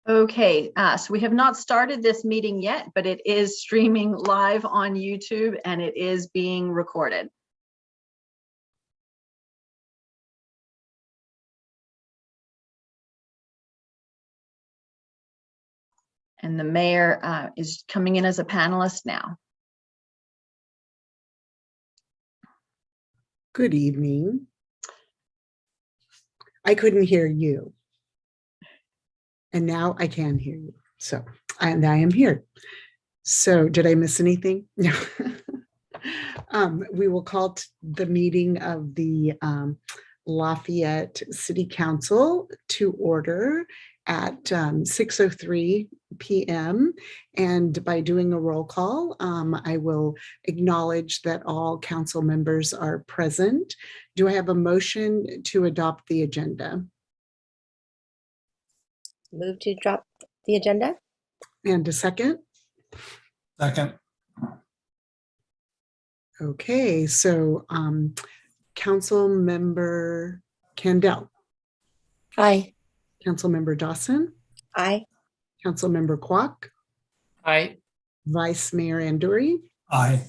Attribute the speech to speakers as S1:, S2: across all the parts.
S1: Okay, so we have not started this meeting yet, but it is streaming live on YouTube and it is being recorded. And the mayor is coming in as a panelist now.
S2: Good evening. I couldn't hear you. And now I can hear you. So, and I am here. So did I miss anything? No. We will call the meeting of the Lafayette City Council to order at 6:03 p.m. And by doing a roll call, I will acknowledge that all council members are present. Do I have a motion to adopt the agenda?
S3: Move to drop the agenda.
S2: And a second?
S4: Second.
S2: Okay, so Council Member Candell.
S3: Aye.
S2: Council Member Dawson.
S3: Aye.
S2: Council Member Kwok.
S4: Aye.
S2: Vice Mayor Andoury.
S4: Aye.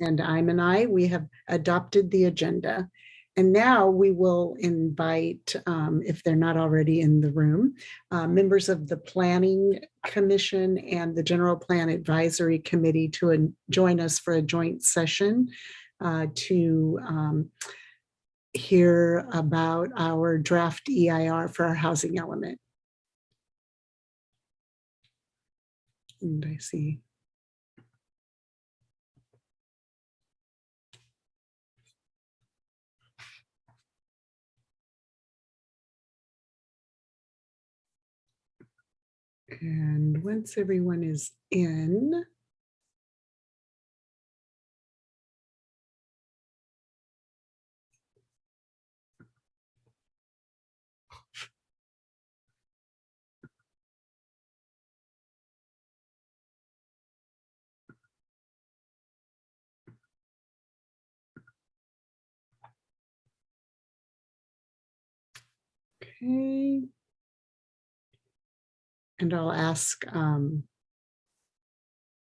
S2: And I'm an aye. We have adopted the agenda. And now we will invite, if they're not already in the room, members of the Planning Commission and the General Plan Advisory Committee to join us for a joint session to hear about our draft EIR for our housing element. And I see. And once everyone is in, okay. And I'll ask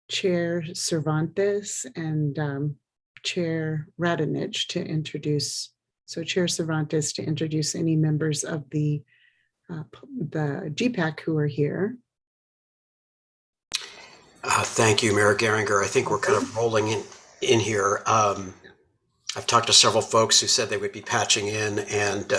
S2: Chair Cervantes and Chair Radonich to introduce. So Chair Cervantes to introduce any members of the GPAC who are here.
S5: Thank you, Mayor Geringer. I think we're kind of rolling in here. I've talked to several folks who said they would be patching in, and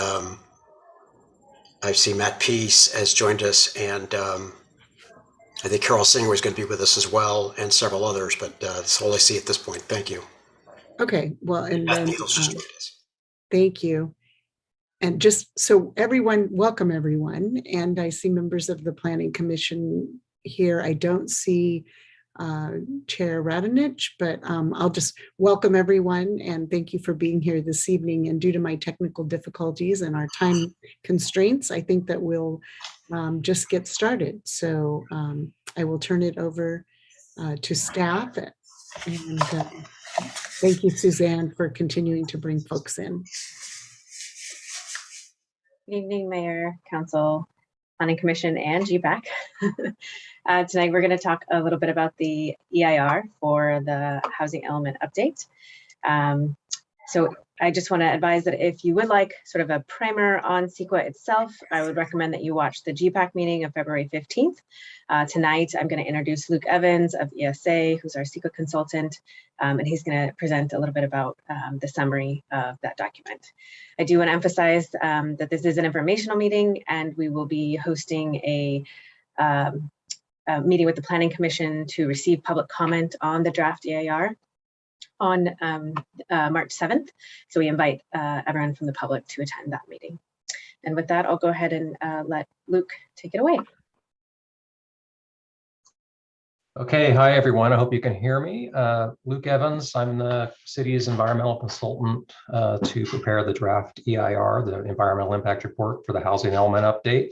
S5: I see Matt Peace has joined us, and I think Carol Singer is going to be with us as well, and several others, but that's all I see at this point. Thank you.
S2: Okay, well, and
S5: Beth
S2: then
S5: Needles just joined us.
S2: thank you. And just so everyone, welcome everyone. And I see members of the Planning Commission here. I don't see Chair Radonich, but I'll just welcome everyone and thank you for being here this evening. And due to my technical difficulties and our time constraints, I think that we'll just get started. So I will turn it over to staff. And thank you, Suzanne, for continuing to bring folks in.
S6: Good evening, Mayor, Council, Planning Commission, and GPAC. Tonight, we're going to talk a little bit about the EIR for the housing element update. So I just want to advise that if you would like sort of a primer on CEQA itself, I would recommend that you watch the GPAC meeting of February 15th. Tonight, I'm going to introduce Luke Evans of ESA, who's our CEQA consultant, and he's going to present a little bit about the summary of that document. I do want to emphasize that this is an informational meeting, and we will be hosting a meeting with the Planning Commission to receive public comment on the draft EIR on March 7th. So we invite everyone from the public to attend that meeting. And with that, I'll go ahead and let Luke take it away.
S7: Okay, hi everyone. I hope you can hear me. Luke Evans, I'm the city's environmental consultant to prepare the draft EIR, the Environmental Impact Report for the Housing Element Update.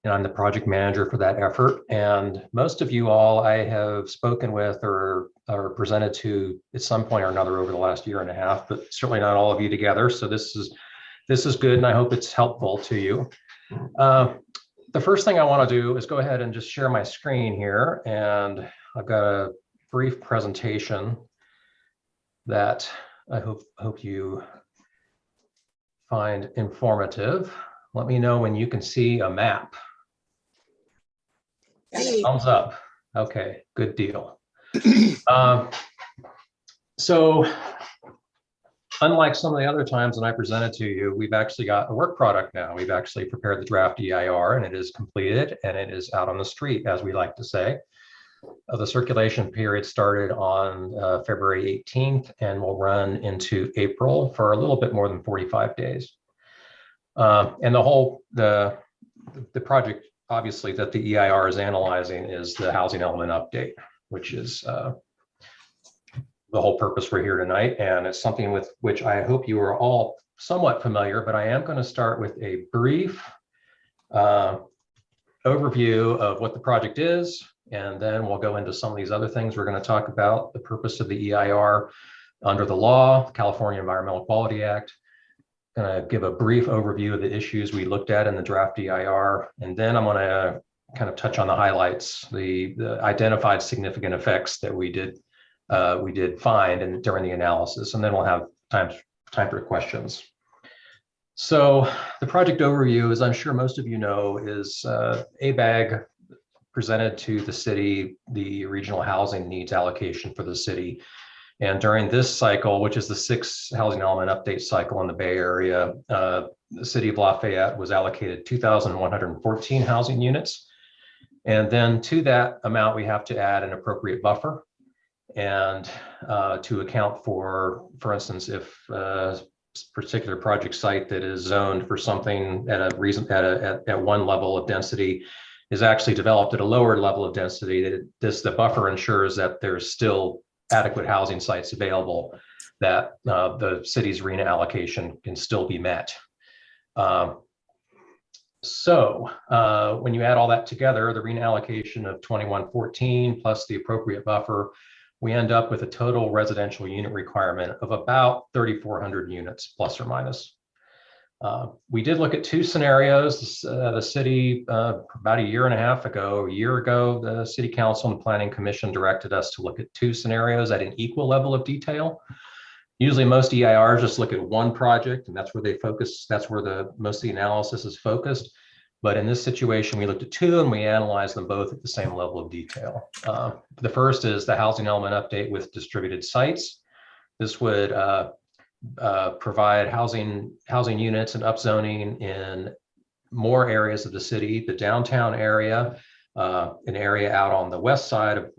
S7: And I'm the project manager for that effort. And most of you all I have spoken with or presented to at some point or another over the last year and a half, but certainly not all of you together. So this is good, and I hope it's helpful to you. the first thing I want to do is go ahead and just share my screen here. And I've got a brief presentation that I hope you find informative. Let me know when you can see a map. Thumbs up. Okay, good deal. So unlike some of the other times when I presented to you, we've actually got a work product now. We've actually prepared the draft EIR, and it is completed, and it is out on the street, as we like to say. The circulation period started on February 18th and will run into April for a little bit more than 45 days. And the project, obviously, that the EIR is analyzing is the housing element update, which is the whole purpose we're here tonight. And it's something with which I hope you are all somewhat familiar, but I am going to start with a brief overview of what the project is, and then we'll go into some of these other things we're going to talk about, the purpose of the EIR under the law, California Environmental Quality Act. Going to give a brief overview of the issues we looked at in the draft EIR, and then I'm going to kind of touch on the highlights, the identified significant effects that we did find during the analysis, and then we'll have time for questions. So the project overview, as I'm sure most of you know, is ABAG presented to the city the regional housing needs allocation for the city. And during this cycle, which is the 6th housing element update cycle in the Bay Area, the city of Lafayette was allocated 2,114 housing units. And then to that amount, we have to add an appropriate buffer. And to account for instance, if a particular project site that is zoned for something at one level of density is actually developed at a lower level of density, the buffer ensures that there's still adequate housing sites available, that the city's RENA allocation can still be met. So when you add all that together, the RENA allocation of 2114 plus the appropriate buffer, we end up with a total residential unit requirement of about 3,400 units, plus or minus. We did look at 2 scenarios. The city, about a year ago, the City Council and Planning Commission directed us to look at 2 scenarios at an equal level of detail. Usually most EIRs just look at one project, and that's where they focus. That's where most of the analysis is focused. But in this situation, we looked at 2 and we analyzed them both at the same level of detail. The first is the housing element update with distributed sites. This would provide housing units and upzoning in more areas of the city, the downtown area, an area out on the west side of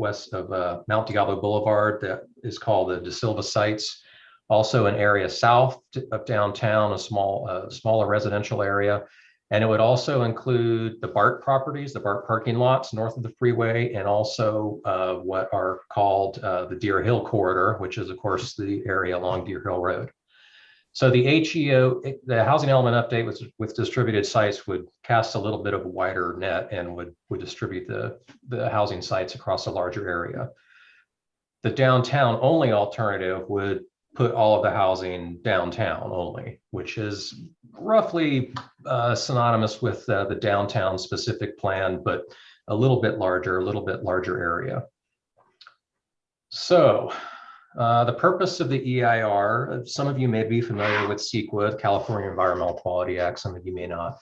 S7: Mount Diablo Boulevard that is called the De Silva sites. Also an area south of downtown, a smaller residential area. And it would also include the BART properties, the BART parking lots north of the freeway, and also what are called the Deer Hill corridor, which is, of course, the area along Deer Hill Road. So the HEO, the housing element update with distributed sites, would cast a little bit of a wider net and would distribute the housing sites across a larger area. The downtown only alternative would put all of the housing downtown only, which is roughly synonymous with the downtown specific plan, but a little bit larger area. So the purpose of the EIR, some of you may be familiar with CEQA, California Environmental Quality Act, some of you may not.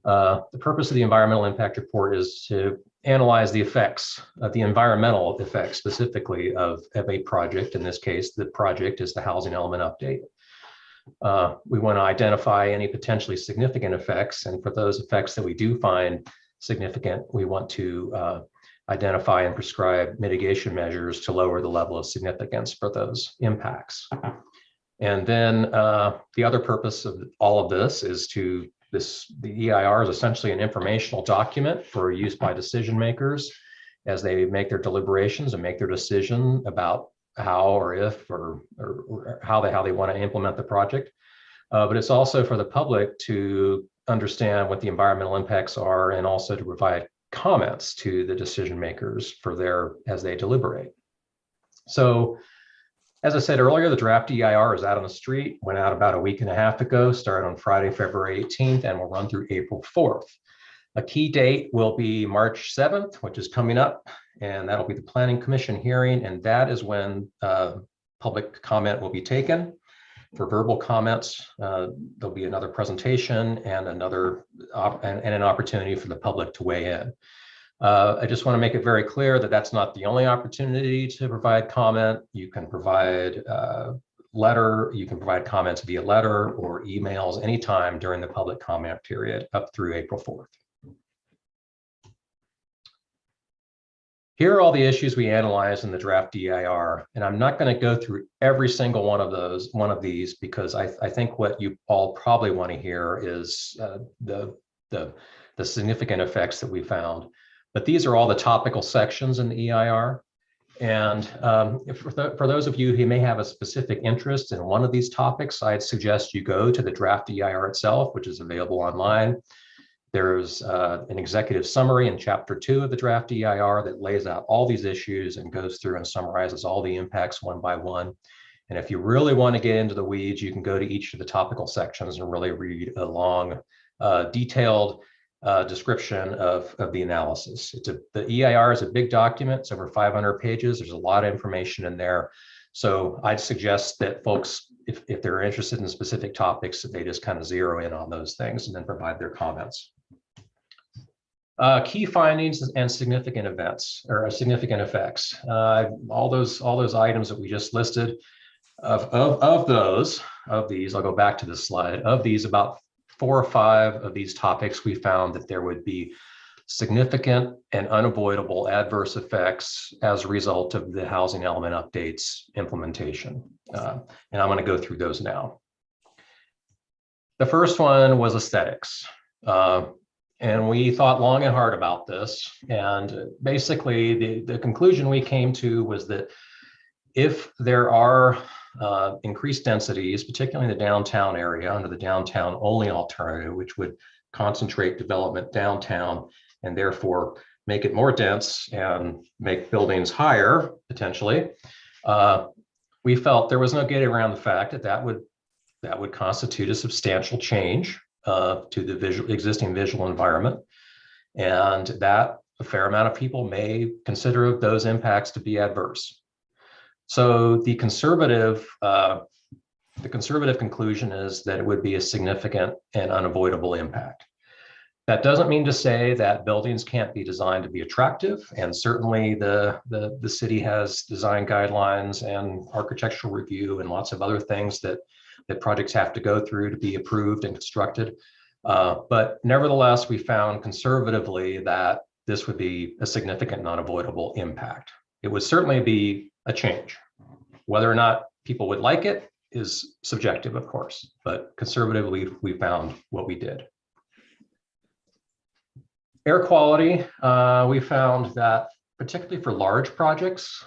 S7: The purpose of the environmental impact report is to analyze the effects of the environmental effects specifically of a project. In this case, the project is the housing element update. We want to identify any potentially significant effects, and for those effects that we do find significant, we want to identify and prescribe mitigation measures to lower the level of significance for those impacts. And then the other purpose of all of this is the EIR is essentially an informational document for use by decision makers as they make their deliberations and make their decision about how or if or how they want to implement the project. But it's also for the public to understand what the environmental impacts are, and also to provide comments to the decision makers as they deliberate. So as I said earlier, the draft EIR is out on the street, went out about a week and a half ago, started on Friday, February 18th, and will run through April 4th. A key date will be March 7th, which is coming up, and that'll be the Planning Commission hearing, and that is when public comment will be taken. For verbal comments, there'll be another presentation and an opportunity for the public to weigh in. I just want to make it very clear that that's not the only opportunity to provide comment. You can provide you can provide comments via letter or emails anytime during the public comment period up through April 4th. Here are all the issues we analyzed in the draft DIR, and I'm not going to go through every single one of these, because I think what you all probably want to hear is the significant effects that we found. But these are all the topical sections in the EIR. And for those of you who may have a specific interest in one of these topics, I'd suggest you go to the draft EIR itself, which is available online. There's an executive summary in Chapter 2 of the draft EIR that lays out all these issues and goes through and summarizes all the impacts one by one. And if you really want to get into the weeds, you can go to each of the topical sections and really read a long, detailed description of the analysis. The EIR is a big document. It's over 500 pages. There's a lot of information in there. So I'd suggest that folks, if they're interested in specific topics, that they just kind of zero in on those things and then provide their comments. Key findings and significant events or significant effects. All those items that we just listed, of these, I'll go back to this slide. Of these, about 4 or 5 of these topics, we found that there would be significant and unavoidable adverse effects as a result of the housing element updates implementation. And I'm going to go through those now. The first one was aesthetics. And we thought long and hard about this. And basically, the conclusion we came to was that if there are increased densities, particularly in the downtown area under the downtown only alternative, which would concentrate development downtown and therefore make it more dense and make buildings higher potentially, we felt there was no getting around the fact that that would constitute a substantial change to the existing visual environment, and that a fair amount of people may consider those impacts to be adverse. So the conservative conclusion is that it would be a significant and unavoidable impact. That doesn't mean to say that buildings can't be designed to be attractive, and certainly the city has design guidelines and architectural review and lots of other things that projects have to go through to be approved and constructed. But nevertheless, we found conservatively that this would be a significant and unavoidable impact. It would certainly be a change. Whether or not people would like it is subjective, of course, but conservatively, we found what we did. Air quality, we found that particularly for large projects,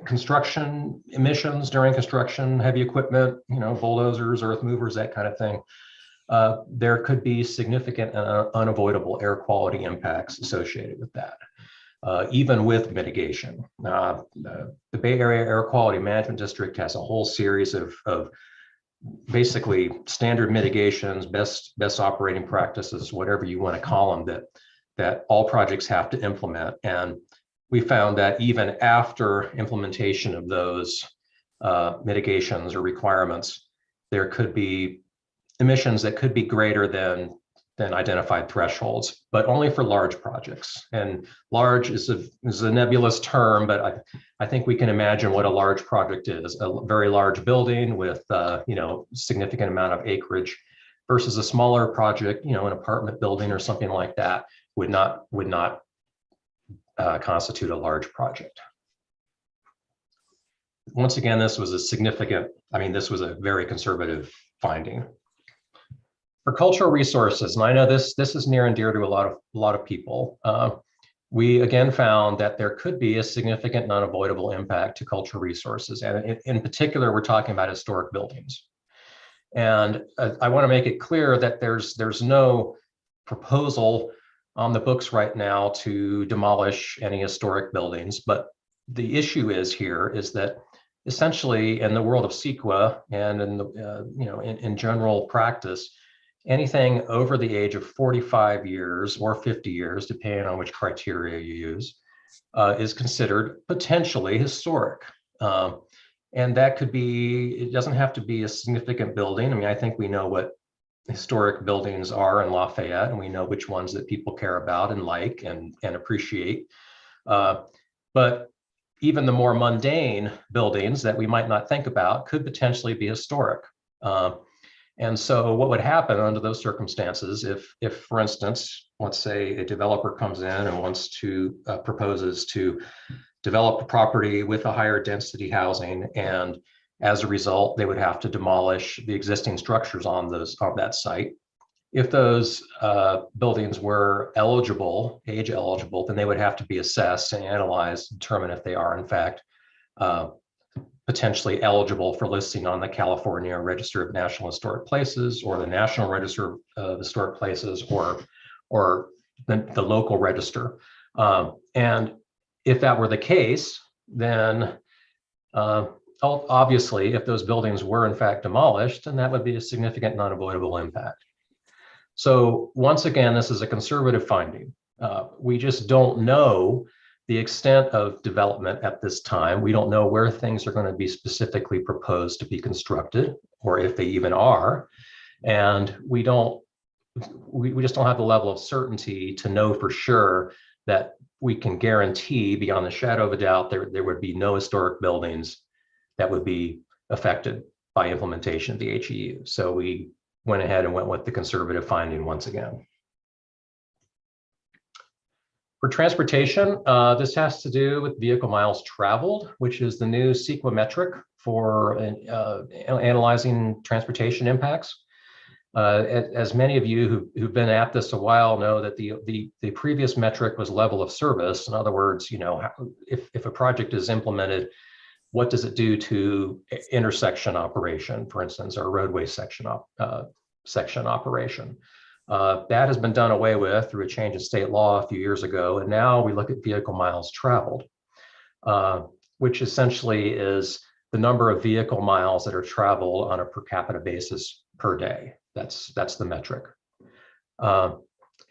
S7: construction emissions during construction, heavy equipment, bulldozers, earth movers, that kind of thing, there could be significant and unavoidable air quality impacts associated with that, even with mitigation. The Bay Area Air Quality Management District has a whole series of basically standard mitigations, best operating practices, whatever you want to call them, that all projects have to implement. And we found that even after implementation of those mitigations or requirements, there could be emissions that could be greater than identified thresholds, but only for large projects. And large is a nebulous term, but I think we can imagine what a large project is. A very large building with significant amount of acreage versus a smaller project, an apartment building or something like that would not constitute a large project. Once again, this was this was a very conservative finding. For cultural resources, and I know this is near and dear to a lot of people, we again found that there could be a significant and unavoidable impact to cultural resources. And in particular, we're talking about historic buildings. And I want to make it clear that there's no proposal on the books right now to demolish any historic buildings. But the issue is that essentially in the world of CEQA and in the in general practice, anything over the age of 45 years or 50 years, depending on which criteria you use, is considered potentially historic. And that could be, it doesn't have to be a significant building. I mean, I think we know what historic buildings are in Lafayette, and we know which ones that people care about and like and appreciate. But even the more mundane buildings that we might not think about could potentially be historic. And so what would happen under those circumstances if, for instance, let's say a developer comes in and wants to proposes to develop a property with a higher density housing, and as a result, they would have to demolish the existing structures on that site. If those buildings were eligible, age eligible, then they would have to be assessed and analyzed, determine if they are in fact potentially eligible for listing on the California Register of National Historic Places or the National Register of Historic Places or the local register. And if that were the case, then obviously, if those buildings were in fact demolished, then that would be a significant and unavoidable impact. So once again, this is a conservative finding. We just don't know the extent of development at this time. We don't know where things are going to be specifically proposed to be constructed, or if they even are. And we just don't have the level of certainty to know for sure that we can guarantee beyond the shadow of a doubt there would be no historic buildings that would be affected by implementation of the HEU. So we went ahead and went with the conservative finding once again. For transportation, this has to do with vehicle miles traveled, which is the new CEQA metric for analyzing transportation impacts. As many of you who've been at this a while know that the previous metric was level of service. In other words, if a project is implemented, what does it do to intersection operation, for instance, or roadway section operation? That has been done away with through a change in state law a few years ago. And now we look at vehicle miles traveled, which essentially is the number of vehicle miles that are traveled on a per capita basis per day. That's the metric.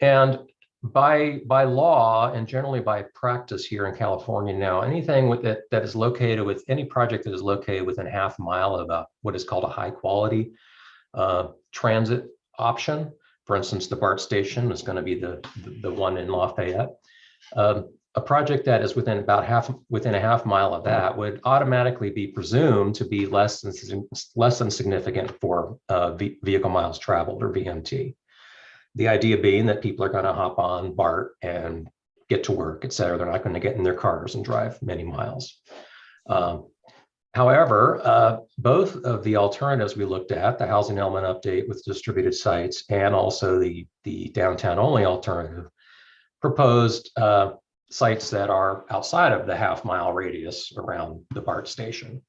S7: And by law and generally by practice here in California now, anything with that is located with any project that is located within a half mile of what is called a high quality transit option. For instance, the BART station is going to be the one in Lafayette. A project that is within a half mile of that would automatically be presumed to be less than significant for vehicle miles traveled, or VMT. The idea being that people are going to hop on BART and get to work, et cetera. They're not going to get in their cars and drive many miles. However, both of the alternatives we looked at, the housing element update with distributed sites and also the downtown only alternative, proposed sites that are outside of the half mile radius around the BART station.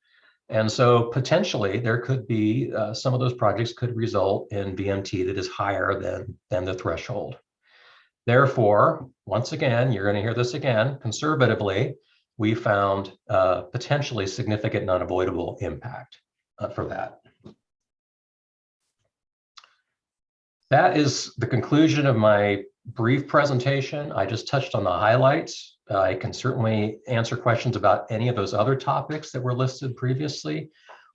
S7: And so potentially there could be, some of those projects could result in VMT that is higher than the threshold. Therefore, once again, you're going to hear this again, conservatively, we found potentially significant and unavoidable impact for that. That is the conclusion of my brief presentation. I just touched on the highlights. I can certainly answer questions about any of those other topics that were listed previously,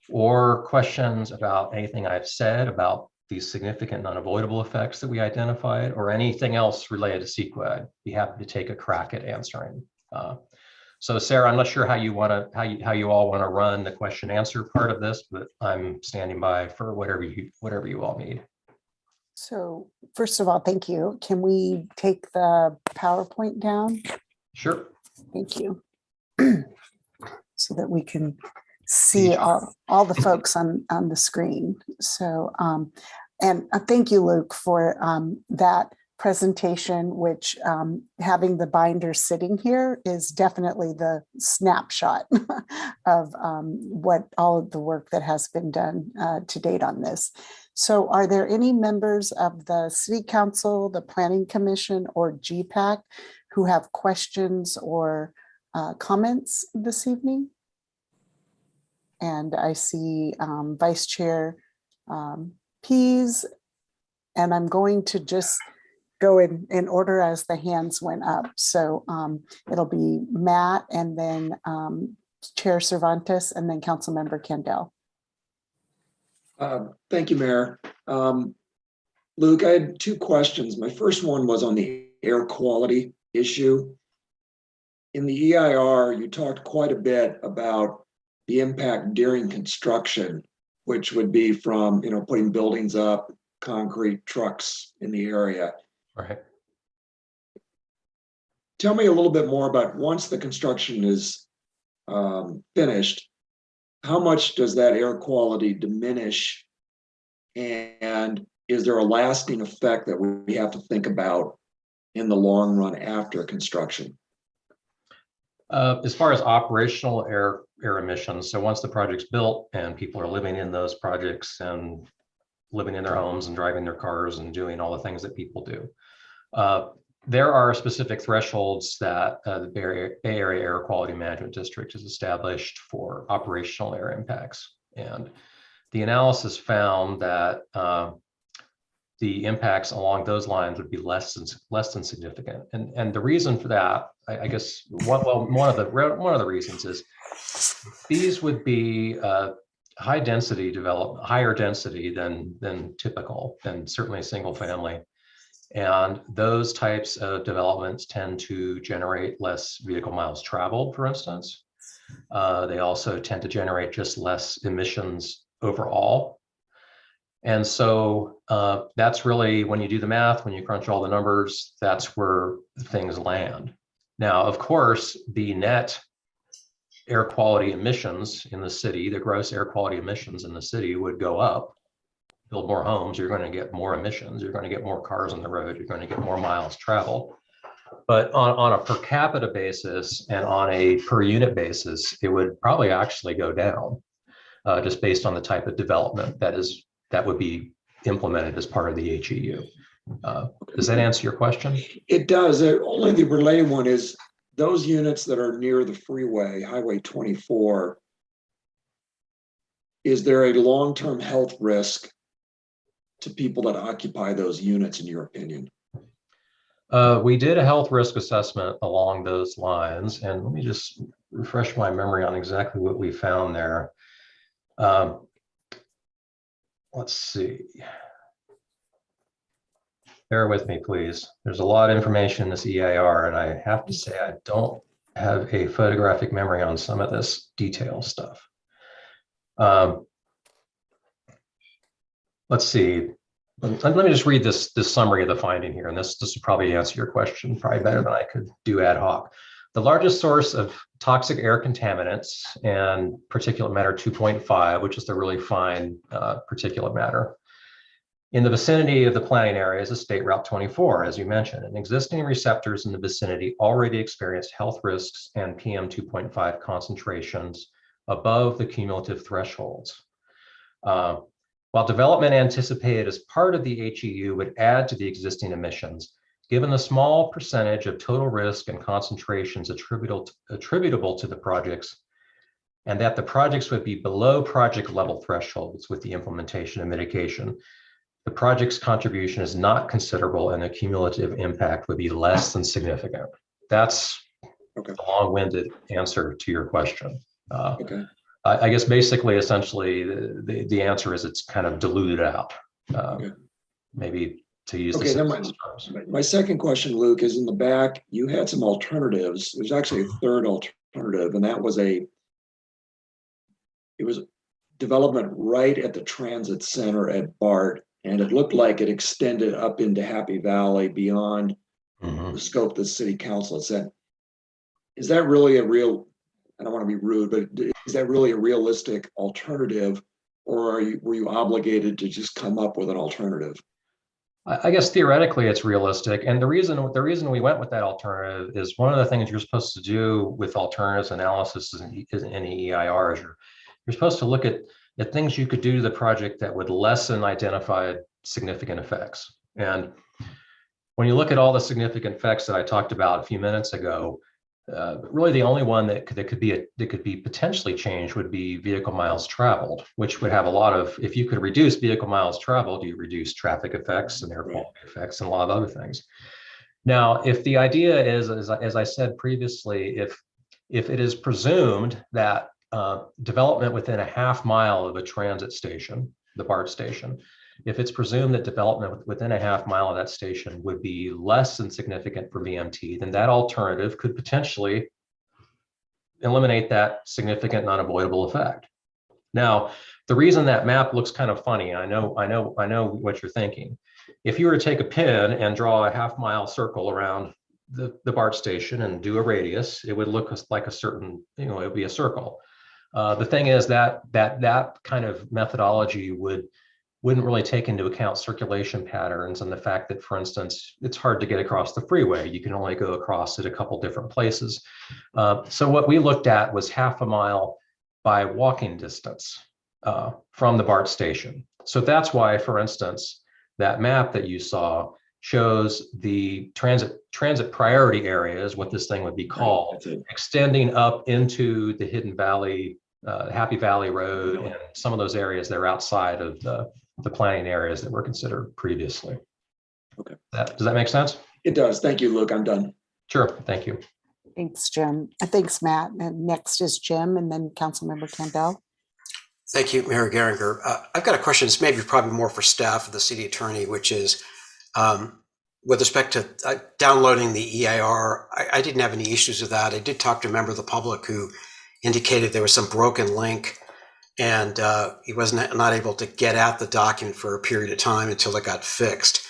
S7: or questions about anything I've said about these significant and unavoidable effects that we identified, or anything else related to CEQA. I'd be happy to take a crack at answering. So Sarah, I'm not sure how you all want to run the question answer part of this, but I'm standing by for whatever you all need.
S2: So first of all, thank you. Can we take the PowerPoint down?
S7: Sure.
S2: Thank you. So that we can see all the folks on the screen. So, and thank you, Luke, for that presentation, which having the binder sitting here is definitely the snapshot of what all of the work that has been done to date on this. So are there any members of the City Council, the Planning Commission, or GPAC who have questions or comments this evening? And I see Vice Chair Pease And I'm going to just go in order as the hands went up. So it'll be Matt, and then Chair Cervantes, and then Councilmember Kendall.
S8: Thank you, Mayor. Luke, I had two questions. My first one was on the air quality issue. In the EIR, you talked quite a bit about the impact during construction, which would be from, putting buildings up, concrete trucks in the area.
S7: Right.
S8: Tell me a little bit more about, once the construction is finished, how much does that air quality diminish? And is there a lasting effect that we have to think about in the long run after construction?
S7: As far as operational air emissions, so once the project's built and people are living in those projects and living in their homes and driving their cars and doing all the things that people do, there are specific thresholds that the Bay Area Air Quality Management District has established for operational air impacts. And the analysis found that the impacts along those lines would be less than significant. And the reason for that, I guess, one of the reasons is these would be higher density than typical, than certainly single family. And those types of developments tend to generate less vehicle miles traveled, for instance. They also tend to generate just less emissions overall. And so that's really, when you do the math, when you crunch all the numbers, that's where things land. Now, of course, the net air quality emissions in the city, the gross air quality emissions in the city would go up. Build more homes, you're going to get more emissions, you're going to get more cars on the road, you're going to get more miles traveled. But on a per capita basis and on a per unit basis, it would probably actually go down, just based on the type of development that would be implemented as part of the HEU. Does that answer your question?
S8: It does. Only the related one is those units that are near the freeway, Highway 24, is there a long-term health risk to people that occupy those units, in your opinion?
S7: We did a health risk assessment along those lines, and let me just refresh my memory on exactly what we found there. Let's see. Bear with me, please. There's a lot of information in this EIR, and I have to say I don't have a photographic memory on some of this detail stuff. Let's see. Let me just read this summary of the finding here, and this will probably answer your question probably better than I could do ad hoc. The largest source of toxic air contaminants and particulate matter 2.5, which is the really fine particulate matter, in the vicinity of the planning area is a State Route 24, as you mentioned, and existing receptors in the vicinity already experienced health risks and PM 2.5 concentrations above the cumulative thresholds. While development anticipated as part of the HEU would add to the existing emissions, given the small percentage of total risk and concentrations attributable to the projects, and that the projects would be below project level thresholds with the implementation of mitigation, the project's contribution is not considerable and the cumulative impact would be less than significant. That's a long-winded answer to your question.
S8: Okay.
S7: I guess basically, essentially, the answer is it's kind of diluted out. Maybe to use the
S8: then
S7: terms.
S8: my second question, Luke, is in the back, you had some alternatives. There's actually a third alternative, and that was it was development right at the transit center at BART, and it looked like it extended up into Happy Valley beyond the scope the city council had said. Is that really a real, I don't want to be rude, but is that really a realistic alternative, or were you obligated to just come up with an alternative?
S7: I guess theoretically it's realistic. And the reason we went with that alternative is one of the things you're supposed to do with alternatives analysis in any EIR is you're supposed to look at things you could do to the project that would lessen identified significant effects. And when you look at all the significant effects that I talked about a few minutes ago, Really, the only one that could be potentially changed would be vehicle miles traveled, which would have a lot of. If you could reduce vehicle miles traveled, you reduce traffic effects and air quality effects and a lot of other things. Now, if the idea is, as I said previously, if it is presumed that development within a half mile of a transit station, the BART station, if it's presumed that development within a half mile of that station would be less than significant for VMT, then that alternative could potentially eliminate that significant and unavoidable effect. Now, the reason that map looks kind of funny, I know what you're thinking. If you were to take a pin and draw a half-mile circle around the BART station and do a radius, it would look like a certain, it would be a circle. The thing is that kind of methodology wouldn't really take into account circulation patterns and the fact that, for instance, it's hard to get across the freeway. You can only go across it a couple different places. So what we looked at was half a mile by walking distance from the BART station. So that's why, for instance, that map that you saw shows the transit priority areas, what this thing would be called, extending up into the Hidden Valley, Happy Valley Road, and some of those areas that are outside of the planning areas that were considered previously.
S8: Okay.
S7: Does that make sense?
S8: It does. Thank you, Luke. I'm done.
S7: Sure. Thank you.
S2: Thanks, Jim. Thanks, Matt. And next is Jim and then Councilmember Campbell.
S5: Thank you, Mayor Geringer. I've got a question. It's maybe probably more for staff of the city attorney, which is with respect to downloading the EIR. I didn't have any issues with that. I did talk to a member of the public who indicated there was some broken link and he was not able to get at the document for a period of time until it got fixed.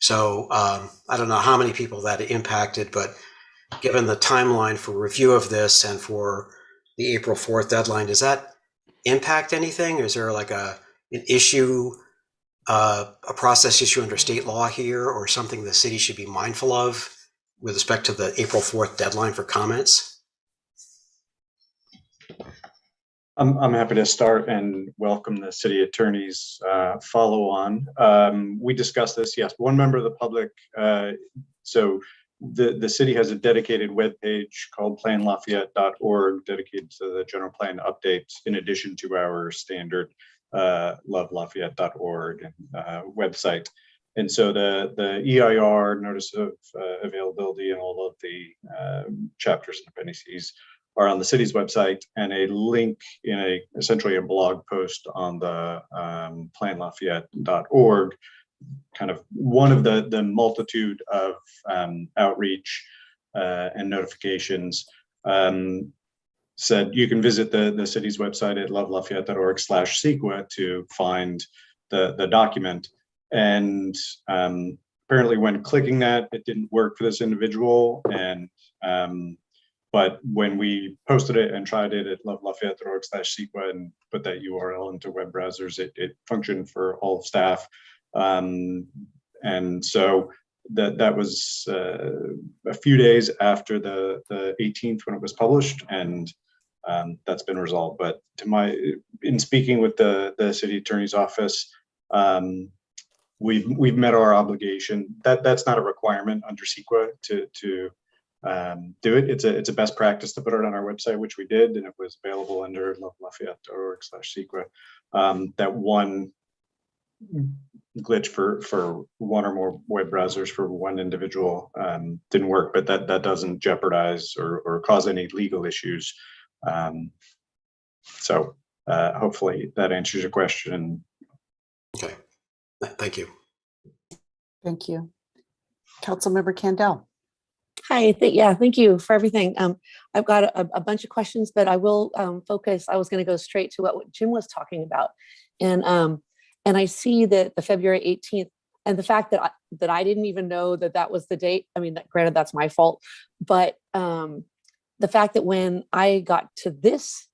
S5: So I don't know how many people that impacted, but given the timeline for review of this and for the April 4th deadline, does that impact anything? Is there like an issue, a process issue under state law here, or something the city should be mindful of with respect to the April 4th deadline for comments?
S9: I'm happy to start and welcome the city attorney's follow on. We discussed this, yes, one member of the public. So the city has a dedicated webpage called planlafayette.org dedicated to the general plan updates, in addition to our standard lovelafayette.org website. And so the EIR, notice of availability, and all of the chapters and appendices are on the city's website, and a link in essentially a blog post on the planlafayette.org, kind of one of the multitude of outreach and notifications, said you can visit the city's website at lovelafayette.org/CEQA to find the document. And apparently when clicking that, it didn't work for this individual. And but when we posted it and tried it at lovelafayette.org/CEQA and put that URL into web browsers, it functioned for all staff. And so that was a few days after the 18th when it was published, and that's been resolved. But in speaking with the city attorney's office, we've met our obligation. That's not a requirement under CEQA to do it. It's a best practice to put it on our website, which we did, and it was available under lovelafayette.org/CEQA. That one glitch for one or more web browsers for one individual didn't work, but that doesn't jeopardize or cause any legal issues. So hopefully that answers your question.
S5: Okay, thank you.
S2: Thank you. Councilmember Candell.
S3: Hi, thank you for everything. I've got a bunch of questions, but I will focus. I was going to go straight to what Jim was talking about. And I see that the February 18th, and the fact that I didn't even know that was the date. I mean, granted, that's my fault, but the fact that when I got to this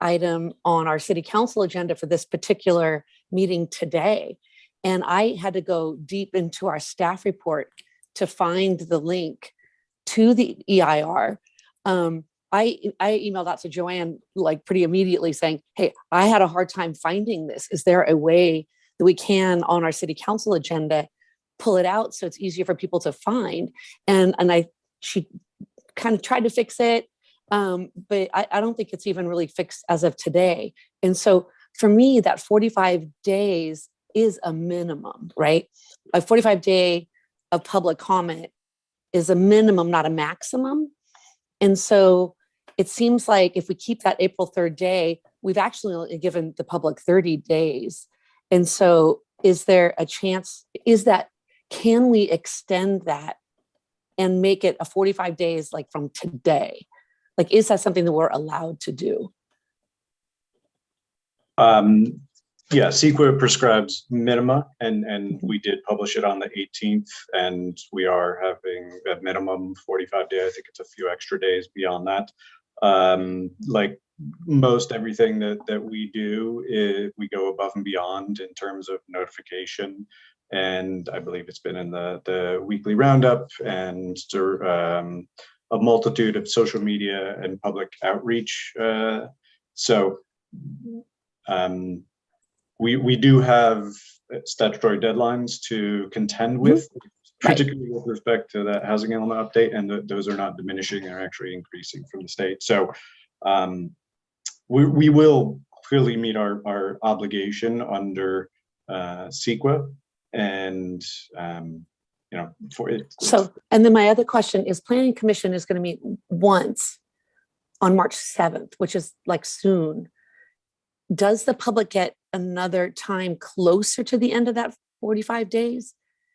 S3: item on our city council agenda for this particular meeting today, and I had to go deep into our staff report to find the link to the EIR. I emailed out to Joanne like pretty immediately saying, hey, I had a hard time finding this. Is there a way that we can on our city council agenda pull it out so it's easier for people to find? And she kind of tried to fix it, but I don't think it's even really fixed as of today. And so for me, that 45 days is a minimum, right? A 45 day of public comment is a minimum, not a maximum. And so it seems like if we keep that April 3rd day, we've actually given the public 30 days. And so is there a chance, can we extend that and make it a 45 days like from today? Like, is that something that we're allowed to do?
S9: Yeah, CEQA prescribes minima, and we did publish it on the 18th, and we are having a minimum 45 day. I think it's a few extra days beyond that. Like most everything that we do, we go above and beyond in terms of notification. And I believe it's been in the weekly roundup and a multitude of social media and public outreach. We do have statutory deadlines to contend with, particularly with respect to that housing element update, and those are not diminishing, they're actually increasing from the state. So we will clearly meet our obligation under CEQA, and you know, for it.
S3: So, and then my other question is, Planning Commission is going to meet once on March 7th, which is like soon. Does the public get another time closer to the end of that 45 days?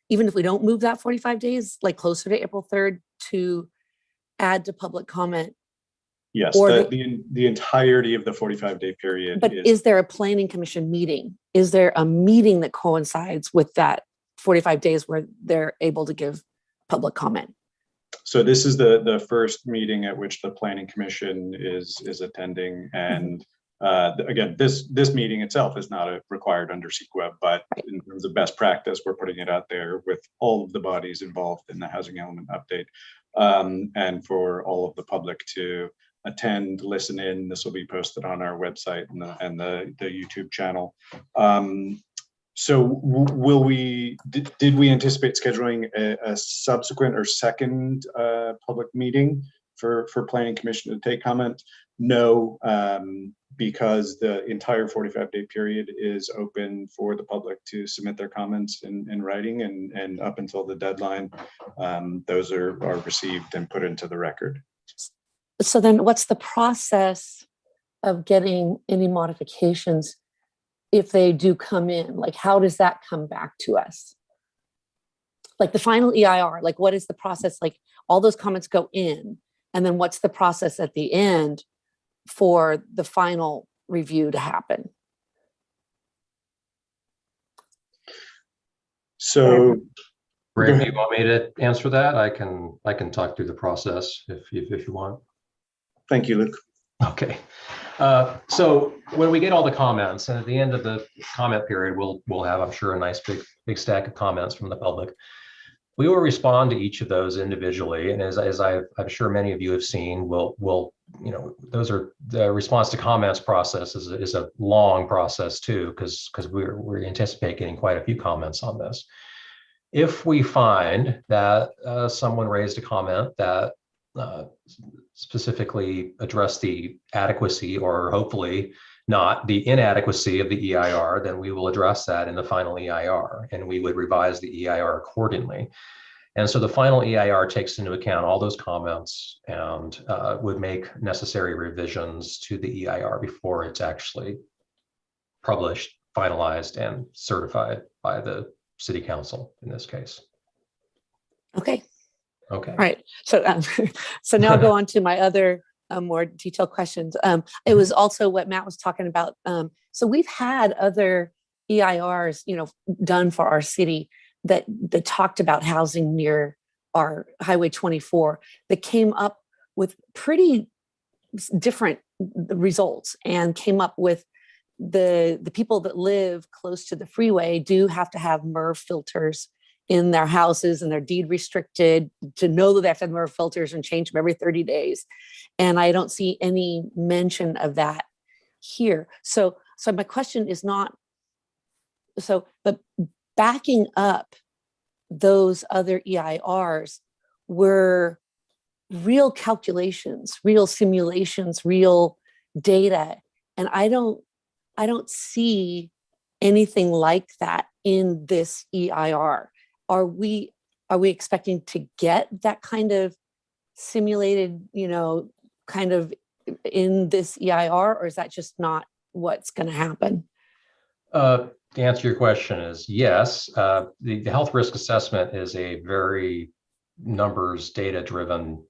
S3: Even if we don't move that 45 days, like closer to April 3rd to add to public comment?
S9: Yes,
S3: or
S9: the entirety of the 45-day period.
S3: But is there a Planning Commission meeting? Is there a meeting that coincides with that 45 days where they're able to give public comment?
S9: So this is the first meeting at which the Planning Commission is attending, and again, this meeting itself is not required under CEQA, but in terms of best practice, we're putting it out there with all of the bodies involved in the housing element update, and for all of the public to attend, listen in. This will be posted on our website and the YouTube channel. So will we, did we anticipate scheduling a subsequent or second public meeting for Planning Commission to take comment? No, because the entire 45-day period is open for the public to submit their comments in writing, and up until the deadline, those are received and put into the record.
S3: So then what's the process of getting any modifications if they do come in? Like, how does that come back to us? Like the final EIR, like what is the process? Like all those comments go in, and then what's the process at the end for the final review to happen?
S9: So,
S7: Greg, you want me to answer that? I can talk through the process if you want.
S9: Thank you, Luke.
S7: Okay. So when we get all the comments, and at the end of the comment period, we'll have, I'm sure, a nice big stack of comments from the public. We will respond to each of those individually, and as I'm sure many of you have seen, we'll those are the response to comments process is a long process too, because we anticipate getting quite a few comments on this. If we find that someone raised a comment that specifically address the adequacy, or hopefully not the inadequacy of the EIR, then we will address that in the final EIR, and we would revise the EIR accordingly. And so the final EIR takes into account all those comments and would make necessary revisions to the EIR before it's actually published, finalized, and certified by the City Council in this case.
S3: Okay.
S7: Okay.
S3: All right. So, so now I'll go on to my other more detailed questions. It was also what Matt was talking about. So we've had other EIRs, done for our city that talked about housing near our Highway 24 that came up with pretty different results, and came up with the people that live close to the freeway do have to have MERV filters in their houses, and they're deed restricted to know that they have to have MERV filters and change them every 30 days. And I don't see any mention of that here. So my question is not, but backing up those other EIRs, were real calculations, real simulations, real data. And I don't see anything like that in this EIR. Are we expecting to get that kind of simulated, kind of in this EIR, or is that just not what's going to happen?
S7: The answer to your question is yes. The health risk assessment is a very numbers data driven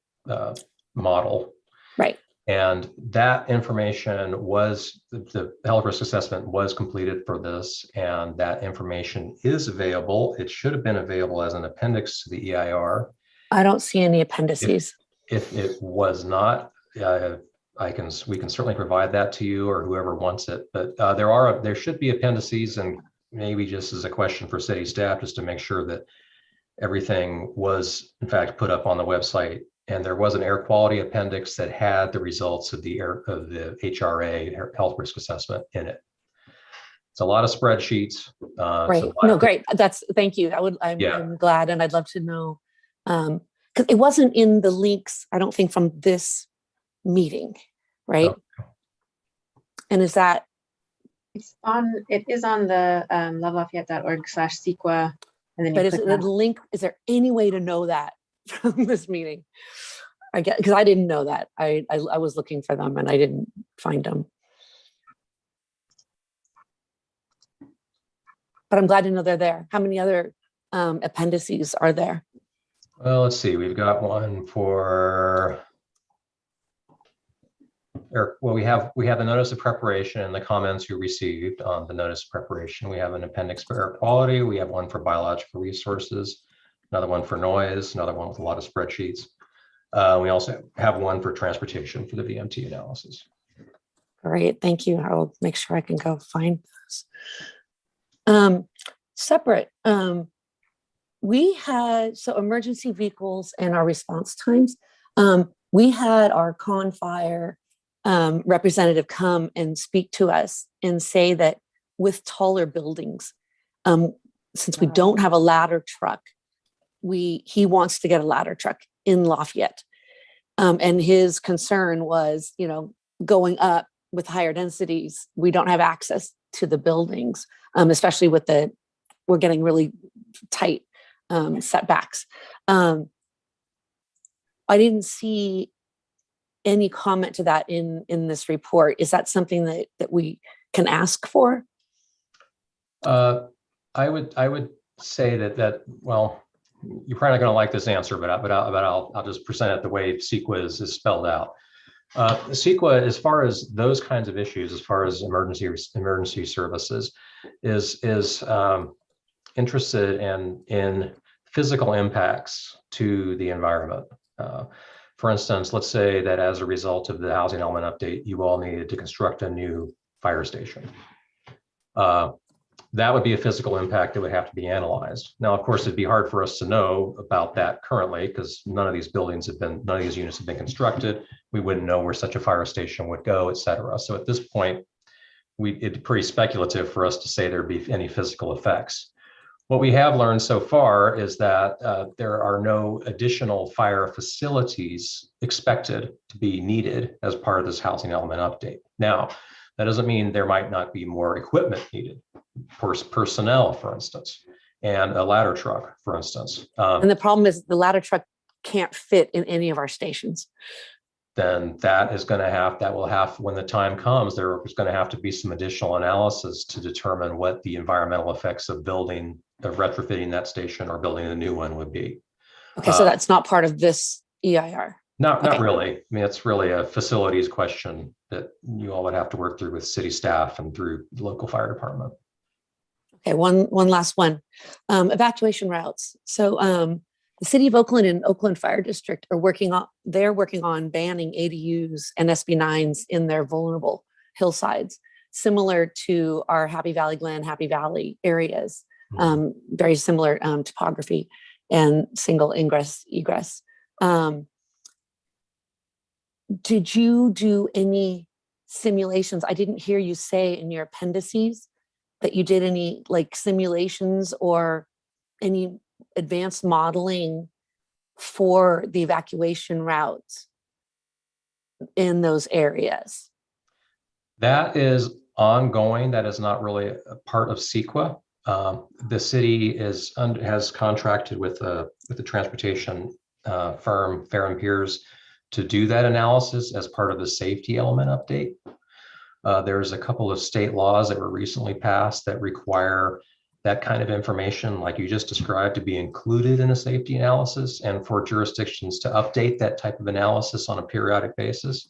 S7: model.
S3: Right.
S7: And that information was, the health risk assessment was completed for this, and that information is available. It should have been available as an appendix to the EIR.
S3: I don't see any appendices.
S7: If it was not, we can certainly provide that to you or whoever wants it. But there should be appendices, and maybe just as a question for city staff, just to make sure that everything was in fact put up on the website. And there was an air quality appendix that had the results of the HRA health risk assessment in it. It's a lot of spreadsheets.
S3: Right. No, great. Thank you. I'm glad, and I'd love to know, because it wasn't in the links, I don't think, from this meeting, right?
S7: Okay.
S3: And is that?
S6: It is on the lovelafayette.org/CEQA. And then
S3: but is it a link? Is there any way to know that from this meeting? I get, because I didn't know that. I was looking for them and I didn't find them. But I'm glad to know they're there. How many other appendices are there?
S7: Well, let's see. We've got one for. Well, we have the notice of preparation and the comments you received on the notice of preparation. We have an appendix for air quality. We have one for biological resources, another one for noise, another one with a lot of spreadsheets. We also have one for transportation for the VMT analysis.
S3: Great, thank you. I'll make sure I can go find those. Separate, we had, so emergency vehicles and our response times. We had our Con Fire representative come and speak to us and say that with taller buildings, since we don't have a ladder truck, he wants to get a ladder truck in Lafayette. And his concern was, going up with higher densities, we don't have access to the buildings, especially with we're getting really tight setbacks. I didn't see any comment to that in this report. Is that something that we can ask for?
S7: I would say that well, you're probably not going to like this answer, but I'll just present it the way CEQA is spelled out. CEQA, as far as those kinds of issues, as far as emergency services, is interested in physical impacts to the environment. For instance, let's say that as a result of the housing element update, you all needed to construct a new fire station. That would be a physical impact that would have to be analyzed. Now, of course, it'd be hard for us to know about that currently because none of these units have been constructed. We wouldn't know where such a fire station would go, et cetera. So at this point, it's pretty speculative for us to say there'd be any physical effects. What we have learned so far is that there are no additional fire facilities expected to be needed as part of this housing element update. Now, that doesn't mean there might not be more equipment needed, personnel, for instance, and a ladder truck, for instance.
S3: And the problem is the ladder truck can't fit in any of our stations.
S7: Then that will have, when the time comes, there is going to have to be some additional analysis to determine what the environmental effects of retrofitting that station or building a new one would be.
S3: Okay, so that's not part of this EIR.
S7: Not really. I mean, it's really a facilities question that you all would have to work through with city staff and through the local fire department.
S3: Okay, one last one. Evacuation routes. So the city of Oakland and Oakland Fire District are working on banning ADUs and SB9s in their vulnerable hillsides, similar to our Happy Valley Glen, Happy Valley areas. Very similar topography and single ingress egress. Did you do any simulations? I didn't hear you say in your appendices that you did any simulations or any advanced modeling for the evacuation routes in those areas?
S7: That is ongoing. That is not really a part of CEQA. The city has contracted with the transportation firm Fair and Piers to do that analysis as part of the safety element update. There's a couple of state laws that were recently passed that require that kind of information, like you just described, to be included in a safety analysis, and for jurisdictions to update that type of analysis on a periodic basis.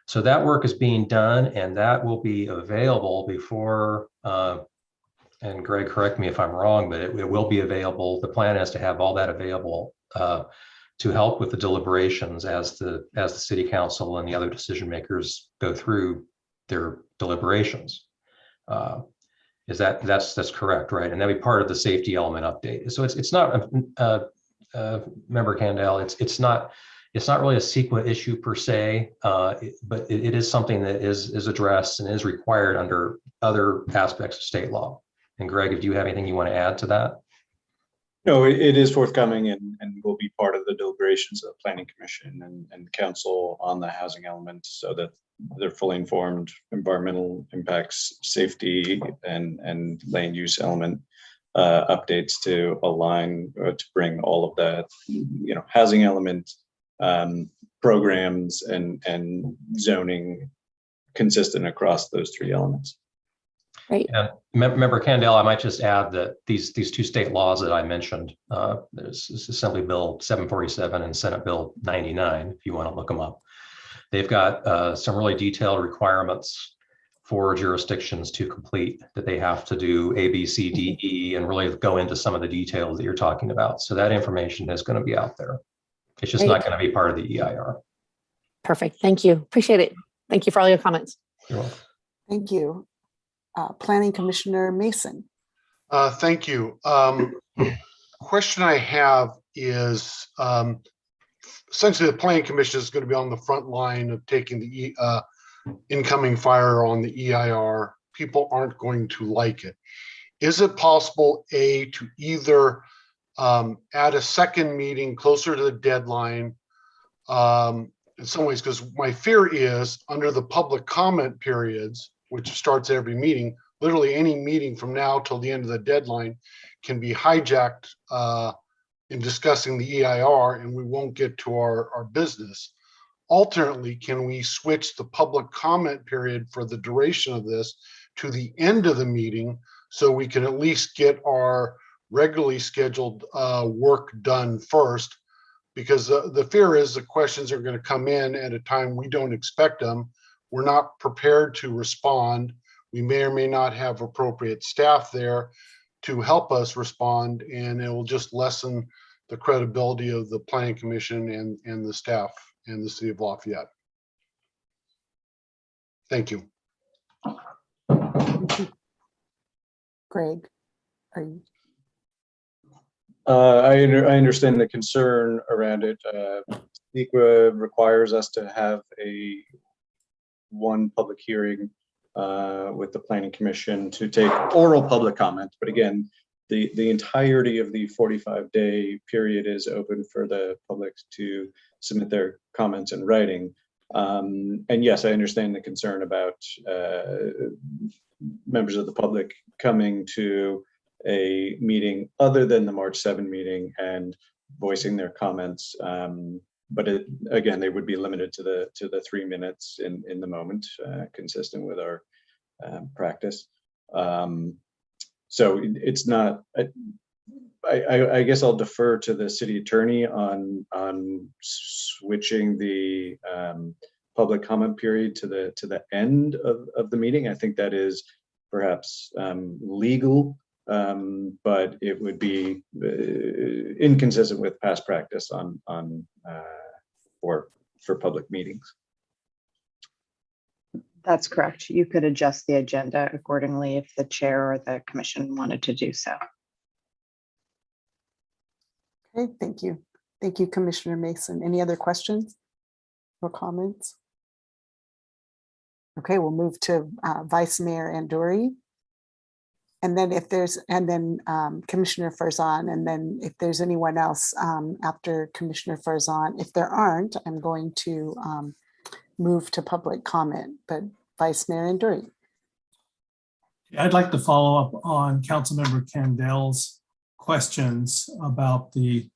S7: So that work is being done, and that will be available before, and Greg, correct me if I'm wrong, but it will be available. The plan is to have all that available to help with the deliberations as the city council and the other decision makers go through their deliberations. That's correct, right? And that'll be part of the safety element update. So it's not Member Candell, it's not really a CEQA issue per se, but it is something that is addressed and is required under other aspects of state law. And Greg, if you have anything you want to add to that?
S9: No, it is forthcoming and will be part of the deliberations of the Planning Commission and Council on the housing element, so that they're fully informed environmental impacts, safety, and land use element updates to align to bring all of that, housing element programs and zoning consistent across those three elements.
S3: Right.
S7: And Member Candell, I might just add that these two state laws that I mentioned, there's Assembly Bill 747 and Senate Bill 99, if you want to look them up. They've got some really detailed requirements for jurisdictions to complete, that they have to do A, B, C, D, E, and really go into some of the details that you're talking about. So that information is going to be out there. It's just not going to be part of the EIR.
S3: Perfect. Thank you. Appreciate it. Thank you for all your comments.
S7: You're welcome.
S2: Thank you. Planning Commissioner Mason.
S10: Thank you. Question I have is, essentially the Planning Commission is going to be on the front line of taking the incoming fire on the EIR. People aren't going to like it. Is it possible, A, to either add a second meeting closer to the deadline, in some ways, because my fear is under the public comment periods, which starts every meeting, literally any meeting from now till the end of the deadline can be hijacked in discussing the EIR, and we won't get to our business. Alternately, can we switch the public comment period for the duration of this to the end of the meeting so we can at least get our regularly scheduled work done first? Because the fear is the questions are going to come in at a time we don't expect them. We're not prepared to respond. We may or may not have appropriate staff there to help us respond, and it will just lessen the credibility of the Planning Commission and the staff in the city of Lafayette. Thank you.
S2: Greg, are you?
S9: I understand the concern around it. CEQA requires us to have one public hearing with the Planning Commission to take oral public comment. But again, the entirety of the 45-day period is open for the public to submit their comments in writing. And yes, I understand the concern about members of the public coming to a meeting other than the March 7 meeting and voicing their comments. But again, they would be limited to the 3 minutes in the moment, consistent with our practice. So it's not. I guess I'll defer to the city attorney on switching the public comment period to the end of the meeting. I think that is perhaps legal, but it would be inconsistent with past practice for public meetings.
S11: That's correct. You could adjust the agenda accordingly if the chair or the commission wanted to do so.
S2: Okay, thank you. Thank you, Commissioner Mason. Any other questions or comments? Okay, we'll move to Vice Mayor Andoury. And then Commissioner Farzan, and then if there's anyone else after Commissioner Farzan, if there aren't, I'm going to move to public comment, but Vice Mayor Anduri.
S4: I'd like to follow up on Councilmember Candel's questions about the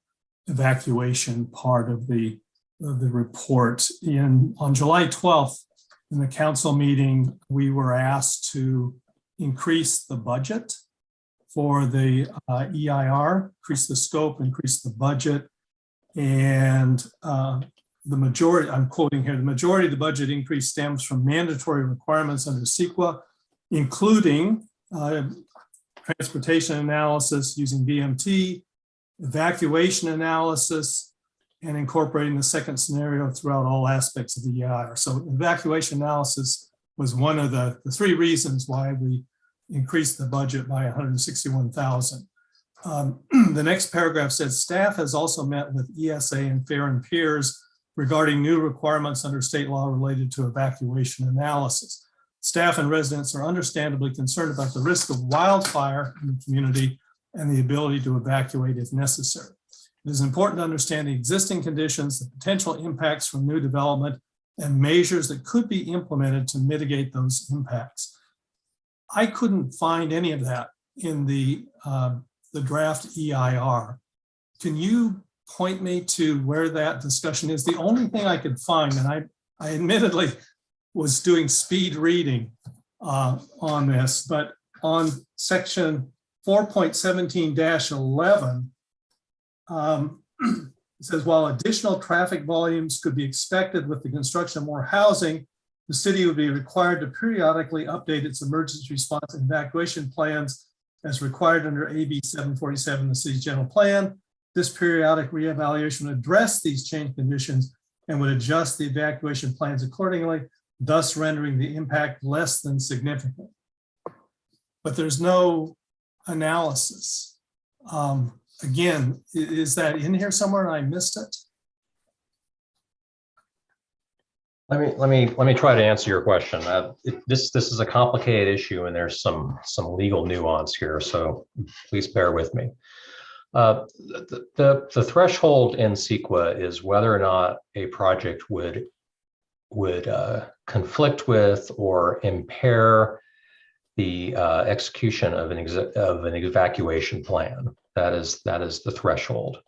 S4: evacuation part of the report. On July 12th, in the council meeting, we were asked to increase the budget for the EIR, increase the scope, increase the budget. And the majority, I'm quoting here, the majority of the budget increase stems from mandatory requirements under CEQA, including transportation analysis using VMT, evacuation analysis, and incorporating the second scenario throughout all aspects of the EIR. So evacuation analysis was one of the three reasons why we increased the budget by 161,000. The next paragraph says staff has also met with ESA and Fair and Peers regarding new requirements under state law related to evacuation analysis. Staff and residents are understandably concerned about the risk of wildfire in the community and the ability to evacuate if necessary. It is important to understand the existing conditions, the potential impacts from new development, and measures that could be implemented to mitigate those impacts. I couldn't find any of that in the draft EIR. Can you point me to where that discussion is? The only thing I could find, and I admittedly was doing speed reading on this, but on section 4.17-11, it says, while additional traffic volumes could be expected with the construction of more housing, the city would be required to periodically update its emergency response and evacuation plans as required under AB 747, the city's general plan. This periodic reevaluation would address these changed conditions and would adjust the evacuation plans accordingly, thus rendering the impact less than significant. But there's no analysis. Again, is that in here somewhere and I missed it?
S7: Let me try to answer your question. This is a complicated issue and there's some legal nuance here, so please bear with me. The threshold in CEQA is whether or not a project would conflict with or impair the execution of an evacuation plan. That is the threshold.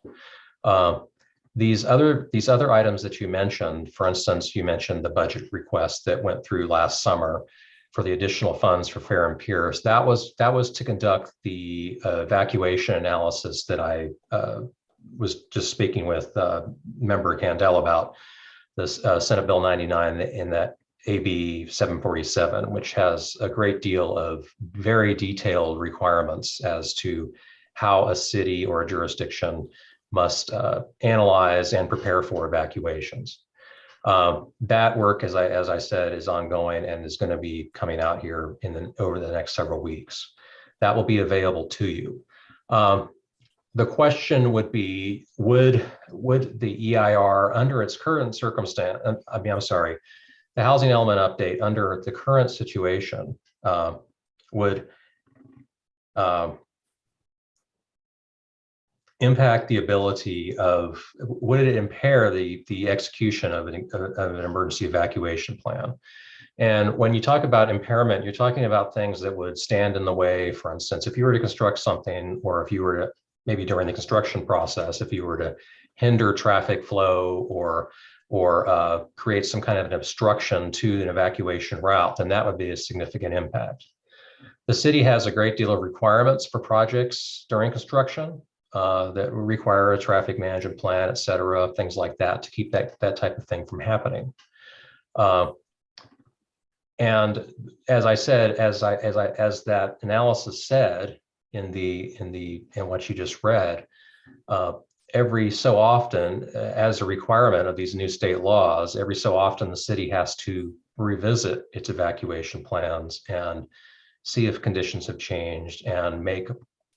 S7: These other items that you mentioned, for instance, you mentioned the budget request that went through last summer for the additional funds for Fair and Peers. That was to conduct the evacuation analysis that I was just speaking with Member Candel about, this Senate Bill 99 in that AB 747, which has a great deal of very detailed requirements as to how a city or a jurisdiction must analyze and prepare for evacuations. That work, as I said, is ongoing and is going to be coming out here over the next several weeks. That will be available to you. The question would be, would the EIR under its current circumstance, the housing element update under the current situation would impact the ability of, would it impair the execution of an emergency evacuation plan? And when you talk about impairment, you're talking about things that would stand in the way. For instance, if you were to construct something, or if you were to, maybe during the construction process, if you were to hinder traffic flow or create some kind of an obstruction to an evacuation route, then that would be a significant impact. The city has a great deal of requirements for projects during construction that require a traffic management plan, et cetera, things like that, to keep that type of thing from happening. And as I said, as that analysis said in what you just read, every so often, as a requirement of these new state laws, every so often the city has to revisit its evacuation plans and see if conditions have changed and make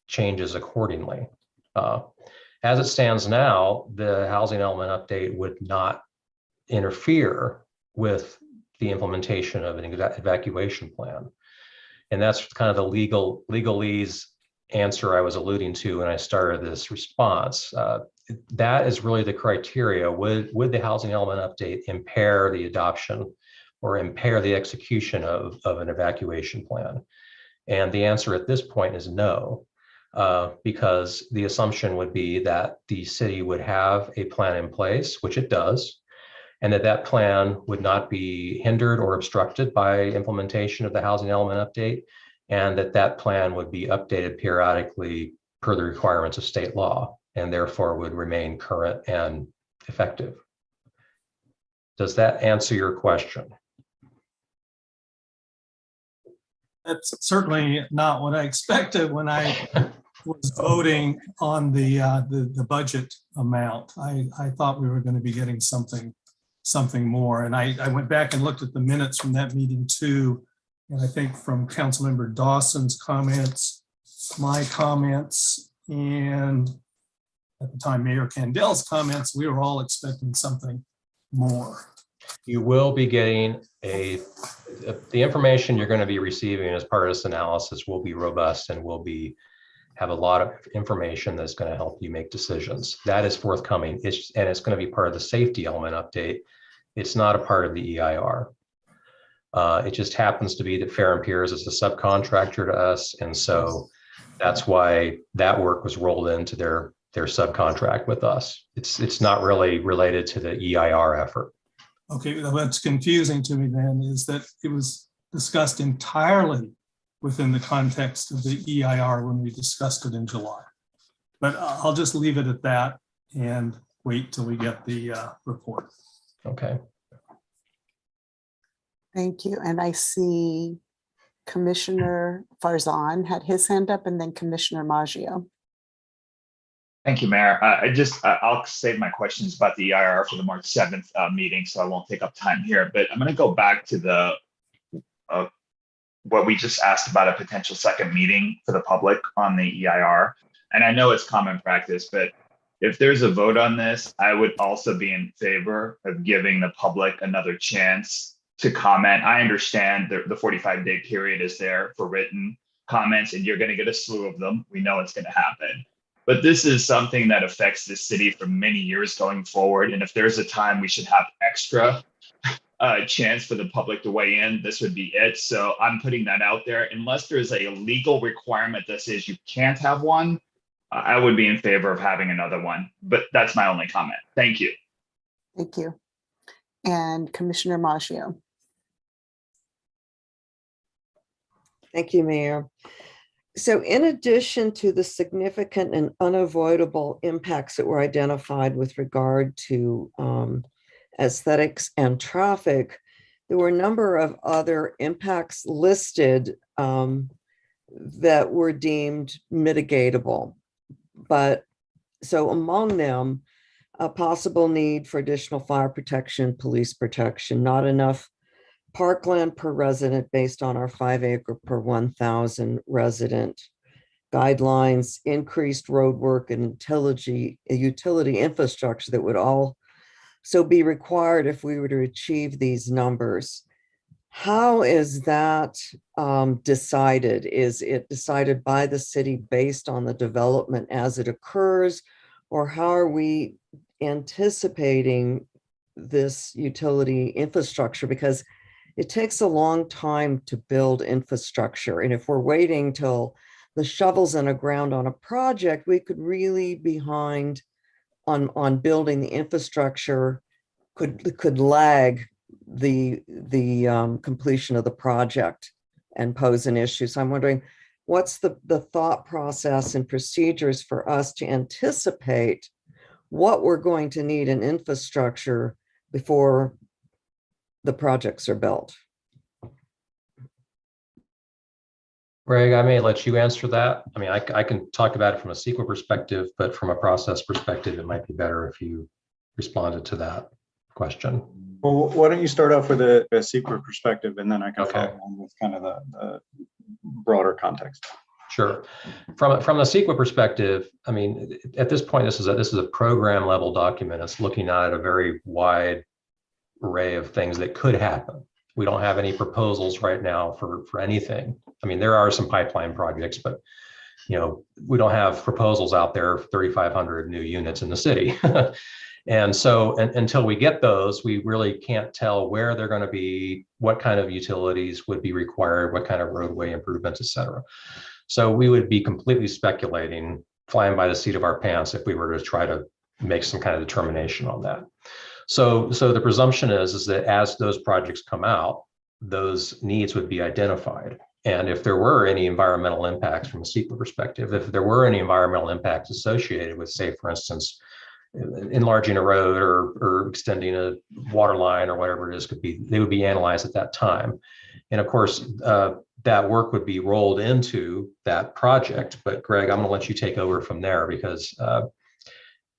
S7: changes accordingly. As it stands now, the housing element update would not interfere with the implementation of an evacuation plan. And that's kind of the legalese answer I was alluding to when I started this response. That is really the criteria. Would the housing element update impair the adoption or impair the execution of an evacuation plan? And the answer at this point is no, because the assumption would be that the city would have a plan in place, which it does, and that plan would not be hindered or obstructed by implementation of the housing element update, and that plan would be updated periodically per the requirements of state law, and therefore would remain current and effective. Does that answer your question?
S4: That's certainly not what I expected when I was voting on the budget amount. I thought we were going to be getting something more. And I went back and looked at the minutes from that meeting too. And I think from Councilmember Dawson's comments, my comments, and at the time Mayor Candel's comments, we were all expecting something more.
S7: You will be getting the information you're going to be receiving as part of this analysis will be robust and will have a lot of information that's going to help you make decisions. That is forthcoming. It's going to be part of the safety element update. It's not a part of the EIR. It just happens to be that Fair and Peers is a subcontractor to us. And so that's why that work was rolled into their subcontract with us. It's not really related to the EIR effort.
S4: Okay, what's confusing to me then is that it was discussed entirely within the context of the EIR when we discussed it in July. But I'll just leave it at that and wait till we get the report.
S7: Okay.
S2: Thank you. And I see Commissioner Farzan had his hand up, and then Commissioner Maggio.
S12: Thank you, Mayor. I'll save my questions about the EIR for the March 7th meeting, so I won't take up time here. But I'm going to go back to the what we just asked about a potential second meeting for the public on the EIR. And I know it's common practice, but if there's a vote on this, I would also be in favor of giving the public another chance to comment. I understand the 45-day period is there for written comments, and you're going to get a slew of them. We know it's going to happen. But this is something that affects the city for many years going forward. And if there's a time we should have extra chance for the public to weigh in, this would be it. So I'm putting that out there. Unless there's a legal requirement that says you can't have one, I would be in favor of having another one. But that's my only comment. Thank you.
S2: Thank you. And Commissioner Maggio.
S13: Thank you, Mayor. So in addition to the significant and unavoidable impacts that were identified with regard to aesthetics and traffic, there were a number of other impacts listed that were deemed mitigatable. But so among them, a possible need for additional fire protection, police protection, not enough parkland per resident based on our 5-acre per 1,000 resident guidelines, increased road work and utility infrastructure that would also be required if we were to achieve these numbers. How is that decided? Is it decided by the city based on the development as it occurs, or how are we anticipating this utility infrastructure? Because it takes a long time to build infrastructure. And if we're waiting till the shovel's in the ground on a project, we could really be behind on building the infrastructure, could lag the completion of the project and pose an issue. So I'm wondering, what's the thought process and procedures for us to anticipate what we're going to need in infrastructure before the projects are built?
S7: Greg, I may let you answer that. I mean, I can talk about it from a CEQA perspective, but from a process perspective, it might be better if you responded to that question.
S9: Well, why don't you start off with a CEQA perspective, and then I can
S7: Okay.
S9: follow on with kind of the broader context.
S7: Sure. From the CEQA perspective, I mean, at this point, this is a program level document. It's looking at a very wide array of things that could happen. We don't have any proposals right now for anything. I mean, there are some pipeline projects, but we don't have proposals out there for 3,500 new units in the city. And so until we get those, we really can't tell where they're going to be, what kind of utilities would be required, what kind of roadway improvements, et cetera. So we would be completely speculating, flying by the seat of our pants if we were to try to make some kind of determination on that. So the presumption is that as those projects come out, those needs would be identified. And if there were any environmental impacts from a SEPA perspective, if there were any environmental impacts associated with, say, for instance, enlarging a road or extending a water line or whatever it is, they would be analyzed at that time. And of course, that work would be rolled into that project. But Greg, I'm going to let you take over from there, because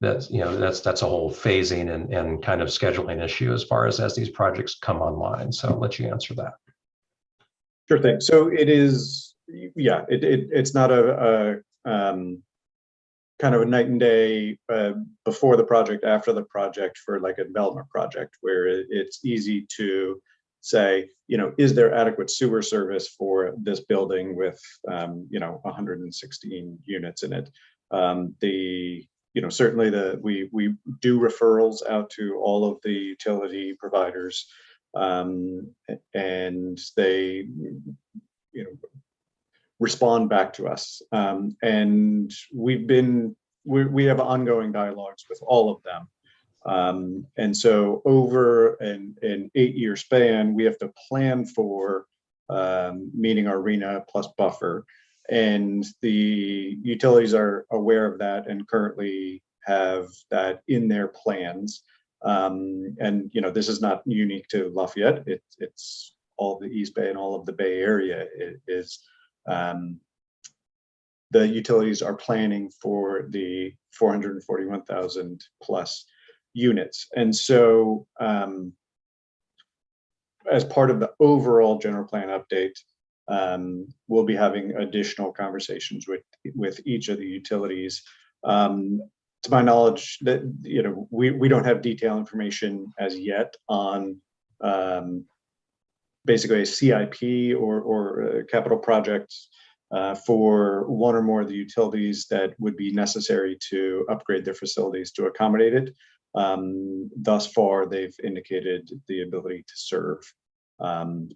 S7: that's a whole phasing and kind of scheduling issue as far as these projects come online. So I'll let you answer that.
S9: Sure thing. So it is, yeah, it's not a kind of a night and day before the project, after the project for like a development project, where it's easy to say, is there adequate sewer service for this building with 116 units in it? Certainly we do referrals out to all of the utility providers, and they respond back to us, and we have ongoing dialogues with all of them, and so over an 8-year span, we have to plan for meeting our RENA plus buffer, and the utilities are aware of that and currently have that in their plans. And this is not unique to Lafayette. It's all the East Bay and all of the Bay Area is the utilities are planning for the 441,000 plus units. And so as part of the overall general plan update, we'll be having additional conversations with each of the utilities. To my knowledge, that we don't have detailed information as yet on basically a CIP or a capital project for one or more of the utilities that would be necessary to upgrade their facilities to accommodate it. Thus far, they've indicated the ability to serve,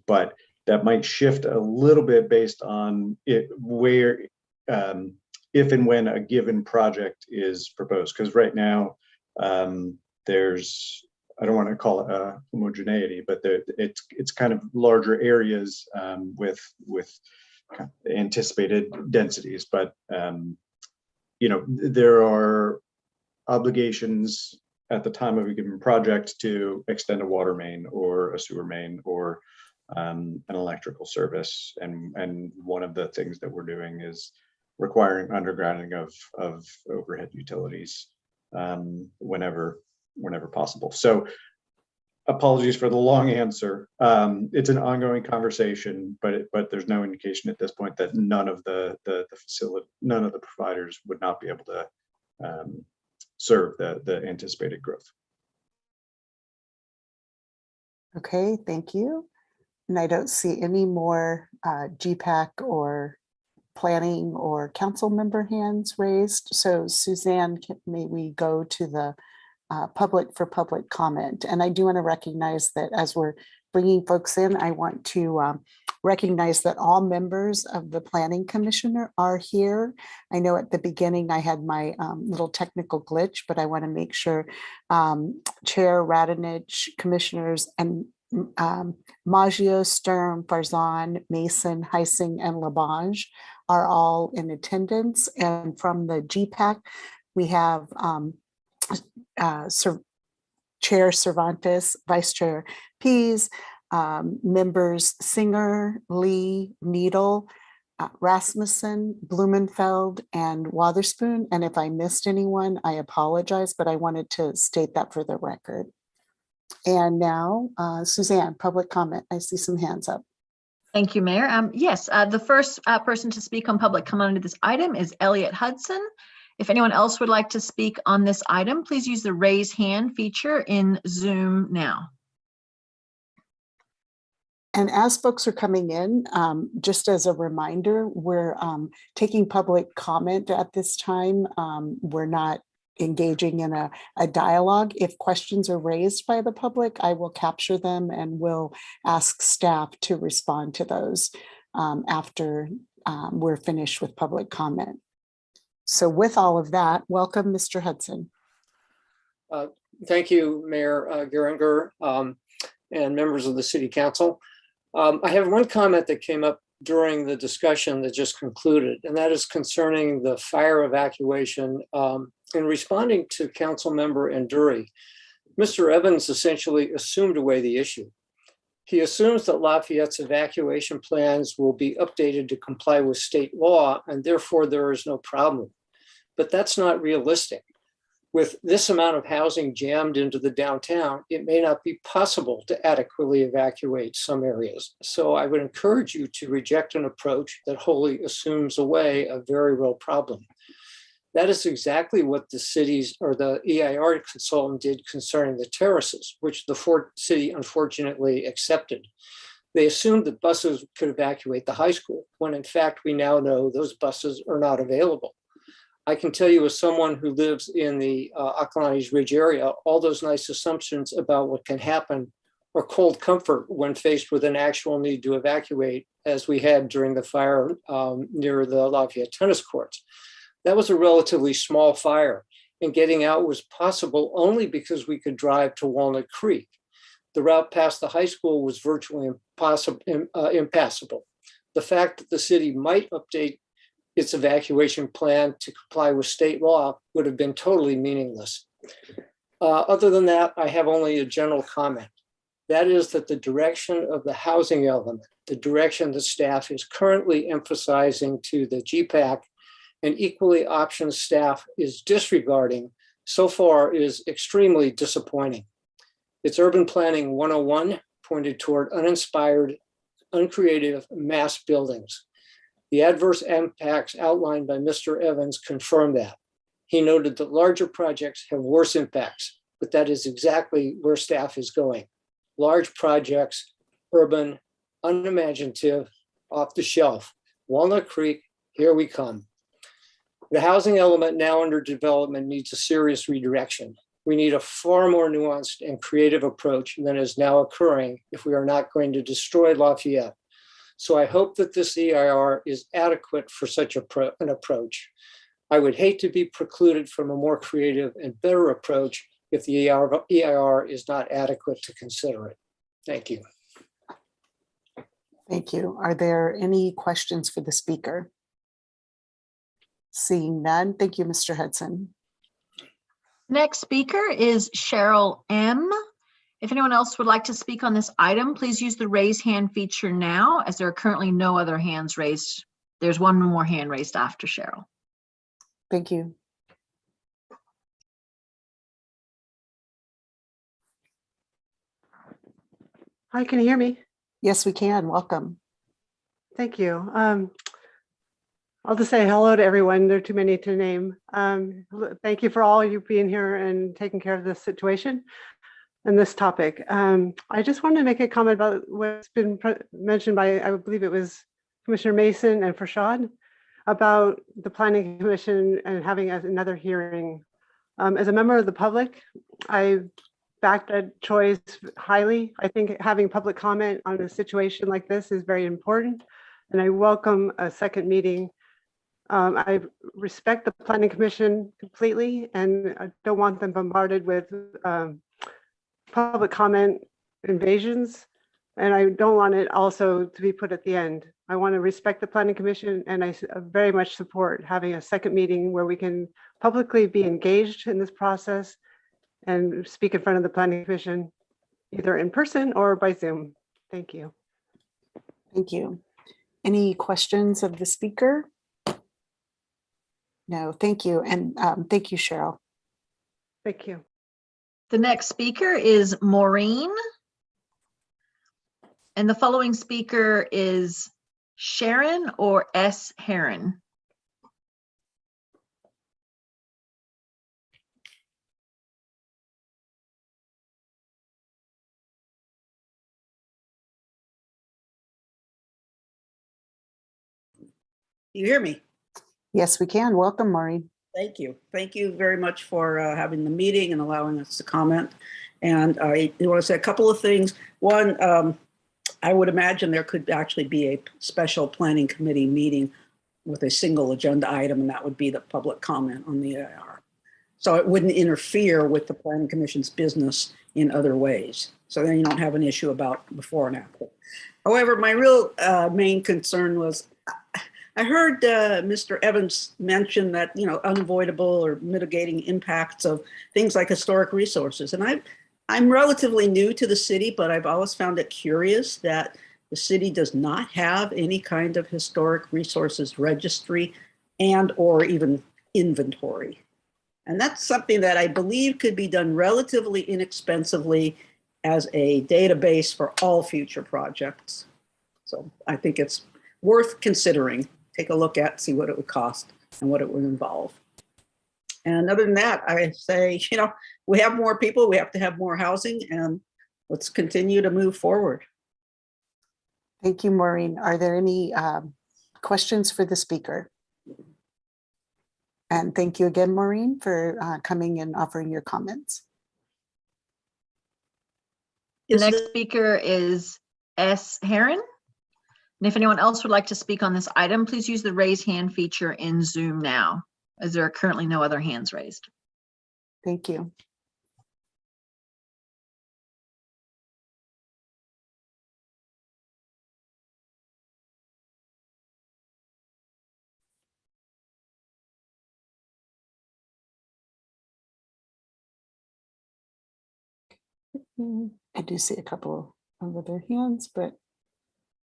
S9: but that might shift a little bit based on where if and when a given project is proposed. Because right now, there's, I don't want to call it a homogeneity, but it's kind of larger areas with anticipated densities. But there are obligations at the time of a given project to extend a water main or a sewer main or an electrical service. And one of the things that we're doing is requiring undergrounding of overhead utilities whenever possible. So apologies for the long answer. It's an ongoing conversation, but there's no indication at this point that none of the providers would not be able to serve the anticipated growth.
S2: Okay, thank you. And I don't see any more GPAC or planning or council member hands raised. So Suzanne, may we go to the public for public comment? And I do want to recognize that as we're bringing folks in, I want to recognize that all members of the Planning Commission are here. I know at the beginning I had my little technical glitch, but I want to make sure Chair Radonich, commissioners, and Maggio, Sturm, Farzan, Mason, Heising, and Labage are all in attendance. And from the GPAC, we have Chair Cervantes, Vice Chair Pease, members Singer, Lee, Needle, Rasmussen, Blumenfeld, and Wotherspoon. And if I missed anyone, I apologize, but I wanted to state that for the record. And now, Suzanne, public comment. I see some hands up.
S1: Thank you, Mayor. Yes, the first person to speak on public comment to this item is Elliot Hudson. If anyone else would like to speak on this item, please use the raise hand feature in Zoom now.
S2: And as folks are coming in, just as a reminder, we're taking public comment at this time. We're not engaging in a dialogue. If questions are raised by the public, I will capture them and will ask staff to respond to those after we're finished with public comment. So with all of that, welcome, Mr. Hudson.
S14: Thank you, Mayor Geringer, and members of the City Council. I have one comment that came up during the discussion that just concluded, and that is concerning the fire evacuation. In responding to Council Member Enduri, Mr. Evans essentially assumed away the issue. He assumes that Lafayette's evacuation plans will be updated to comply with state law, and therefore there is no problem. But that's not realistic. With this amount of housing jammed into the downtown, it may not be possible to adequately evacuate some areas. So I would encourage you to reject an approach that wholly assumes away a very real problem. That is exactly what the city's or the EIR consultant did concerning the terraces, which the city unfortunately accepted. They assumed that buses could evacuate the high school, when in fact we now know those buses are not available. I can tell you as someone who lives in the Acalanes Ridge area, all those nice assumptions about what can happen are cold comfort when faced with an actual need to evacuate, as we had during the fire near the Lafayette tennis courts. That was a relatively small fire, and getting out was possible only because we could drive to Walnut Creek. The route past the high school was virtually impassable. The fact that the city might update its evacuation plan to comply with state law would have been totally meaningless. Other than that, I have only a general comment. That is that the direction of the housing element, the direction the staff is currently emphasizing to the GPAC and equally options staff is disregarding so far is extremely disappointing. It's urban planning 101 pointed toward uninspired, uncreative mass buildings. The adverse impacts outlined by Mr. Evans confirm that. He noted that larger projects have worse impacts, but that is exactly where staff is going. Large projects, urban, unimaginative, off the shelf. Walnut Creek, here we come. The housing element now under development needs a serious redirection. We need a far more nuanced and creative approach than is now occurring if we are not going to destroy Lafayette. So I hope that this EIR is adequate for such an approach. I would hate to be precluded from a more creative and better approach if the EIR is not adequate to consider it. Thank you.
S2: Thank you. Are there any questions for the speaker? Seeing none, thank you, Mr. Hudson.
S1: Next speaker is Cheryl M. If anyone else would like to speak on this item, please use the raise hand feature now, as there are currently no other hands raised. There's one more hand raised after Cheryl.
S2: Thank you.
S15: Hi, can you hear me?
S2: Yes, we can. Welcome.
S15: Thank you. I'll just say hello to everyone. There are too many to name. Thank you for all you being here and taking care of this situation and this topic. I just want to make a comment about what's been mentioned by, I believe it was Commissioner Mason and Farshad, about the Planning Commission and having another hearing. As a member of the public, I back that choice highly. I think having public comment on a situation like this is very important, and I welcome a second meeting. I respect the Planning Commission completely, and I don't want them bombarded with public comment invasions, and I don't want it also to be put at the end. I want to respect the Planning Commission, and I very much support having a second meeting where we can publicly be engaged in this process and speak in front of the Planning Commission, either in person or by Zoom. Thank you.
S2: Thank you. Any questions of the speaker? No, thank you. And thank you, Cheryl.
S15: Thank you.
S1: The next speaker is Maureen. And the following speaker is Sharon or S. Heron.
S16: You hear me?
S2: Yes, we can. Welcome, Maureen.
S16: Thank you. Thank you very much for having the meeting and allowing us to comment. And I want to say a couple of things. One, I would imagine there could actually be a special planning committee meeting with a single agenda item, and that would be the public comment on the EIR. So it wouldn't interfere with the planning commission's business in other ways. So then you don't have an issue about before and after. However, my real main concern was, I heard Mr. Evans mention that, unavoidable or mitigating impacts of things like historic resources. And I'm relatively new to the city, but I've always found it curious that the city does not have any kind of historic resources registry and or even inventory. And that's something that I believe could be done relatively inexpensively as a database for all future projects. So I think it's worth considering. Take a look at, see what it would cost and what it would involve. And other than that, I say, we have more people, we have to have more housing, and let's continue to move forward.
S2: Thank you, Maureen. Are there any questions for the speaker? And thank you again, Maureen, for coming and offering your comments.
S1: The next speaker is S. Heron. And if anyone else would like to speak on this item, please use the raise hand feature in Zoom now, as there are currently no other hands raised.
S2: Thank you. I do see a couple of other hands, but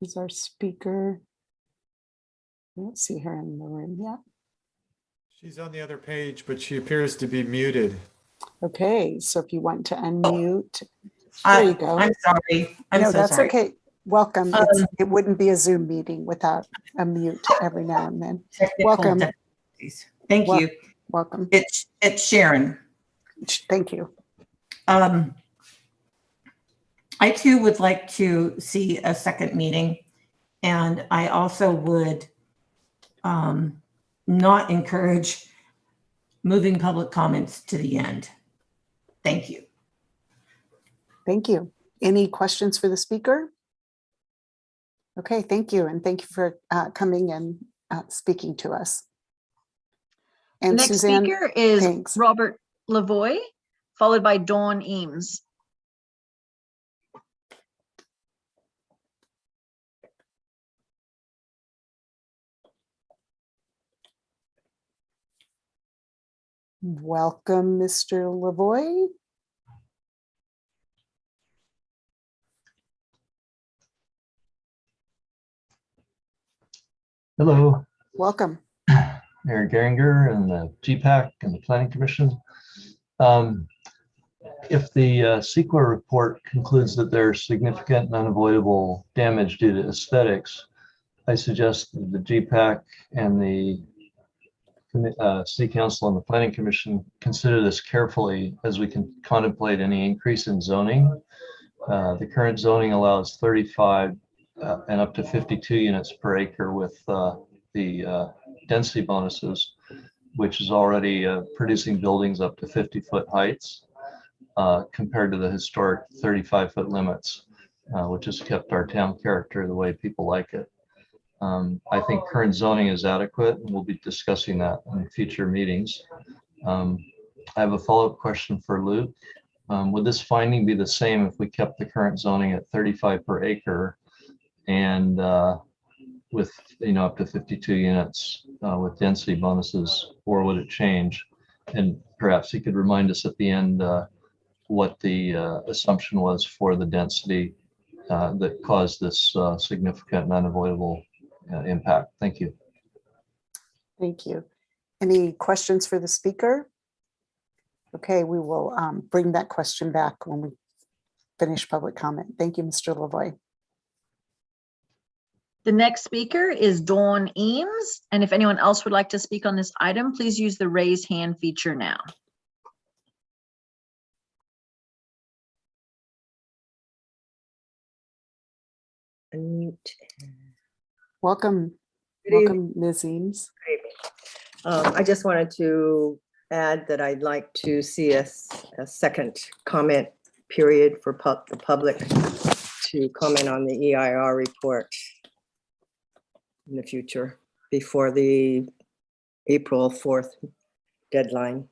S2: is our speaker? I don't see her in the room yet.
S17: She's on the other page, but she appears to be muted.
S2: Okay, so if you want to unmute, there you go.
S18: I'm sorry.
S2: No,
S18: so
S2: that's
S18: sorry.
S2: okay. Welcome. It wouldn't be a Zoom meeting without a mute every now and then. Welcome.
S18: Thank you.
S2: Welcome.
S18: It's Sharon.
S2: Thank you.
S18: I too would like to see a second meeting, and I also would not encourage moving public comments to the end. Thank you.
S2: Thank you. Any questions for the speaker? Okay, thank you. And thank you for coming and speaking to us. And
S1: Next
S2: Suzanne,
S1: speaker is
S2: thanks.
S1: Robert Lavoie, followed by Dawn Eames.
S2: Welcome, Mr. Lavoie.
S19: Hello.
S2: Welcome.
S19: Mayor Geringer and the GPAC and the Planning Commission. If the CEQA report concludes that there's significant and unavoidable damage due to aesthetics, I suggest that the GPAC and the City Council and the Planning Commission consider this carefully as we can contemplate any increase in zoning. The current zoning allows 35 and up to 52 units per acre with the density bonuses, which is already producing buildings up to 50-foot heights compared to the historic 35-foot limits, which has kept our town character the way people like it. I think current zoning is adequate, and we'll be discussing that in future meetings. I have a follow-up question for Luke. Would this finding be the same if we kept the current zoning at 35 per acre and with up to 52 units with density bonuses, or would it change? And perhaps he could remind us at the end what the assumption was for the density that caused this significant and unavoidable impact. Thank you.
S2: Thank you. Any questions for the speaker? Okay, we will bring that question back when we finish public comment. Thank you, Mr. Lavoie.
S1: The next speaker is Dawn Eames. And if anyone else would like to speak on this item, please use the raise hand feature now.
S2: Unmute. Welcome.
S20: Welcome, Ms. Eames. I just wanted to add that I'd like to see a second comment period for the public to comment on the EIR report in the future before the April 4th deadline.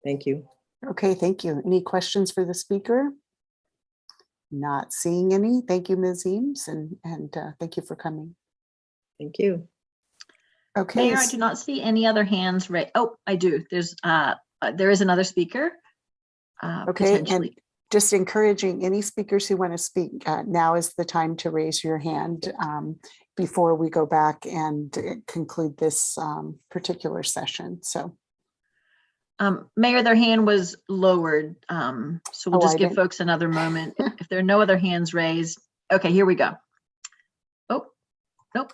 S20: Thank you.
S2: Okay, thank you. Any questions for the speaker? Not seeing any. Thank you, Ms. Eames, and thank you for coming.
S20: Thank you.
S2: Okay.
S1: Mayor, I do not see any other hands raised. Oh, I do. There is another speaker.
S2: Okay, and
S1: Potentially.
S2: just encouraging any speakers who want to speak, now is the time to raise your hand before we go back and conclude this particular session. So,
S1: Mayor, their hand was lowered. So we'll just give folks another moment. If there are no other hands raised. Okay, here we go. Oh, nope.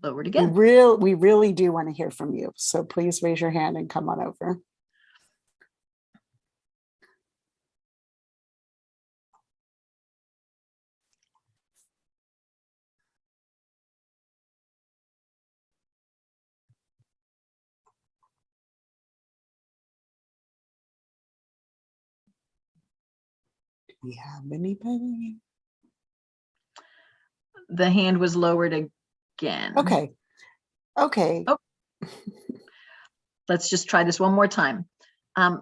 S1: Lowered again.
S2: we really do want to hear from you. So please raise your hand and come on over. Do we have anybody?
S1: The hand was lowered again.
S2: Okay. Okay.
S1: Oh. Let's just try this one more time.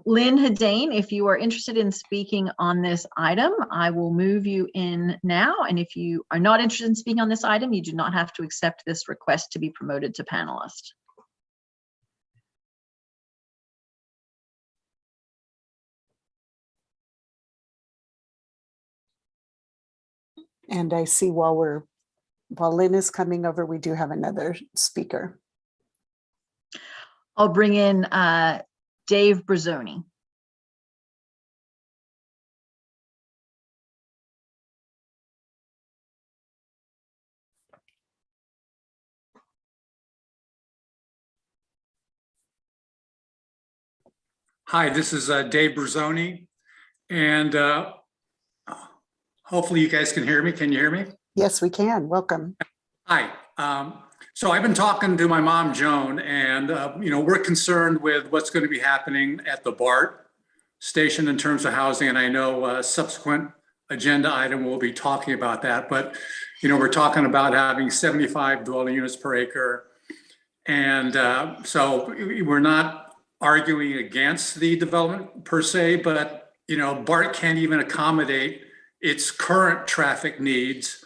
S1: Lynn Hedane, if you are interested in speaking on this item, I will move you in now. And if you are not interested in speaking on this item, you do not have to accept this request to be promoted to panelist.
S2: And I see while Lynn is coming over, we do have another speaker.
S1: I'll bring in Dave Brazzoni.
S21: Hi, this is Dave Brazzoni, and hopefully you guys can hear me. Can you hear me?
S2: Yes, we can. Welcome.
S21: Hi. So I've been talking to my mom, Joan, and we're concerned with what's going to be happening at the BART station in terms of housing. And I know a subsequent agenda item will be talking about that. But we're talking about having 75 dwelling units per acre, and so we're not arguing against the development per se, but BART can't even accommodate its current traffic needs,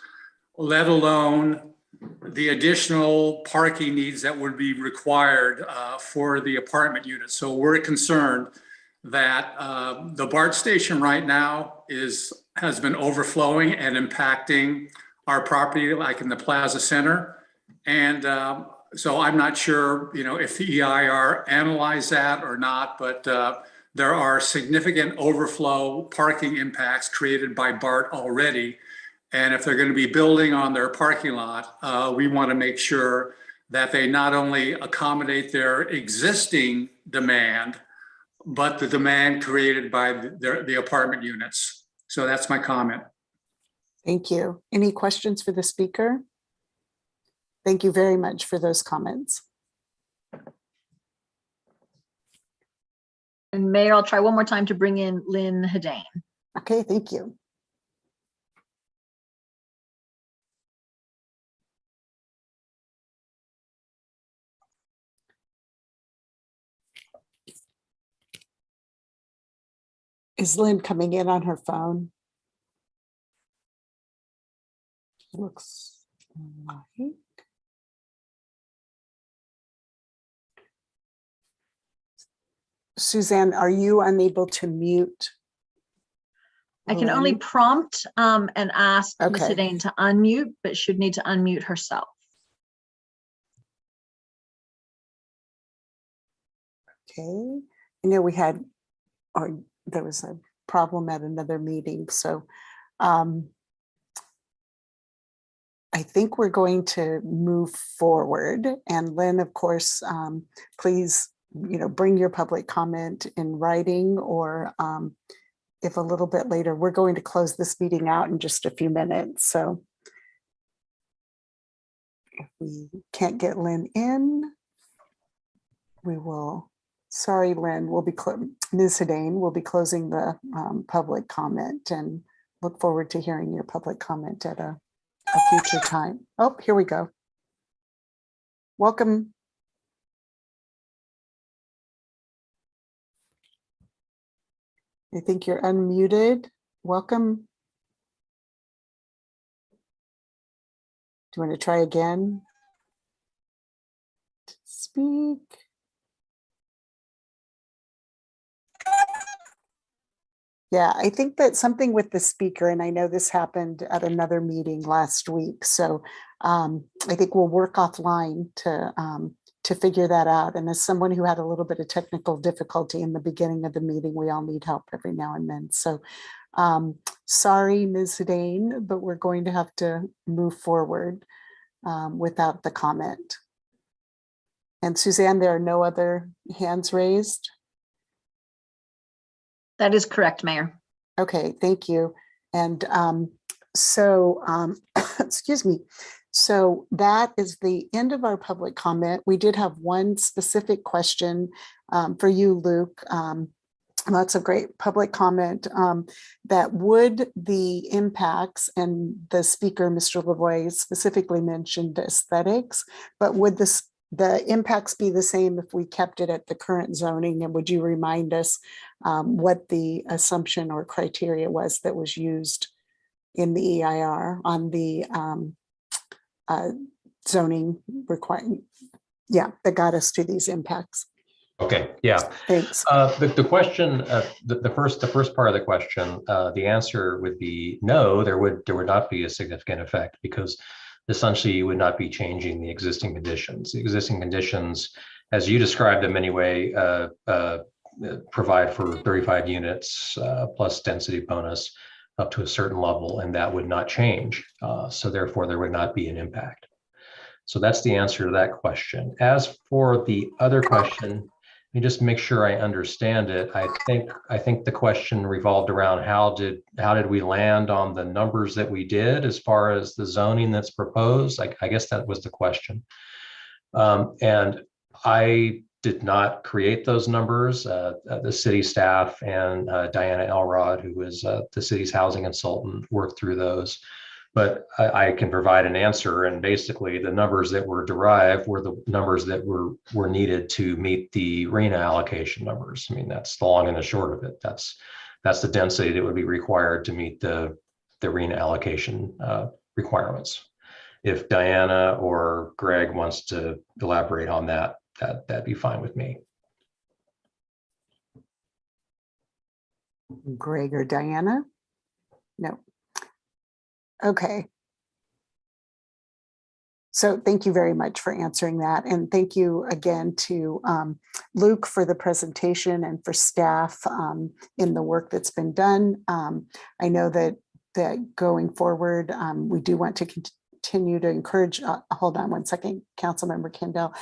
S21: let alone the additional parking needs that would be required for the apartment units. So we're concerned that the BART station right now has been overflowing and impacting our property, like in the Plaza Center. And so I'm not sure, if the EIR analyzed that or not, but there are significant overflow parking impacts created by BART already. And if they're going to be building on their parking lot, we want to make sure that they not only accommodate their existing demand, but the demand created by the apartment units. So that's my comment.
S2: Thank you. Any questions for the speaker? Thank you very much for those comments.
S1: And Mayor, I'll try one more time to bring in Lynn Hedane.
S2: Okay, thank you. Is Lynn coming in on her phone? Looks like. Suzanne, are you unable to mute?
S1: I can only prompt and ask Ms.
S2: Okay.
S1: Hedane to unmute, but should need to unmute herself.
S2: Okay. I know there was a problem at another meeting, so I think we're going to move forward. And Lynn, of course, please, bring your public comment in writing, or if a little bit later, we're going to close this meeting out in just a few minutes. So if we can't get Lynn in, we will, sorry, Lynn, Ms. Hedane will be closing the public comment and look forward to hearing your public comment at a future time. Oh, here we go. Welcome. I think you're unmuted. Welcome. Do you want to try again? Speak. Yeah, I think that something with the speaker, and I know this happened at another meeting last week. So I think we'll work offline to figure that out. And as someone who had a little bit of technical difficulty in the beginning of the meeting, we all need help every now and then. So sorry, Ms. Hedane, but we're going to have to move forward without the comment. And Suzanne, there are no other hands raised?
S1: That is correct, Mayor.
S2: Okay, thank you. And excuse me. So that is the end of our public comment. We did have one specific question for you, Luke. Lots of great public comment that would the impacts, and the speaker, Mr. Lavoie, specifically mentioned aesthetics, but would the impacts be the same if we kept it at the current zoning? And would you remind us what the assumption or criteria was that was used in the EIR on the zoning requirement? Yeah, that got us to these impacts.
S7: Okay, yeah.
S2: Thanks.
S7: The question, the first part of the question, the answer would be no. There would not be a significant effect, because essentially you would not be changing the existing conditions. The existing conditions, as you described them anyway, provide for 35 units plus density bonus up to a certain level, and that would not change. So therefore, there would not be an impact. So that's the answer to that question. As for the other question, let me just make sure I understand it. I think the question revolved around how did we land on the numbers that we did as far as the zoning that's proposed. I guess that was the question. And I did not create those numbers. The city staff and Diana Elrod, who is the city's housing consultant, worked through those. But I can provide an answer, and basically the numbers that were derived were the numbers that were needed to meet the RENA allocation numbers. I mean, that's the long and the short of it. That's the density that would be required to meet the RENA allocation requirements. If Diana or Greg wants to elaborate on that, that'd be fine with me.
S2: Greg or Diana? No. Okay. So thank you very much for answering that. And thank you again to Luke for the presentation and for staff in the work that's been done. I know that going forward, we do want to continue to encourage, hold on one second, Councilmember Kendall.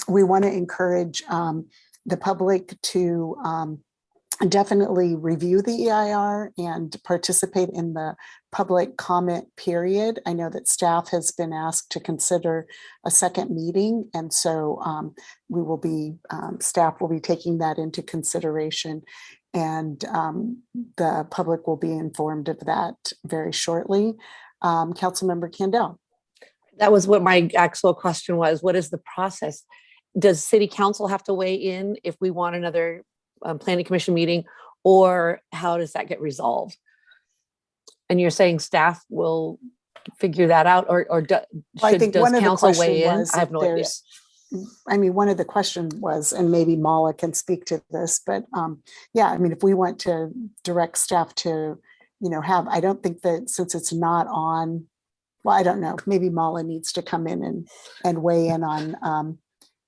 S2: We want to encourage the public to definitely review the EIR and participate in the public comment period. I know that staff has been asked to consider a second meeting, and so staff will be taking that into consideration, and the public will be informed of that very shortly. Councilmember Kendall.
S3: That was what my actual question was. What is the process? Does City Council have to weigh in if we want another Planning Commission meeting, or how does that get resolved? And you're saying staff will figure that out, or does council weigh in? I have no idea.
S2: I mean, one of the questions was, and maybe Mala can speak to this, but yeah, I mean, if we want to direct staff to, I don't think that since it's not on, well, I don't know, maybe Mala needs to come in and weigh in on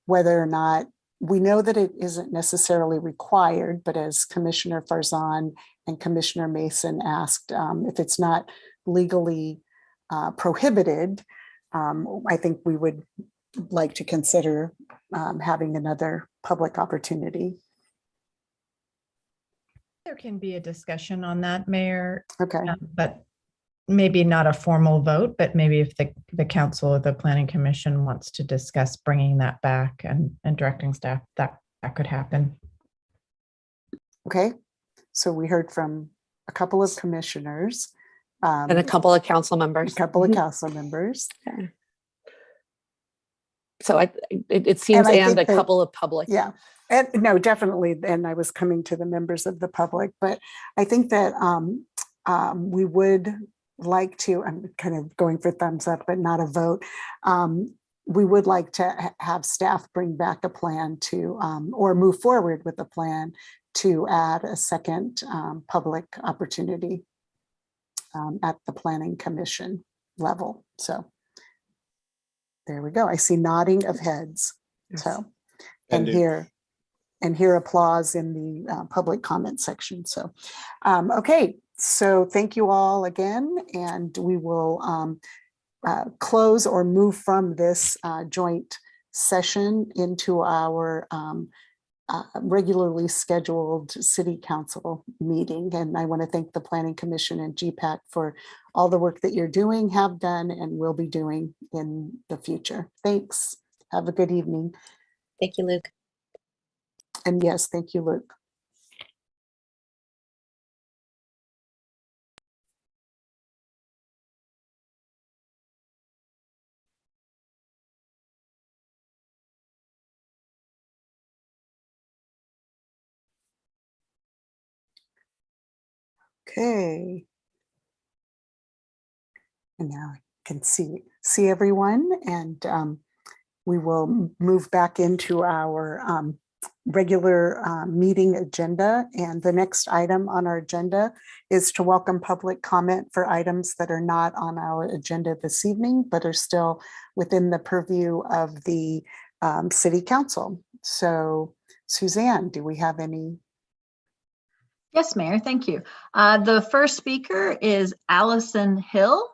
S2: whether or not, we know that it isn't necessarily required, but as Commissioner Farzan and Commissioner Mason asked, if it's not legally prohibited, I think we would like to consider having another public opportunity.
S8: There can be a discussion on that, Mayor.
S2: Okay.
S8: But maybe not a formal vote, but maybe if the council or the planning commission wants to discuss bringing that back and directing staff, that could happen.
S2: Okay, so we heard from a couple of commissioners.
S3: And a couple of council members.
S2: A couple of council members.
S3: Okay. So it seems, and a couple of public.
S2: Yeah, and no, definitely. And I was coming to the members of the public, but I think that we would like to, I'm kind of going for thumbs up, but not a vote. We would like to have staff bring back a plan to, or move forward with a plan to add a second public opportunity at the planning commission level. So there we go. I see nodding of heads. Yes. So, and hear applause in the public comment section. So, okay. So thank you all again, and we will close or move from this joint session into our regularly scheduled city council meeting. And I want to thank the Planning Commission and GPAC for all the work that you're doing, have done, and will be doing in the future. Thanks. Have a good evening.
S6: Thank you, Luke.
S2: And yes, thank you, Luke. Okay. And now I can see everyone, and we will move back into our regular meeting agenda. And the next item on our agenda is to welcome public comment for items that are not on our agenda this evening, but are still within the purview of the city council. So Suzanne, do we have any?
S1: Yes, Mayor, thank you. The first speaker is Allison Hill.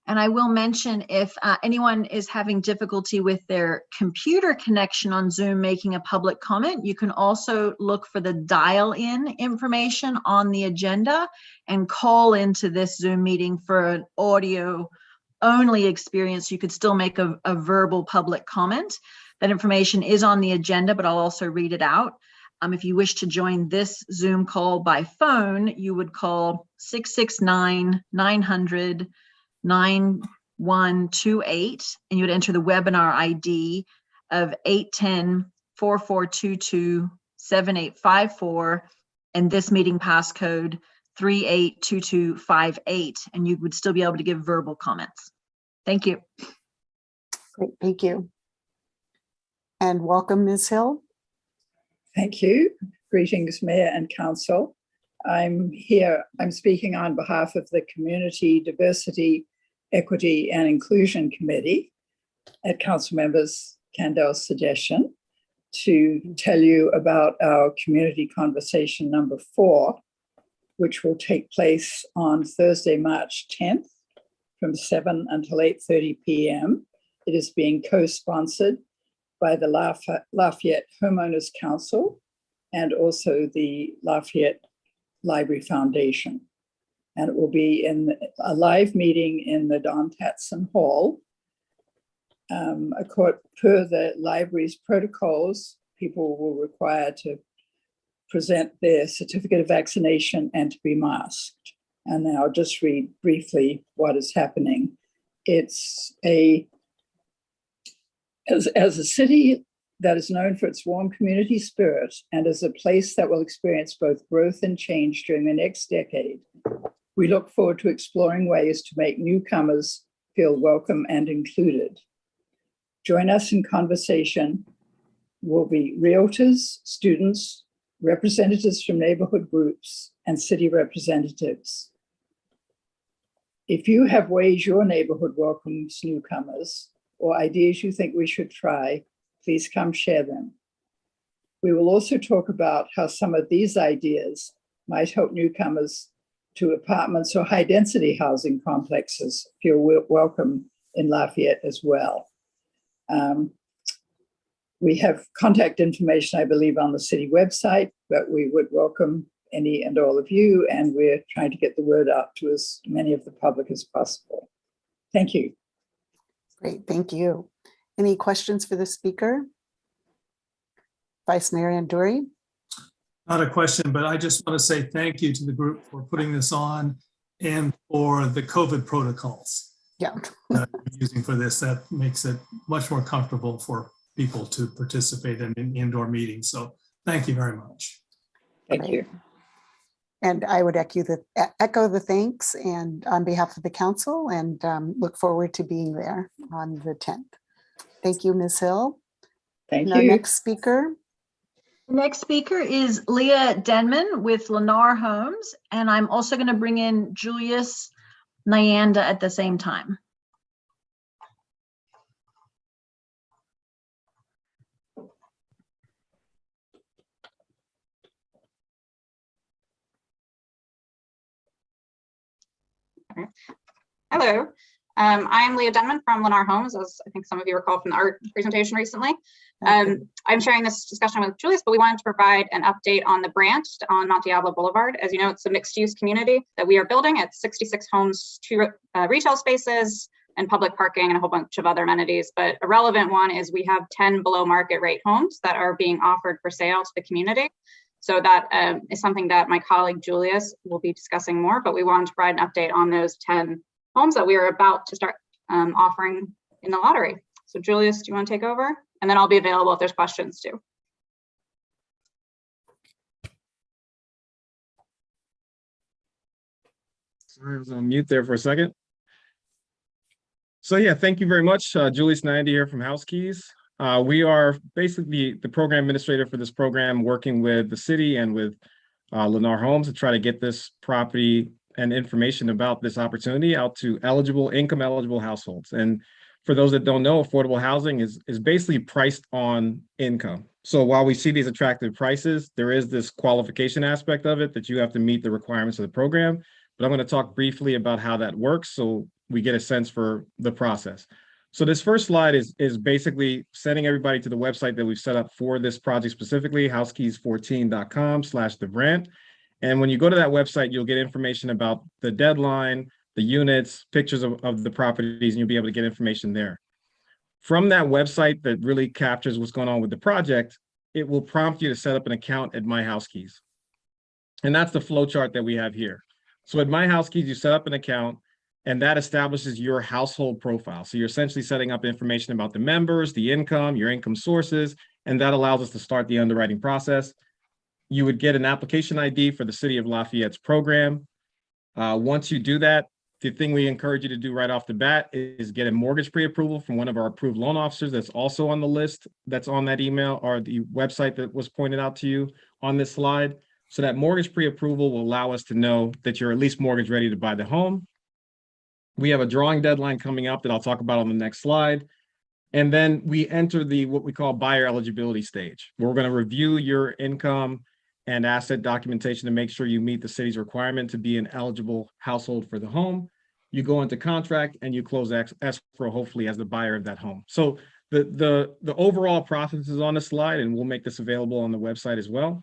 S1: And I will mention, if anyone is having difficulty with their computer connection on Zoom making a public comment, you can also look for the dial-in information on the agenda and call into this Zoom meeting for an audio-only experience. You could still make a verbal public comment. That information is on the agenda, but I'll also read it out. If you wish to join this Zoom call by phone, you would call 669-900-9128, and you would enter the webinar ID of 810-4422-7854 and this meeting passcode 382258, and you would still be able to give verbal comments. Thank you.
S2: Great, thank you. And welcome, Ms. Hill.
S22: Thank you. Greetings, Mayor and Council. I'm here, I'm speaking on behalf of the Community Diversity, Equity and Inclusion Committee at Council Members Candel's suggestion to tell you about our community conversation number 4, which will take place on Thursday, March 10th from 7 until 8:30 p.m. It is being co-sponsored by the Lafayette Homeowners Council and also the Lafayette Library Foundation. And it will be in a live meeting in the Don Tatson Hall. Per the library's protocols, people will require to present their certificate of vaccination and to be masked. And then I'll just read briefly what is happening. It's as a city that is known for its warm community spirit and as a place that will experience both growth and change during the next decade, we look forward to exploring ways to make newcomers feel welcome and included. Join us in conversation will be realtors, students, representatives from neighborhood groups, and city representatives. If you have ways your neighborhood welcomes newcomers, or ideas you think we should try, please come share them. We will also talk about how some of these ideas might help newcomers to apartments or high density housing complexes feel welcome in Lafayette as well. We have contact information, I believe, on the city website, but we would welcome any and all of you, and we're trying to get the word out to as many of the public as possible. Thank you.
S2: Great, thank you. Any questions for the speaker? Vice Mayor Anduri?
S4: Not a question, but I just want to say thank you to the group for putting this on and for the COVID protocols.
S2: Yeah.
S4: That I'm using for this. That makes it much more comfortable for people to participate in indoor meetings. So thank you very much.
S22: Thank you.
S2: And I would echo the thanks and on behalf of the council, and look forward to being there on the 10th. Thank you, Ms. Hill.
S22: Thank
S2: Our
S22: you.
S2: next speaker.
S1: The next speaker is Leah Denman with Lennar Homes, and I'm also going to bring in Julius Nyanda at the same time.
S5: Hello, I'm Leah Denman from Lennar Homes, as I think some of you recall from the art presentation recently. I'm sharing this discussion with Julius, but we wanted to provide an update on the branch on Mount Diablo Boulevard. As you know, it's a mixed-use community that we are building at 66 homes, 2 retail spaces, and public parking, and a whole bunch of other amenities. But a relevant one is we have 10 below market rate homes that are being offered for sale to the community. So that is something that my colleague Julius will be discussing more, but we wanted to provide an update on those 10 homes that we are about to start offering in the lottery. So Julius, do you want to take over? And then I'll be available if there's questions too.
S10: Sorry, I was on mute there for a second. So yeah, thank you very much. Julius Nyanda here from House Keys. We are basically the program administrator for this program, working with the city and with Lennar Homes to try to get this property and information about this opportunity out to income eligible households. And for those that don't know, affordable housing is basically priced on income. So while we see these attractive prices, there is this qualification aspect of it that you have to meet the requirements of the program. But I'm going to talk briefly about how that works so we get a sense for the process. So this first slide is basically sending everybody to the website that we've set up for this project specifically, housekeys14.com/the grant. And when you go to that website, you'll get information about the deadline, the units, pictures of the properties, and you'll be able to get information there. From that website that really captures what's going on with the project, it will prompt you to set up an account at My House Keys. And that's the flow chart that we have here. So at My House Keys, you set up an account, and that establishes your household profile. So you're essentially setting up information about the members, the income, your income sources, and that allows us to start the underwriting process. You would get an application ID for the City of Lafayette's program. Once you do that, the thing we encourage you to do right off the bat is get a mortgage pre-approval from one of our approved loan officers that's also on the list that's on that email or the website that was pointed out to you on this slide. So that mortgage pre-approval will allow us to know that you're at least mortgage ready to buy the home. We have a drawing deadline coming up that I'll talk about on the next slide. And then we enter what we call buyer eligibility stage, where we're going to review your income and asset documentation to make sure you meet the city's requirement to be an eligible household for the home. You go into contract and you close escrow, hopefully as the buyer of that home. So the overall process is on the slide, and we'll make this available on the website as well.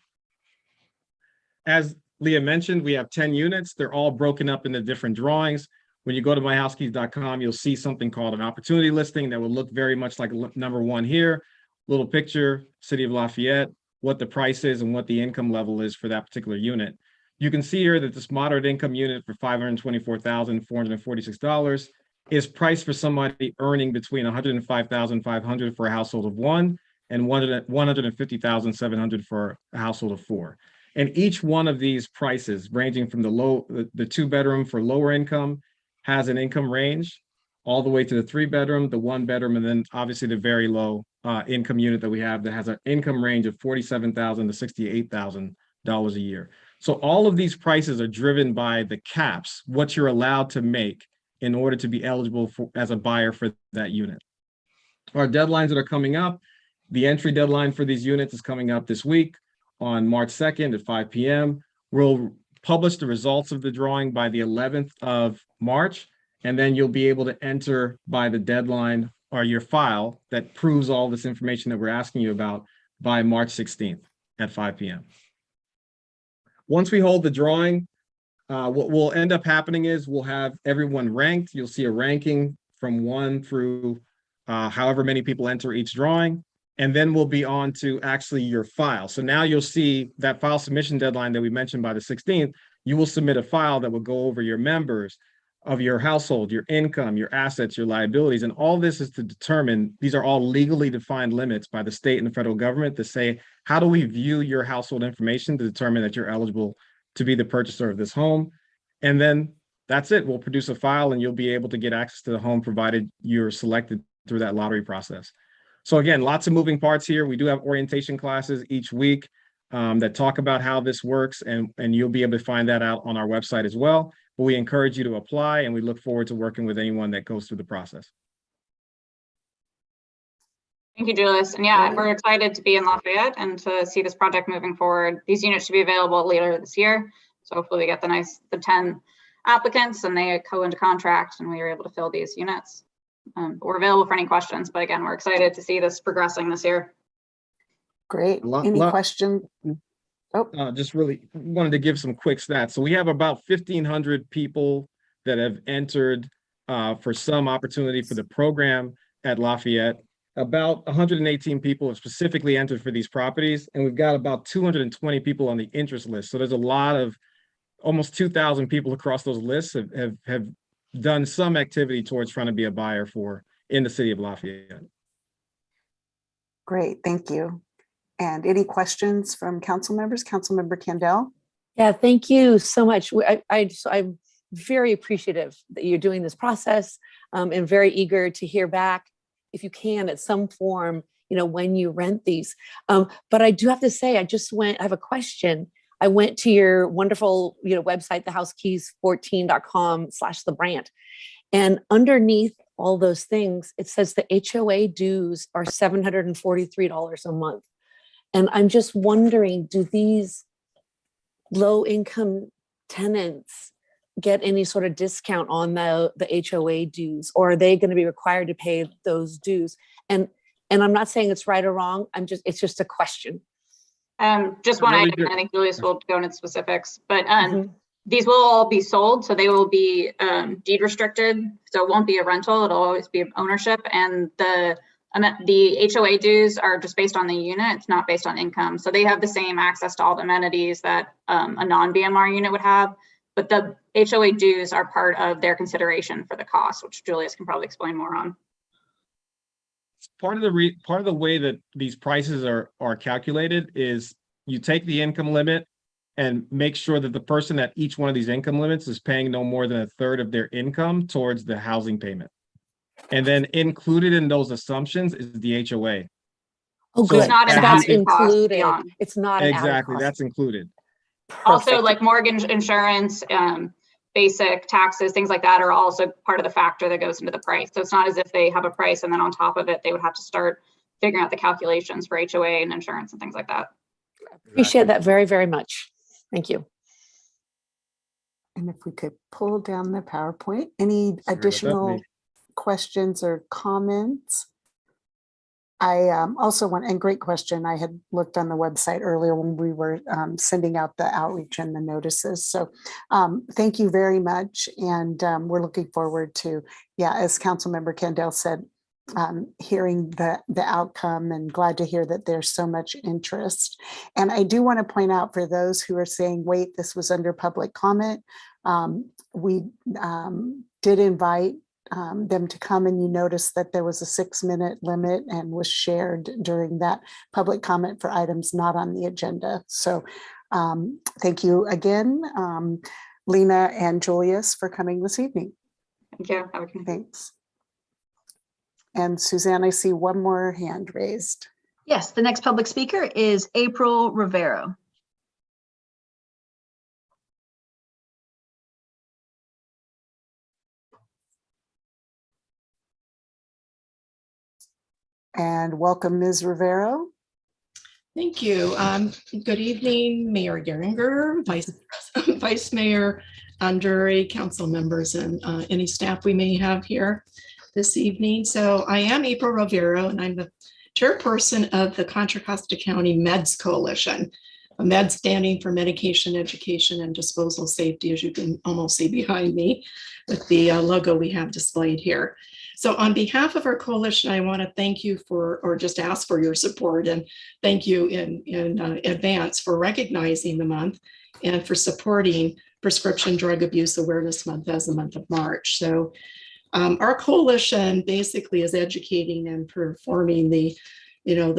S10: As Leah mentioned, we have 10 units. They're all broken up into different drawings. When you go to myhousekeys.com, you'll see something called an opportunity listing that will look very much like number 1 here. Little picture, City of Lafayette, what the price is and what the income level is for that particular unit. You can see here that this moderate income unit for $524,446 is priced for somebody earning between $105,500 for a household of 1 and $150,700 for a household of 4. And each one of these prices, ranging from the 2-bedroom for lower income, has an income range all the way to the 3-bedroom, the 1-bedroom, and then obviously the very low income unit that we have that has an income range of $47,000 to $68,000 a year. So all of these prices are driven by the caps, what you're allowed to make in order to be eligible as a buyer for that unit. Our deadlines that are coming up, the entry deadline for these units is coming up this week on March 2nd at 5 p.m. We'll publish the results of the drawing by the 11th of March, and then you'll be able to enter by the deadline or your file that proves all this information that we're asking you about by March 16th at 5 p.m. Once we hold the drawing, what will end up happening is we'll have everyone ranked. You'll see a ranking from 1 through however many people enter each drawing. And then we'll be on to actually your file. So now you'll see that file submission deadline that we mentioned by the 16th. You will submit a file that will go over your members of your household, your income, your assets, your liabilities. And all this is to determine, these are all legally defined limits by the state and the federal government to say, how do we view your household information to determine that you're eligible to be the purchaser of this home? And then that's it. We'll produce a file and you'll be able to get access to the home provided you're selected through that lottery process. So again, lots of moving parts here. We do have orientation classes each week that talk about how this works, and you'll be able to find that out on our website as well. But we encourage you to apply, and we look forward to working with anyone that goes through the process.
S5: Thank you, Julius. And yeah, we're excited to be in Lafayette and to see this project moving forward. These units should be available later this year. So hopefully we get the 10 applicants and they go into contract and we are able to fill these units. We're available for any questions, but again, we're excited to see this progressing this year.
S2: Great. Any question?
S10: Just really wanted to give some quick stats. So we have about 1,500 people that have entered for some opportunity for the program at Lafayette. About 118 people have specifically entered for these properties, and we've got about 220 people on the interest list. So there's a lot of, almost 2,000 people across those lists have done some activity towards trying to be a buyer for in the city of Lafayette.
S2: Great, thank you. And any questions from council members? Councilmember Candell?
S3: Yeah, thank you so much. I'm very appreciative that you're doing this process and very eager to hear back, if you can, at some form, when you rent these. But I do have to say, I have a question. I went to your wonderful, website, thehousekeys14.com/thebrand. And underneath all those things, it says the HOA dues are $743 a month. And I'm just wondering, do these low income tenants get any sort of discount on the HOA dues, or are they going to be required to pay those dues? And I'm not saying it's right or wrong. It's just a question.
S5: Just one item, I think Julius will go into specifics, but these will all be sold, so they will be deed restricted, so it won't be a rental, it'll always be ownership, and the HOA dues are just based on the unit, it's not based on income, so they have the same access to all the amenities that a non-BMR unit would have, but the HOA dues are part of their consideration for the cost, which Julius can probably explain more on.
S10: Part of the way that these prices are calculated is you take the income limit and make sure that the person at each one of these income limits is paying no more than 1/3 of their income towards the housing payment. And then included in those assumptions is the HOA.
S3: Oh,
S5: so good. It's not an added
S3: included.
S5: Cost
S3: it's not an
S10: exactly that's included.
S5: Also, like mortgage insurance, basic taxes, things like that are also part of the factor that goes into the price. So it's not as if they have a price and then on top of it, they would have to start figuring out the calculations for HOA and insurance and things like that.
S3: Appreciate that very, very much. Thank you.
S2: And if we could pull down the PowerPoint, any additional questions or comments? I also want, and great question, I had looked on the website earlier when we were sending out the outreach and the notices. So thank you very much. And we're looking forward to, as Councilmember Candell said, hearing the outcome, and glad to hear that there's so much interest. And I do want to point out, for those who are saying, wait, this was under public comment, we did invite them to come, and you notice that there was a 6-minute limit and was shared during that public comment for items not on the agenda. So thank you again, Lena and Julius, for coming this evening.
S5: Thank you.
S2: Thanks. And Suzanne, I see one more hand raised.
S1: Yes, the next public speaker is April Rivero.
S2: And welcome, Ms. Rivero.
S11: Thank you. Good evening, Mayor Geringer, Vice Mayor Anduri, council members, and any staff we may have here this evening. So I am April Rivero, and I'm the chairperson of the Contra Costa County Meds Coalition. MED standing for Medication Education and Disposal Safety, as you can almost see behind me with the logo we have displayed here. So on behalf of our coalition, I want to thank you for, or just ask for your support, and thank you in advance for recognizing the month and for supporting Prescription Drug Abuse Awareness Month as the month of March. So our coalition basically is educating and performing the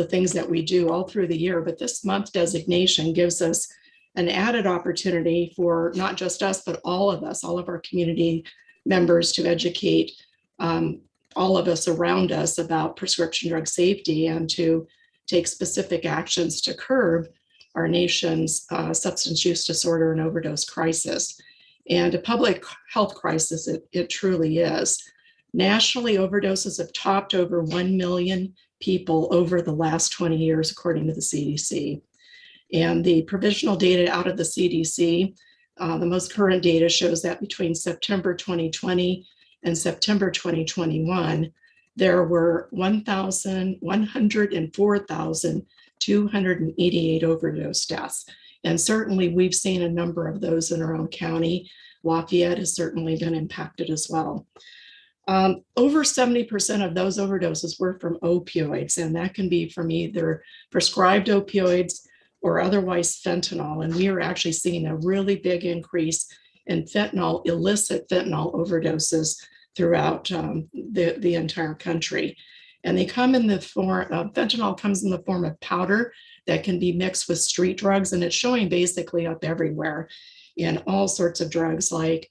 S11: things that we do all through the year, but this month designation gives us an added opportunity for not just us, but all of us, all of our community members, to educate all of us around us about prescription drug safety and to take specific actions to curb our nation's substance use disorder and overdose crisis. And a public health crisis, it truly is. Nationally, overdoses have topped over 1 million people over the last 20 years, according to the CDC. And the provisional data out of the CDC, the most current data shows that between September 2020 and September 2021, there were 104,288 overdose deaths. And certainly we've seen a number of those in our own county. Lafayette has certainly been impacted as well. Over 70% of those overdoses were from opioids, and that can be from either prescribed opioids or otherwise fentanyl. And we are actually seeing a really big increase in fentanyl, illicit fentanyl overdoses throughout the entire country. And they come in the form of, fentanyl comes in the form of powder that can be mixed with street drugs, and it's showing basically up everywhere in all sorts of drugs like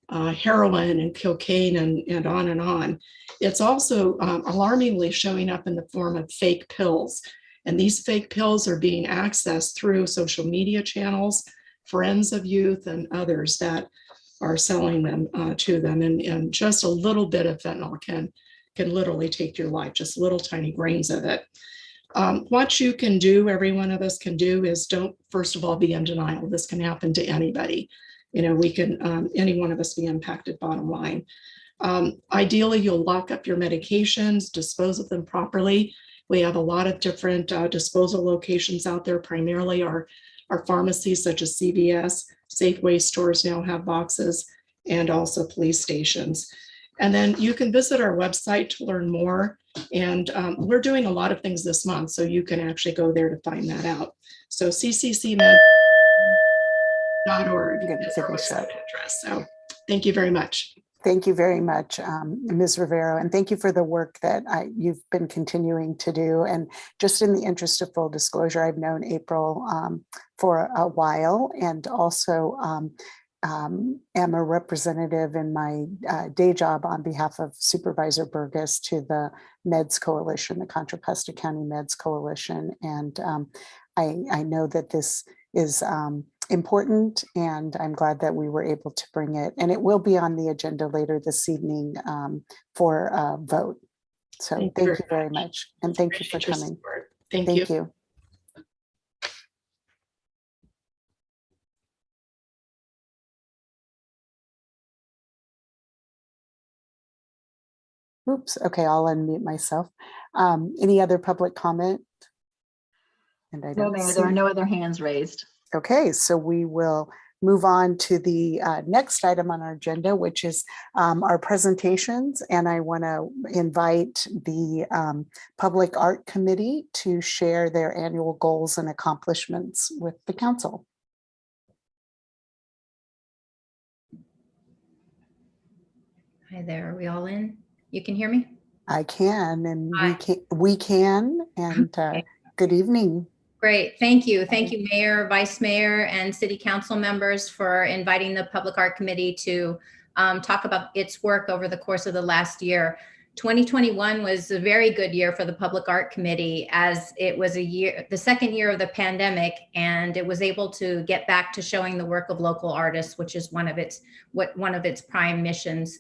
S11: heroin and cocaine and on and on. It's also alarmingly showing up in the form of fake pills. And these fake pills are being accessed through social media channels, friends of youth, and others that are selling them to them. And just a little bit of fentanyl can literally take your life, just little tiny grains of it. What you can do, every one of us can do, is don't, first of all, be in denial. This can happen to anybody. We can, any one of us be impacted, bottom line. Ideally, you'll lock up your medications, dispose of them properly. We have a lot of different disposal locations out there. Primarily our pharmacies such as CVS, Safeway stores now have boxes, and also police stations. And then you can visit our website to learn more. And we're doing a lot of things this month, so you can actually go there to find that out. So cccmed.org is our website address. So thank you very much.
S2: Thank you very much, Ms. Rivero, and thank you for the work that you've been continuing to do. And just in the interest of full disclosure, I've known April for a while, and also am a representative in my day job on behalf of Supervisor Burgess to the Meds Coalition, the Contra Costa County Meds Coalition. And I know that this is important, and I'm glad that we were able to bring it. And it will be on the agenda later this evening for a vote. So thank you very much. And thank you for coming.
S11: Thank you.
S2: Oops, okay, I'll unmute myself. Any other public comment? And I
S1: No,
S2: don't
S1: Mayor,
S2: see.
S1: there are no other hands raised.
S2: Okay, so we will move on to the next item on our agenda, which is our presentations. And I want to invite the Public Art Committee to share their annual goals and accomplishments with the council.
S12: Hi there, are we all in? You can hear me?
S2: I can, and we can, and good evening.
S12: Great, thank you. Thank you, Mayor, Vice Mayor, and City Council members for inviting the Public Art Committee to talk about its work over the course of the last year. 2021 was a very good year for the Public Art Committee, as it was the second year of the pandemic, and it was able to get back to showing the work of local artists, which is one of its prime missions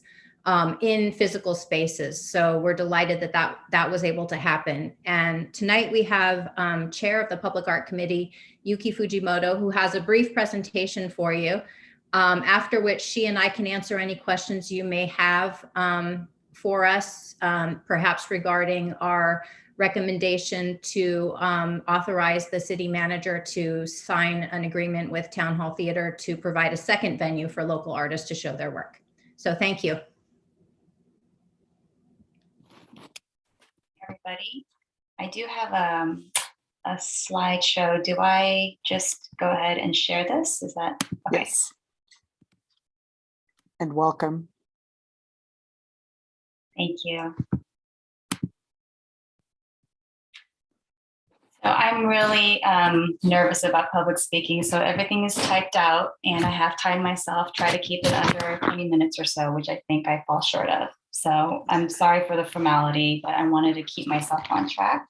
S12: in physical spaces. So we're delighted that was able to happen. And tonight we have Chair of the Public Art Committee, Yuki Fujimoto, who has a brief presentation for you, after which she and I can answer any questions you may have for us, perhaps regarding our recommendation to authorize the city manager to sign an agreement with Town Hall Theater to provide a second venue for local artists to show their work. So thank you.
S9: Everybody, I do have a slideshow. Do I just go ahead and share this? Is that okay?
S2: Yes. And welcome.
S9: Thank you. So I'm really nervous about public speaking. So everything is typed out and I have timed myself, try to keep it under 20 minutes or so, which I think I fall short of. So I'm sorry for the formality, but I wanted to keep myself on track.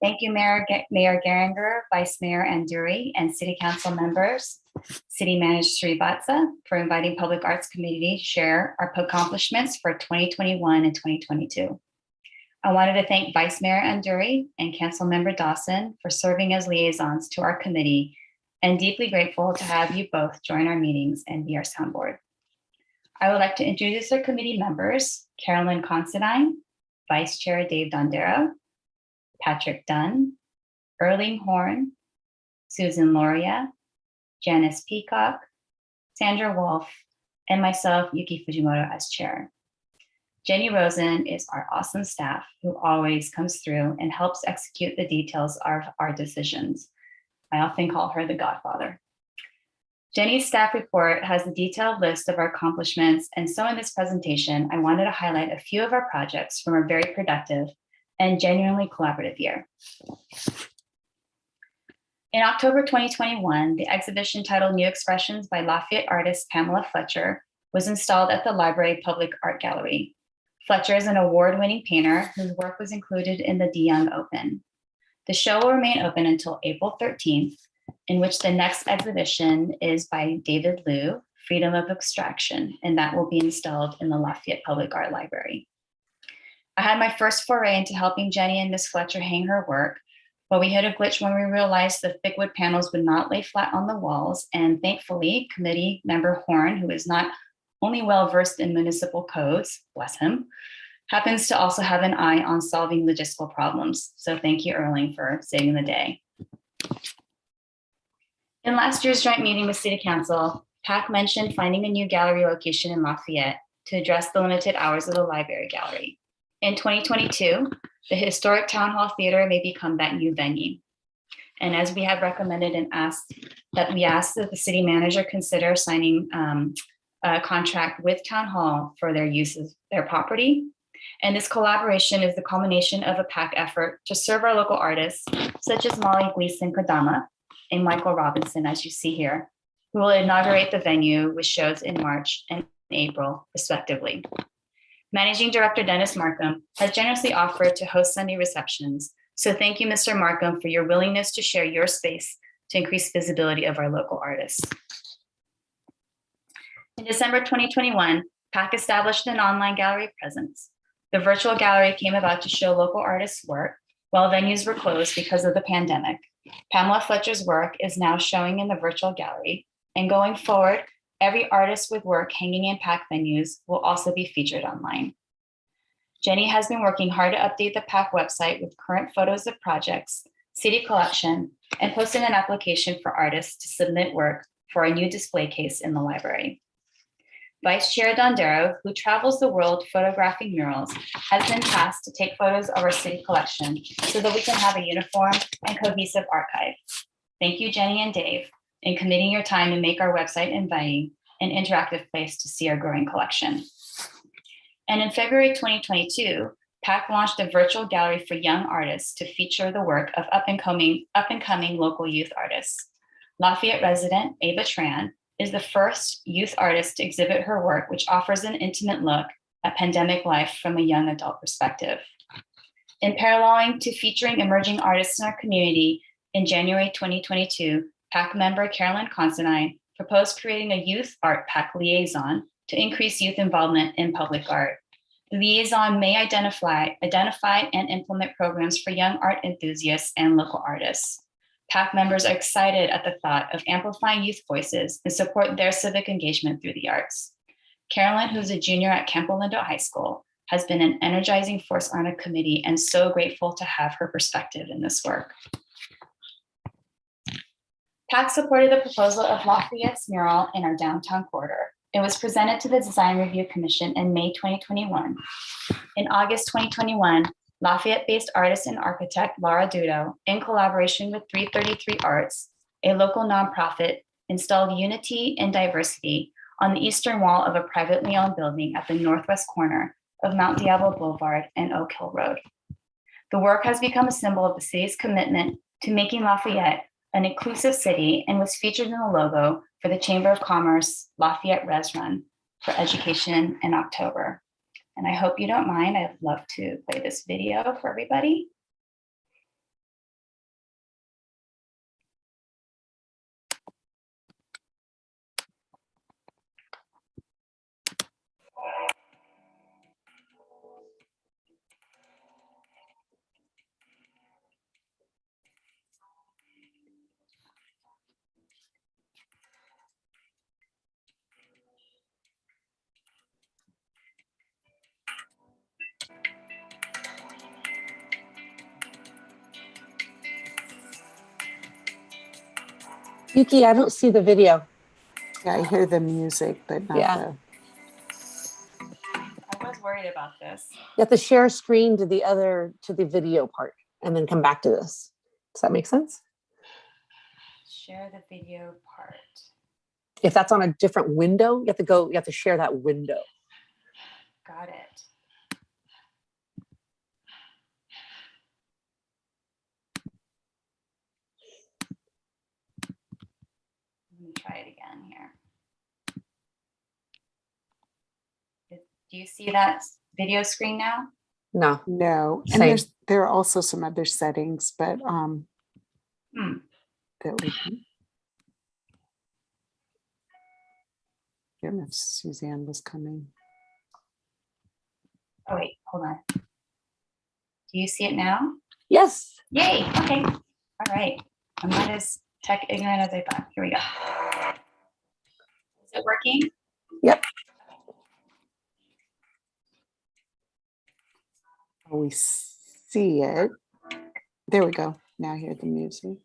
S9: Thank you, Mayor Geringer, Vice Mayor Anduri, and City Council members, City Manager Srivatsa, for inviting Public Arts Committee to share our accomplishments for 2021 and 2022. I wanted to thank Vice Mayor Anduri and Council Member Dawson for serving as liaisons to our committee, and deeply grateful to have you both join our meetings and be our soundboard. I would like to introduce our committee members: Carolyn Considine, Vice Chair Dave Dondero, Patrick Dunn, Erling Horn, Susan Loria, Janice Peacock, Sandra Wolf, and myself, Yuki Fujimoto, as chair. Jenny Rosen is our awesome staff who always comes through and helps execute the details of our decisions. I often call her the Godfather. Jenny's staff report has a detailed list of our accomplishments, and so in this presentation, I wanted to highlight a few of our projects from a very productive and genuinely collaborative year. In October 2021, the exhibition titled New Expressions by Lafayette artist Pamela Fletcher was installed at the Library Public Art Gallery. Fletcher is an award-winning painter whose work was included in the DeYoung Open. The show will remain open until April 13th, in which the next exhibition is by David Liu, Freedom of Extraction, and that will be installed in the Lafayette Public Art Library. I had my first foray into helping Jenny and Miss Fletcher hang her work, but we hit a glitch when we realized the thick wood panels would not lay flat on the walls, and thankfully, committee member Horn, who is not only well-versed in municipal codes, bless him, happens to also have an eye on solving logistical problems. So thank you, Erling, for saving the day. In last year's joint meeting with City Council, PAC mentioned finding a new gallery location in Lafayette to address the limited hours of the library gallery. In 2022, the historic Town Hall Theater may become that new venue. And as we have recommended and asked that the city manager consider signing a contract with Town Hall for their use of their property. And this collaboration is the culmination of a PAC effort to serve our local artists, such as Molly Gleason-Kodama and Michael Robinson, as you see here, who will inaugurate the venue with shows in March and April, respectively. Managing Director Dennis Markham has generously offered to host Sunday receptions. So thank you, Mr. Markham, for your willingness to share your space to increase visibility of our local artists. In December 2021, PAC established an online gallery presence. The virtual gallery came about to show local artists' work while venues were closed because of the pandemic. Pamela Fletcher's work is now showing in the virtual gallery, and going forward, every artist with work hanging in PAC venues will also be featured online. Jenny has been working hard to update the PAC website with current photos of projects, city collection, and posted an application for artists to submit work for a new display case in the library. Vice Chair Dondero, who travels the world photographing murals, has been tasked to take photos of our city collection so that we can have a uniform and cohesive archive. Thank you, Jenny and Dave, in committing your time to make our website inviting and interactive place to see our growing collection. And in February 2022, PAC launched a virtual gallery for young artists to feature the work of up and coming local youth artists. Lafayette resident Ava Tran is the first youth artist to exhibit her work, which offers an intimate look at pandemic life from a young adult perspective. In paralleling to featuring emerging artists in our community, in January 2022, PAC member Carolyn Considine proposed creating a youth art PAC liaison to increase youth involvement in public art. The liaison may identify and implement programs for young art enthusiasts and local artists. PAC members are excited at the thought of amplifying youth voices and support their civic engagement through the arts. Carolyn, who's a junior at Camp Lindo High School, has been an energizing force on a committee and so grateful to have her perspective in this work. PAC supported the proposal of Lafayette's mural in our downtown corridor. It was presented to the Design Review Commission in May 2021. In August 2021, Lafayette-based artist and architect Laura Dudo, in collaboration with 333 Arts, a local nonprofit, installed unity and diversity on the eastern wall of a privately owned building at the northwest corner of Mount Diablo Boulevard and Oak Hill Road. The work has become a symbol of the city's commitment to making Lafayette an inclusive city and was featured in the logo for the Chamber of Commerce Lafayette Res Run for Education in October. And I hope you don't mind, I'd love to play this video for everybody.
S3: Yuki, I don't see the video.
S2: Yeah, I hear the music, but not
S3: Yeah.
S2: the.
S9: I was worried about this.
S3: You have to share screen to the video part and then come back to this. Does that make sense?
S9: Share the video part.
S3: If that's on a different window, you have to share that window.
S9: Got it. Let me try it again here. Do you see that video screen now?
S3: No.
S2: No. And
S3: Same.
S2: there are also some other settings, but that we can. I don't know if Suzanne was coming.
S9: Oh wait, hold on. Do you see it now?
S3: Yes.
S9: Yay, okay. All right. I'm not as tech ignorant as I thought. Here we go. Is it working?
S3: Yep.
S2: We see it. There we go. Now I hear the music.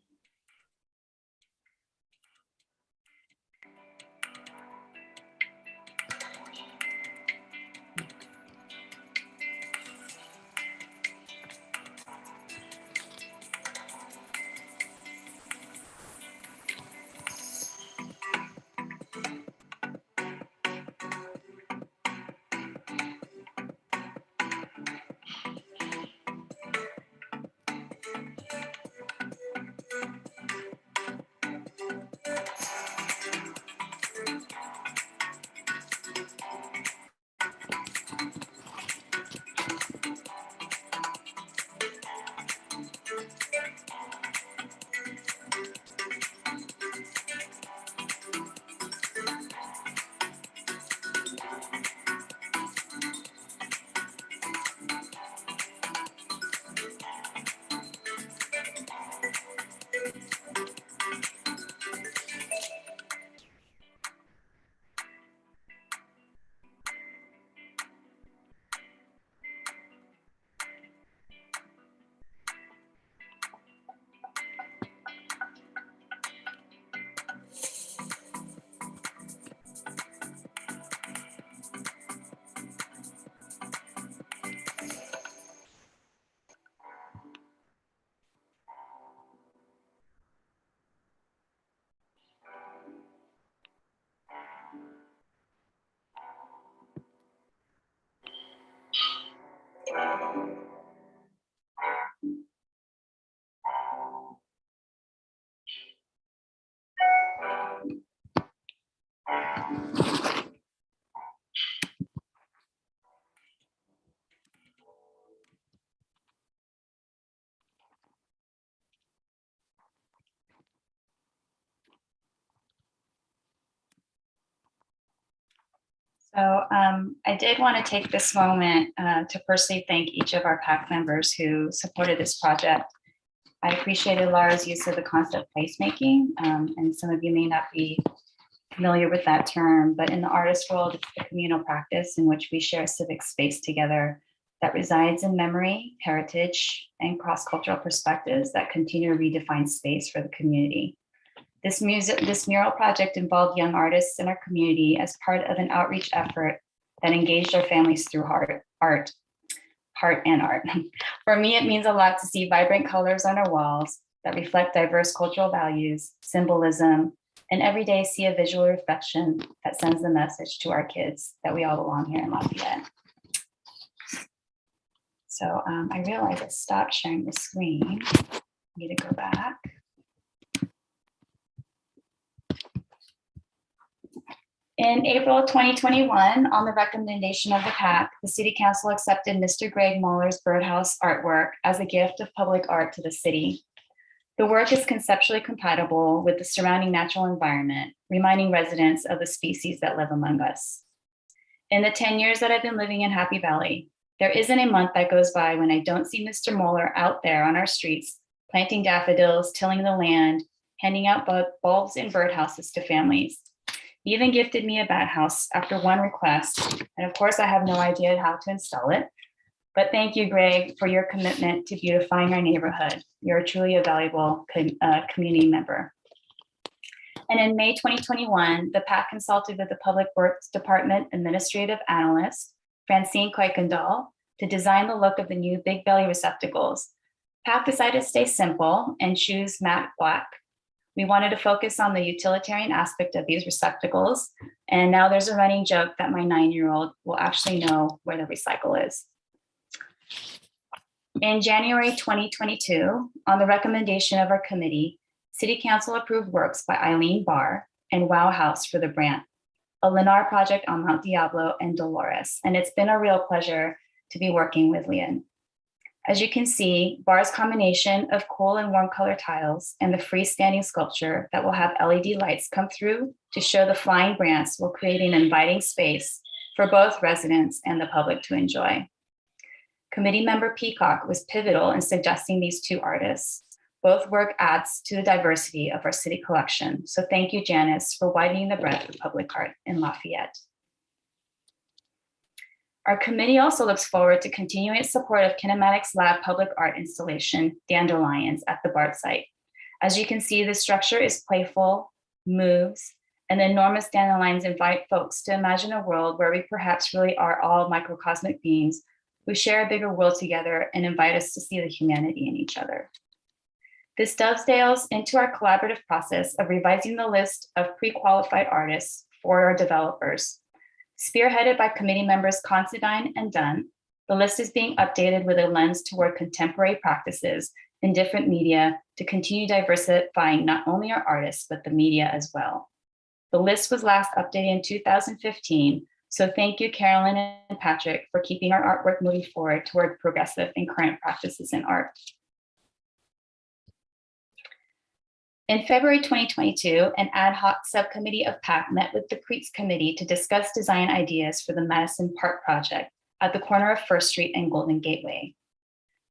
S9: So I did want to take this moment to personally thank each of our PAC members who supported this project. I appreciated Laura's use of the concept placemaking, and some of you may not be familiar with that term, but in the artist world, it's the communal practice in which we share civic space together that resides in memory, heritage, and cross-cultural perspectives that continue to redefine space for the community. This mural project involved young artists in our community as part of an outreach effort that engaged our families through heart and art. For me, it means a lot to see vibrant colors on our walls that reflect diverse cultural values, symbolism, and every day see a visual reflection that sends the message to our kids that we all belong here in Lafayette. So I realized I stopped sharing the screen. I need to go back. In April 2021, on the recommendation of the PAC, the City Council accepted Mr. Greg Muller's Birdhouse Artwork as a gift of public art to the city. The work is conceptually compatible with the surrounding natural environment, reminding residents of the species that live among us. In the 10 years that I've been living in Happy Valley, there isn't a month that goes by when I don't see Mr. Muller out there on our streets, planting daffodils, tilling the land, handing out bulbs and birdhouses to families. He even gifted me a bat house after one request. And of course, I have no idea how to install it. But thank you, Greg, for your commitment to beautifying our neighborhood. You're truly a valuable community member. And in May 2021, the PAC consulted with the Public Works Department Administrative Analyst, Francine Kuykendall, to design the look of the new Big Belly receptacles. PAC decided to stay simple and choose matte black. We wanted to focus on the utilitarian aspect of these receptacles. And now there's a running joke that my 9-year-old will actually know where the recycle is. In January 2022, on the recommendation of our committee, City Council approved works by Eileen Barr and Wow House for the Brant, a Lennar project on Mount Diablo and Dolores. And it's been a real pleasure to be working with Leon. As you can see, Barr's combination of cool and warm color tiles and the freestanding sculpture that will have LED lights come through to show the flying brants will create an inviting space for both residents and the public to enjoy. Committee member Peacock was pivotal in suggesting these two artists. Both work adds to the diversity of our city collection. So thank you, Janice, for widening the breadth of public art in Lafayette. Our committee also looks forward to continuing its support of Kinematics Lab public art installation, Dandelions, at the BART site. As you can see, the structure is playful, moves, and the enormous dandelions invite folks to imagine a world where we perhaps really are all microcosmic beings who share a bigger world together and invite us to see the humanity in each other. This dovetails into our collaborative process of revising the list of pre-qualified artists for our developers. Spearheaded by committee members Considine and Dunn, the list is being updated with a lens toward contemporary practices in different media to continue diversifying not only our artists, but the media as well. The list was last updated in 2015, so thank you, Carolyn and Patrick, for keeping our artwork moving forward toward progressive and current practices in art. In February 2022, an ad hoc subcommittee of PAC met with the Creeks Committee to discuss design ideas for the Madison Park project at the corner of First Street and Golden Gateway.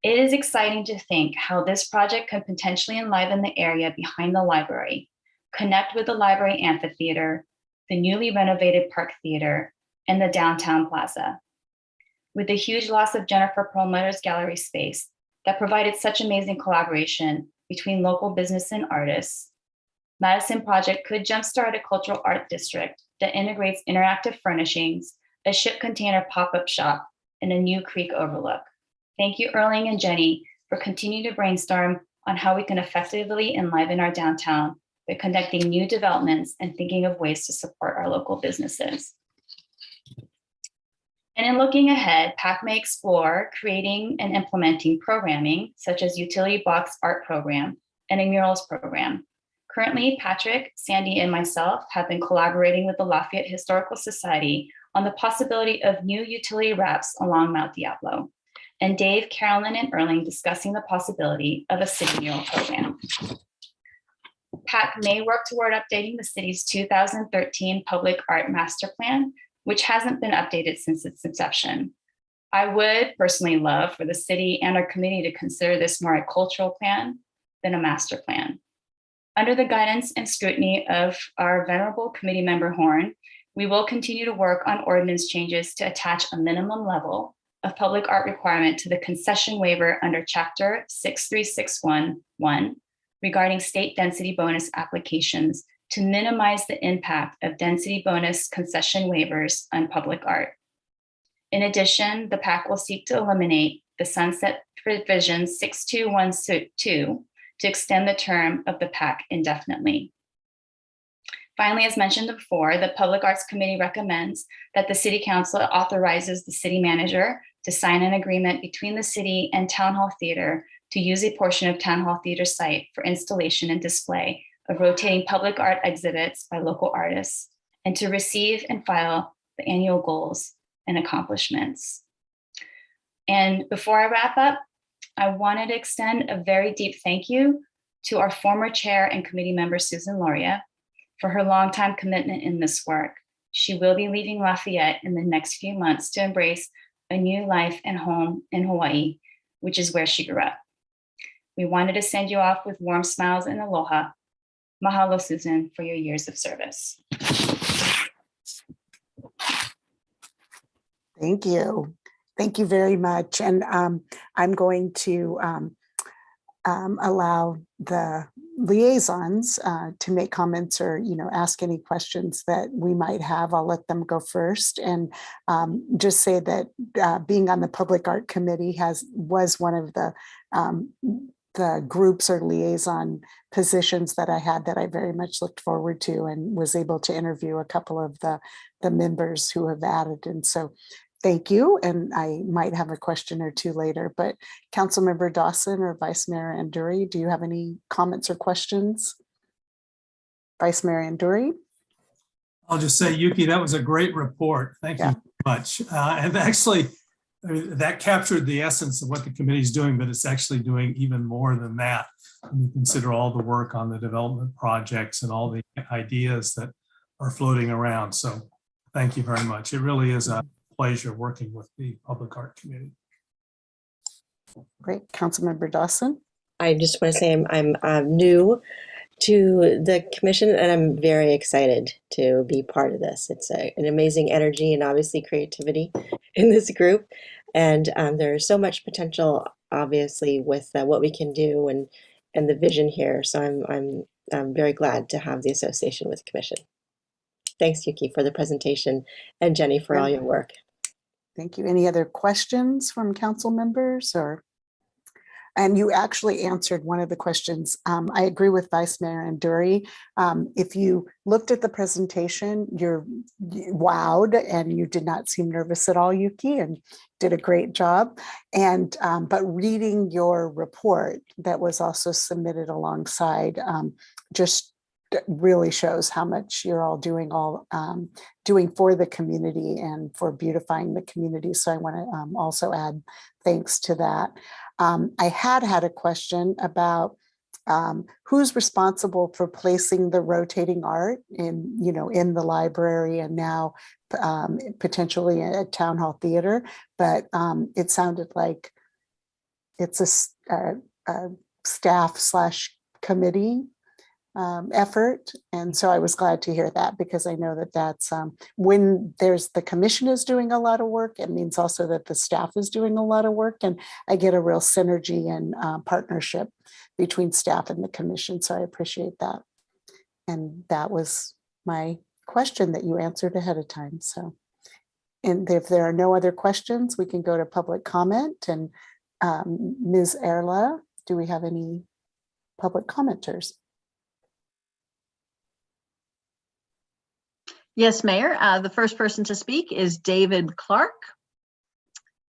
S9: It is exciting to think how this project could potentially enliven the area behind the library, connect with the library amphitheater, the newly renovated Park Theater, and the downtown plaza. With the huge loss of Jennifer Perlmutter's gallery space that provided such amazing collaboration between local business and artists, Madison Project could jumpstart a cultural art district that integrates interactive furnishings, a ship container pop-up shop, and a new creek overlook. Thank you, Erling and Jenny, for continuing to brainstorm on how we can effectively enliven our downtown by conducting new developments and thinking of ways to support our local businesses. And in looking ahead, PAC may explore creating and implementing programming such as utility box art program and a murals program. Currently, Patrick, Sandy, and myself have been collaborating with the Lafayette Historical Society on the possibility of new utility wraps along Mount Diablo, and Dave, Carolyn, and Erling discussing the possibility of a city mural program. PAC may work toward updating the city's 2013 Public Art Master Plan, which hasn't been updated since its inception. I would personally love for the city and our committee to consider this more a cultural plan than a master plan. Under the guidance and scrutiny of our venerable committee member Horn, we will continue to work on ordinance changes to attach a minimum level of public art requirement to the concession waiver under Chapter 63611 regarding state density bonus applications to minimize the impact of density bonus concession waivers on public art. In addition, the PAC will seek to eliminate the sunset provision 6212 to extend the term of the PAC indefinitely. Finally, as mentioned before, the Public Arts Committee recommends that the City Council authorizes the city manager to sign an agreement between the city and Town Hall Theater to use a portion of Town Hall Theater site for installation and display of rotating public art exhibits by local artists, and to receive and file the annual goals and accomplishments. And before I wrap up, I wanted to extend a very deep thank you to our former chair and committee member, Susan Loria, for her longtime commitment in this work. She will be leaving Lafayette in the next few months to embrace a new life and home in Hawaii, which is where she grew up. We wanted to send you off with warm smiles and aloha. Mahalo, Susan, for your years of service.
S2: Thank you. Thank you very much. And I'm going to allow the liaisons to make comments or, ask any questions that we might have. I'll let them go first, and just say that being on the Public Art Committee was one of the groups or liaison positions that I had that I very much looked forward to, and was able to interview a couple of the members who have added. And so thank you. And I might have a question or two later, but Councilmember Dawson or Vice Mayor Anduri, do you have any comments or questions? Vice Mayor Anduri?
S4: I'll just say, Yuki, that was a great report. Thank you very much. And actually, that captured the essence of what the committee is doing, but it's actually doing even more than that. When you consider all the work on the development projects and all the ideas that are floating around. So thank you very much. It really is a pleasure working with the Public Art Committee.
S2: Great. Councilmember Dawson?
S13: I just want to say I'm new to the commission, and I'm very excited to be part of this. It's an amazing energy and obviously creativity in this group. And there's so much potential, obviously, with what we can do and the vision here. So I'm very glad to have the association with the commission. Thanks, Yuki, for the presentation, and Jenny for all your work.
S2: Thank you. Any other questions from council members? And you actually answered one of the questions. I agree with Vice Mayor Anduri. If you looked at the presentation, you're wowed and you did not seem nervous at all, Yuki, and did a great job. And but reading your report that was also submitted alongside just really shows how much you're all doing for the community and for beautifying the community. So I want to also add thanks to that. I had a question about who's responsible for placing the rotating art in the library and now potentially at Town Hall Theater, but it sounded like it's a staff/committee effort. And so I was glad to hear that, because I know that that's when there's the commission is doing a lot of work, it means also that the staff is doing a lot of work, and I get a real synergy and partnership between staff and the commission. So I appreciate that. And that was my question that you answered ahead of time. So, and if there are no other questions, we can go to public comment. And Ms. Erla, do we have any public commenters?
S1: Yes, Mayor. The first person to speak is David Clark.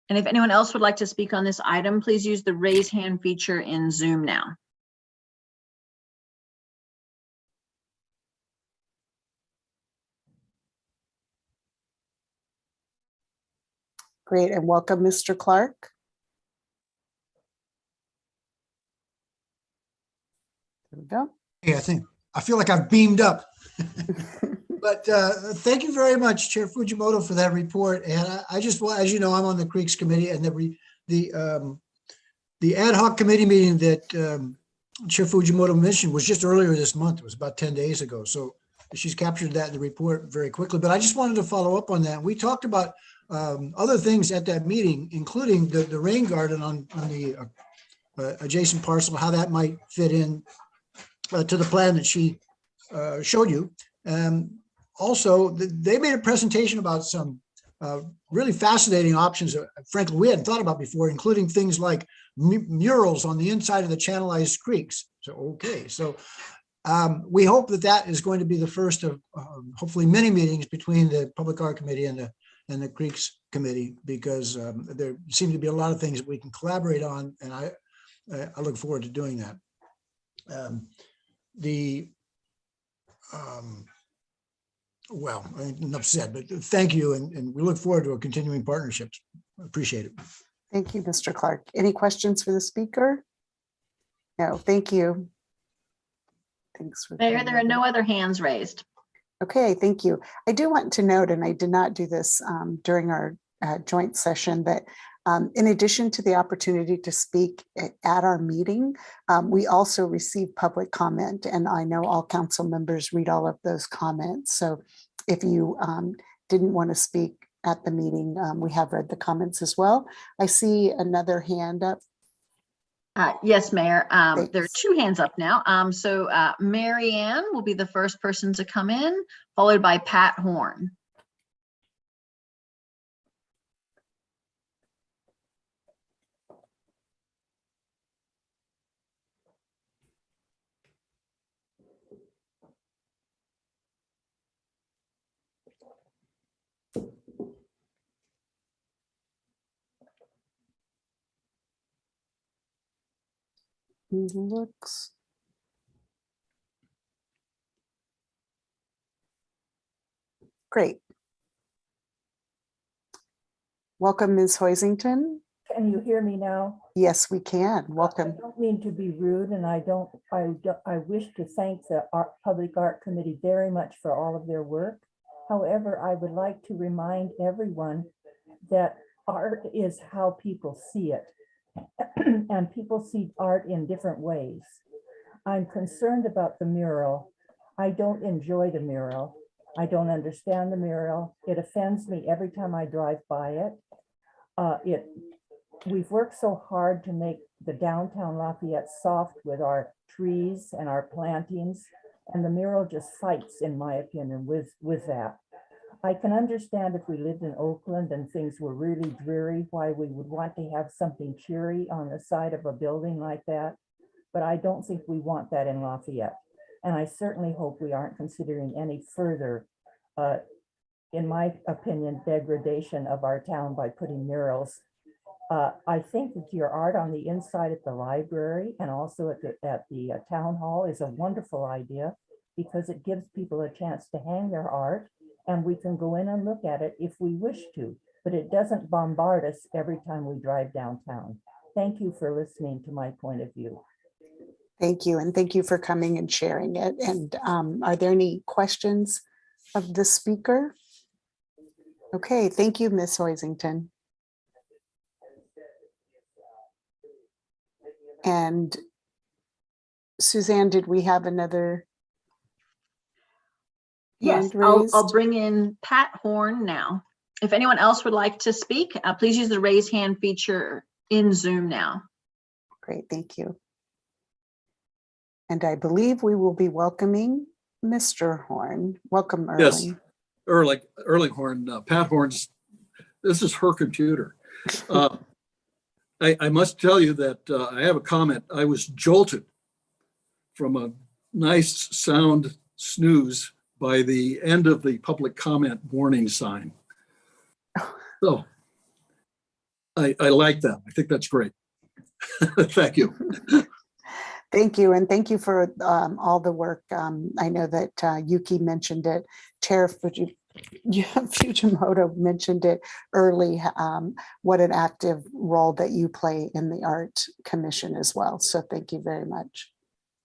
S1: And if anyone else would like to speak on this item, please use the raise hand feature in Zoom now.
S2: Great, and welcome, Mr. Clark. There we go.
S14: Hey, I feel like I've beamed up. But thank you very much, Chair Fujimoto, for that report. And I just, well, as you know, I'm on the Creeks Committee, and the ad hoc committee meeting that Chair Fujimoto mentioned was just earlier this month. It was about 10 days ago. So she's captured that in the report very quickly. But I just wanted to follow up on that. We talked about other things at that meeting, including the rain garden on the adjacent parcel, how that might fit in to the plan that she showed you. Also, they made a presentation about some really fascinating options that, frankly, we hadn't thought about before, including things like murals on the inside of the channelized creeks. So, okay, so we hope that that is going to be the first of hopefully many meetings between the Public Art Committee and the Creeks Committee, because there seem to be a lot of things that we can collaborate on, and I look forward to doing that. Well, enough said, but thank you, and we look forward to a continuing partnership. Appreciate it.
S15: Thank you, Mr. Clark. Any questions for the speaker? No, thank you. Thanks for
S1: Mayor, there are no other hands raised.
S15: Okay, thank you. I do want to note, and I did not do this during our joint session, that in addition to the opportunity to speak at our meeting, we also receive public comment, and I know all council members read all of those comments. So if you didn't want to speak at the meeting, we have read the comments as well. I see another hand up.
S1: Yes, Mayor. There are two hands up now. So Mary Ann will be the first person to come in, followed by Pat Horn.
S15: Looks. Great. Welcome, Ms. Hoisington.
S16: Can you hear me now?
S15: Yes, we can. Welcome.
S16: I don't mean to be rude, and I wish to thank the Public Art Committee very much for all of their work. However, I would like to remind everyone that art is how people see it. And people see art in different ways. I'm concerned about the mural. I don't enjoy the mural. I don't understand the mural. It offends me every time I drive by it. We've worked so hard to make the downtown Lafayette soft with our trees and our plantings, and the mural just fights, in my opinion, with that. I can understand if we lived in Oakland and things were really dreary, why we would want to have something cheery on the side of a building like that. But I don't think we want that in Lafayette. And I certainly hope we aren't considering any further, in my opinion, degradation of our town by putting murals. I think that your art on the inside at the library and also at the town hall is a wonderful idea, because it gives people a chance to hang their art, and we can go in and look at it if we wish to, but it doesn't bombard us every time we drive downtown. Thank you for listening to my point of view.
S15: Thank you, and thank you for coming and sharing it. And are there any questions of the speaker? Okay, thank you, Ms. Hoisington. And Suzanne, did we have another?
S1: Yes, I'll bring in Pat Horn now. If anyone else would like to speak, please use the raise hand feature in Zoom now.
S15: Great, thank you. And I believe we will be welcoming Mr. Horn. Welcome, Erling.
S23: Yes, Erling Horn. Pat Horn's, this is her computer. I must tell you that I have a comment. I was jolted from a nice sound snooze by the end of the public comment warning sign. So I like that. I think that's great. Thank you.
S15: Thank you. And thank you for all the work. I know that Yuki mentioned it. Chair Fujimoto mentioned it early, what an active role that you play in the Art Commission as well. So thank you very much.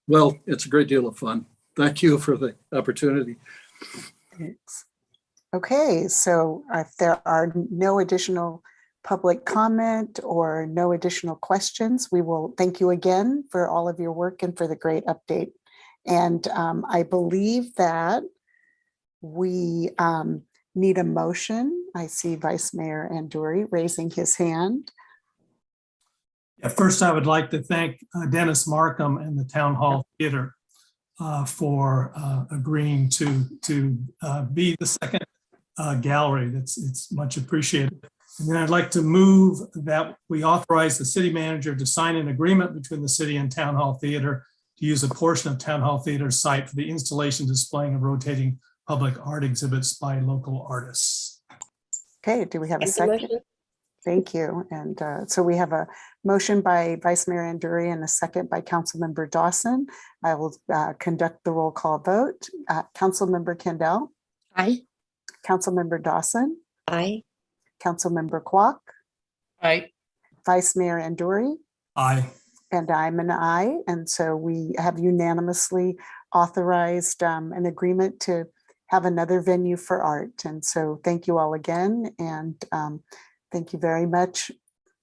S23: Well, it's a great deal of fun. Thank you for the opportunity.
S15: Thanks. Okay, so if there are no additional public comment or no additional questions, we will thank you again for all of your work and for the great update. And I believe that we need a motion. I see Vice Mayor Anduri raising his hand.
S4: Yeah, first, I would like to thank Dennis Markham and the Town Hall Theater for agreeing to be the second gallery. It's much appreciated. And then I'd like to move that we authorize the city manager to sign an agreement between the city and Town Hall Theater to use a portion of Town Hall Theater's site for the installation, displaying of rotating public art exhibits by local artists.
S15: Okay, do we have a second? Thank you. And so we have a motion by Vice Mayor Anduri and a second by Councilmember Dawson. I will conduct the roll call vote. Councilmember Kendall.
S3: Aye.
S15: Councilmember Dawson.
S13: Aye.
S15: Councilmember Kwok.
S11: Aye.
S15: Vice Mayor Anduri.
S4: Aye.
S15: And I'm an aye. And so we have unanimously authorized an agreement to have another venue for art. And so thank you all again. And thank you very much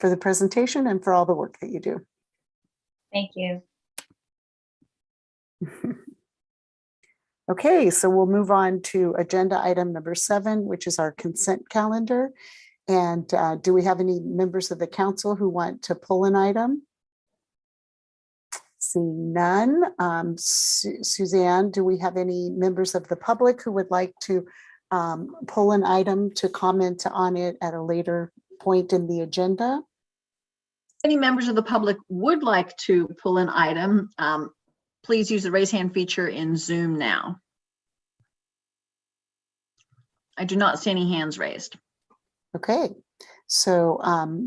S15: for the presentation and for all the work that you do.
S9: Thank you.
S15: Okay, so we'll move on to agenda item number 7, which is our consent calendar. And do we have any members of the council who want to pull an item? Seeing none. Suzanne, do we have any members of the public who would like to pull an item to comment on it at a later point in the agenda?
S1: Any members of the public would like to pull an item, please use the raise hand feature in Zoom now. I do not see any hands raised.
S15: Okay, so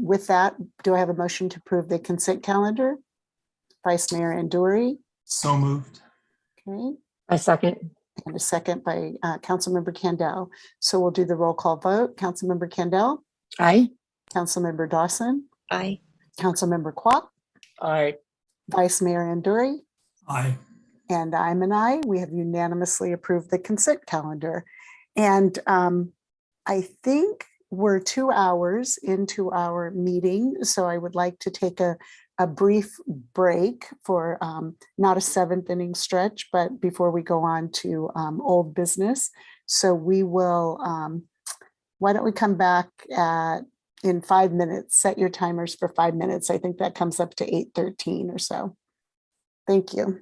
S15: with that, do I have a motion to approve the consent calendar? Vice Mayor Anduri.
S4: So moved.
S15: Okay.
S3: I second.
S15: And a second by Councilmember Kendall. So we'll do the roll call vote. Councilmember Kendall.
S3: Aye.
S15: Councilmember Dawson.
S13: Aye.
S15: Councilmember Kwok.
S11: Aye.
S15: Vice Mayor Anduri.
S4: Aye.
S15: And I'm an aye. We have unanimously approved the consent calendar. And I think we're 2 hours into our meeting. So I would like to take a brief break for not a 7th inning stretch, but before we go on to old business. So we will, why don't we come back in 5 minutes, set your timers for 5 minutes. I think that comes up to 8:13 or so. Thank you.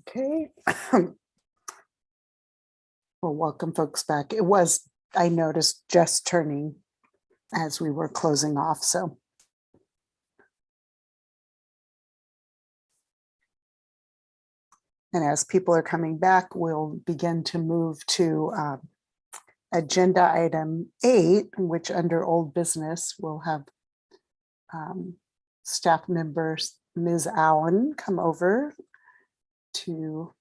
S15: Okay. Well, welcome folks back. It was, I noticed, just turning as we were closing off, so. And as people are coming back, we'll begin to move to agenda item 8, which under old business, we'll have staff members, Ms. Allen, come over to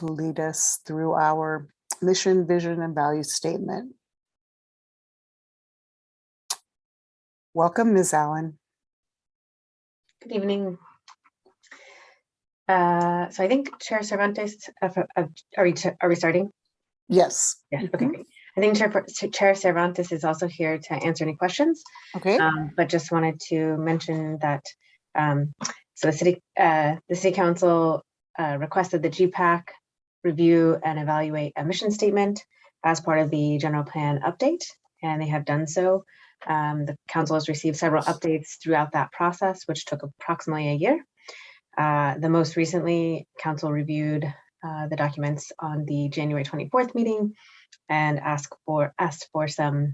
S15: lead us through our mission, vision, and value statement. Welcome, Ms. Allen.
S6: Good evening. So I think Chair Cervantes, are we starting?
S15: Yes.
S6: Yeah, okay, great. I think Chair Cervantes is also here to answer any questions.
S15: Okay.
S6: But just wanted to mention that so the City Council requested the GPAC review and evaluate a mission statement as part of the general plan update, and they have done so. The council has received several updates throughout that process, which took approximately a year. The most recently, council reviewed the documents on the January 24th meeting and asked for some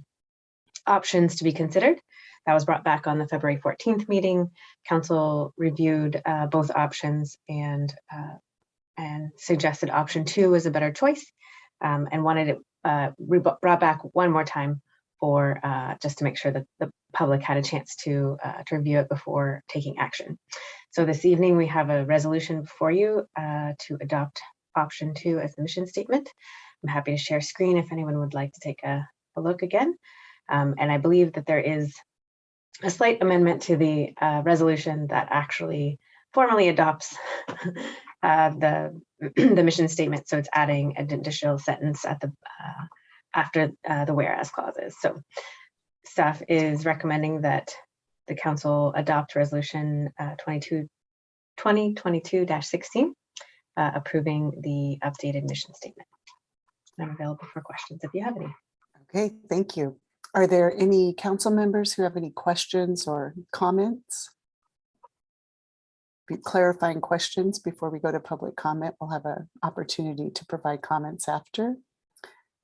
S6: options to be considered. That was brought back on the February 14th meeting. Council reviewed both options and suggested option 2 was a better choice, and wanted it brought back one more time for just to make sure that the public had a chance to review it before taking action. So this evening we have a resolution before you to adopt option 2 as the mission statement. I'm happy to share screen if anyone would like to take a look again. And I believe that there is a slight amendment to the resolution that actually formally adopts the mission statement. So it's adding an additional sentence at the after the whereas clauses. So staff is recommending that the council adopt resolution 2022-16, approving the updated mission statement. I'm available for questions if you have any.
S15: Okay, thank you. Are there any council members who have any questions or comments? Clarifying questions before we go to public comment. We'll have an opportunity to provide comments after.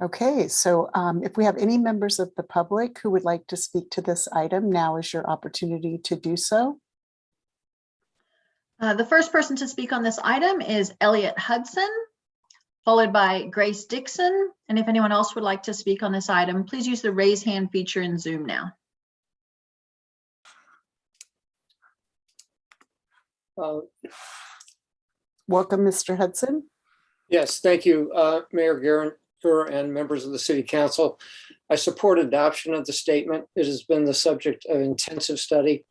S15: Okay, so if we have any members of the public who would like to speak to this item, now is your opportunity to do so.
S1: The first person to speak on this item is Elliot Hudson, followed by Grace Dixon. And if anyone else would like to speak on this item, please use the raise hand feature in Zoom now.
S15: Welcome, Mr. Hudson.
S17: Yes, thank you, Mayor Garinger and members of the City Council. I support adoption of the statement. It has been the subject of intensive study.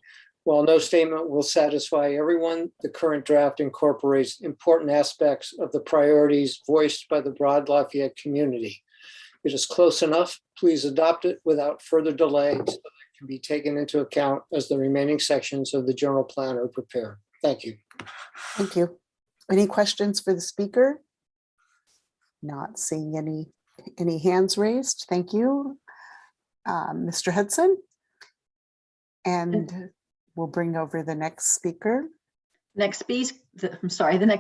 S17: While no statement will satisfy everyone, the current draft incorporates important aspects of the priorities voiced by the broad Lafayette community. It is close enough. Please adopt it without further delay so that it can be taken into account as the remaining sections of the general plan are prepared. Thank you.
S15: Thank you. Any questions for the speaker? Not seeing any hands raised. Thank you, Mr. Hudson. And we'll bring over the next speaker.
S1: The next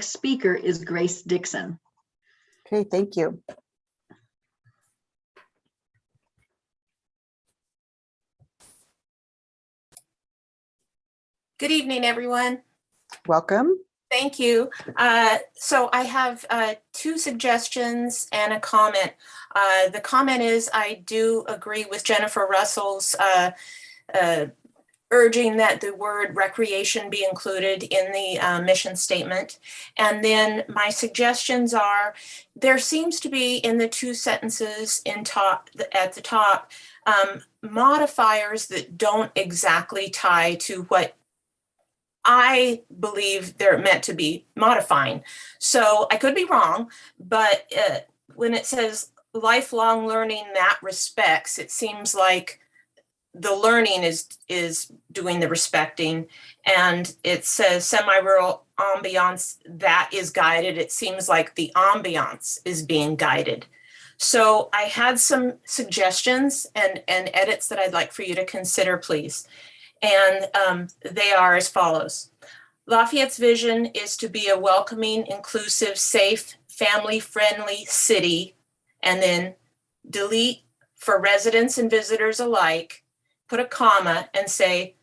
S1: speaker is Grace Dixon.
S15: Okay, thank you.
S18: Good evening, everyone.
S15: Welcome.
S18: Thank you. So I have 2 suggestions and a comment. The comment is I do agree with Jennifer Russell's urging that the word recreation be included in the mission statement. And then my suggestions are, there seems to be in the 2 sentences at the top, modifiers that don't exactly tie to what I believe they're meant to be modifying. So I could be wrong, but when it says lifelong learning that respects, it seems like the learning is doing the respecting, and it says semi-rural ambiance that is guided. It seems like the ambiance is being guided. So I had some suggestions and edits that I'd like for you to consider, please. And they are as follows. Lafayette's vision is to be a welcoming, inclusive, safe, family-friendly city, and then delete for residents and visitors alike, put a comma and say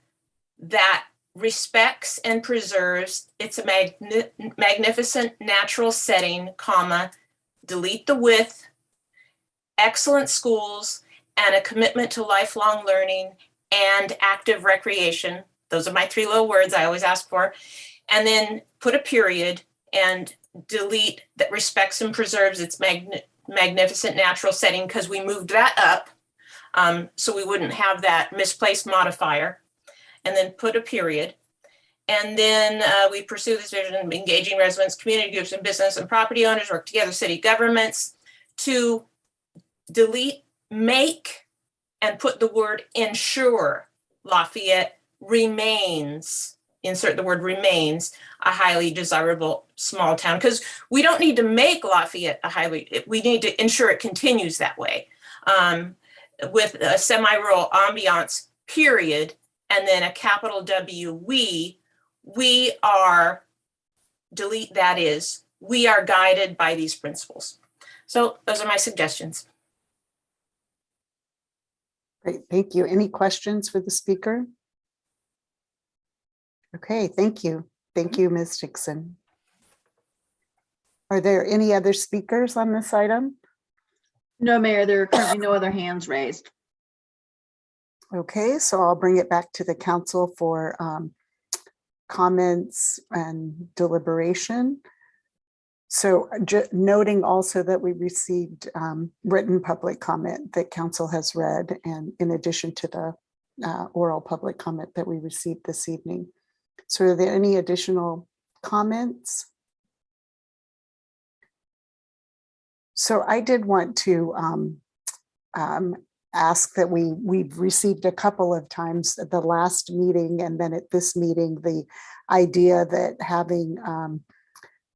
S18: that respects and preserves its magnificent natural setting, comma, delete the with, excellent schools, and a commitment to lifelong learning and active recreation. Those are my 3 little words I always ask for. And then put a period and delete that respects and preserves its magnificent natural setting, because we moved that up so we wouldn't have that misplaced modifier. And then put a period. And then we pursue this vision of engaging residents, community groups, and business and property owners, work together, city governments, to delete, make, and put the word ensure Lafayette remains, insert the word remains, a highly desirable small town. Because we don't need to make Lafayette we need to ensure it continues that way, with a semi-rural ambiance, period, and then a capital W, we are, delete that is, we are guided by these principles. So those are my suggestions.
S15: Great, thank you. Any questions for the speaker? Okay, thank you. Thank you, Ms. Dixon. Are there any other speakers on this item?
S1: No, Mayor, there are currently no other hands raised.
S15: Okay, so I'll bring it back to the council for comments and deliberation. So noting also that we received written public comment that council has read, and in addition to the oral public comment that we received this evening. So are there any additional comments? So I did want to ask that we've received a couple of times at the last meeting and then at this meeting, the idea that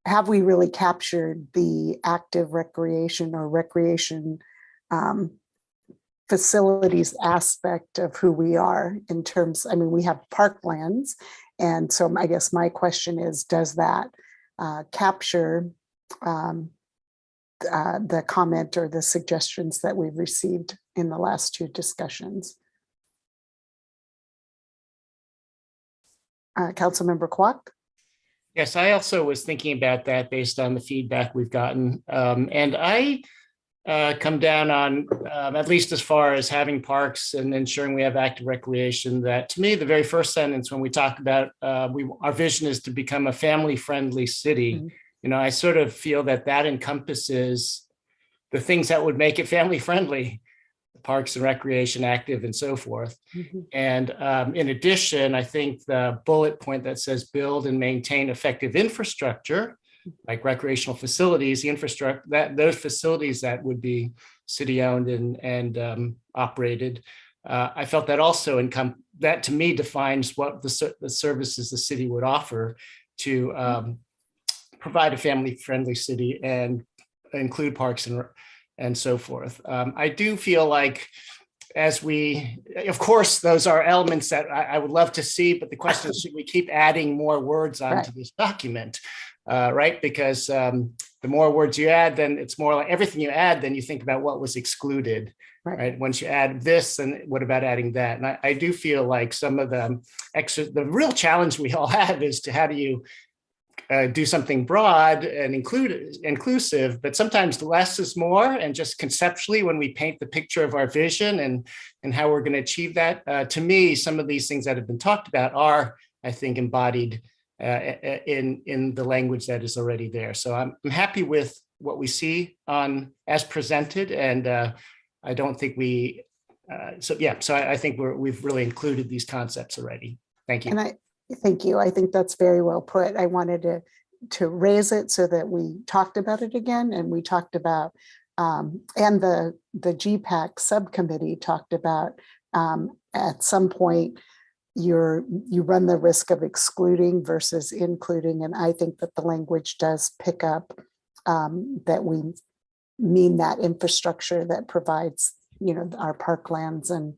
S15: have we really captured the active recreation or recreation facilities aspect of who we are in terms, I mean, we have parklands. And so I guess my question is, does that capture the comment or the suggestions that we've received in the last 2 discussions? Councilmember Kwok?
S19: Yes, I also was thinking about that based on the feedback we've gotten. And I come down on, at least as far as having parks and ensuring we have active recreation, that to me, the very first sentence when we talk about our vision is to become a family-friendly city, mm-hmm. You know, I sort of feel that that encompasses the things that would make it family-friendly, parks and recreation, active, and so forth. Mm-hmm. And in addition, I think the bullet point that says build and maintain effective infrastructure, like recreational facilities, the infrastructure, those facilities that would be city-owned and operated, I felt that also that to me defines what the services the city would offer to provide a family-friendly city and include parks and so forth. I do feel like of course, those are elements that I would love to see, but the question is, should we keep adding more words onto this document, right? Because the more words you add, then it's more like everything you add, then you think about what was excluded, right? Once you add this, then what about adding that? And I do feel like some of the real challenge we all have is to how do you do something broad and inclusive, but sometimes less is more. And just conceptually, when we paint the picture of our vision and how we're going to achieve that, to me, some of these things that have been talked about are, I think, embodied in the language that is already there. So I'm happy with what we see as presented, and I don't think so I think we've really included these concepts already. Thank you.
S15: And thank you. I think that's very well put. I wanted to raise it so that we talked about it again, and we talked about, and the GPAC subcommittee talked about at some point you run the risk of excluding versus including, and I think that the language does pick up that we mean that infrastructure that provides, our parklands and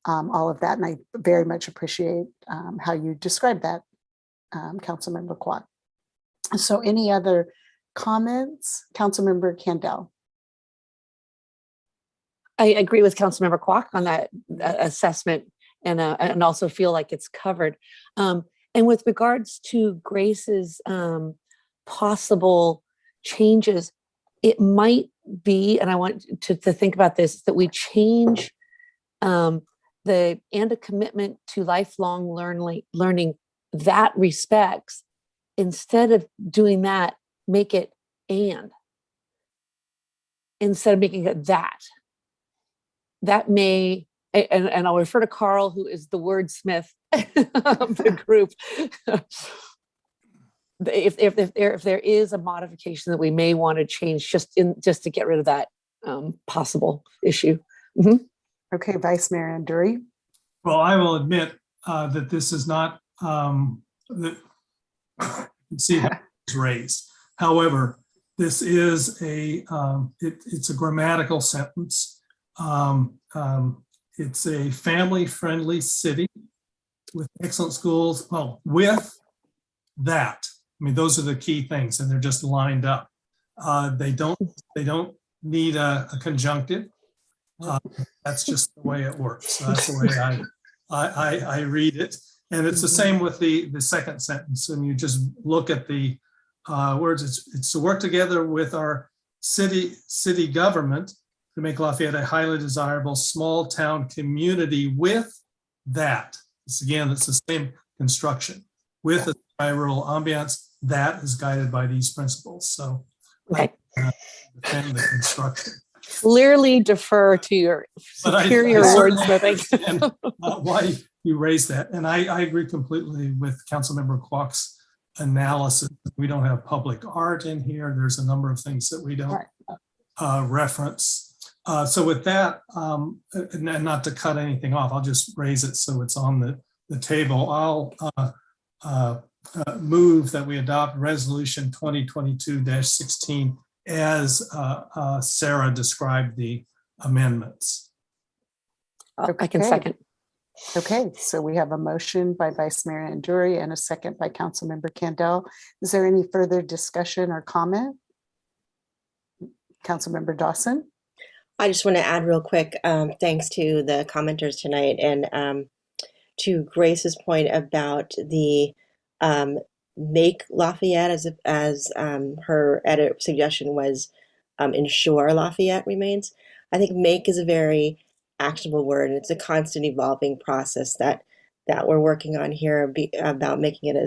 S15: all of that. And I very much appreciate how you described that, Councilmember Kwok. So any other comments? Councilmember Candell.
S3: I agree with Councilmember Kwok on that assessment, and also feel like it's covered. And with regards to Grace's possible changes, it might be, and I want to think about this, that we change and a commitment to lifelong learning that respects, instead of doing that, make it and, instead of making it that. That may, and I'll refer to Carl, who is the wordsmith of the group. If there is a modification that we may want to change, just to get rid of that possible issue. Mm-hmm.
S15: Okay, Vice Mayor Anduri.
S4: Well, I will admit that this is not see how it's raised. However, this is it's a grammatical sentence. It's a family-friendly city with excellent schools. Well, with that, I mean, those are the key things, and they're just lined up. They don't need a conjunctive. That's just the way it works. So that's the way I read it. And it's the same with the second sentence. And you just look at the words. It's to work together with our city government to make Lafayette a highly desirable small town community. With that, it's the same construction. With a rural ambiance that is guided by these principles. So
S3: okay.
S4: I defend the construction.
S3: Clearly defer to your superior wordsmithing.
S4: Why you raised that. And I agree completely with Councilmember Kwok's analysis. We don't have public art in here. There's a number of things that we don't reference. So with that, and not to cut anything off, I'll just raise it so it's on the table. I'll move that we adopt resolution 2022-16 as Sarah described the amendments.
S3: I can second.
S15: Okay, so we have a motion by Vice Mayor Anduri and a second by Councilmember Candell. Is there any further discussion or comment? Councilmember Dawson?
S13: I just want to add real quick, thanks to the commenters tonight, and to Grace's point about the make Lafayette, as her edit suggestion was, ensure Lafayette remains. I think make is a very actionable word, and it's a constant evolving process that we're working on here about making it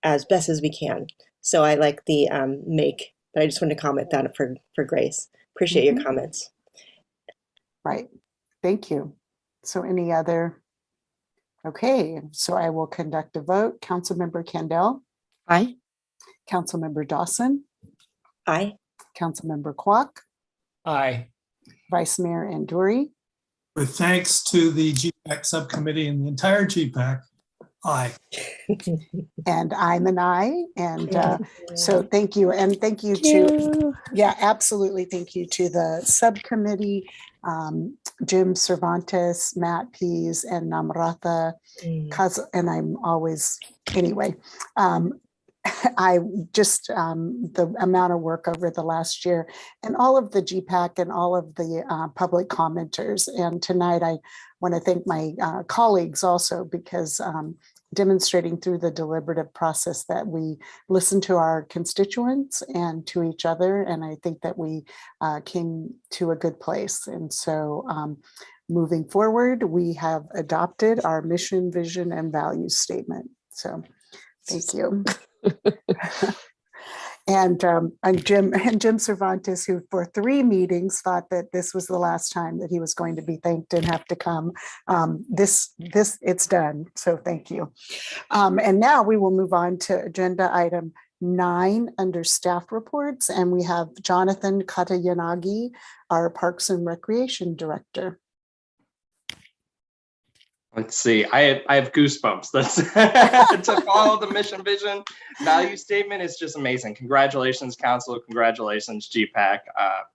S13: as best as we can. So I like the make, but I just wanted to comment that for Grace. Appreciate your comments.
S15: Right, thank you. So any other? Okay, so I will conduct a vote. Councilmember Candell?
S3: Aye.
S15: Councilmember Dawson?
S13: Aye.
S15: Councilmember Kwok?
S19: Aye.
S15: Vice Mayor Anduri?
S4: With thanks to the GPAC subcommittee and the entire GPAC, aye.
S15: And I'm an aye. And so thank you. And thank you to, yeah, absolutely. Thank you to the subcommittee, Jim Cervantes, Matt Pease, and Namrata. And I'm always, anyway, I just, the amount of work over the last year and all of the GPAC and all of the public commenters. And tonight I want to thank my colleagues also, because demonstrating through the deliberative process that we listen to our constituents and to each other. And I think that we came to a good place. And so moving forward, we have adopted our mission, vision, and values statement. So thank you. And Jim Cervantes, who for 3 meetings thought that this was the last time that he was going to be thanked and have to come. It's done. So thank you. And now we will move on to agenda item 9 under staff reports. And we have Jonathan Katayanagi, our Parks and Recreation Director.
S7: Let's see, I have goosebumps. That's to follow the mission, vision, value statement is just amazing. Congratulations, Council. Congratulations, GPAC.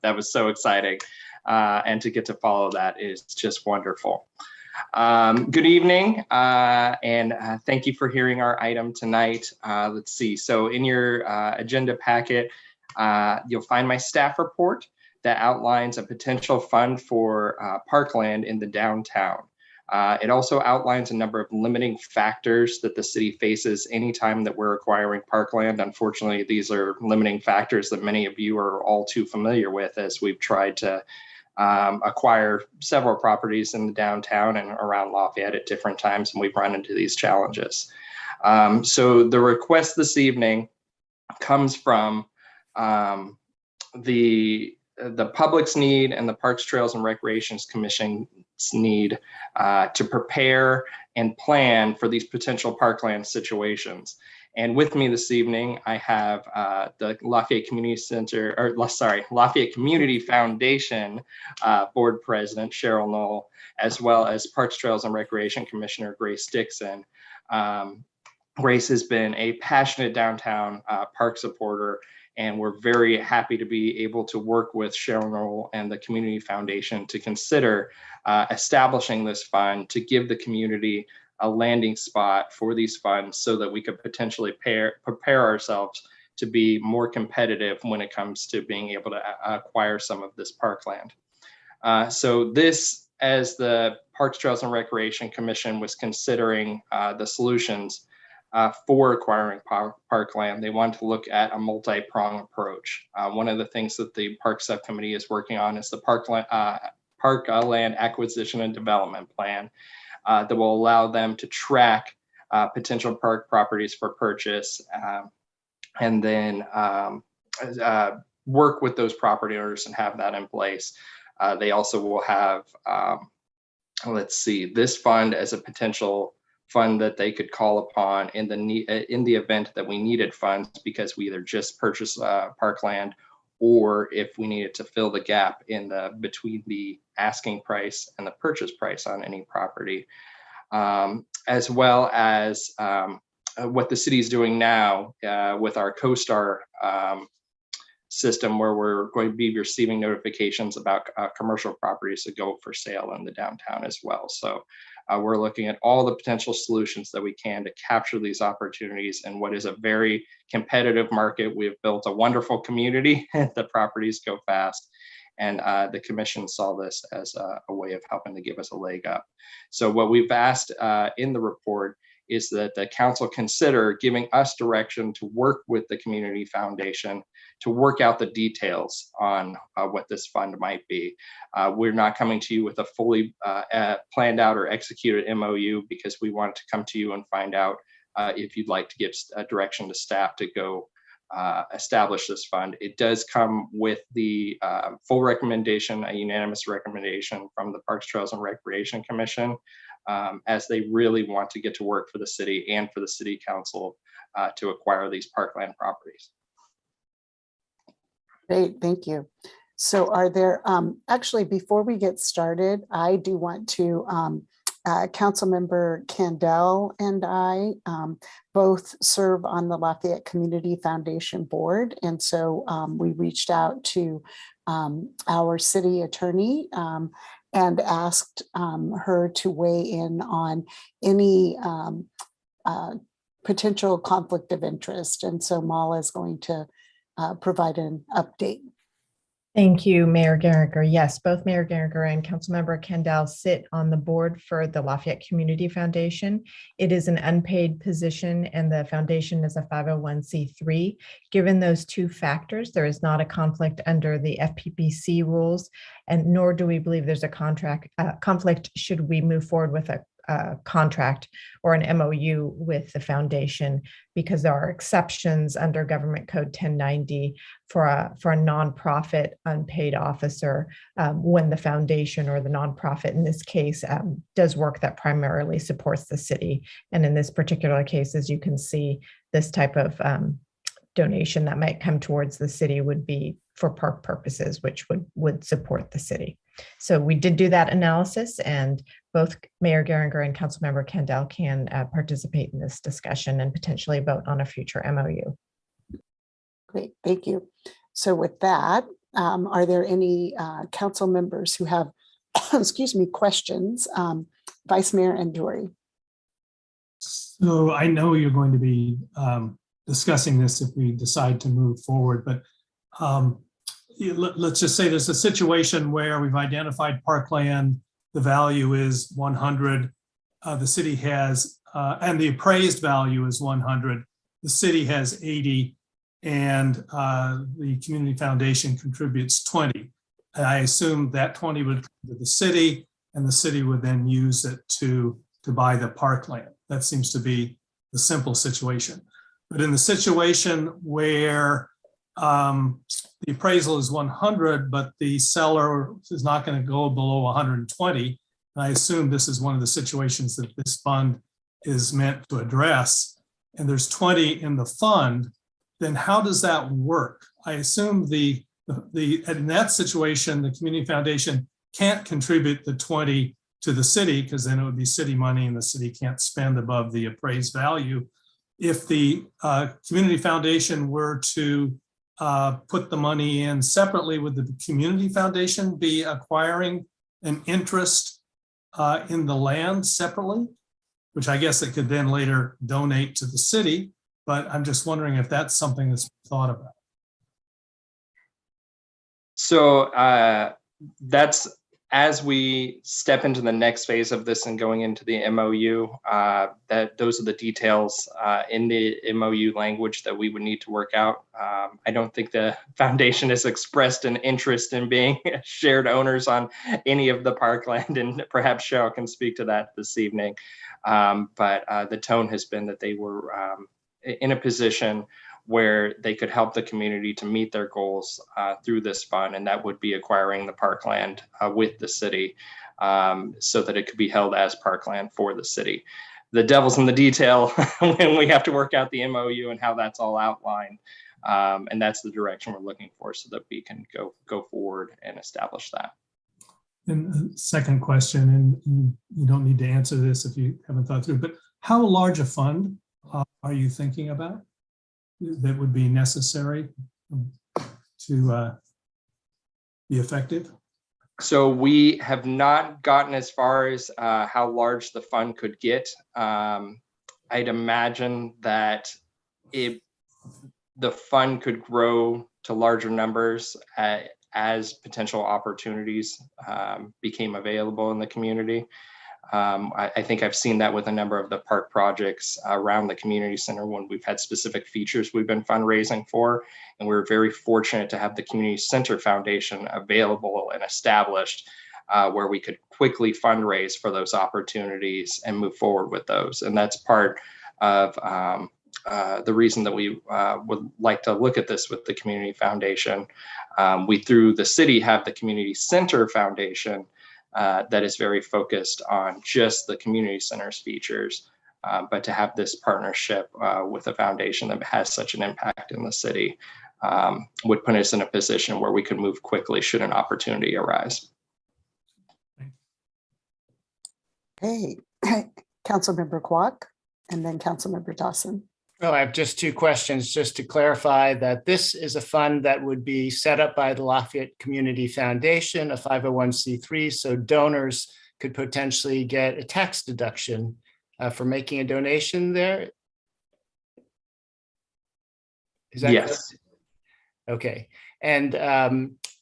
S7: That was so exciting. And to get to follow that is just wonderful. Good evening, and thank you for hearing our item tonight. Let's see. So in your agenda packet, you'll find my staff report that outlines a potential fund for parkland in the downtown. It also outlines a number of limiting factors that the city faces anytime that we're acquiring parkland. Unfortunately, these are limiting factors that many of you are all too familiar with as we've tried to acquire several properties in the downtown and around Lafayette at different times, and we've run into these challenges. So the request this evening comes from the public's need and the Parks, Trails, and Recreations Commission's need to prepare and plan for these potential parkland situations. And with me this evening, I have the Lafayette Community Center, or sorry, Lafayette Community Foundation Board President, Cheryl Knoll, as well as Parks, Trails, and Recreation Commissioner, Grace Dixon. Grace has been a passionate downtown park supporter, and we're very happy to be able to work with Cheryl Knoll and the Community Foundation to consider establishing this fund to give the community a landing spot for these funds so that we could potentially prepare ourselves to be more competitive when it comes to being able to acquire some of this parkland. So this, as the Parks, Trails, and Recreation Commission was considering the solutions for acquiring parkland, they wanted to look at a multi-pronged approach. One of the things that the Park Subcommittee is working on is the Parkland Acquisition and Development Plan. That will allow them to track potential park properties for purchase and then work with those property owners and have that in place. They also will have, let's see, this fund as a potential fund that they could call upon in the event that we needed funds because we either just purchased parkland or if we needed to fill the gap in between the asking price and the purchase price on any property, as well as what the city is doing now with our CoStar system, where we're going to be receiving notifications about commercial properties that go for sale in the downtown as well. So we're looking at all the potential solutions that we can to capture these opportunities in what is a very competitive market. We have built a wonderful community. The properties go fast. And the commission saw this as a way of helping to give us a leg up. So what we've asked in the report is that the council consider giving us direction to work with the Community Foundation to work out the details on what this fund might be. We're not coming to you with a fully planned out or executed MOU because we wanted to come to you and find out if you'd like to give direction to staff to go establish this fund. It does come with the full recommendation, a unanimous recommendation from the Parks, Trails, and Recreation Commission, as they really want to get to work for the city and for the city council to acquire these parkland properties.
S15: Great, thank you. So are there, actually, before we get started, I do want to, Councilmember Candell and I both serve on the Lafayette Community Foundation Board. And so we reached out to our city attorney and asked her to weigh in on any potential conflict of interest. And so Mala is going to provide an update.
S8: Thank you, Mayor Geringer. Yes, both Mayor Geringer and Councilmember Candell sit on the board for the Lafayette Community Foundation. It is an unpaid position and the foundation is a 501c3. Given those two factors, there is not a conflict under the FPPC rules, and nor do we believe there's a conflict should we move forward with a contract or an MOU with the foundation, because there are exceptions under Government Code 1090 for a nonprofit unpaid officer when the foundation or the nonprofit in this case does work that primarily supports the city. And in this particular case, as you can see, this type of donation that might come towards the city would be for park purposes, which would support the city. So we did do that analysis, and both Mayor Geringer and Councilmember Candell can participate in this discussion and potentially vote on a future MOU.
S15: Great, thank you. So with that, are there any council members who have, excuse me, questions Vice Mayor Andori.
S4: So I know you're going to be discussing this if we decide to move forward, but let's just say there's a situation where we've identified parkland, the value is 100, the city has, and the appraised value is 100, the city has 80, and the community foundation contributes 20. And I assume that 20 would come to the city, and the city would then use it to buy the parkland. That seems to be the simple situation. But in the situation where the appraisal is 100, but the seller is not going to go below 120, I assume this is one of the situations that this fund is meant to address, and there's 20 in the fund, then how does that work? I assume in that situation, the community foundation can't contribute the 20 to the city, because then it would be city money and the city can't spend above the appraised value. If the community foundation were to put the money in separately, would the community foundation be acquiring an interest in the land separately, which I guess it could then later donate to the city, but I'm just wondering if that's something that's thought about.
S7: So that's, as we step into the next phase of this and going into the MOU, those are the details in the MOU language that we would need to work out. I don't think the foundation has expressed an interest in being shared owners on any of the parkland, and perhaps Cheryl can speak to that this evening. But the tone has been that they were in a position where they could help the community to meet their goals through this fund, and that would be acquiring the parkland with the city so that it could be held as parkland for the city. The devil's in the detail when we have to work out the MOU and how that's all outlined, and that's the direction we're looking for so that we can go forward and establish that.
S4: And second question, and you don't need to answer this if you haven't thought through, but how large a fund are you thinking about that would be necessary to be effective?
S7: So we have not gotten as far as how large the fund could get. I'd imagine that the fund could grow to larger numbers as potential opportunities became available in the community. I think I've seen that with a number of the park projects around the community center when we've had specific features we've been fundraising for, and we're very fortunate to have the Community Center Foundation available and established where we could quickly fundraise for those opportunities and move forward with those. And that's part of the reason that we would like to look at this with the Community Foundation. We, through the city, have the Community Center Foundation that is very focused on just the community center's features, but to have this partnership with a foundation that has such an impact in the city would put us in a position where we could move quickly should an opportunity arise.
S15: Hey, Councilmember Kwok, and then Councilmember Dawson.
S19: Well, I have just two questions, just to clarify that this is a fund that would be set up by the Lafayette Community Foundation, a 501c3, so donors could potentially get a tax deduction for making a donation there. Is that
S7: yes?
S19: Correct? Okay, and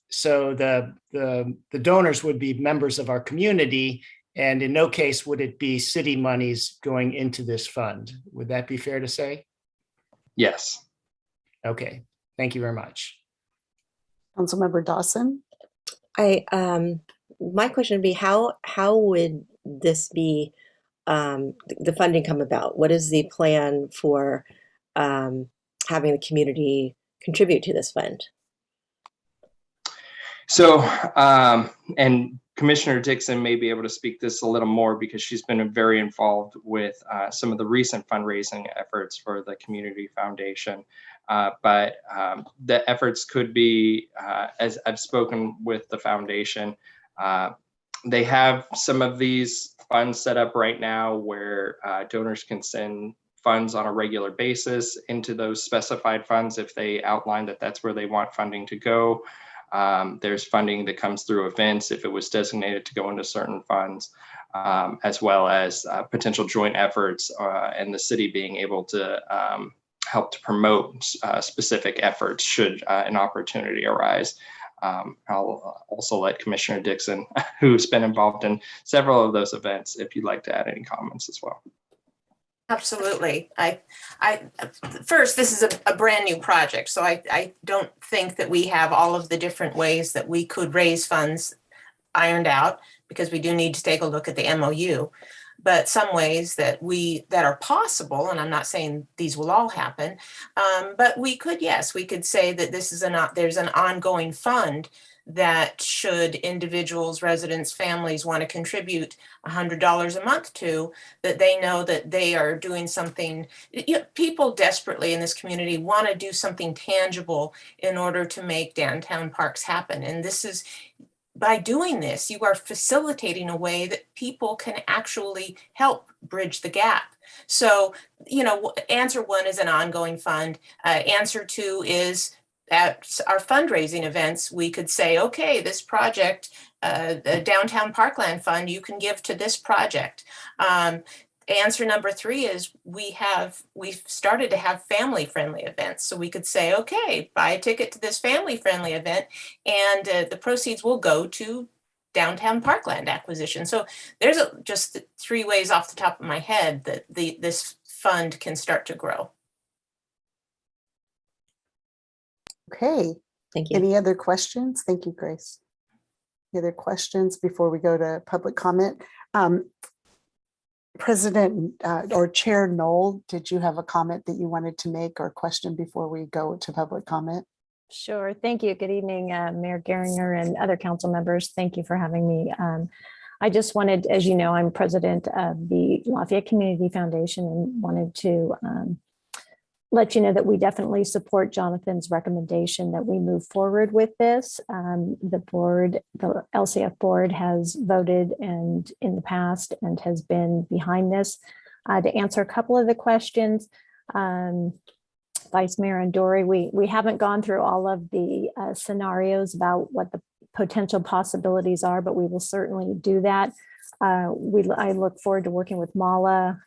S19: so the donors would be members of our community, and in no case would it be city monies going into this fund. Would that be fair to say?
S7: Yes.
S19: Okay, thank you very much.
S15: Councilmember Dawson.
S13: My question would be how would this be the funding come about? What is the plan for having the community contribute to this fund?
S7: So, and Commissioner Dixon may be able to speak this a little more because she's been very involved with some of the recent fundraising efforts for the Community Foundation. But the efforts could be, as I've spoken with the foundation, they have some of these funds set up right now where donors can send funds on a regular basis into those specified funds if they outline that that's where they want funding to go. There's funding that comes through events if it was designated to go into certain funds. as well as potential joint efforts and the city being able to help to promote specific efforts should an opportunity arise. I'll also let Commissioner Dixon, who's been involved in several of those events, if you'd like to add any comments as well.
S18: Absolutely. First, this is a brand new project, so I don't think that we have all of the different ways that we could raise funds ironed out, because we do need to take a look at the MOU. But some ways that are possible, and I'm not saying these will all happen, but we could, yes, we could say that this is there's an ongoing fund that should individuals, residents, families want to contribute $100 a month to, that they know that they are doing something. People desperately in this community want to do something tangible in order to make downtown parks happen. And this is, by doing this, you are facilitating a way that people can actually help bridge the gap. So, answer one is an ongoing fund. Answer two is, at our fundraising events, we could say, okay, this project, the Downtown Parkland Fund, you can give to this project. Answer number three is we've started to have family-friendly events. So we could say, okay, buy a ticket to this family-friendly event, and the proceeds will go to Downtown Parkland acquisition. So there's just three ways off the top of my head that this fund can start to grow.
S15: Okay.
S13: Thank you.
S15: Any other questions? Thank you, Grace. Any other questions before we go to public comment? President or Chair Knoll, did you have a comment that you wanted to make or a question before we go to public comment?
S20: Sure. Thank you. Good evening, Mayor Geringer and other council members. Thank you for having me. I just wanted, as you know, I'm president of the Lafayette Community Foundation, and wanted to let you know that we definitely support Jonathan's recommendation that we move forward with this. The LCF board has voted and in the past and has been behind this. To answer a couple of the questions, Vice Mayor Andori, we haven't gone through all of the scenarios about what the potential possibilities are, but we will certainly do that. I look forward to working with Mala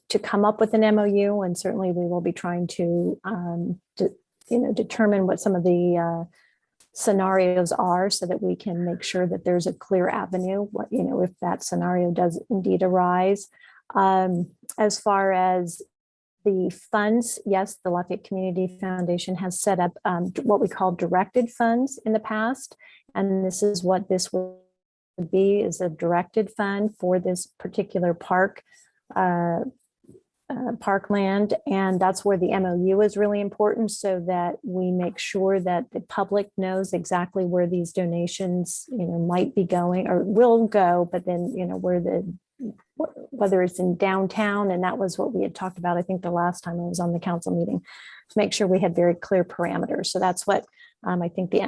S20: to come up with an MOU, and certainly we will be trying to determine what some of the scenarios are, so that we can make sure that there's a clear avenue, if that scenario does indeed arise. As far as the funds, yes, the Lafayette Community Foundation has set up what we call directed funds in the past, and this is what this will be, is a directed fund for this particular parkland, and that's where the MOU is really important, so that we make sure that the public knows exactly where these donations might be going or will go, but then whether it's in downtown, and that was what we had talked about, I think the last time I was on the council meeting, to make sure we had very clear parameters. So that's what I think the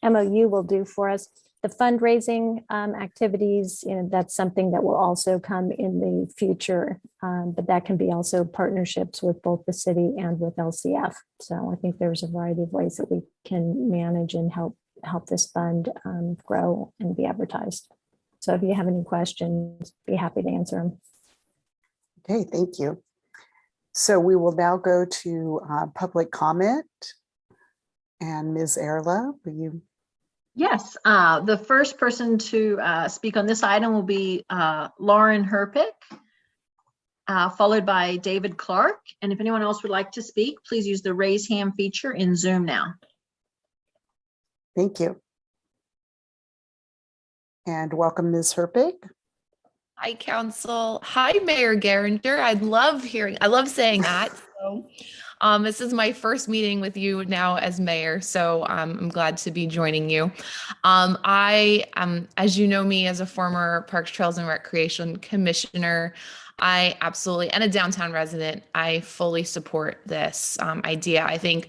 S20: MOU will do for us. The fundraising activities, that's something that will also come in the future, but that can be also partnerships with both the city and with LCF. So I think there's a variety of ways that we can manage and help this fund grow and be advertised. So if you have any questions, be happy to answer them.
S15: Okay, thank you. So we will now go to public comment. And Ms. Erla, will you?
S1: Yes, the first person to speak on this item will be Lauren Herpick, followed by David Clark. And if anyone else would like to speak, please use the raise hand feature in Zoom now.
S15: Thank you. And welcome, Ms. Herpick.
S21: Hi, Council. Hi, Mayor Geringer. I love saying that. So this is my first meeting with you now as mayor, so I'm glad to be joining you. As you know me as a former Parks, Trails, and Recreation Commissioner, I absolutely, and a downtown resident, I fully support this idea. I think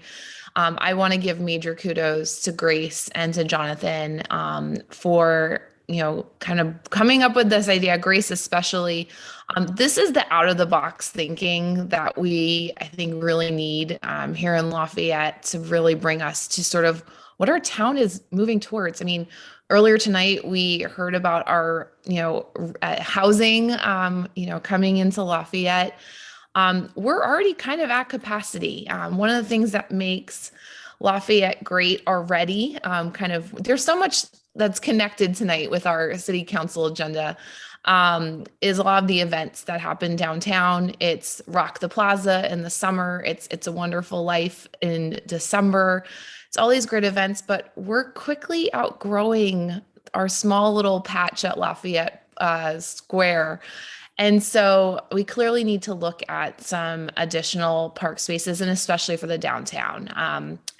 S21: I want to give major kudos to Grace and to Jonathan for kind of coming up with this idea. Grace especially. This is the out of the box thinking that we, I think, really need here in Lafayette to really bring us to sort of what our town is moving towards. I mean, Earlier tonight, we heard about our, housing, coming into Lafayette. We're already kind of at capacity. One of the things that makes Lafayette great already, there's so much that's connected tonight with our city council agenda, is a lot of the events that happen downtown. It's Rock the Plaza in the summer. It's a Wonderful Life in December. It's all these great events, but we're quickly outgrowing our small little patch at Lafayette Square. And so we clearly need to look at some additional park spaces, and especially for the downtown.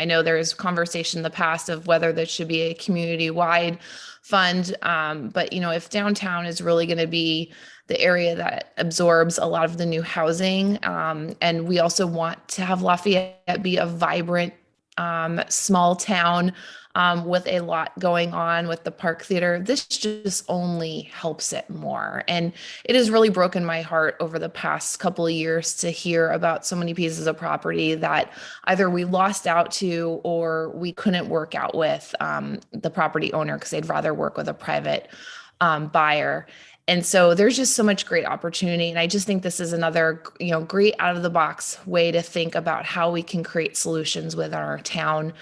S21: I know there's conversation in the past of whether there should be a community-wide fund, but if downtown is really going to be the area that absorbs a lot of the new housing, and we also want to have Lafayette be a vibrant small town with a lot going on with the Park Theater, this just only helps it more. And it has really broken my heart over the past couple of years to hear about so many pieces of property that either we lost out to or we couldn't work out with the property owner because they'd rather work with a private buyer. And so there's just so much great opportunity. And I just think this is another, great out of the box way to think about how we can create solutions within our town.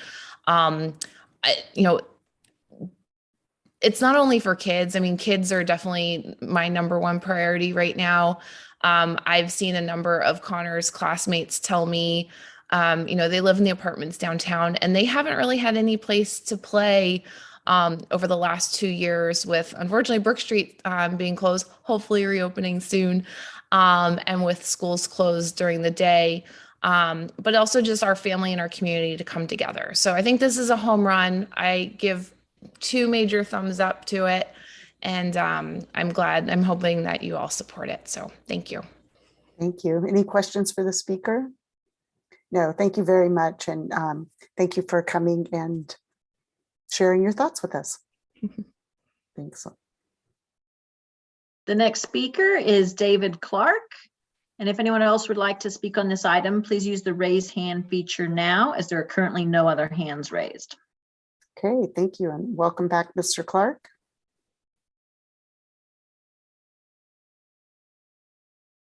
S21: It's not only for kids. I mean, kids are definitely my number one priority right now. I've seen a number of Connor's classmates tell me, they live in the apartments downtown and they haven't really had any place to play over the last 2 years, with unfortunately Brook Street being closed, hopefully reopening soon, and with schools closed during the day, but also just our family and our community to come together. So I think this is a home run. I give 2 major thumbs up to it, and I'm hoping that you all support it. So thank you.
S15: Thank you. Any questions for the speaker? No, thank you very much. And thank you for coming and sharing your thoughts with us. Thanks.
S1: The next speaker is David Clark. And if anyone else would like to speak on this item, please use the raise hand feature now, as there are currently no other hands raised.
S15: Okay, thank you. And welcome back, Mr. Clark.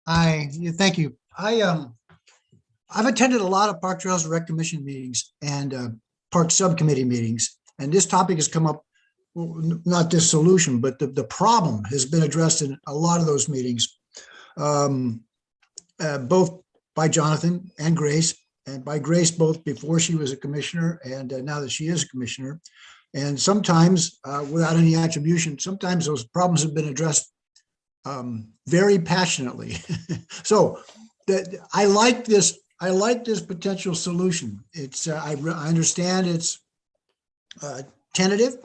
S14: Hi, thank you. I've attended a lot of Park Trails Rec Commission meetings and park subcommittee meetings, and this topic has come up, not this solution, but the problem has been addressed in a lot of those meetings, both by Jonathan and Grace, and by Grace both before she was a commissioner and now that she is a commissioner. And sometimes without any attribution, sometimes those problems have been addressed very passionately. So I like this potential solution. It's I understand it's tentative.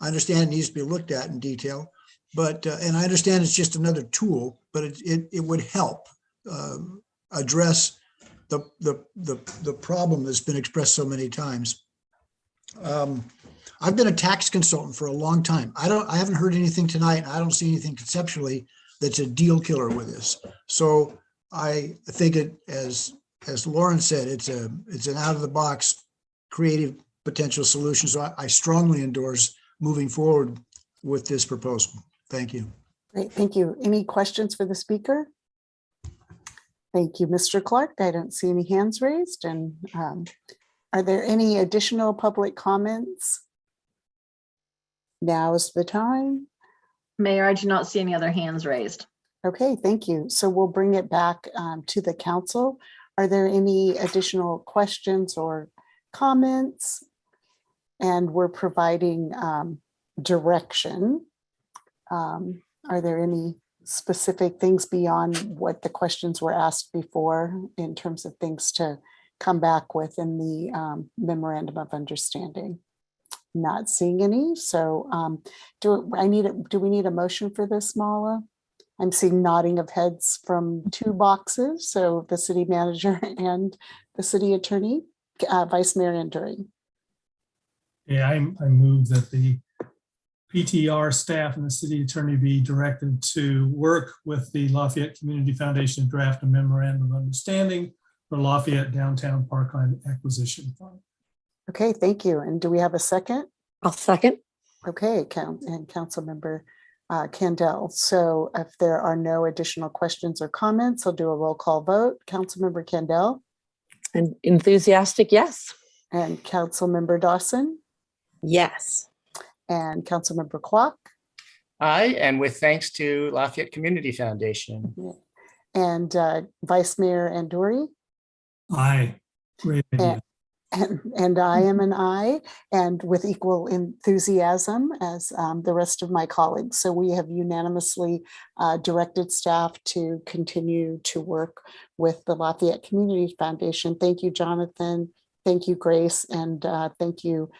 S14: I understand it needs to be looked at in detail, but and I understand it's just another tool, but it would help address the problem that's been expressed so many times. I've been a tax consultant for a long time. I haven't heard anything tonight. And I don't see anything conceptually that's a deal killer with this. So I think it, as Lauren said, it's an out of the box creative potential solution. So I strongly endorse moving forward with this proposal. Thank you.
S15: Great, thank you. Any questions for the speaker? Thank you, Mr. Clark. I don't see any hands raised. And are there any additional public comments? Now is the time.
S1: Mayor, I do not see any other hands raised.
S15: Okay, thank you. So we'll bring it back to the council. Are there any additional questions or comments? And we're providing direction. Are there any specific things beyond what the questions were asked before in terms of things to come back with in the memorandum of understanding? Not seeing any. So do we need a motion for this, Mala? I'm seeing nodding of heads from 2 boxes. So the city manager and the city attorney, Vice Mayor Anduri.
S4: Yeah, I move that the PTR staff and the city attorney be directed to work with the Lafayette Community Foundation to draft a memorandum of understanding for Lafayette Downtown Parkland Acquisition Fund.
S15: Okay, thank you. And do we have a second?
S3: I'll second.
S15: Okay, and Councilmember Candell. So if there are no additional questions or comments, I'll do a roll call vote. Councilmember Candell.
S3: An enthusiastic yes.
S15: And Councilmember Dawson.
S13: Yes.
S15: And Councilmember Kwok.
S19: Aye, and with thanks to Lafayette Community Foundation.
S15: And Vice Mayor Anduri.
S4: Aye. Great idea.
S15: And I am an aye, and with equal enthusiasm as the rest of my colleagues. So we have unanimously directed staff to continue to work with the Lafayette Community Foundation. Thank you, Jonathan. Thank you, Grace. And thank you,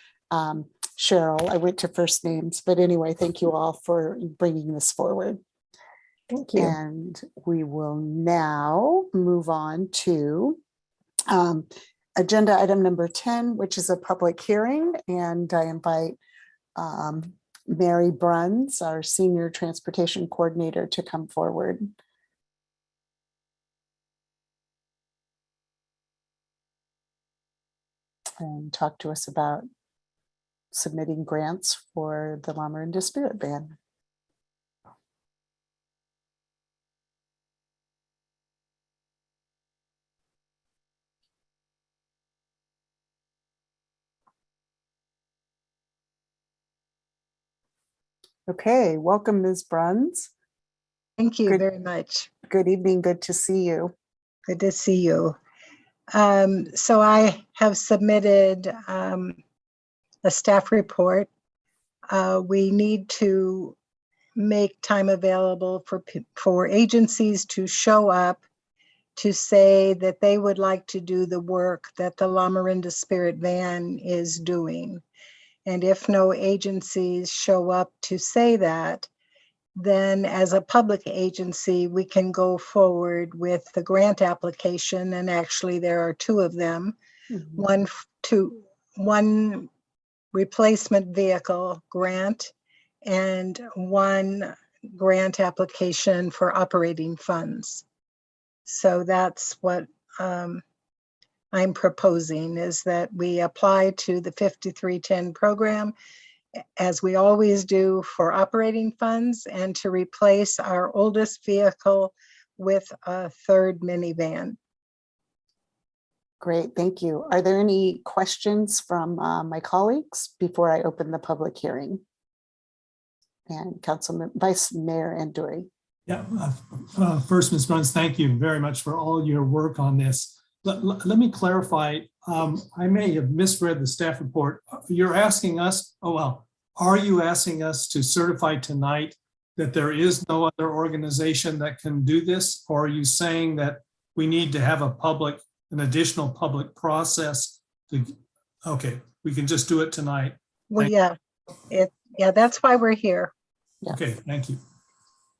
S15: Cheryl. I went to first names, but anyway, thank you all for bringing this forward.
S20: Thank you.
S15: And we will now move on to agenda item number 10, which is a public hearing. And I invite Mary Bruns, our Senior Transportation Coordinator, to come forward. And talk to us about submitting grants for the Lamorinda Spirit Band. Okay, welcome, Ms. Bruns.
S5: Thank you very much.
S15: Good evening, good to see you.
S5: Good to see you. So I have submitted a staff report. We need to make time available for agencies to show up to say that they would like to do the work that the Lamorinda Spirit Van is doing. And if no agencies show up to say that, then as a public agency, we can go forward with the grant application. And actually there are two of them. One replacement vehicle grant and one grant application for operating funds. So that's what I'm proposing, is that we apply to the 5310 program as we always do for operating funds, and to replace our oldest vehicle with a third minivan.
S15: Great, thank you. Are there any questions from my colleagues before I open the public hearing? And Vice Mayor Anduri.
S4: Yeah, first, Ms. Bruns, thank you very much for all your work on this. Let me clarify. I may have misread the staff report. You're asking us, are you asking us to certify tonight that there is no other organization that can do this? Or are you saying that we need to have an additional public process? Okay, we can just do it tonight.
S5: Well, yeah, that's why we're here.
S15: Yeah.
S4: Okay, thank you.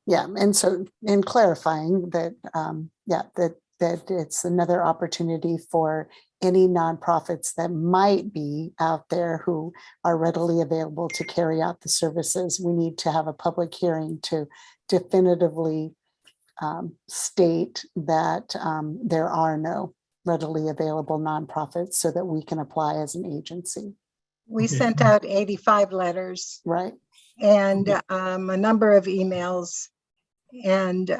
S15: Yeah, and so in clarifying that, that it's another opportunity for any nonprofits that might be out there who are readily available to carry out the services. We need to have a public hearing to definitively state that there are no readily available nonprofits so that we can apply as an agency.
S5: We sent out 85 letters.
S15: Right.
S5: And a number of emails, and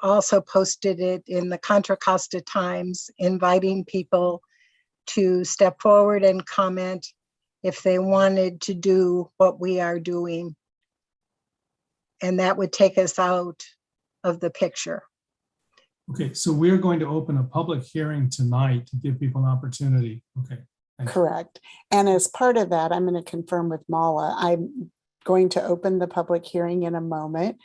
S5: also posted it in the Contra Costa Times, inviting people to step forward and comment if they wanted to do what we are doing. And that would take us out of the picture.
S4: Okay, so we're going to open a public hearing tonight to give people an opportunity. Okay.
S15: Correct. And as part of that, I'm going to confirm with Mala, I'm going to open the public hearing in a moment,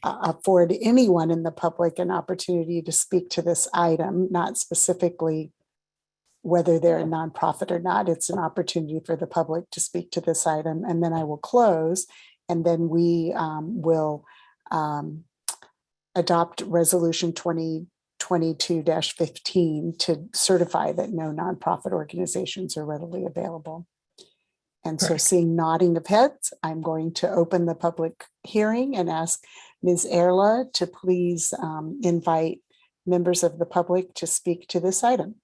S15: afford anyone in the public an opportunity to speak to this item, not specifically whether they're a nonprofit or not. It's an opportunity for the public to speak to this item, and then I will close, and then we will adopt resolution 2022-15 to certify that no nonprofit organizations are readily available. And so seeing nodding of heads, I'm going to open the public hearing and ask Ms. Erla to please invite members of the public to speak to this item.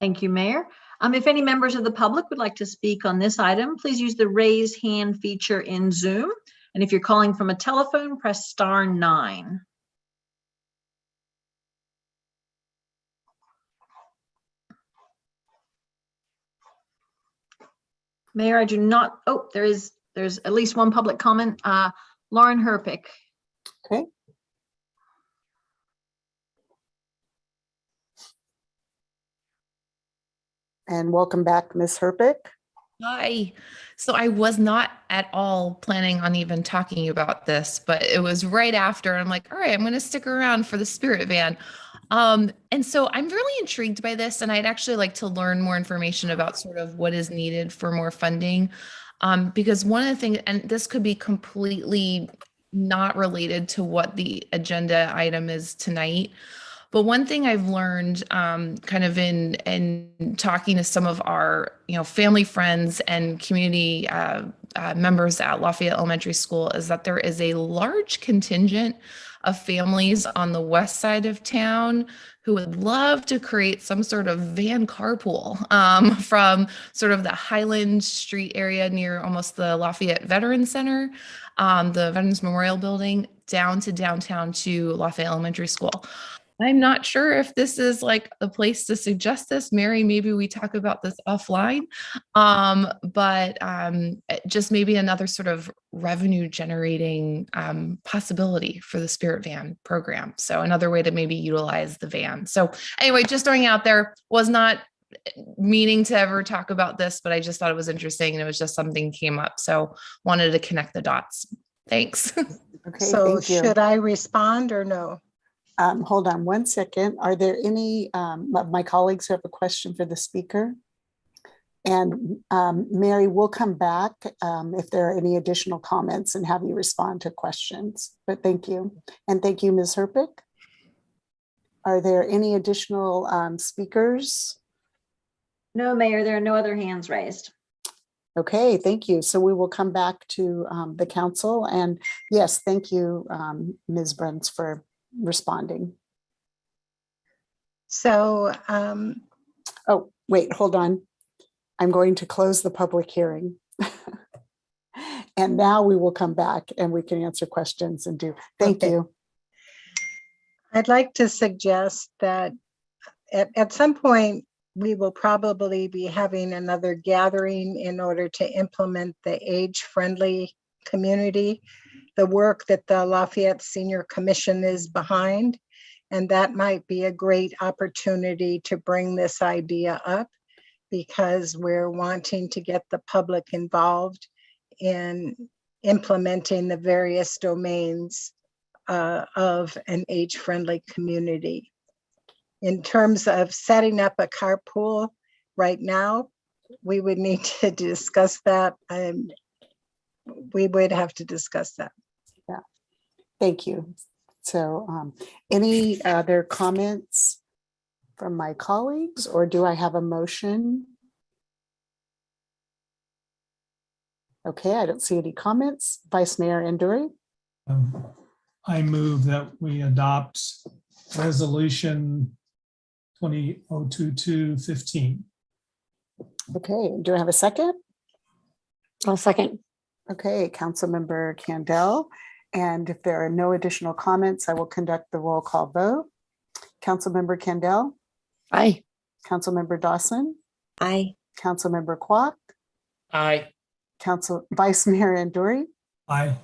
S1: Thank you, Mayor. If any members of the public would like to speak on this item, please use the raise hand feature in Zoom. And if you're calling from a telephone, press *9. Mayor, I do not, oh, there's at least one public comment. Lauren Herpick.
S2: Okay. And welcome back, Ms. Herpick.
S21: Hi. So I was not at all planning on even talking about this, but it was right after. I'm like, all right, I'm going to stick around for the Spirit Van. And so I'm really intrigued by this, and I'd actually like to learn more information about sort of what is needed for more funding. Because one of the things, and this could be completely not related to what the agenda item is tonight, but one thing I've learned kind of in talking to some of our, family friends and community members at Lafayette Elementary School is that there is a large contingent of families on the west side of town who would love to create some sort of van carpool from sort of the Highland Street area near almost the Lafayette Veterans Center, the Veterans Memorial Building, down to downtown to Lafayette Elementary School. I'm not sure if this is like a place to suggest this. Mary, maybe we talk about this offline, but just maybe another sort of revenue generating possibility for the Spirit Van program. So another way to maybe utilize the van. So anyway, just throwing out there, was not meaning to ever talk about this, but I just thought it was interesting and it was just something came up. So wanted to connect the dots. Thanks.
S2: Okay,
S5: So
S2: thank you.
S5: should I respond or no?
S2: Hold on one second. Are there any of my colleagues who have a question for the speaker? And Mary, we'll come back if there are any additional comments and have you respond to questions. But thank you. And thank you, Ms. Herpick. Are there any additional speakers?
S1: No, Mayor, there are no other hands raised.
S2: Okay, thank you. So we will come back to the council. And yes, thank you, Ms. Bruns, for responding.
S5: So,
S2: oh, wait, hold on. I'm going to close the public hearing. And now we will come back and we can answer questions and do. Thank you.
S5: I'd like to suggest that at some point, we will probably be having another gathering in order to implement the age-friendly community, the work that the Lafayette Senior Commission is behind. And that might be a great opportunity to bring this idea up because we're wanting to get the public involved in implementing the various domains of an age-friendly community. In terms of setting up a carpool right now, we would need to discuss that. We would have to discuss that.
S2: Yeah, thank you. So any other comments from my colleagues, or do I have a motion? Okay, I don't see any comments. Vice Mayor Anduri.
S4: I move that we adopt resolution 20-022-15.
S2: Okay, do I have a second?
S3: I'll second.
S2: Okay, Councilmember Candell. And if there are no additional comments, I will conduct the roll call vote. Councilmember Candell.
S3: Aye.
S2: Councilmember Dawson.
S13: Aye.
S2: Councilmember Kwok.
S19: Aye.
S2: Vice Mayor Anduri.
S4: Aye.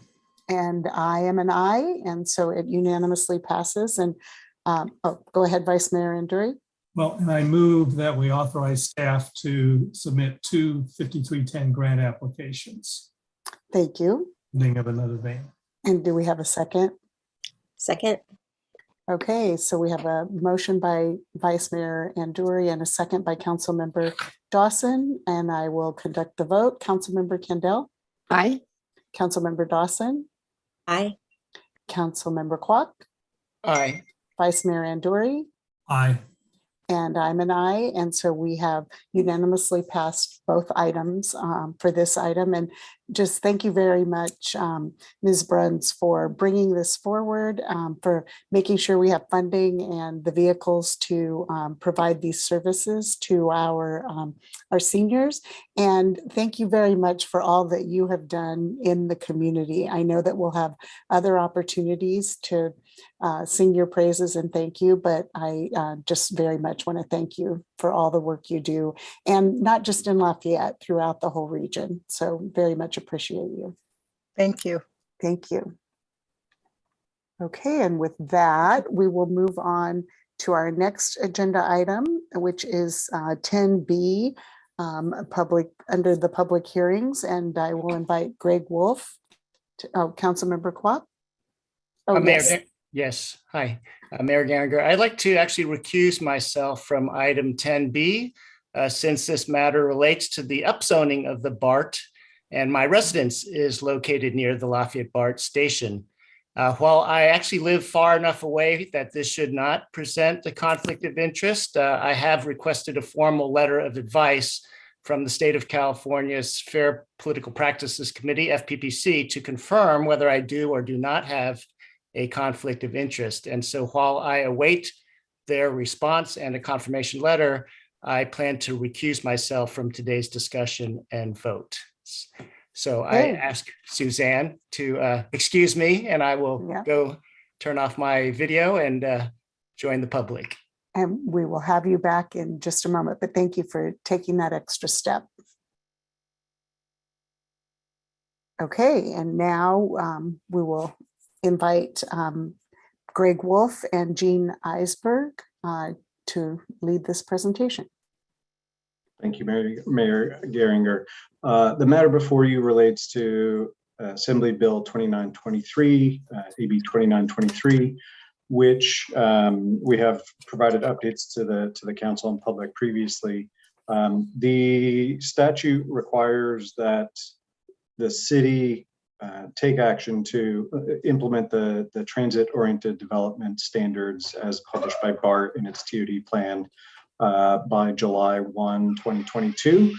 S2: And I am an aye, and so it unanimously passes. And go ahead, Vice Mayor Anduri.
S4: Well, and I move that we authorize staff to submit 2 5310 grant applications.
S2: Thank you.
S4: Funding of another van.
S2: And do we have a second?
S13: Second.
S2: Okay, so we have a motion by Vice Mayor Anduri and a second by Councilmember Dawson, and I will conduct the vote. Councilmember Candell.
S3: Aye.
S2: Councilmember Dawson.
S13: Aye.
S2: Councilmember Kwok.
S19: Aye.
S2: Vice Mayor Anduri.
S4: Aye.
S2: And I'm an aye, and so we have unanimously passed both items for this item. And
S15: just thank you very much, Ms. Bruns, for bringing this forward, for making sure we have funding and the vehicles to provide these services to our seniors. And thank you very much for all that you have done in the community. I know that we'll have other opportunities to sing your praises and thank you, but I just very much want to thank you for all the work you do, and not just in Lafayette, throughout the whole region. So very much appreciate you.
S5: Thank you.
S15: Thank you. Okay, and with that, we will move on to our next agenda item, which is 10B, under the public hearings, and I will invite Greg Wolf, Councilmember Quap. Oh, yes.
S19: Yes, hi, Mayor Garinger. I'd like to actually recuse myself from item 10B, since this matter relates to the upzoning of the BART, and my residence is located near the Lafayette BART station. While I actually live far enough away that this should not present a conflict of interest, I have requested a formal letter of advice from the state of California's Fair Political Practices Committee, FPPC, to confirm whether I do or do not have a conflict of interest. And so while I await their response and a confirmation letter, I plan to recuse myself from today's discussion and vote. So I ask Suzanne to excuse me, and I will go turn off my video and join the public.
S15: And we will have you back in just a moment, but thank you for taking that extra step. Okay, and now we will invite Greg Wolf and Jean Eisberg to lead this presentation.
S10: Thank you, Mayor Garinger. The matter before you relates to Assembly Bill 2923, AB 2923, which we have provided updates to the council and public previously. The statute requires that the city take action to implement the transit-oriented development standards as published by BART in its TOD plan by July 1, 2022,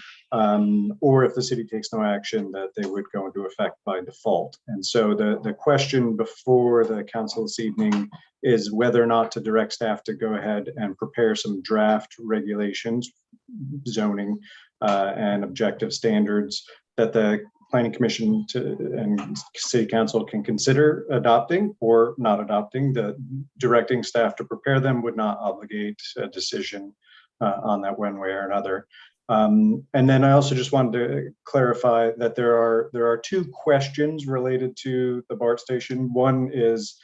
S10: or if the city takes no action, that they would go into effect by default. And so the question before the council this evening is whether or not to direct staff to go ahead and prepare some draft regulations, zoning and objective standards that the Planning Commission and City Council can consider adopting or not adopting. The directing staff to prepare them would not obligate a decision on that one way or another. And then I also just wanted to clarify that there are two questions related to the BART station. One is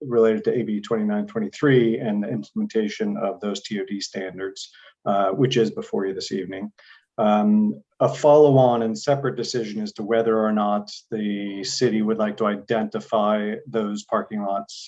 S10: related to AB 2923 and the implementation of those TOD standards, which is before you this evening. A follow-on and separate decision as to whether or not the city would like to identify those parking lots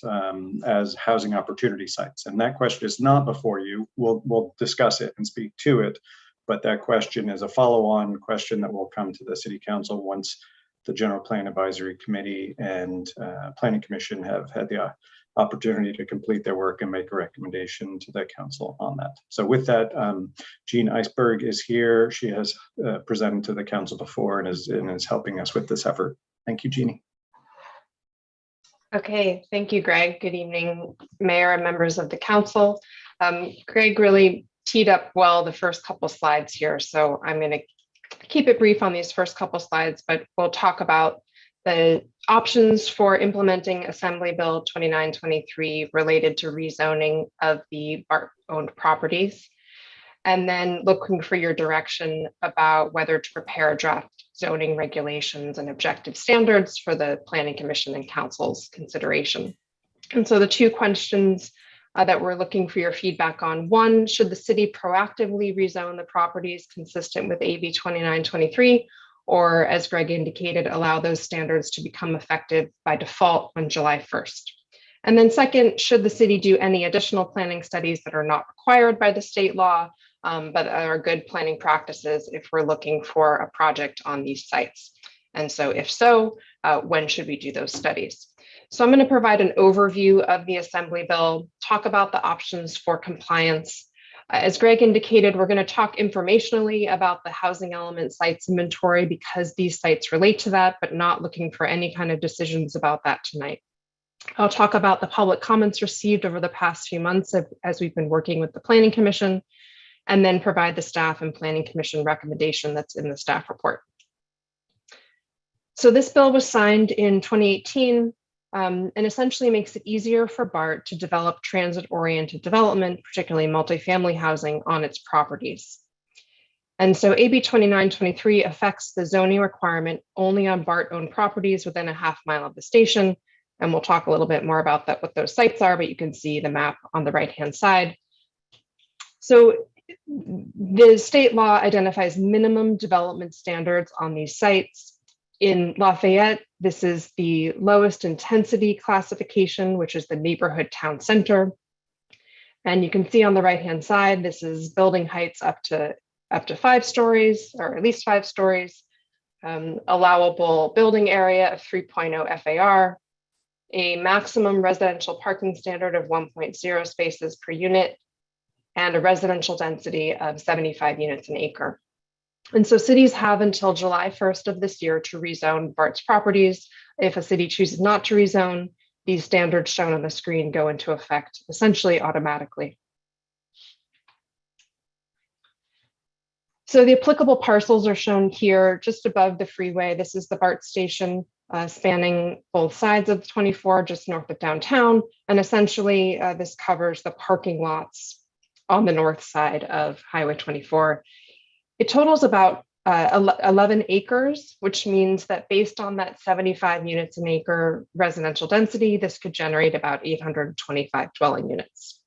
S10: as housing opportunity sites. And that question is not before you. We'll discuss it and speak to it, but that question is a follow-on question that will come to the City Council once the General Plan Advisory Committee and Planning Commission have had the opportunity to complete their work and make a recommendation to the council on that. So with that, Jean Eisberg is here. She has presented to the council before and is helping us with this effort. Thank you, Jeannie.
S12: Okay, thank you, Greg. Good evening, Mayor and members of the council. Greg really teed up well the first couple slides here, so I'm going to keep it brief on these first couple slides, but we'll talk about the options for implementing Assembly Bill 2923 related to rezoning of the BART-owned properties, and then looking for your direction about whether to prepare draft zoning regulations and objective standards for the Planning Commission and Council's consideration. And so the two questions that we're looking for your feedback on: one, should the city proactively rezone the properties consistent with AB 2923, or, as Greg indicated, allow those standards to become effective by default on July 1st? And then second, should the city do any additional planning studies that are not required by the state law, but are good planning practices if we're looking for a project on these sites? And so if so, when should we do those studies? So I'm going to provide an overview of the Assembly Bill, talk about the options for compliance, As Greg indicated, we're going to talk informationally about the housing element sites inventory because these sites relate to that, but not looking for any kind of decisions about that tonight. I'll talk about the public comments received over the past few months as we've been working with the Planning Commission, and then provide the staff and Planning Commission recommendation that's in the staff report. So this bill was signed in 2018 and essentially makes it easier for BART to develop transit-oriented development, particularly multifamily housing on its properties. And so AB 2923 affects the zoning requirement only on BART-owned properties within a half mile of the station. And we'll talk a little bit more about that, what those sites are, but you can see the map on the right-hand side. So the state law identifies minimum development standards on these sites. In Lafayette, this is the lowest intensity classification, which is the neighborhood town center. And you can see on the right-hand side, this is building heights up to 5 stories, or at least 5 stories, allowable building area of 3.0 FAR, a maximum residential parking standard of 1.0 spaces per unit, and a residential density of 75 units an acre. And so cities have until July 1st of this year to rezone BART's properties. If a city chooses not to rezone, these standards shown on the screen go into effect essentially automatically. So the applicable parcels are shown here just above the freeway. This is the BART station spanning both sides of the 24, just north of downtown. And essentially this covers the parking lots on the north side of Highway 24. It totals about 11 acres, which means that based on that 75 units an acre residential density, this could generate about 825 dwelling units.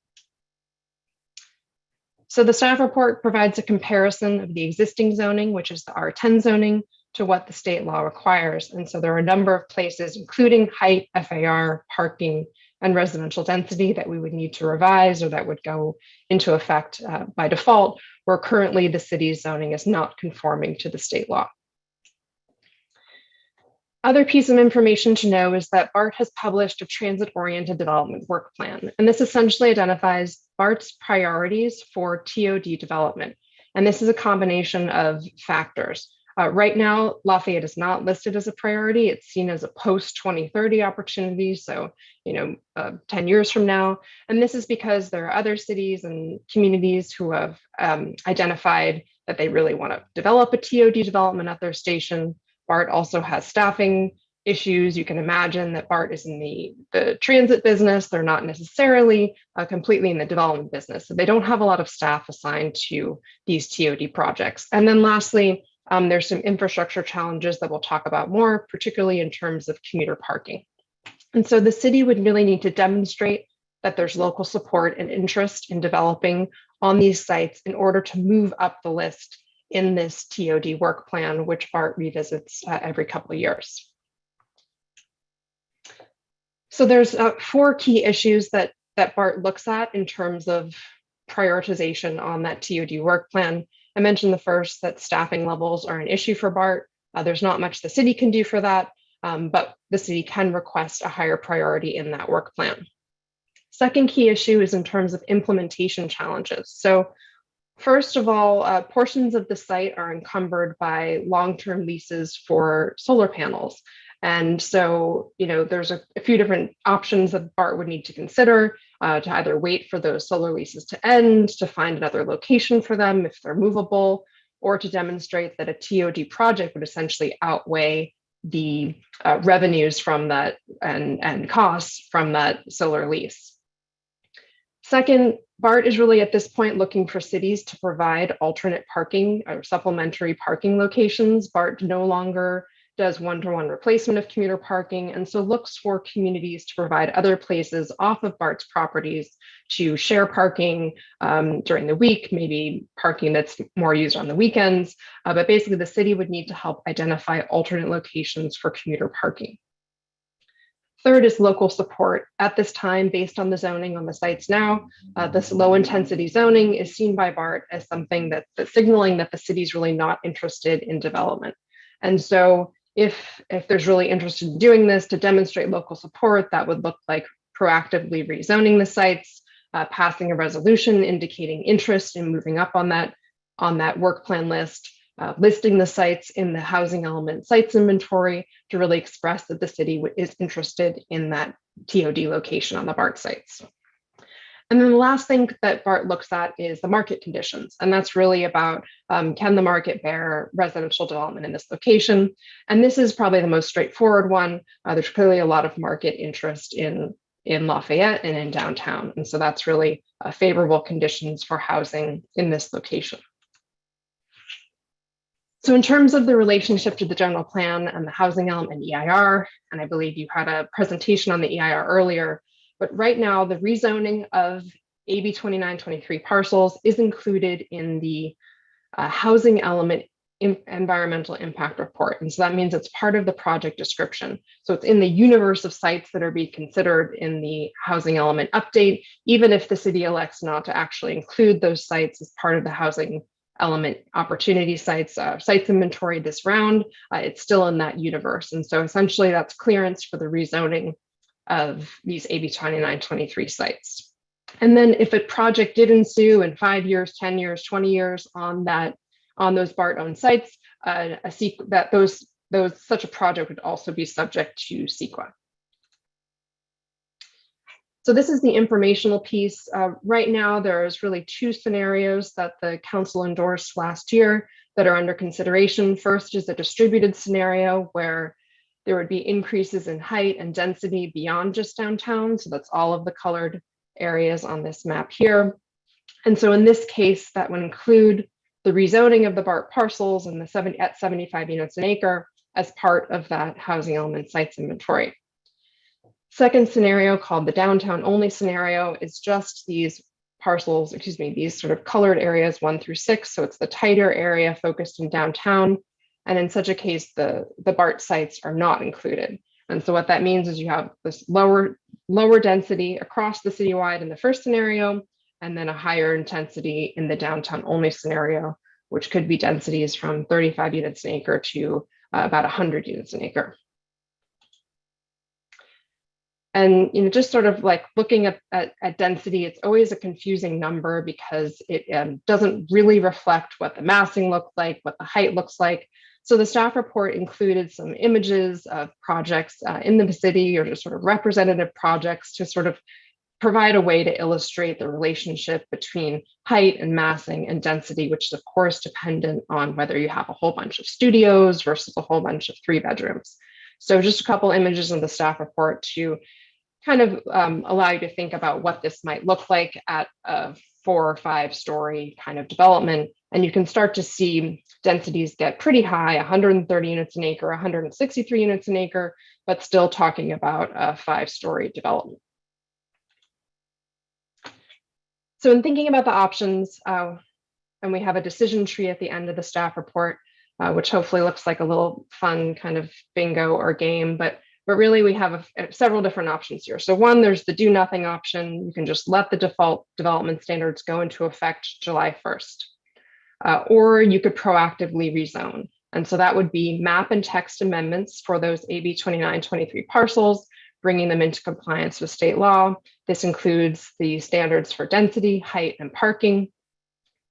S12: So the staff report provides a comparison of the existing zoning, which is the R10 zoning, to what the state law requires. And so there are a number of places, including height, FAR, parking, and residential density that we would need to revise or that would go into effect by default, where currently the city's zoning is not conforming to the state law. Other piece of information to know is that BART has published a transit-oriented development work plan, and this essentially identifies BART's priorities for TOD development. And this is a combination of factors. Right now, Lafayette is not listed as a priority. It's seen as a post-2030 opportunity, so 10 years from now. And this is because there are other cities and communities who have identified that they really want to develop a TOD development at their station. BART also has staffing issues. You can imagine that BART is in the transit business. They're not necessarily completely in the development business. So they don't have a lot of staff assigned to these TOD projects. And then lastly, there's some infrastructure challenges that we'll talk about more, particularly in terms of commuter parking. And so the city would really need to demonstrate that there's local support and interest in developing on these sites in order to move up the list in this TOD work plan, which BART revisits every couple of years. So there's 4 key issues that BART looks at in terms of prioritization on that TOD work plan. I mentioned the first, that staffing levels are an issue for BART. There's not much the city can do for that, but the city can request a higher priority in that work plan. Second key issue is in terms of implementation challenges. So first of all, portions of the site are encumbered by long-term leases for solar panels. And so, there's a few different options that BART would need to consider to either wait for those solar leases to end, to find another location for them if they're movable, or to demonstrate that a TOD project would essentially outweigh the revenues from that and costs from that solar lease. Second, BART is really at this point looking for cities to provide alternate parking or supplementary parking locations. BART no longer does one-to-one replacement of commuter parking, and so looks for communities to provide other places off of BART's properties to share parking during the week, maybe parking that's more used on the weekends, but basically the city would need to help identify alternate locations for commuter parking. Third is local support. At this time, based on the zoning on the sites now, this low intensity zoning is seen by BART as something that's signaling that the city's really not interested in development. And so if there's really interest in doing this to demonstrate local support, that would look like proactively rezoning the sites, passing a resolution indicating interest in moving up on that work plan list, listing the sites in the housing element sites inventory to really express that the city is interested in that TOD location on the BART sites. And then the last thing that BART looks at is the market conditions. And that's really about, can the market bear residential development in this location? And this is probably the most straightforward one. There's clearly a lot of market interest in Lafayette and in downtown. And so that's really favorable conditions for housing in this location. So in terms of the relationship to the general plan and the housing element EIR, and I believe you had a presentation on the EIR earlier, but right now the rezoning of AB 2923 parcels is included in the housing element environmental impact report. And so that means it's part of the project description. So it's in the universe of sites that are being considered in the housing element update, even if the city elects not to actually include those sites as part of the housing element opportunity sites inventory this round, it's still in that universe. And so essentially that's clearance for the rezoning of these AB 2923 sites. And then if a project did ensue in 5 years, 10 years, 20 years on those BART owned sites, such a project would also be subject to CEQA. So this is the informational piece. Right now, there's really 2 scenarios that the council endorsed last year that are under consideration. First is a distributed scenario where there would be increases in height and density beyond just downtown. So that's all of the colored areas on this map here. And so in this case, that would include the rezoning of the BART parcels and at 75 units an acre as part of that housing element sites inventory. Second scenario, called the downtown only scenario, is just these parcels, these sort of colored areas 1 through 6. So it's the tighter area focused in downtown. And in such a case, the BART sites are not included. And so what that means is you have this lower density across the citywide in the first scenario, and then a higher intensity in the downtown only scenario, which could be densities from 35 units an acre to about 100 units an acre. And just sort of like looking at density, it's always a confusing number because it doesn't really reflect what the massing looks like, what the height looks like. So the staff report included some images of projects in the city, or just sort of representative projects to sort of provide a way to illustrate the relationship between height and massing and density, which is of course dependent on whether you have a whole bunch of studios versus a whole bunch of 3 bedrooms. So just a couple images in the staff report to kind of allow you to think about what this might look like at a 4 or 5 story kind of development. And you can start to see densities get pretty high, 130 units an acre, 163 units an acre, but still talking about a 5-story development. So in thinking about the options, and we have a decision tree at the end of the staff report, which hopefully looks like a little fun kind of bingo or game, but really we have several different options here. So one, there's the do nothing option. You can just let the default development standards go into effect July 1st. Or you could proactively rezone. And so that would be map and text amendments for those AB 2923 parcels, bringing them into compliance with state law. This includes the standards for density, height, and parking.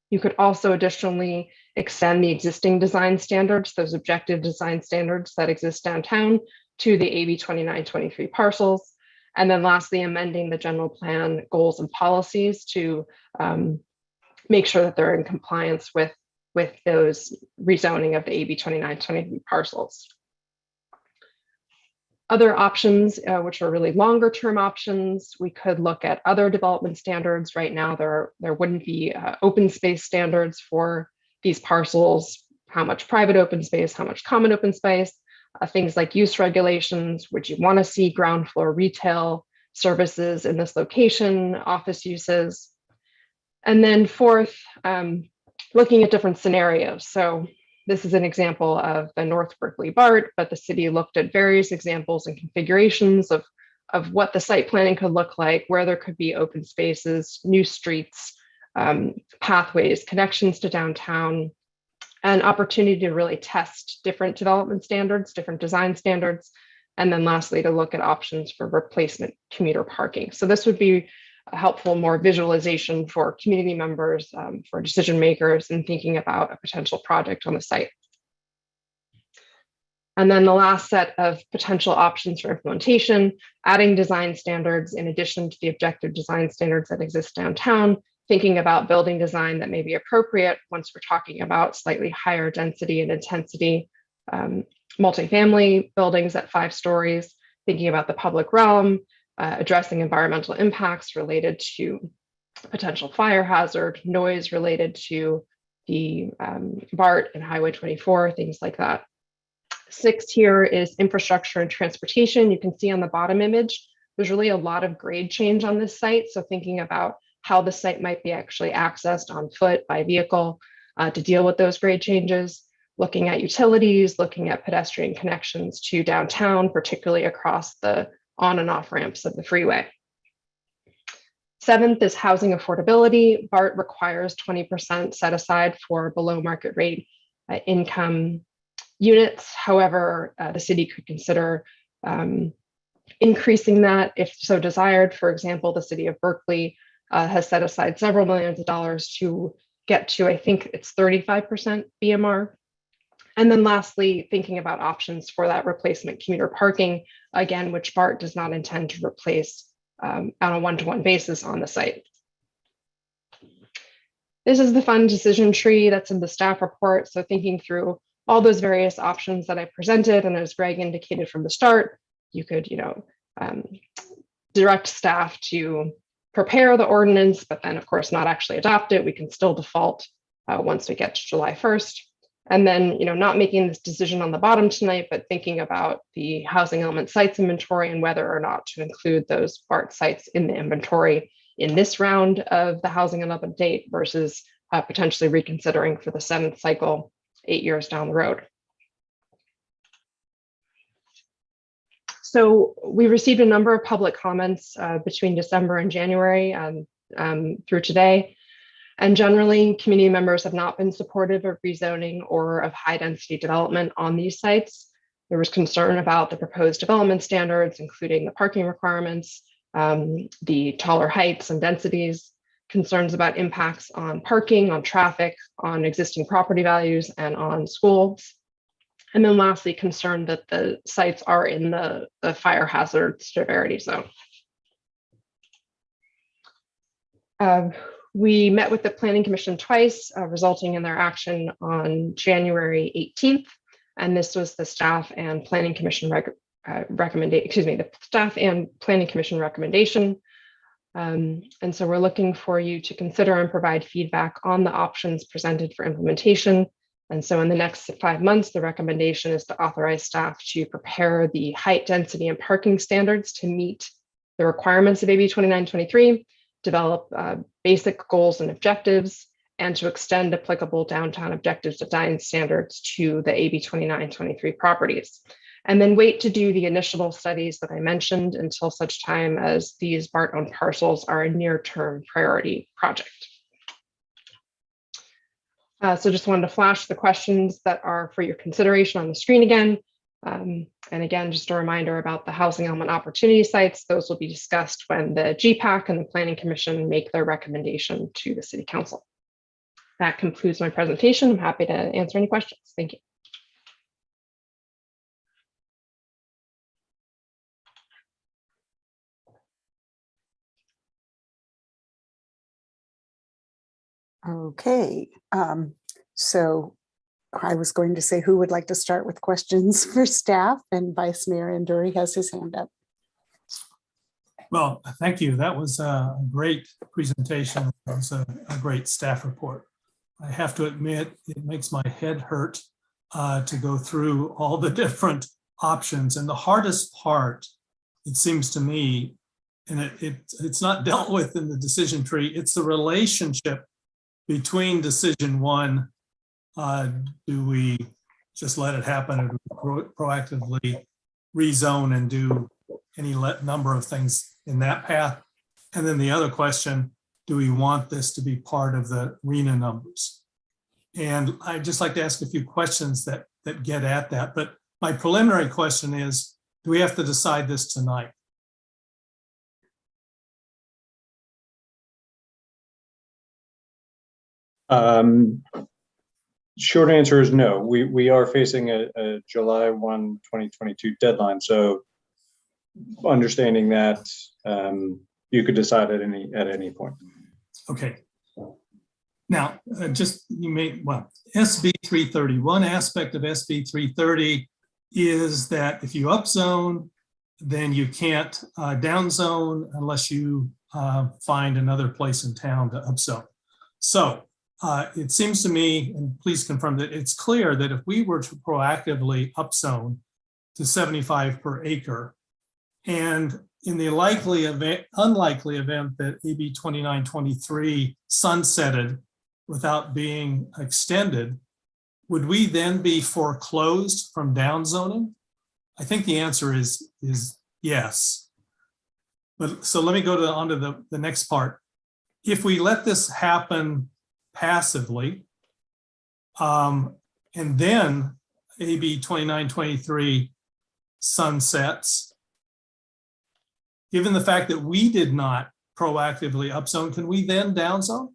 S12: You could also additionally extend the existing design standards, those objective design standards that exist downtown, to the AB 2923 parcels. And then lastly, amending the general plan goals and policies to make sure that they're in compliance with those rezoning of the AB 2923 parcels. Other options, which are really longer term options, we could look at other development standards. Right now, there wouldn't be open space standards for these parcels, how much private open space, how much common open space, things like use regulations. Would you want to see ground floor retail services in this location, office uses? And then fourth, looking at different scenarios. So this is an example of the North Berkeley BART, but the city looked at various examples and configurations of what the site planning could look like, where there could be open spaces, new streets, pathways, connections to downtown, an opportunity to really test different development standards, different design standards, and then lastly, to look at options for replacement commuter parking. So this would be a helpful, more visualization for community members, for decision makers, and thinking about a potential project on the site. And then the last set of potential options for implementation, adding design standards in addition to the objective design standards that exist downtown, thinking about building design that may be appropriate once we're talking about slightly higher density and intensity multifamily buildings at 5 stories, thinking about the public realm, addressing environmental impacts related to potential fire hazard, noise related to the BART and Highway 24, things like that. 6th here is infrastructure and transportation. You can see on the bottom image, there's really a lot of grade change on this site. So thinking about how the site might be actually accessed on foot, by vehicle, to deal with those grade changes, looking at utilities, looking at pedestrian connections to downtown, particularly across the on and off ramps of the freeway. 7th is housing affordability. BART requires 20% set aside for below market rate income units. However, the city could consider increasing that if so desired. For example, the city of Berkeley has set aside several millions of dollars to get to, I think it's 35% BMR. And then lastly, thinking about options for that replacement commuter parking, again, which BART does not intend to replace on a one-to-one basis on the site. This is the fund decision tree that's in the staff report. So thinking through all those various options that I presented, and as Greg indicated from the start, you could, direct staff to prepare the ordinance, but then of course not actually adopt it. We can still default once we get to July 1st. And then, not making this decision on the bottom tonight, but thinking about the housing element sites inventory and whether or not to include those BART sites in the inventory in this round of the housing element update versus potentially reconsidering for the 7th cycle 8 years down the road. So we received a number of public comments between December and January through today. And generally, community members have not been supportive of rezoning or of high density development on these sites. There was concern about the proposed development standards, including the parking requirements, the taller heights and densities, concerns about impacts on parking, on traffic, on existing property values, and on schools. And then lastly, concern that the sites are in the fire hazard severity zone. We met with the Planning Commission twice, resulting in their action on January 18th. And this was the staff and Planning Commission the staff and Planning Commission recommendation. And so we're looking for you to consider and provide feedback on the options presented for implementation. And so in the next 5 months, the recommendation is to authorize staff to prepare the height, density, and parking standards to meet the requirements of AB 2923, develop basic goals and objectives, and to extend applicable downtown objectives design standards to the AB 2923 properties. And then wait to do the initial studies that I mentioned until such time as these BART-owned parcels are a near-term priority project. So just wanted to flash the questions that are for your consideration on the screen again. And again, just a reminder about the housing element opportunity sites. Those will be discussed when the GPAC and the Planning Commission make their recommendation to the City Council. That concludes my presentation. I'm happy to answer any questions. Thank you.
S15: Okay, so I was going to say who would like to start with questions for staff, and Vice Mayor Anduri has his hand up.
S4: Well, thank you. That was a great presentation. It was a great staff report. I have to admit, it makes my head hurt to go through all the different options. And the hardest part, it seems to me, and it's not dealt with in the decision tree, it's the relationship between decision one. Do we just let it happen, or do we proactively rezone and do any number of things in that path? And then the other question, do we want this to be part of the RENA numbers? And I'd just like to ask a few questions that get at that. But my preliminary question is, do we have to decide this tonight?
S10: Short answer is no. We are facing a July 1, 2022 deadline. So understanding that you could decide at any point.
S4: Okay. Now, SB 330, one aspect of SB 330 is that if you upzone, then you can't downzone unless you find another place in town to upzone. So it seems to me, and please confirm that it's clear that if we were to proactively upzone to 75 per acre, and in the unlikely event that AB 2923 sunsetted without being extended, would we then be foreclosed from downzoning? I think the answer is yes. But so let me go on to the next part. If we let this happen passively, and then AB 2923 sunsets, given the fact that we did not proactively upzone, can we then downzone?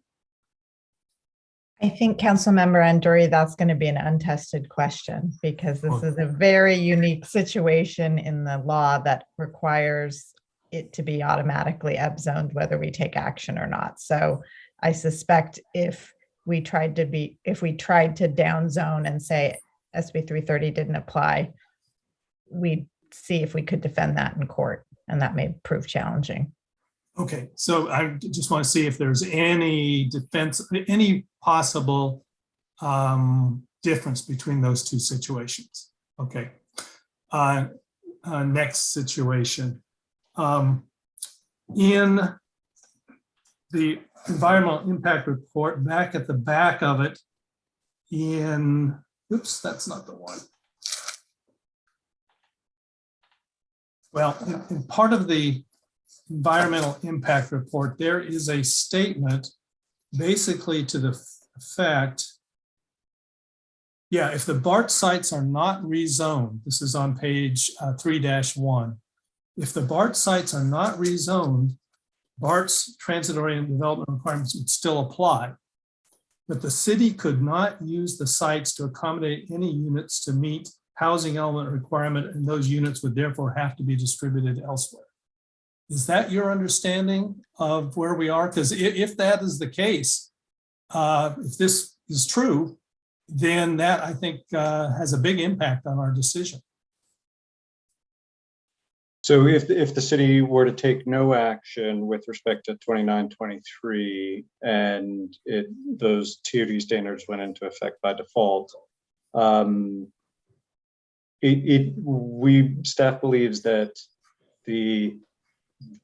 S8: I think Councilmember Anduri, that's going to be an untested question because this is a very unique situation in the law that requires it to be automatically upzoned whether we take action or not. So I suspect if we tried to downzone and say SB 330 didn't apply, we'd see if we could defend that in court, and that may prove challenging.
S4: Okay, so I just want to see if there's any any possible difference between those two situations. Okay, next situation. In the environmental impact report, back at the back of it, oops, that's not the one. Well, in part of the environmental impact report, there is a statement basically to the effect, if the BART sites are not rezoned, this is on page 3-1, if the BART sites are not rezoned, BART's transit-oriented development requirements would still apply, but the city could not use the sites to accommodate any units to meet housing element requirement, and those units would therefore have to be distributed elsewhere. Is that your understanding of where we are? Because if that is the case, if this is true, then that I think has a big impact on our decision.
S10: So if the city were to take no action with respect to 2923 and those TOD standards went into effect by default, staff believes that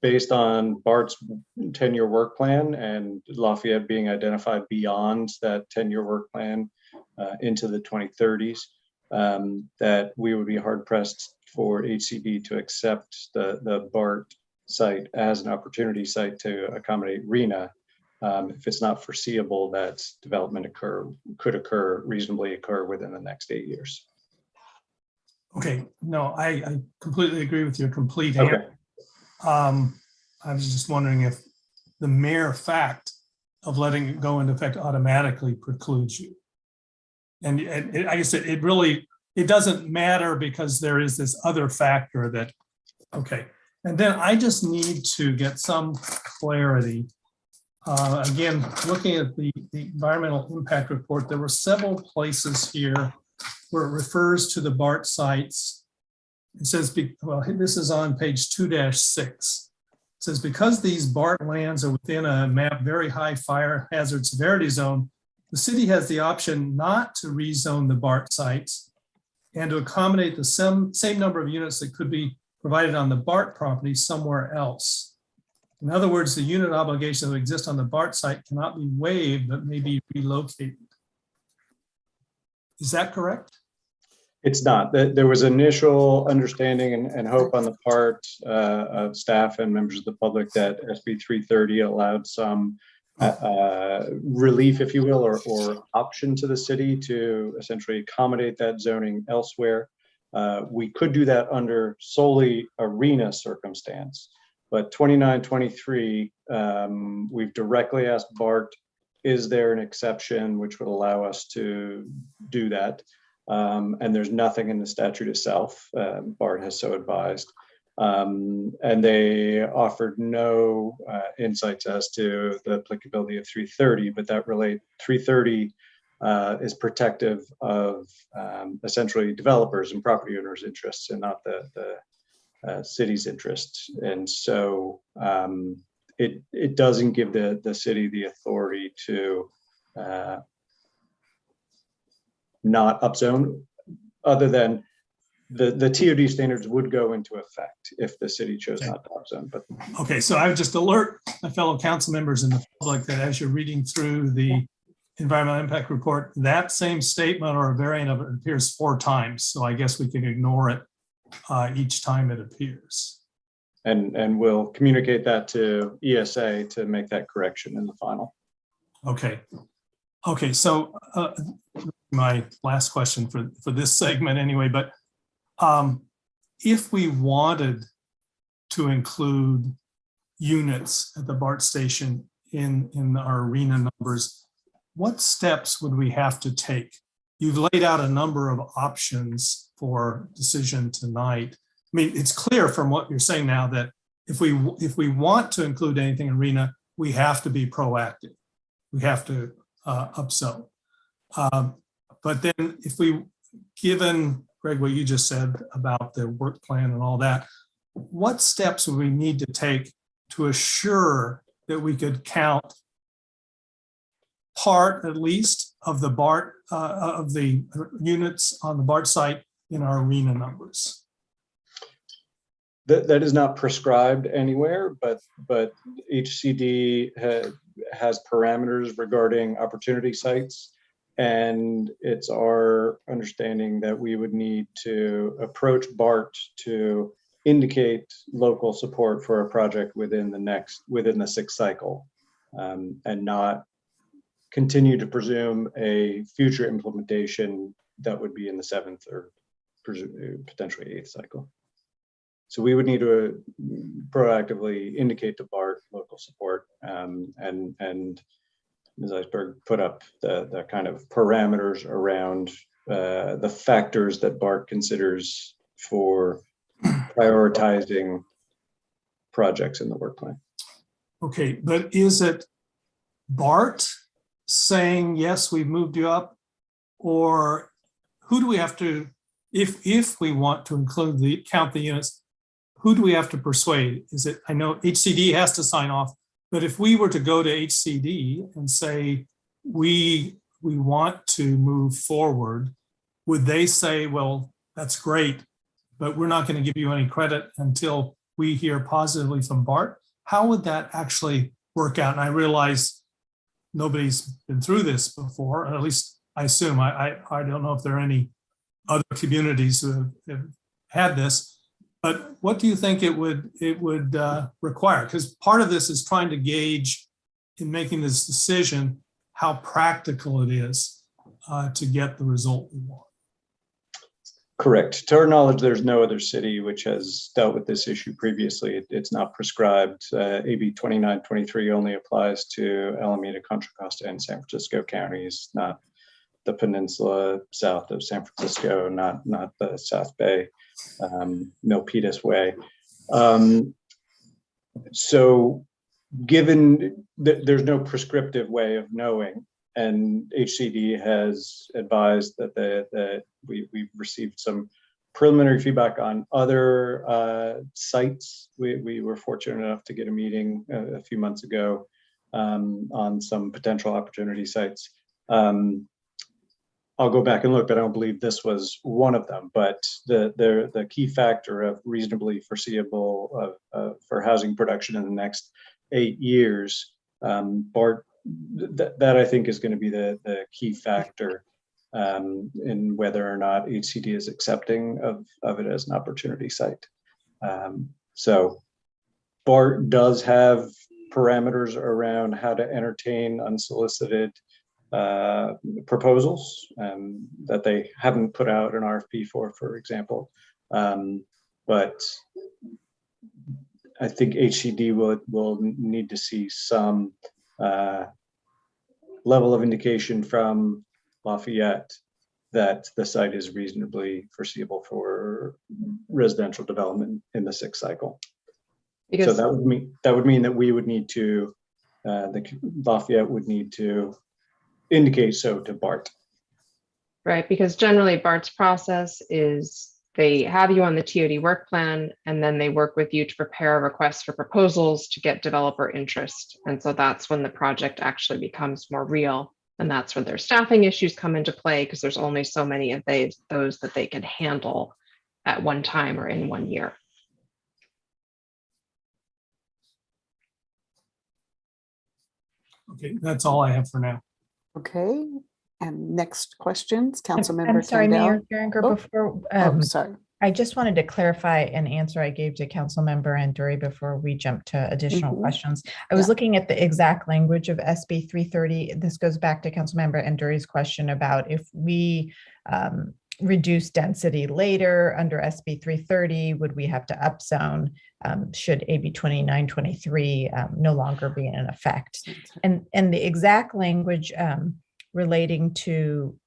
S10: based on BART's 10-year work plan and Lafayette being identified beyond that 10-year work plan into the 2030s, that we would be hard pressed for HCD to accept the BART site as an opportunity site to accommodate RENA if it's not foreseeable that development could reasonably occur within the next 8 years.
S4: Okay, no, I completely agree with your complete answer. I was just wondering if the mere fact of letting it go into effect automatically precludes you. And I guess it doesn't matter because there is this other factor that, okay. And then I just need to get some clarity. Again, looking at the environmental impact report, there were several places here where it refers to the BART sites. It says, well, this is on page 2-6. It says, because these BART lands are within a mapped very high fire hazard severity zone, the city has the option not to rezone the BART sites and to accommodate the same number of units that could be provided on the BART property somewhere else. In other words, the unit obligations that exist on the BART site cannot be waived, but may be relocated. Is that correct?
S10: It's not. There was initial understanding and hope on the part of staff and members of the public that SB 330 allowed some relief, if you will, or option to the city to essentially accommodate that zoning elsewhere. We could do that under solely a RENA circumstance, but 2923, we've directly asked BART is there an exception which would allow us to do that? And there's nothing in the statute itself. BART has so advised. And they offered no insights as to the applicability of 330, but that 330 is protective of essentially developers and property owners' interests and not the city's interests. And so it doesn't give the city the authority to not upzone, other than the TOD standards would go into effect if the city chose not to upzone. But
S4: Okay, so I would just alert my fellow council members and the public that as you're reading through the environmental impact report, that same statement or a variant of it appears 4 times. So I guess we can ignore it each time it appears.
S10: And we'll communicate that to ESA to make that correction in the final.
S4: Okay. Okay, so my last question for this segment anyway, but if we wanted to include units at the BART station in our arena numbers, what steps would we have to take? You've laid out a number of options for decision tonight. I mean, it's clear from what you're saying now that if we want to include anything in arena, we have to be proactive. We have to upzone. But then if we, given Greg, what you just said about the work plan and all that, what steps would we need to take to assure that we could count part, at least, of the BART, of the units on the BART site in our arena numbers?
S10: That is not prescribed anywhere, but HCD has parameters regarding opportunity sites. And it's our understanding that we would need to approach BART to indicate local support for a project within the 6th cycle, and not continue to presume a future implementation that would be in the 7th or potentially 8th cycle. So we would need to proactively indicate to BART local support, and Ms. Iceberg put up the kind of parameters around the factors that BART considers for prioritizing projects in the work plan.
S4: Okay, but is it BART saying, yes, we've moved you up, or who do we have to, if we want to include count the units, who do we have to persuade? Is it, I know HCD has to sign off, but if we were to go to HCD and say, we want to move forward, would they say, well, that's great, but we're not going to give you any credit until we hear positively from BART? How would that actually work out? And I realize nobody's been through this before, or at least I assume. I don't know if there are any other communities who have had this. But what do you think it would require? Because part of this is trying to gauge in making this decision how practical it is to get the result we want.
S10: Correct. To our knowledge, there's no other city which has dealt with this issue previously. It's not prescribed. AB 2923 only applies to Alameda, Contra Costa, and San Francisco counties, not the peninsula south of San Francisco, not the South Bay, Milpitas Way. So given that there's no prescriptive way of knowing, and HCD has advised that we've received some preliminary feedback on other sites. We were fortunate enough to get a meeting a few months ago on some potential opportunity sites. I'll go back and look, but I don't believe this was one of them. But the key factor of reasonably foreseeable for housing production in the next 8 years, BART, that I think is going to be the key factor in whether or not HCD is accepting of it as an opportunity site. So BART does have parameters around how to entertain unsolicited proposals that they haven't put out an RFP for example. But I think HCD will need to see some level of indication from Lafayette that the site is reasonably foreseeable for residential development in the 6th cycle. So that would mean that we would need to, the Lafayette would need to indicate so to BART.
S12: Right, because generally BART's process is they have you on the TOD work plan, and then they work with you to prepare a request for proposals to get developer interest. And so that's when the project actually becomes more real. And that's when their staffing issues come into play, because there's only so many of those that they can handle at one time or in 1 year.
S4: Okay, that's all I have for now.
S15: Okay, and next questions, Councilmember
S8: I'm sorry,
S15: Kendall.
S8: Mayor Geringer,
S15: Oh,
S8: before,
S15: sorry.
S8: I just wanted to clarify an answer I gave to Councilmember Anduri before we jump to additional questions. I was looking at the exact language of SB 330. This goes back to Councilmember Anduri's question about if we reduce density later under SB 330, would we have to upzone? Should AB 2923 no longer be in effect? And the exact language relating to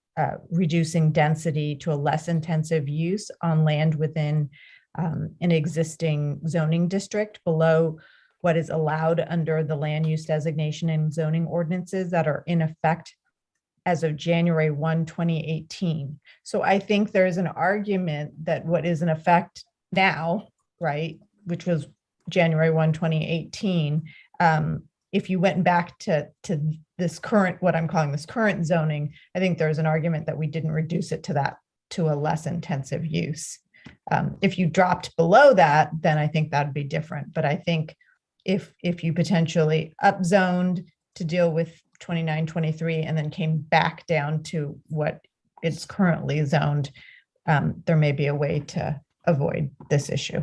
S8: reducing density to a less intensive use on land within an existing zoning district below what is allowed under the land use designation and zoning ordinances that are in effect as of January 1, 2018. So I think there's an argument that what is in effect now, right, which was January 1, 2018, if you went back to this current, what I'm calling this current zoning, I think there's an argument that we didn't reduce it to a less intensive use. If you dropped below that, then I think that'd be different. But I think if you potentially upzoned to deal with 2923 and then came back down to what it's currently zoned, there may be a way to avoid this issue.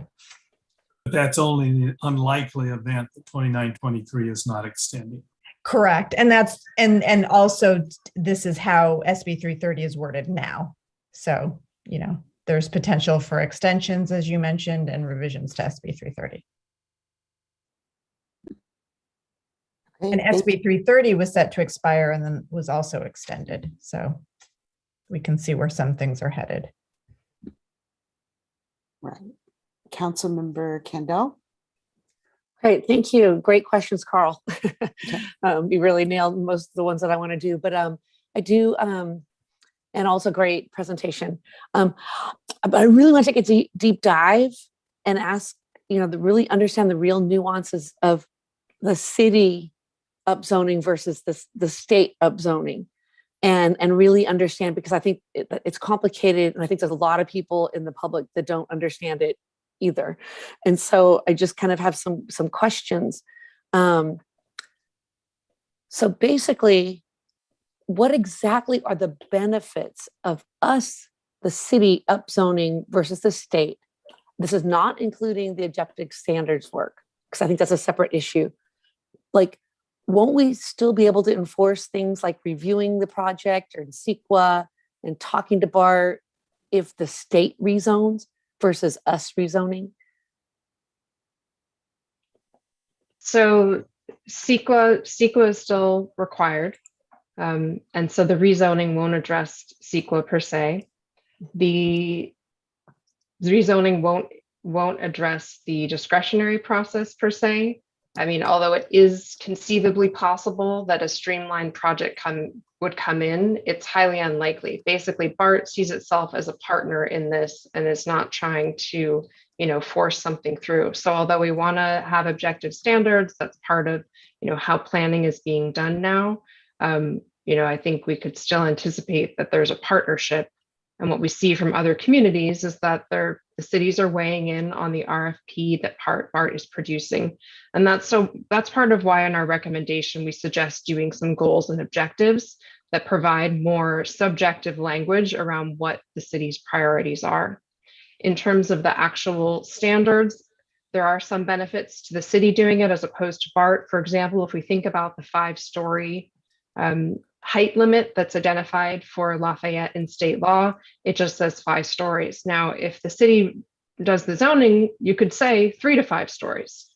S4: But that's only in the unlikely event that 2923 is not extending.
S8: Correct. And that's, and also this is how SB 330 is worded now. So, you know, there's potential for extensions, as you mentioned, and revisions to SB 330. And SB 330 was set to expire and then was also extended. So we can see where some things are headed.
S15: Right. Councilmember Kendall.
S3: Great, thank you. Great questions, Carl. You really nailed most of the ones that I want to do, but I do, and also great presentation. But I really want to take a deep dive and ask, you know, to really understand the real nuances of the city upzoning versus the state upzoning, and really understand, because I think it's complicated, and I think there's a lot of people in the public that don't understand it either. And so I just kind of have some questions. So basically, what exactly are the benefits of us, the city, upzoning versus the state? This is not including the objective standards work, because I think that's a separate issue. Like, won't we still be able to enforce things like reviewing the project or in CEQA and talking to BART if the state rezones versus us rezoning?
S12: So CEQA is still required. And so the rezoning won't address CEQA per se. The rezoning won't address the discretionary process per se. I mean, although it is conceivably possible that a streamlined project would come in, it's highly unlikely. Basically, BART sees itself as a partner in this and is not trying to, you know, force something through. So although we want to have objective standards, that's part of, you know, how planning is being done now. You know, I think we could still anticipate that there's a partnership. And what we see from other communities is that the cities are weighing in on the RFP that BART is producing. And that's part of why in our recommendation, we suggest doing some goals and objectives that provide more subjective language around what the city's priorities are. In terms of the actual standards, there are some benefits to the city doing it as opposed to BART. For example, if we think about the 5-story height limit that's identified for Lafayette in state law, it just says 5 stories. Now, if the city does the zoning, you could say 3 to 5 stories.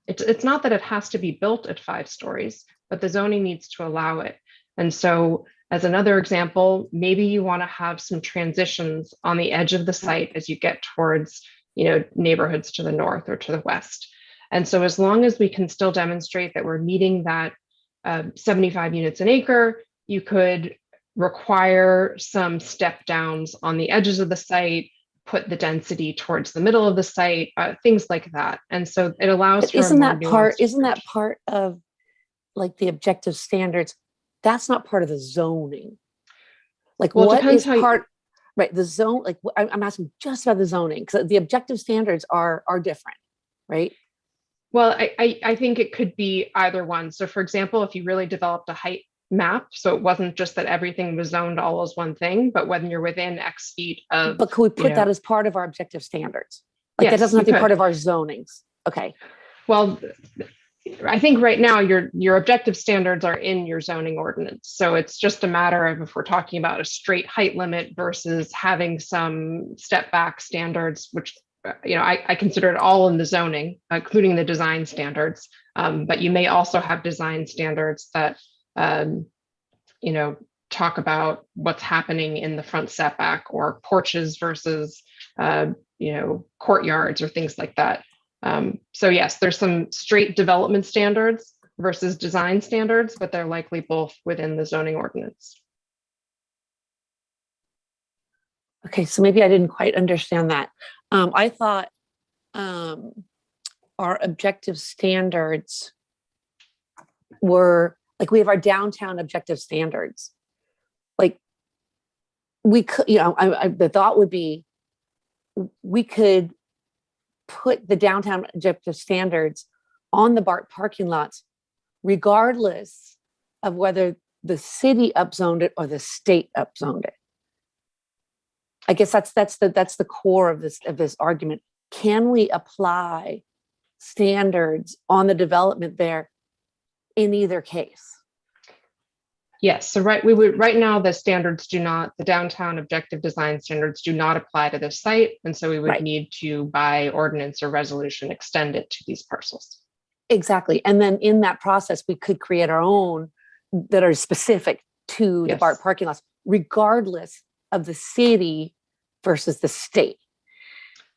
S12: It's not that it has to be built at 5 stories, but the zoning needs to allow it. And so as another example, maybe you want to have some transitions on the edge of the site as you get towards, neighborhoods to the north or to the west. And so as long as we can still demonstrate that we're meeting that 75 units an acre, you could require some step downs on the edges of the site, put the density towards the middle of the site, things like that. And so it allows for
S3: isn't that part of like the objective standards? That's not part of the zoning. Like,
S12: well,
S3: what is part, right? The zone, like I'm asking just about the zoning, because the objective standards are different, right?
S12: Well, I think it could be either one. So for example, if you really developed a height map, so it wasn't just that everything was zoned all as one thing, but when you're within X feet of.
S3: But could we put that as part of our objective standards? Like,
S12: yes,
S3: that doesn't have to be part of our zonings. Okay.
S12: Well, I think right now your objective standards are in your zoning ordinance. So it's just a matter of if we're talking about a straight height limit versus having some step back standards, which I consider it all in the zoning, including the design standards. But you may also have design standards that talk about what's happening in the front setback, or porches versus courtyards or things like that. So yes, there's some straight development standards versus design standards, but they're likely both within the zoning ordinance.
S3: Okay, so maybe I didn't quite understand that. I thought our objective standards were like, we have our downtown objective standards. Like, we could, the thought would be we could put the downtown objective standards on the BART parking lots, regardless of whether the city upzoned it or the state upzoned it. I guess that's the core of this argument. Can we apply standards on the development there in either case?
S12: Yes. So right now the downtown objective design standards do not apply to this site. And so we would need to, by ordinance or resolution, extend it to these parcels.
S3: Exactly. And then in that process, we could create our own that are specific to the BART parking lots, regardless of the city versus the state.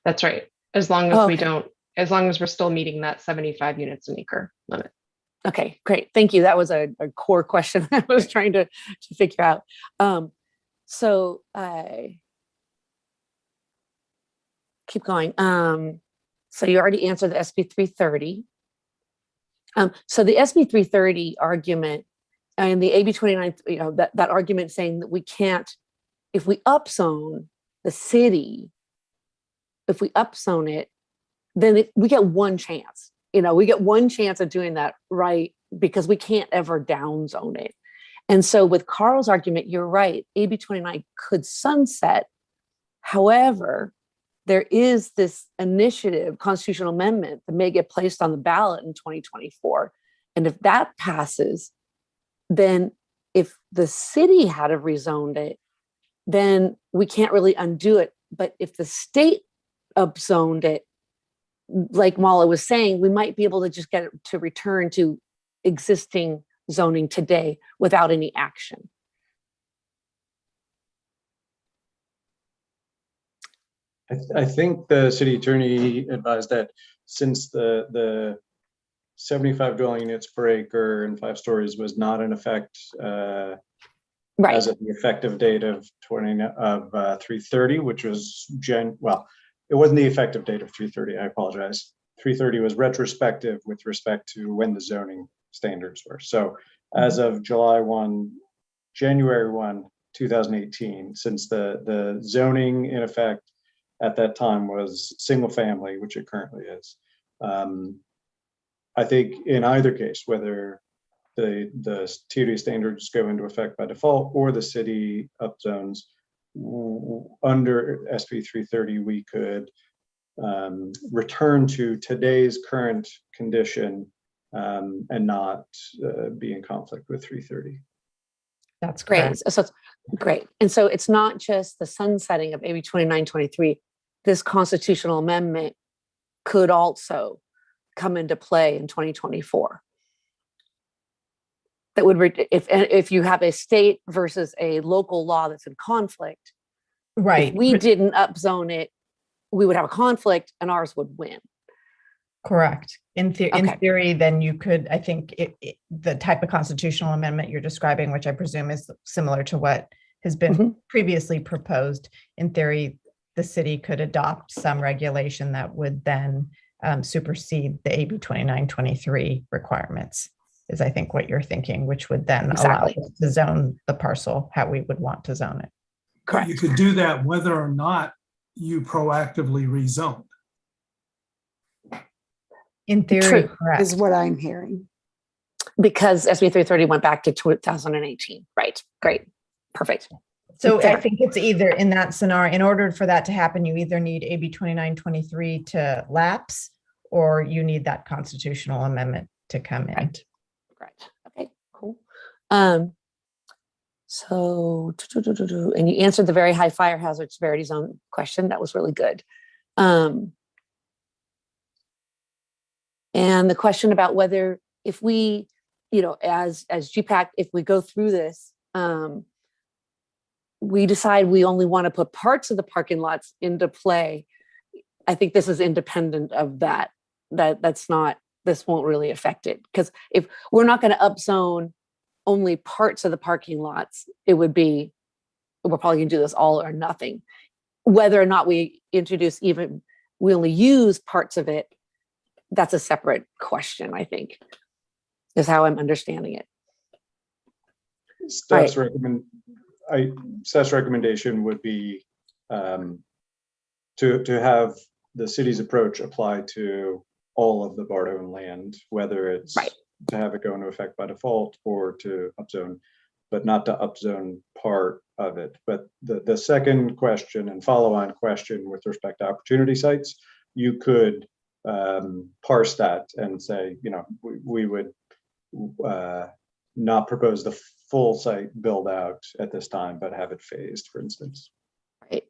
S12: That's right. As long as as long as we're still meeting that 75 units an acre limit.
S3: Okay, great. Thank you. That was a core question I was trying to figure out. So keep going. So you already answered the SB 330. So the SB 330 argument and the AB 29, that argument saying that we can't, if we upzone the city, if we upzone it, then we get one chance. We get one chance of doing that, right? Because we can't ever downzone it. And so with Carl's argument, you're right, AB 29 could sunset. However, there is this initiative, constitutional amendment, that may get placed on the ballot in 2024. And if that passes, then if the city had have rezoned it, then we can't really undo it. But if the state upzoned it, like Mala was saying, we might be able to just get it to return to existing zoning today without any action.
S10: I think the city attorney advised that since the 75 dwelling units per acre and 5 stories was not in effect as of the effective date of 330, which was it wasn't the effective date of 330. I apologize. 330 was retrospective with respect to when the zoning standards were. So as of January 1, 2018, since the zoning in effect at that time was single family, which it currently is. I think in either case, whether the TOD standards go into effect by default or the city upzones, under SB 330, we could return to today's current condition and not be in conflict with 330.
S8: That's
S3: great. So it's great. And so it's not just the sunsetting of AB 2923. This constitutional amendment could also come into play in 2024. that would, if you have a state versus a local law that's in conflict,
S8: Right.
S3: if we didn't upzone it, we would have a conflict and ours would win.
S8: Correct. In
S3: Okay.
S8: theory, then you could, I think the type of constitutional amendment you're describing, which I presume is similar to what has been previously proposed, in theory, the city could adopt some regulation that would then supersede the AB 2923 requirements, is I think what you're thinking, which would then allow us to zone the parcel how we would want to zone it.
S4: Correct. You could do that whether or not you proactively rezoned.
S8: In theory,
S15: correct. Is what I'm hearing.
S3: Because SB 330 went back to 2018. Right. Great. Perfect.
S8: So I think it's either in that scenario, in order for that to happen, you either need AB 2923 to lapse or you need that constitutional amendment to come in.
S3: Right. Okay, cool. So, and you answered the very high fire hazard severity zone question. That was really good. And the question about whether, if we, as GPAC, if we go through this, we decide we only want to put parts of the parking lots into play. I think this is independent of that. That's not, this won't really affect it. Because if we're not going to upzone only parts of the parking lots, it would be, we're probably going to do this all or nothing. Whether or not we introduce we only use parts of it, that's a separate question, I think, is how I'm understanding it.
S10: Staff's recommendation would be to have the city's approach apply to all of the BART-owned land, whether it's to have it go into effect by default or to upzone, but not to upzone part of it. But the second question and follow-on question with respect to opportunity sites, you could parse that and say, we would not propose the full site build out at this time, but have it phased, for instance.
S3: Right.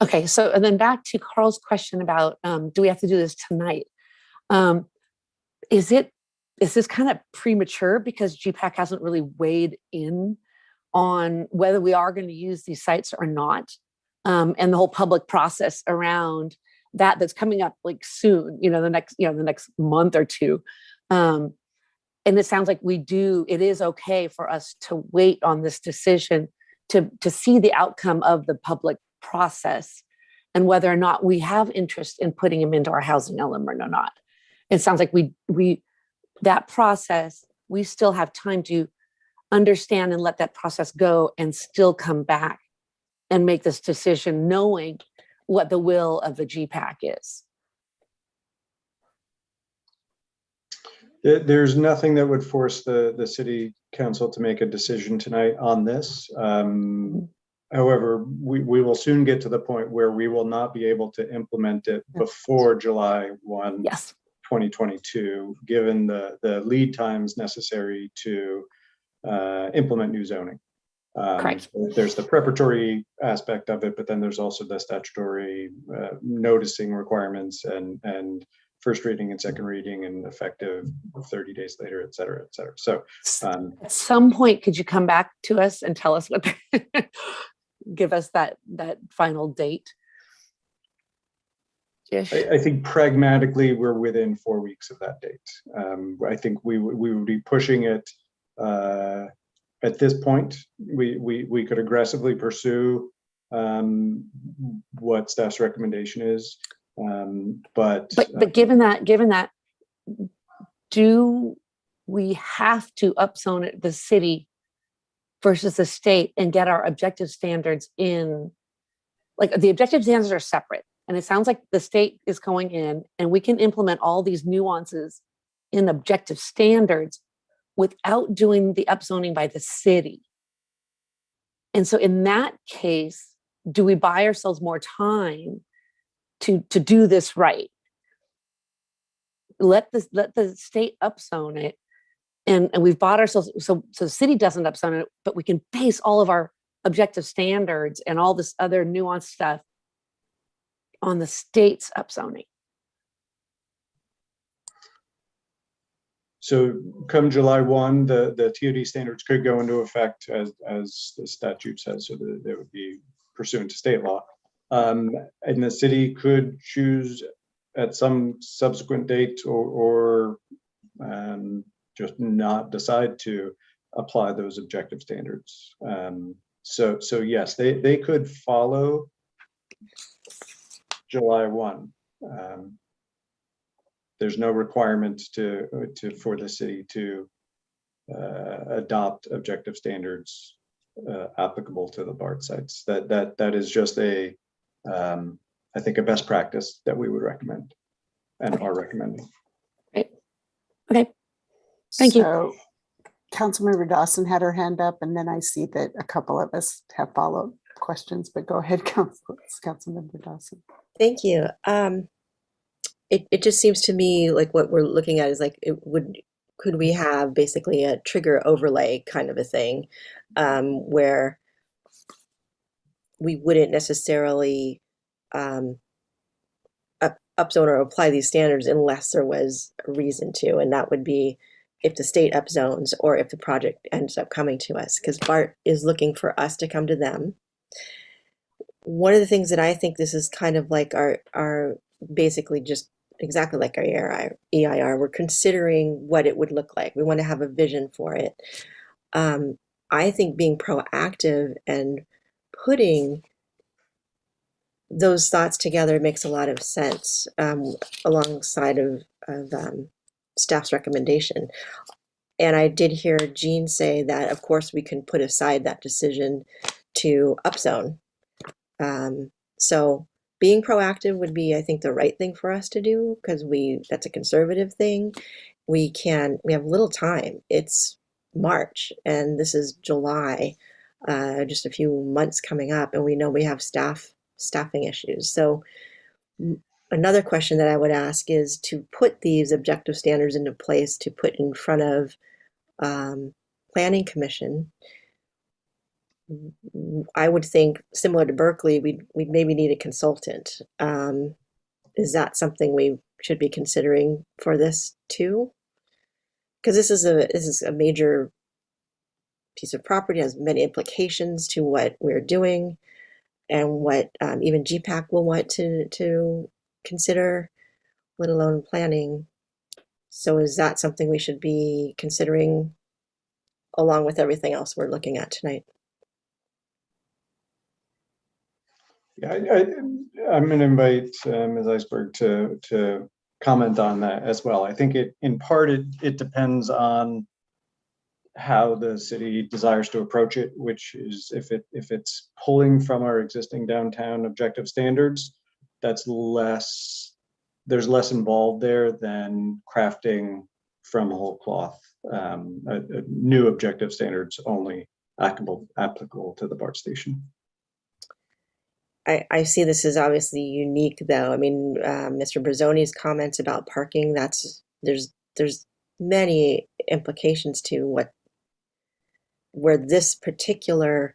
S3: Okay. So, and then back to Carl's question about, do we have to do this tonight? Is this kind of premature because GPAC hasn't really weighed in on whether we are going to use these sites or not? And the whole public process around that's coming up like soon, the next month or two. And it sounds like it is okay for us to wait on this decision to see the outcome of the public process and whether or not we have interest in putting them into our housing element or not. It sounds like that process, we still have time to understand and let that process go and still come back and make this decision knowing what the will of the GPAC is.
S10: There's nothing that would force the city council to make a decision tonight on this. However, we will soon get to the point where we will not be able to implement it before July 1, 2022, given the lead times necessary to implement new zoning. There's the preparatory aspect of it, but then there's also the statutory noticing requirements and first reading and second reading and effective 30 days later, et cetera, et cetera. So
S3: at some point, could you come back to us and tell us what, give us that final date?
S10: I think pragmatically, we're within 4 weeks of that date. I think we would be pushing it at this point. We could aggressively pursue what staff's recommendation is, but
S3: given that, do we have to upzone it, the city versus the state, and get our objective standards in? Like, the objective standards are separate, and it sounds like the state is going in, and we can implement all these nuances in objective standards without doing the upzoning by the city. And so in that case, do we buy ourselves more time to do this right? Let the state upzone it, and we've bought ourselves, so the city doesn't upzone it, but we can base all of our objective standards and all this other nuanced stuff on the state's upzoning.
S10: So come July 1, the TOD standards could go into effect as the statute says, so that they would be pursuant to state law. And the city could choose at some subsequent date or just not decide to apply those objective standards. So yes, they could follow July 1. There's no requirement for the city to adopt objective standards applicable to the BART sites. That is just I think a best practice that we would recommend and are recommending.
S3: Right. Okay. Thank you.
S15: So Councilmember Dawson had her hand up, and then I see that a couple of us have follow-up questions, but go ahead, Councilmember Dawson.
S13: Thank you. It just seems to me like what we're looking at is like, could we have basically a trigger overlay kind of a thing, where we wouldn't necessarily upzone or apply these standards unless there was a reason to, and that would be if the state upzones or if the project ends up coming to us, because BART is looking for us to come to them. One of the things that I think this is kind of like our basically just exactly like our EIR, we're considering what it would look like. We want to have a vision for it. I think being proactive and putting those thoughts together makes a lot of sense alongside of staff's recommendation. And I did hear Jean say that, of course, we can put aside that decision to upzone. So being proactive would be, I think, the right thing for us to do, because that's a conservative thing. We have little time. It's March and this is July, just a few months coming up, and we know we have staffing issues. So another question that I would ask is to put these objective standards into place to put in front of Planning Commission. I would think, similar to Berkeley, we'd maybe need a consultant. Is that something we should be considering for this too? Because this is a major piece of property, has many implications to what we're doing and what even GPAC will want to consider, let alone planning. So is that something we should be considering along with everything else we're looking at tonight?
S10: Yeah, I'm going to invite Ms. Iceberg to comment on that as well. I think in part it depends on how the city desires to approach it, which is if it's pulling from our existing downtown objective standards, there's less involved there than crafting from whole cloth a new objective standards only applicable to the BART station.
S13: I see this as obviously unique, though. I mean, Mr. Brazzoni's comments about parking, there's many implications to where this particular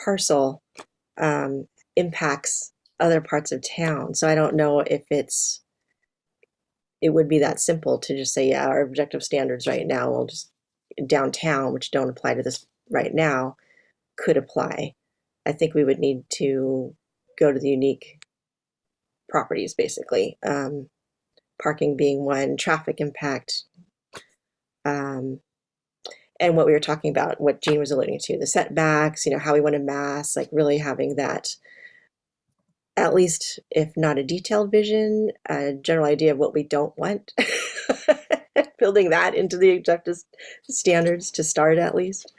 S13: parcel impacts other parts of town. So I don't know if it would be that simple to just say, yeah, our objective standards right now will just downtown, which don't apply to this right now, could apply. I think we would need to go to the unique properties, basically. Parking being one, traffic impact, and what we were talking about, what Jean was alluding to, the setbacks, how we want to mass, like really having that, at least if not a detailed vision, a general idea of what we don't want, building that into the objective standards to start at least.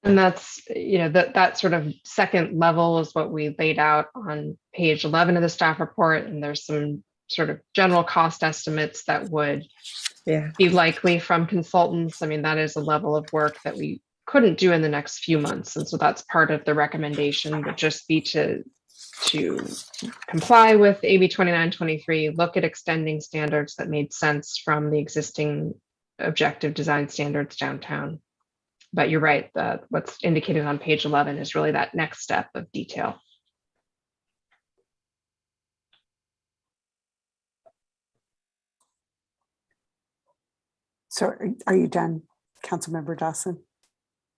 S12: And that's, that sort of second level is what we laid out on page 11 of the staff report. And there's some sort of general cost estimates that would be likely from consultants. I mean, that is a level of work that we couldn't do in the next few months. And so that's part of the recommendation would just be to comply with AB 2923, look at extending standards that made sense from the existing objective design standards downtown. But you're right, that what's indicated on page 11 is really that next step of detail.
S15: So are you done, Councilmember Dawson?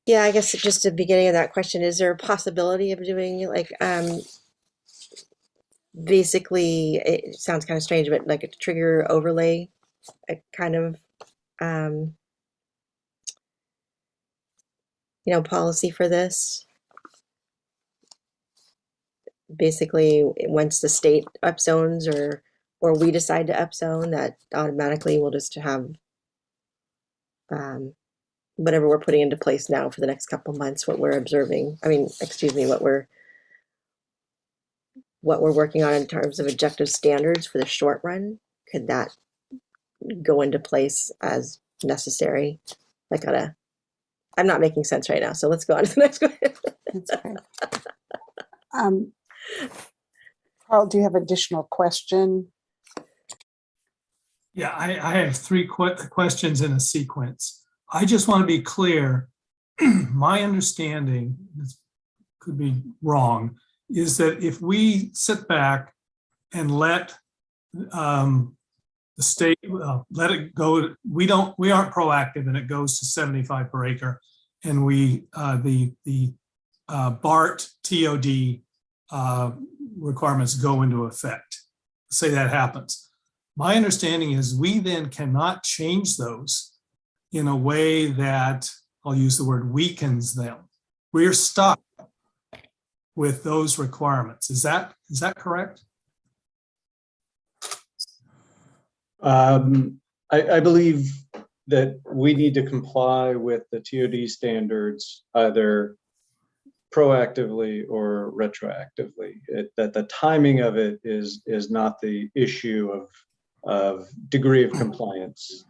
S13: Yeah, I guess just the beginning of that question, is there a possibility of doing like, basically, it sounds kind of strange, but like a trigger overlay, a kind of, policy for this? Basically, once the state upzones or we decide to upzone, that automatically we'll just have whatever we're putting into place now for the next couple months, what we're observing. I mean, excuse me, what we're working on in terms of objective standards for the short run, could that go into place as necessary? Like I'm not making sense right now, so let's go on to the next one.
S15: That's okay. Carl, do you have additional question?
S4: Yeah, I have three questions in a sequence. I just want to be clear. My understanding, this could be wrong, is that if we sit back and let the state let it go, we aren't proactive and it goes to 75 per acre, and the BART TOD requirements go into effect. Say that happens. My understanding is we then cannot change those in a way that, I'll use the word, weakens them. We're stuck with those requirements. Is that correct?
S10: I believe that we need to comply with the TOD standards either proactively or retroactively. That the timing of it is not the issue of degree of compliance.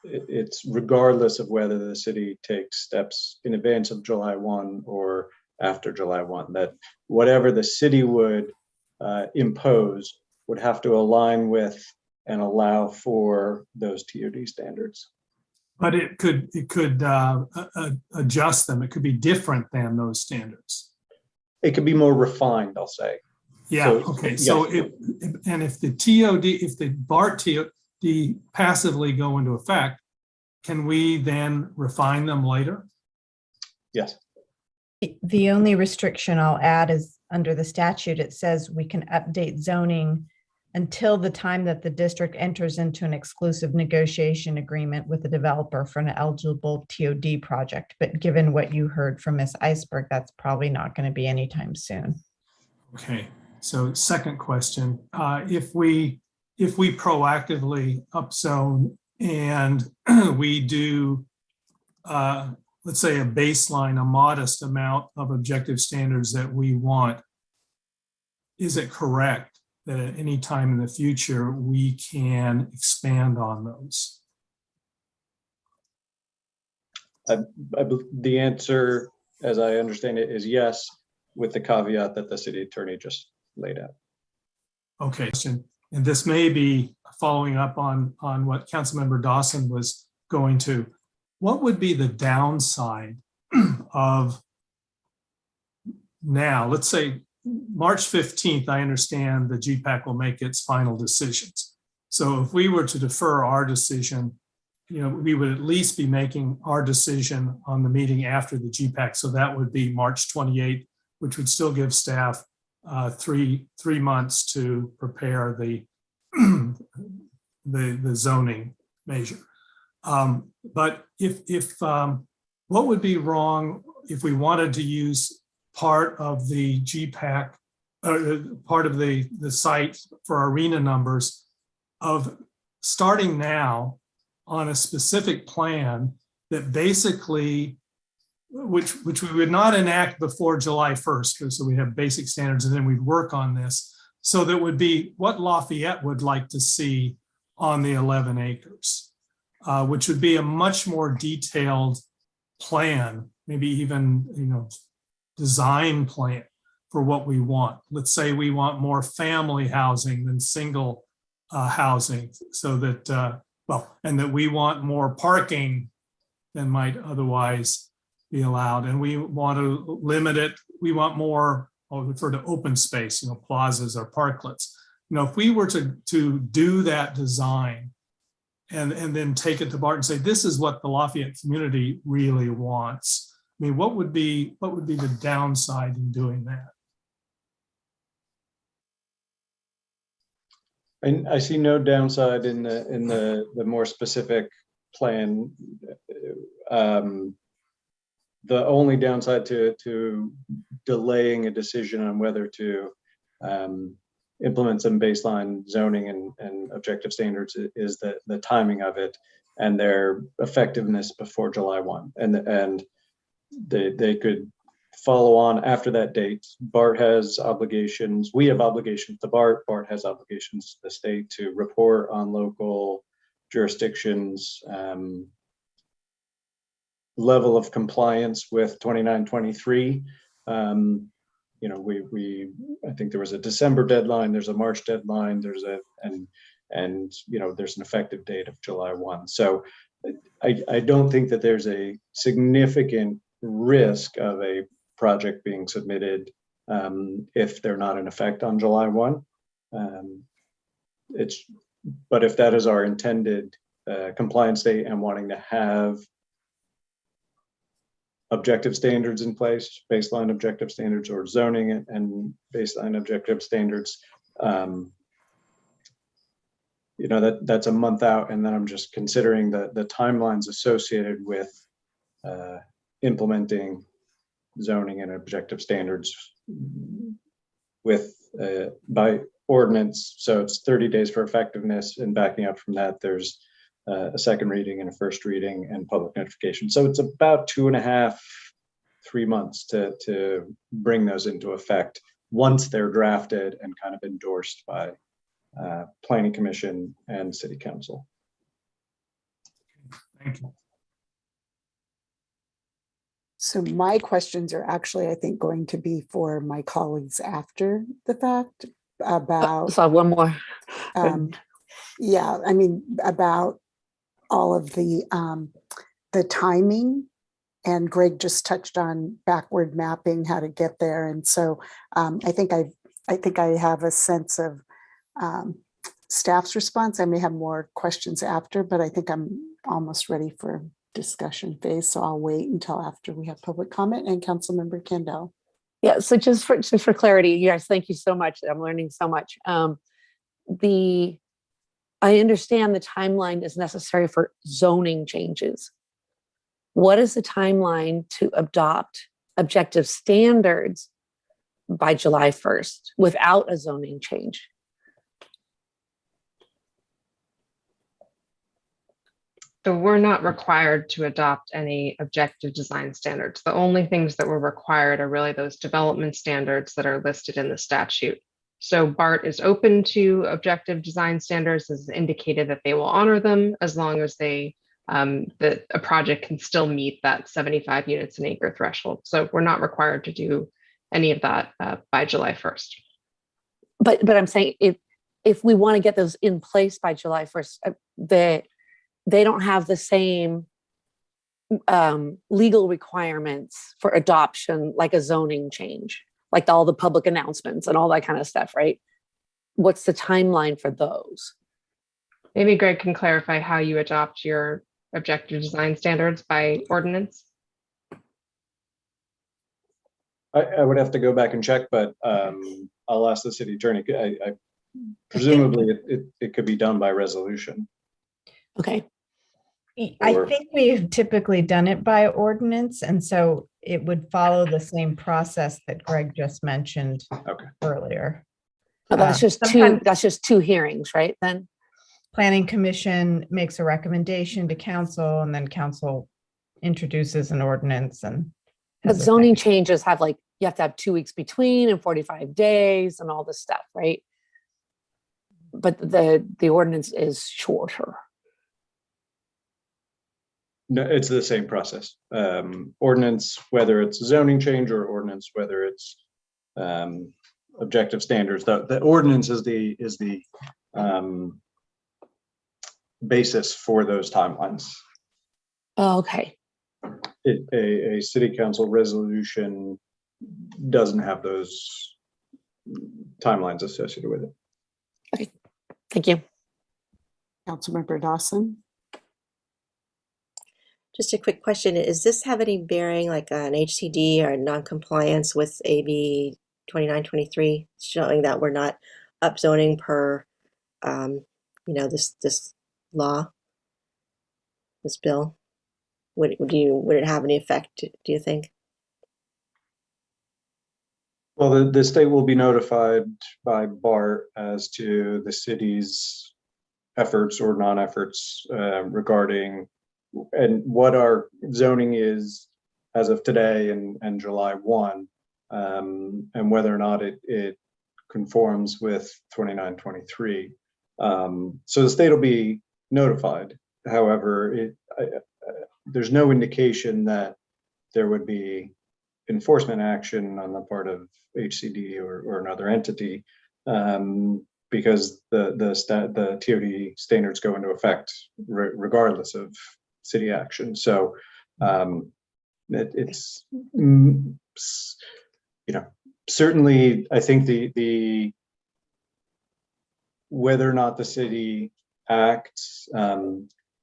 S10: It's regardless of whether the city takes steps in advance of July 1 or after July 1, that whatever the city would impose would have to align with and allow for those TOD standards.
S4: But it could adjust them. It could be different than those standards.
S10: It could be more refined, I'll say.
S4: Yeah.
S10: So,
S4: Okay.
S10: yes.
S4: So if the BART TOD passively go into effect, can we then refine them later?
S10: Yes.
S8: The only restriction I'll add is under the statute, it says we can update zoning until the time that the district enters into an exclusive negotiation agreement with the developer for an eligible TOD project. But given what you heard from Ms. Iceberg, that's probably not going to be anytime soon.
S4: Okay. So second question, if we proactively upzone and we do, let's say a baseline, a modest amount of objective standards that we want, is it correct that at any time in the future we can expand on those?
S10: The answer, as I understand it, is yes, with the caveat that the city attorney just laid out.
S4: Okay, and this may be following up on what Councilmember Dawson was going to. What would be the downside of now? Let's say March 15th, I understand the GPAC will make its final decisions. So if we were to defer our decision, we would at least be making our decision on the meeting after the GPAC. So that would be March 28th, which would still give staff three months to prepare the zoning measure. But if what would be wrong if we wanted to use part of the GPAC, part of the site for arena numbers, of starting now on a specific plan that basically, which we would not enact before July 1st, so we have basic standards and then we'd work on this. So that would be what Lafayette would like to see on the 11 acres, which would be a much more detailed plan, maybe even, design plan for what we want. Let's say we want more family housing than single housing, so that, and that we want more parking than might otherwise be allowed. And we want to limit it. We want more, I'll refer to open space, plazas or parklets. If we were to do that design, and then take it to BART and say, this is what the Lafayette community really wants. I mean, what would be the downside in doing that?
S10: And I see no downside in the more specific plan. The only downside to delaying a decision on whether to implement some baseline zoning and objective standards is the timing of it and their effectiveness before July 1. And they could follow on after that date. BART has obligations. We have obligations to BART. BART has obligations to the state to report on local jurisdictions' level of compliance with 2923. You know, I think there was a December deadline, there's a March deadline, and you know, there's an effective date of July 1. So I don't think that there's a significant risk of a project being submitted if they're not in effect on July 1. But if that is our intended compliance date and wanting to have objective standards in place, baseline objective standards, or zoning and baseline objective standards, you know, that's a month out, and then I'm just considering the timelines associated with implementing zoning and objective standards with by ordinance. So it's 30 days for effectiveness, and backing up from that, there's a second reading and a first reading and public notification. So it's about 2.5, 3 months to bring those into effect once they're drafted and kind of endorsed by Planning Commission and City Council.
S4: Thank you.
S15: So my questions are actually, I think, going to be for my colleagues after the fact about.
S3: So one more.
S15: Yeah, I mean, about all of the timing, and Greg just touched on backward mapping, how to get there. And so I think I have a sense of staff's response. I may have more questions after, but I think I'm almost ready for discussion phase. So I'll wait until after we have public comment. And Councilmember Kendall.
S3: Yeah, so just for clarity, yes, thank you so much. I'm learning so much. I understand the timeline is necessary for zoning changes. What is the timeline to adopt objective standards by July 1st without a zoning change?
S12: So we're not required to adopt any objective design standards. The only things that were required are really those development standards that are listed in the statute. So BART is open to objective design standards, as indicated that they will honor them as long as they that a project can still meet that 75 units an acre threshold. So we're not required to do any of that by July 1st.
S3: But I'm saying if we want to get those in place by July 1st, they don't have the same legal requirements for adoption like a zoning change, like all the public announcements and all that kind of stuff, right? What's the timeline for those?
S12: Maybe Greg can clarify how you adopt your objective design standards by ordinance.
S10: I would have to go back and check, but I'll ask the city attorney. Presumably it could be done by resolution.
S3: Okay.
S8: I think we've typically done it by ordinance, and so it would follow the same process that Greg just mentioned earlier.
S3: Oh, that's just two hearings, right? Then
S8: Planning Commission makes a recommendation to council, and then council introduces an ordinance. And
S3: but zoning changes have you have to have 2 weeks between and 45 days and all this stuff, right? But the ordinance is shorter.
S10: No, it's the same process. Ordinance, whether it's zoning change, or ordinance, whether it's objective standards. The ordinance is the basis for those timelines.
S3: Oh, okay.
S10: A city council resolution doesn't have those timelines associated with it.
S3: Okay, thank you.
S15: Councilmember Dawson.
S13: Just a quick question. Does this have any bearing like on HCD or non-compliance with AB 2923, showing that we're not upzoning per, this law, this bill? Would it have any effect, do you think?
S10: Well, the state will be notified by BART as to the city's efforts or non-efforts regarding and what our zoning is as of today and July 1, and whether or not it conforms with 2923. So the state will be notified. However, there's no indication that there would be enforcement action on the part of HCD or another entity, because the TOD standards go into effect regardless of city action. So it's certainly, I think the whether or not the city acts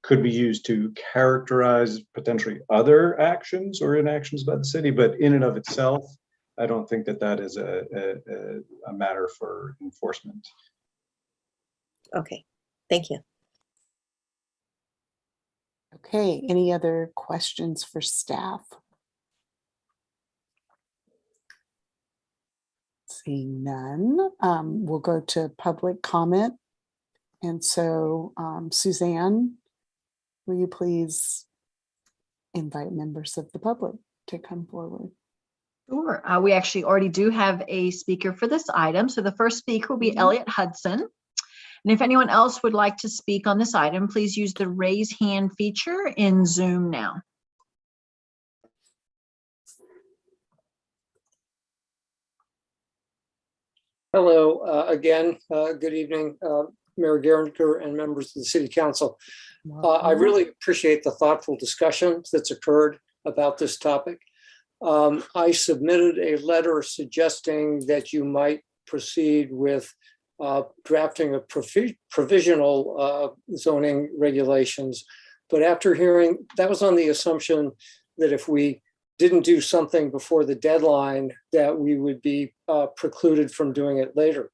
S10: could be used to characterize potentially other actions or inactions by the city, but in and of itself, I don't think that is a matter for enforcement.
S13: Okay, thank you.
S15: Okay, any other questions for staff? Seeing none, we'll go to public comment. And so, Suzanne, will you please invite members of the public to come forward?
S1: Sure. We actually already do have a speaker for this item. So the first speaker will be Elliot Hudson. And if anyone else would like to speak on this item, please use the raise hand feature in Zoom now.
S17: Hello again. Good evening, Mayor Geringer and members of the City Council. I really appreciate the thoughtful discussion that's occurred about this topic. I submitted a letter suggesting that you might proceed with drafting a provisional zoning regulations. But after hearing, that was on the assumption that if we didn't do something before the deadline, that we would be precluded from doing it later.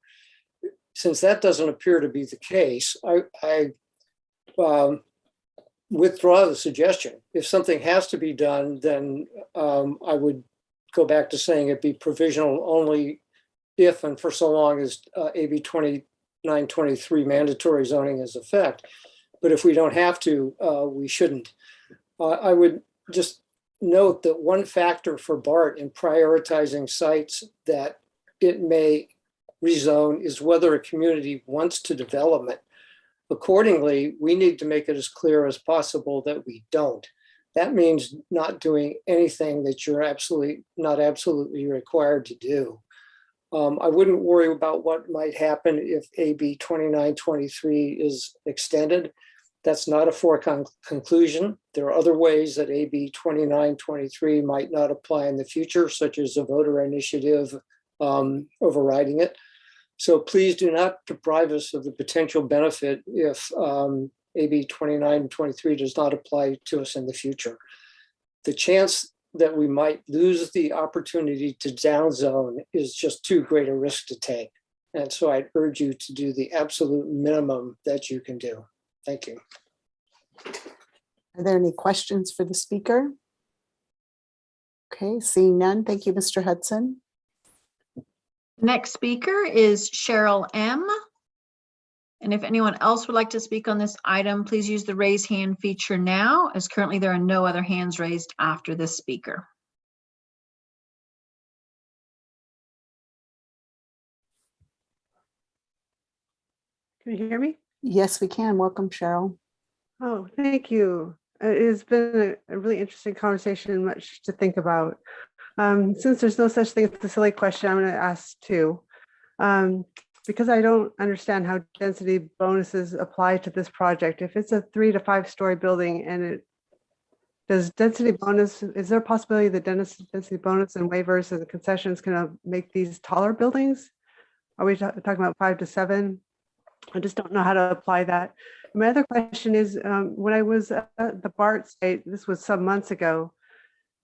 S17: Since that doesn't appear to be the case, I withdraw the suggestion. If something has to be done, then I would go back to saying it be provisional only if and for so long as AB 2923 mandatory zoning is effect. But if we don't have to, we shouldn't. I would just note that one factor for BART in prioritizing sites that it may rezone is whether a community wants to develop it. Accordingly, we need to make it as clear as possible that we don't. That means not doing anything that you're not absolutely required to do. I wouldn't worry about what might happen if AB 2923 is extended. That's not a foregone conclusion. There are other ways that AB 2923 might not apply in the future, such as a voter initiative overriding it. So please do not deprive us of the potential benefit if AB 2923 does not apply to us in the future. The chance that we might lose the opportunity to downzone is just too great a risk to take. And so I'd urge you to do the absolute minimum that you can do. Thank you.
S15: Are there any questions for the speaker? Okay, seeing none. Thank you, Mr. Hudson.
S1: Next speaker is Cheryl M. And if anyone else would like to speak on this item, please use the raise hand feature now, as currently there are no other hands raised after this speaker.
S16: Can you hear me?
S15: Yes, we can. Welcome, Cheryl.
S16: Oh, thank you. It's been a really interesting conversation and much to think about. Since there's no such thing as a silly question, I'm going to ask two. Because I don't understand how density bonuses apply to this project. If it's a 3 to 5 story building and does density bonus, is there a possibility that density bonus and waivers and concessions can make these taller buildings? Are we talking about 5 to 7? I just don't know how to apply that. My other question is, when I was at the BART site, this was some months ago,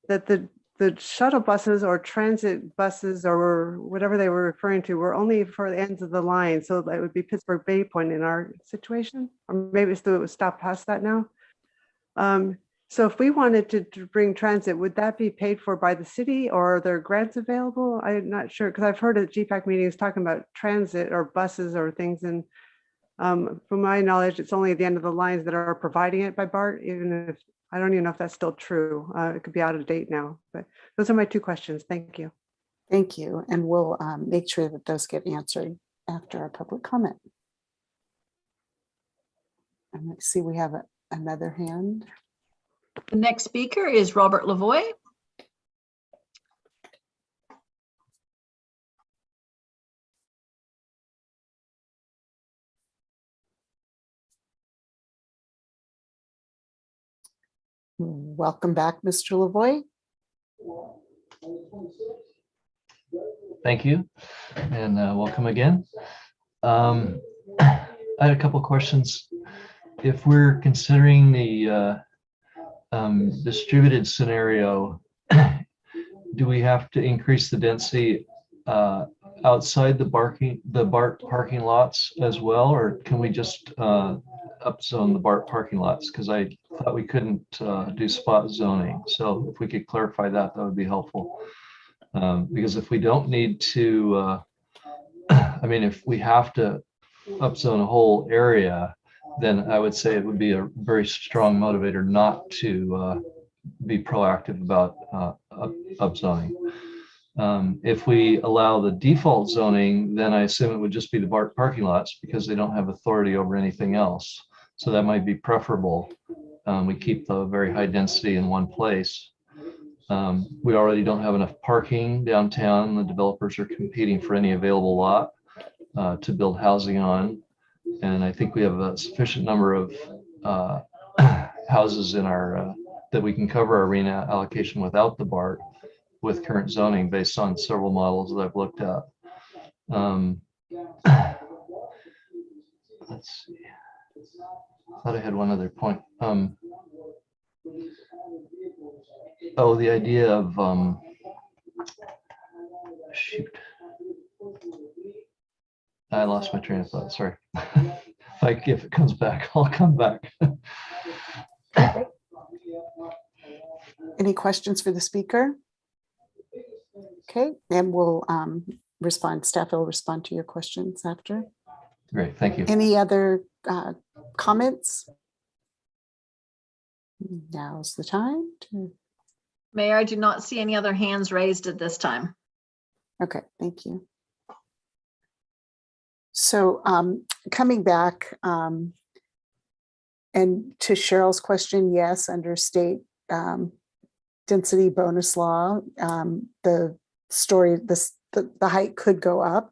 S16: that the shuttle buses or transit buses or whatever they were referring to were only for the ends of the line. So that would be Pittsburgh Bay Point in our situation, or maybe it was stopped past that now. So if we wanted to bring transit, would that be paid for by the city, or are there grants available? I'm not sure, because I've heard at GPAC meetings talking about transit or buses or things. And from my knowledge, it's only at the end of the lines that are providing it by BART, even if I don't even know if that's still true. It could be out of date now, but those are my two questions. Thank you.
S15: Thank you. And we'll make sure that those get answered after our public comment. And let's see, we have another hand.
S1: The next speaker is Robert Lavoie.
S15: Welcome back, Mr. Lavoie.
S9: Thank you, and welcome again. I had a couple of questions. If we're considering the distributed scenario, do we have to increase the density outside the BART parking lots as well, or can we just upzone the BART parking lots? Because I thought we couldn't do spot zoning. So if we could clarify that, that would be helpful. Because if we don't need to, I mean, if we have to upzone a whole area, then I would say it would be a very strong motivator not to be proactive about upzoning. If we allow the default zoning, then I assume it would just be the BART parking lots because they don't have authority over anything else. So that might be preferable. We keep the very high density in one place. We already don't have enough parking downtown. The developers are competing for any available lot to build housing on. And I think we have a sufficient number of houses in our that we can cover our arena allocation without the BART with current zoning based on several models that I've looked at. Let's see. I thought I had one other point. Oh, the idea of shoot. I lost my train of thought. Sorry. If it comes back, I'll come back.
S15: Any questions for the speaker? Okay, and we'll respond. Staff will respond to your questions after.
S9: Great, thank you.
S15: Any other comments? Now's the time to.
S1: Mayor, I do not see any other hands raised at this time.
S15: Okay, thank you. So coming back and to Cheryl's question, yes, under state density bonus law, the height could go up.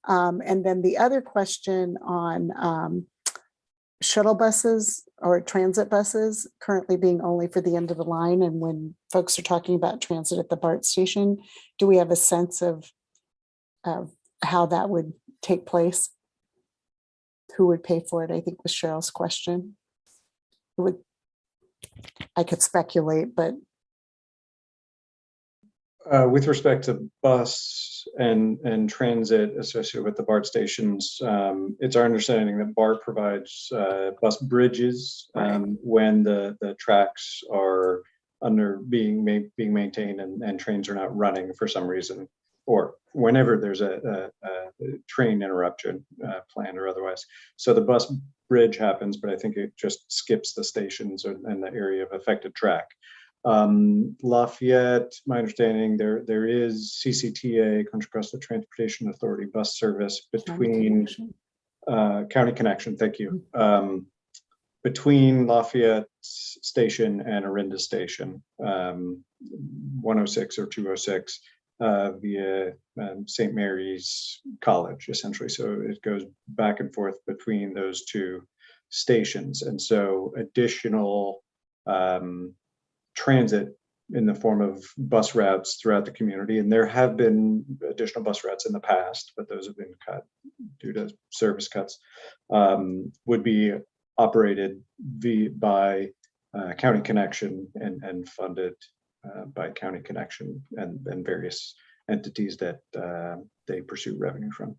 S15: And then the other question on shuttle buses or transit buses currently being only for the end of the line. And when folks are talking about transit at the BART station, do we have a sense of how that would take place? Who would pay for it? I think was Cheryl's question. I could speculate, but.
S10: With respect to bus and transit associated with the BART stations, it's our understanding that BART provides bus bridges when the tracks are being maintained and trains are not running for some reason, or whenever there's a train interruption, planned or otherwise. So the bus bridge happens, but I think it just skips the stations and the area of affected track. Lafayette, my understanding, there is CCTA, Country Coastal Transportation Authority bus service between County Connection, thank you, between Lafayette Station and Orinda Station, 106 or 206 via St. Mary's College, essentially. So it goes back and forth between those two stations. And so additional transit in the form of bus routes throughout the community. And there have been additional bus routes in the past, but those have been cut due to service cuts, would be operated by County Connection and funded by County Connection and various entities that they pursue revenue from.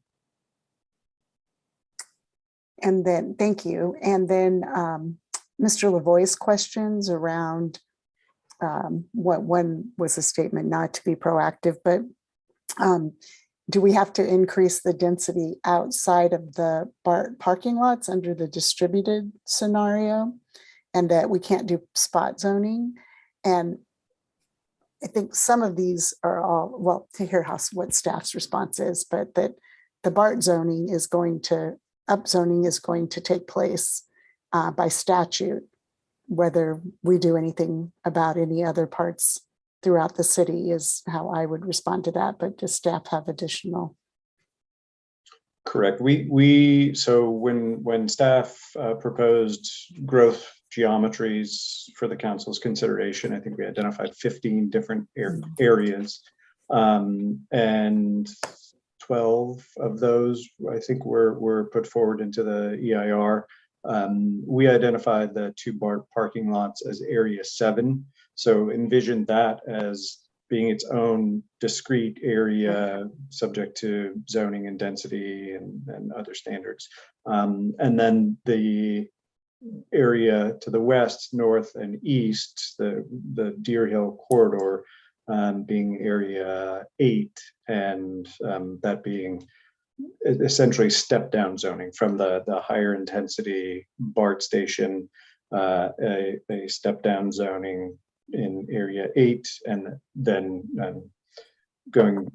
S15: And then, thank you. And then Mr. Lavoie's questions around what one was a statement not to be proactive, but do we have to increase the density outside of the parking lots under the distributed scenario, and that we can't do spot zoning? And I think some of these are all, well, to hear what staff's response is, but that the BART zoning is going to, upzoning is going to take place by statute, whether we do anything about any other parts throughout the city is how I would respond to that. But does staff have additional?
S10: Correct. So when staff proposed growth geometries for the council's consideration, I think we identified 15 different areas, and 12 of those I think were put forward into the EIR. We identified the 2 BART parking lots as area 7. So envision that as being its own discrete area subject to zoning and density and other standards. And then the area to the west, north, and east, the Deer Hill corridor, being area 8, and that being essentially step down zoning from the higher intensity BART station, a step down zoning in area 8, and then going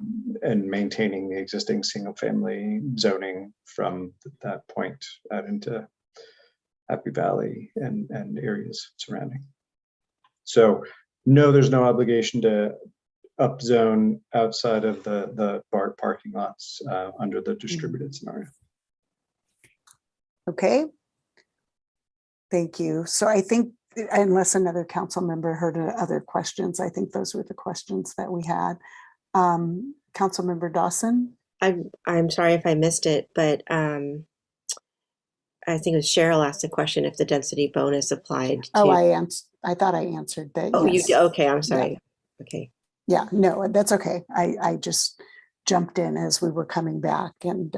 S10: and maintaining the existing single family zoning from that point out into Happy Valley and areas surrounding. So no, there's no obligation to upzone outside of the BART parking lots under the distributed scenario.
S15: Okay. Thank you. So I think, unless another council member heard other questions, I think those were the questions that we had. Council Member Dawson?
S13: I'm sorry if I missed it, but I think it was Cheryl asked a question if the density bonus applied to.
S15: Oh, I thought I answered that.
S13: Oh,
S15: yes.
S13: you did? Okay, I'm sorry.
S15: Yeah.
S13: Okay.
S15: Yeah, no, that's okay. I just jumped in as we were coming back and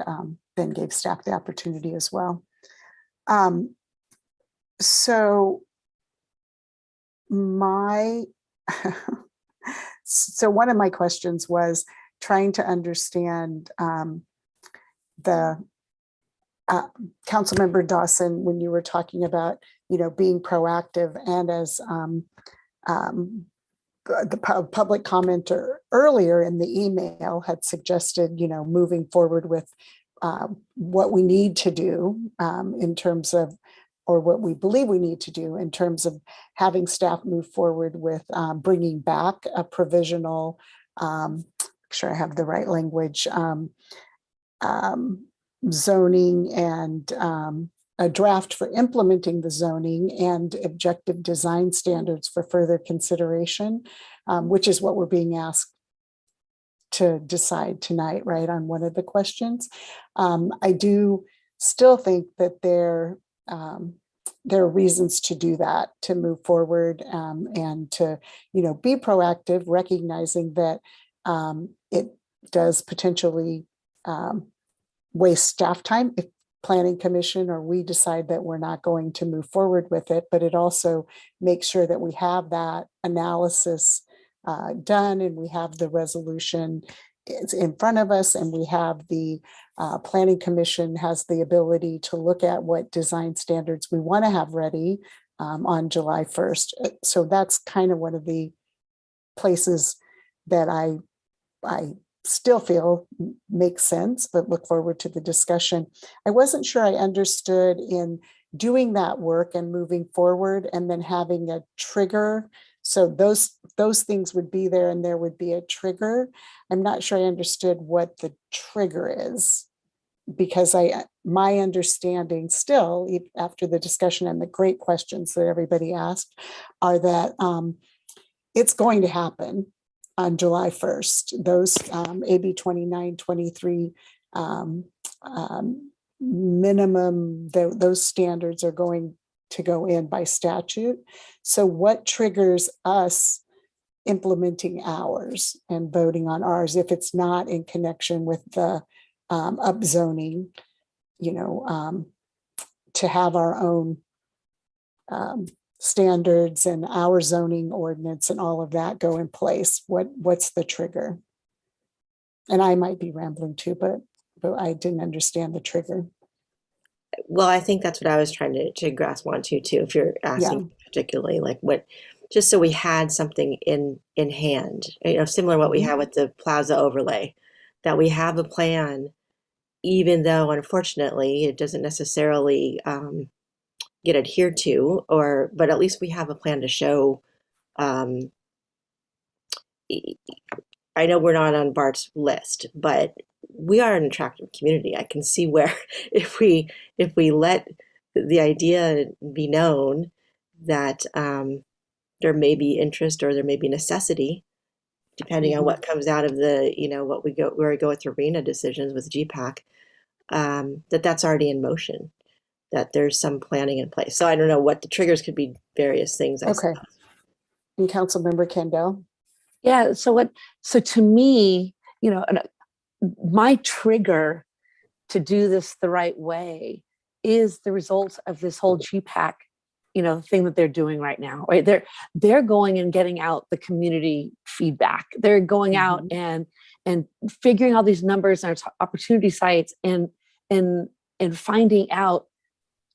S15: then gave staff the opportunity as well. So so one of my questions was trying to understand the Councilmember Dawson, when you were talking about, being proactive, and as the public commenter earlier in the email had suggested, moving forward with what we need to do in terms of, or what we believe we need to do in terms of having staff move forward with bringing back a provisional, make sure I have the right language, zoning and a draft for implementing the zoning and objective design standards for further consideration, which is what we're being asked to decide tonight, right, on one of the questions. I do still think that there are reasons to do that, to move forward and to, be proactive, recognizing that it does potentially waste staff time if Planning Commission or we decide that we're not going to move forward with it, but it also makes sure that we have that analysis done and we have the resolution in front of us, and we have the Planning Commission has the ability to look at what design standards we want to have ready on July 1st. So that's kind of one of the places that I still feel makes sense, but look forward to the discussion. I wasn't sure I understood in doing that work and moving forward and then having a trigger. So those things would be there and there would be a trigger. I'm not sure I understood what the trigger is, because my understanding still, after the discussion and the great questions that everybody asked, are that it's going to happen on July 1st. Those AB 2923 minimum, those standards are going to go in by statute. So what triggers us implementing ours and voting on ours if it's not in connection with the upzoning, to have our own standards and our zoning ordinance and all of that go in place? What's the trigger? And I might be rambling too, but I didn't understand the trigger.
S13: Well, I think that's what I was trying to grasp onto too. If you're asking particularly like what, just so we had something in hand, similar to what we had with the plaza overlay, that we have a plan, even though unfortunately it doesn't necessarily get adhered to, but at least we have a plan to show. I know we're not on Bart's list, but we are an attractive community. I can see where if we let the idea be known that there may be interest or there may be necessity, depending on what comes out of the, where we go with arena decisions with GPAC, that's already in motion, that there's some planning in place. So I don't know what the triggers could be, various things.
S15: Okay. And Councilmember Kendall?
S3: Yeah, so to me, my trigger to do this the right way is the results of this whole GPAC, thing that they're doing right now, right? They're going and getting out the community feedback. They're going out and figuring out these numbers and opportunity sites and finding out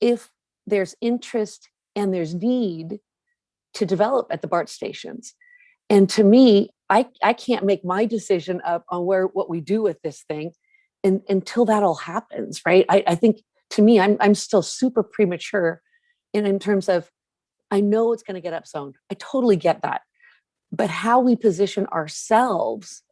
S3: if there's interest and there's need to develop at the BART stations. And to me, I can't make my decision up on what we do with this thing until that all happens, right? I think, to me, I'm still super premature in terms of, I know it's going to get upzoned. I totally get that. But how we position ourselves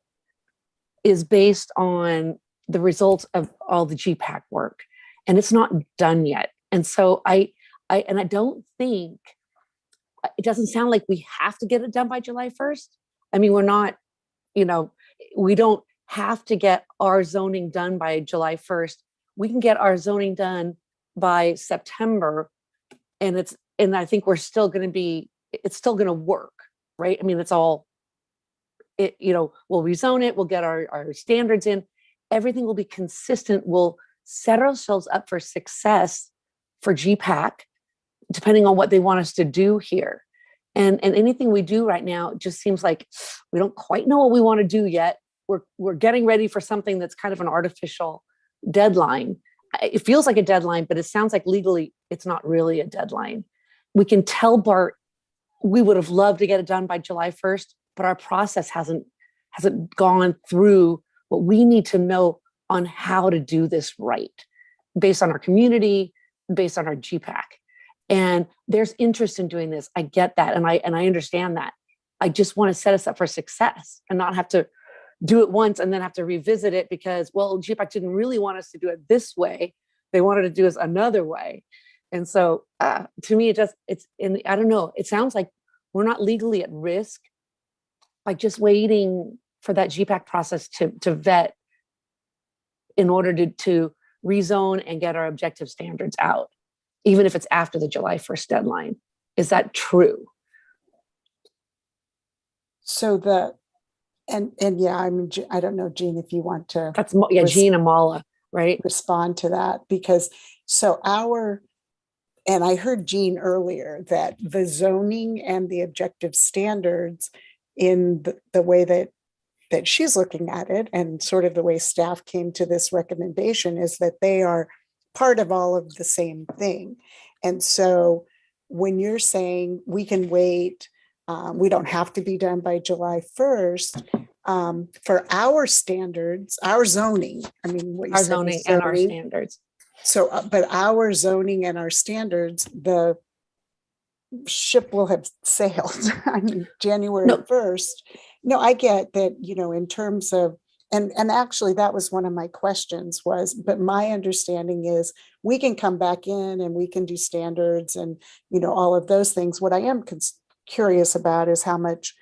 S3: is based on the results of all the GPAC work, and it's not done yet. And so I don't think, it doesn't sound like we have to get it done by July 1st. I mean, we're not, we don't have to get our zoning done by July 1st. We can get our zoning done by September, and I think we're still going to it's still going to work, right? I mean, it's all, we'll rezone it, we'll get our standards in, everything will be consistent. We'll set ourselves up for success for GPAC, depending on what they want us to do here. And anything we do right now just seems like we don't quite know what we want to do yet. We're getting ready for something that's kind of an artificial deadline. It feels like a deadline, but it sounds like legally it's not really a deadline. We can tell BART we would have loved to get it done by July 1st, but our process hasn't gone through what we need to know on how to do this right, based on our community, based on our GPAC. And there's interest in doing this. I get that. And I understand that. I just want to set us up for success and not have to do it once and then have to revisit it because, well, GPAC didn't really want us to do it this way. They wanted to do us another way. And so to me, I don't know, it sounds like we're not legally at risk by just waiting for that GPAC process to vet in order to rezone and get our objective standards out, even if it's after the July 1st deadline. Is that true?
S15: So yeah, I mean, I don't know, Jean, if you want to.
S3: That's Jean and Mala, right?
S15: Respond to that, because and I heard Jean earlier that the zoning and the objective standards in the way that she's looking at it, and sort of the way staff came to this recommendation, is that they are part of all of the same thing. And so when you're saying we can wait, we don't have to be done by July 1st, for our standards, our zoning, I mean, what you
S3: our
S15: said
S3: zoning
S15: was
S3: and our standards.
S15: So, but our zoning and our standards, the ship will have sailed. I mean, January 1st. No, I get that, in terms of, and actually that was one of my questions but my understanding is we can come back in and we can do standards and, all of those things. What I am curious about is how much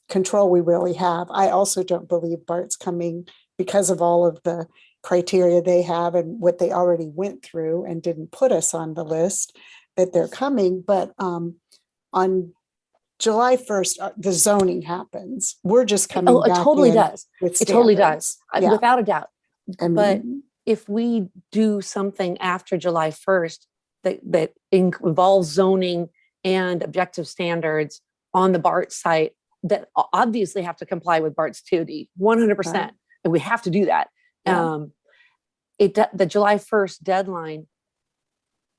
S15: control we really have. I also don't believe BART's coming because of all of the criteria they have and what they already went through and didn't put us on the list that they're coming. But on July 1st, the zoning happens. We're just coming
S3: Oh, it
S15: back
S3: totally
S15: in
S3: does.
S15: with
S3: It totally
S15: standards.
S3: does,
S15: Yeah.
S3: without a doubt. But
S15: And
S3: if we do something after July 1st that involves zoning and objective standards on the BART site that obviously have to comply with BART's 2D, 100%,
S15: Right.
S3: and we have to do that.
S15: Yeah.
S3: The July 1st deadline,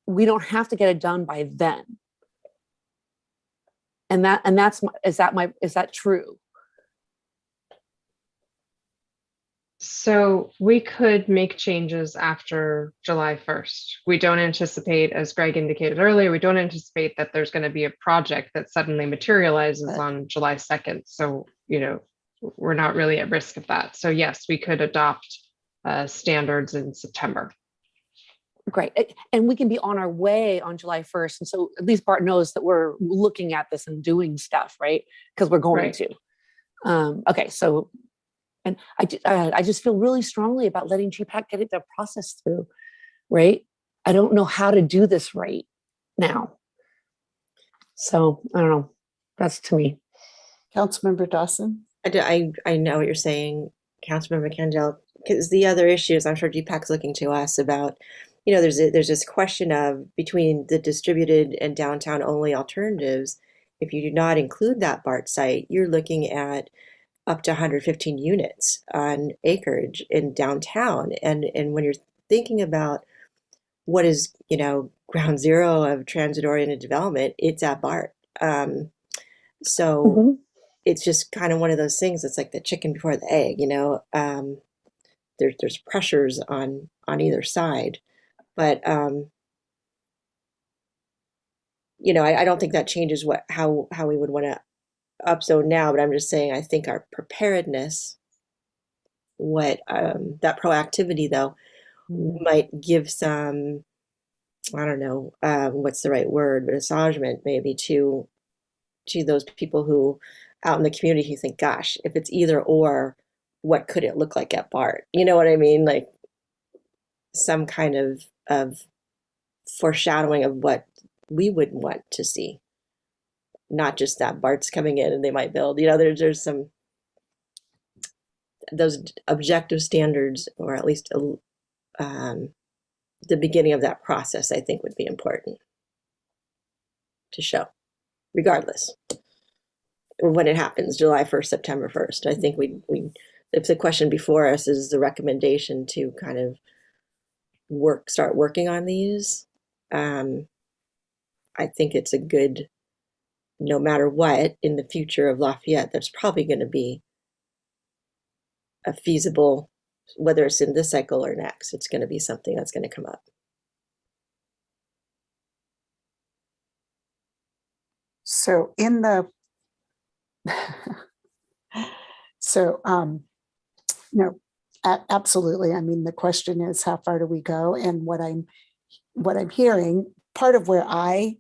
S3: we don't have to get it done by then. And is that true?
S12: So we could make changes after July 1st. We don't anticipate, as Greg indicated earlier, we don't anticipate that there's going to be a project that suddenly materializes on July 2nd. So, we're not really at risk of that. So yes, we could adopt standards in September.
S3: Great. And we can be on our way on July 1st. And so at least BART knows that we're looking at this and doing stuff, right? Because we're going to. Okay, so, and I just feel really strongly about letting GPAC get the process through, right? I don't know how to do this right now. So I don't know. That's to me.
S15: Councilmember Dawson.
S13: I know what you're saying, Councilmember Kendall, because the other issues I'm sure GPAC's looking to us about, there's this question of between the distributed and downtown only alternatives. If you do not include that BART site, you're looking at up to 115 units on acreage in downtown. And when you're thinking about what is, ground zero of transit-oriented development, it's at BART. So it's just kind of one of those things. It's like the chicken before the egg, there's pressures on either side. But, I don't think that changes how we would want to upzone now, but I'm just saying, I think our preparedness, that proactivity though, might give some, I don't know, what's the right word, but massagement maybe to those people who out in the community who think, gosh, if it's either or, what could it look like at BART? You know what I mean? Like some kind of foreshadowing of what we would want to see, not just that BART's coming in and they might build, there's some, those objective standards, or at least the beginning of that process, I think would be important to show, regardless of when it happens, July 1st, September 1st. I think we if the question before us is the recommendation to kind of start working on these, I think it's a good, no matter what, in the future of Lafayette, there's probably going to be a feasible, whether it's in this cycle or next, it's going to be something that's going to come up.
S15: So no, absolutely. I mean, the question is, how far do we go? And what I'm hearing, part of where I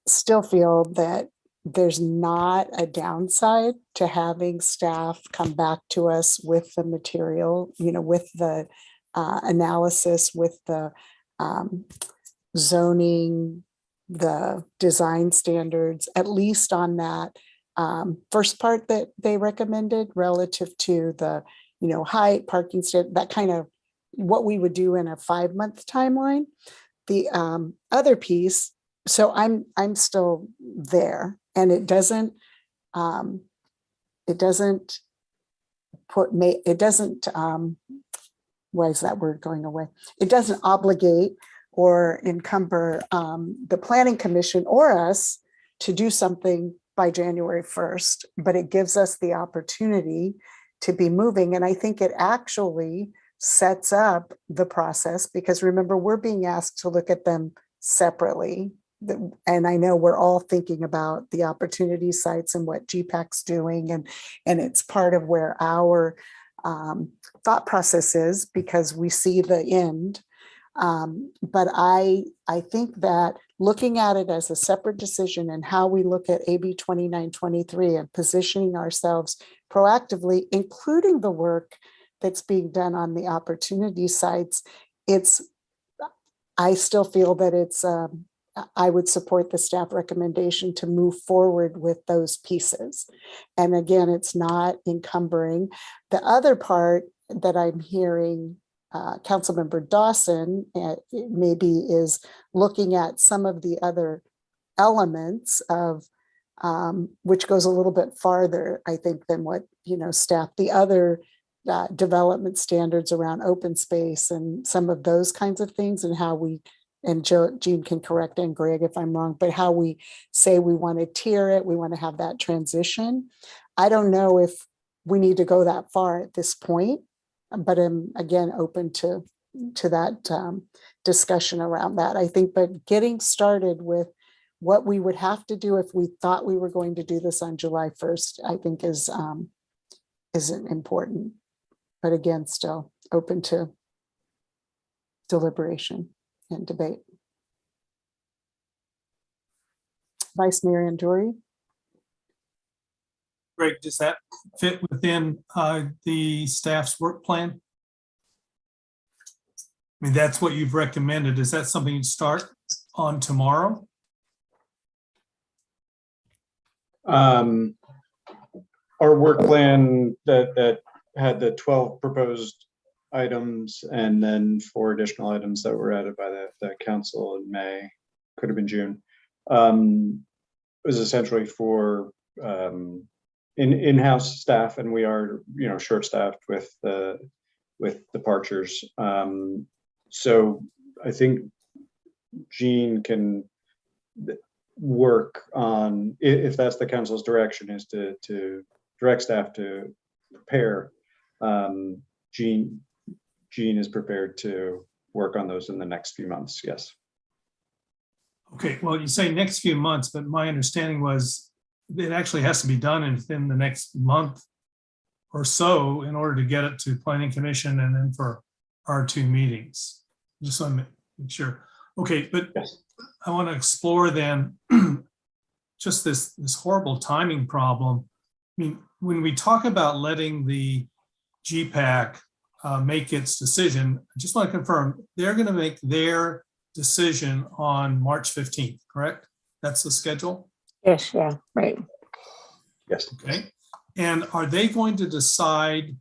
S15: still feel that there's not a downside to having staff come back to us with the material, with the analysis, with the zoning, the design standards, at least on that first part that they recommended relative to the, height, parking stand, that kind of what we would do in a 5-month timeline. The other piece, so I'm still there, and it doesn't why is that word going away? It doesn't obligate or encumber the Planning Commission or us to do something by January 1st, but it gives us the opportunity to be moving. And I think it actually sets up the process, because remember, we're being asked to look at them separately. And I know we're all thinking about the opportunity sites and what GPAC's doing, and it's part of where our thought process is, because we see the end. But I think that looking at it as a separate decision and how we look at AB 2923 and positioning ourselves proactively, including the work that's being done on the opportunity sites, I still feel that I would support the staff recommendation to move forward with those pieces. And again, it's not encumbering. The other part that I'm hearing Councilmember Dawson maybe is looking at some of the other elements of which goes a little bit farther, I think, than what staff, the other development standards around open space and some of those kinds of things, and how we, and Jean can correct, and Greg if I'm wrong, but how we say we want to tier it, we want to have that transition. I don't know if we need to go that far at this point, but I'm again open to that discussion around that. I think, but getting started with what we would have to do if we thought we were going to do this on July 1st, I think is important. But again, still open to deliberation and debate. Vice Mayor Andori.
S4: Greg, does that fit within the staff's work plan? I mean, that's what you've recommended. Is that something you'd start on tomorrow?
S10: Our work plan that had the 12 proposed items and then 4 additional items that were added by the council in May, could have been June, was essentially for in-house staff, and we are short-staffed with departures. So I think Jean can work on, if that's the council's direction, is to direct staff to prepare. Jean is prepared to work on those in the next few months. Yes.
S4: Okay, well, you say next few months, but my understanding was it actually has to be done within the next month or so in order to get it to Planning Commission and then for our 2 meetings. Just want to make sure. Okay, but yes. I want to explore then just this horrible timing problem. I mean, when we talk about letting the GPAC make its decision, I just want to confirm they're going to make their decision on March 15th, correct? That's the schedule?
S3: Yes, yeah, right.
S10: Yes.
S4: Okay. And are they going to decide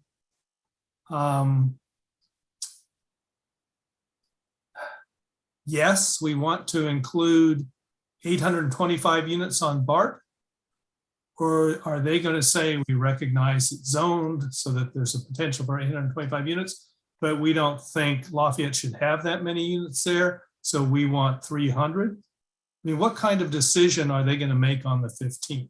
S4: yes, we want to include 825 units on BART? Or are they going to say we recognize it's zoned so that there's a potential for 825 units, but we don't think Lafayette should have that many units there, so we want 300? I mean, what kind of decision are they going to make on the 15th?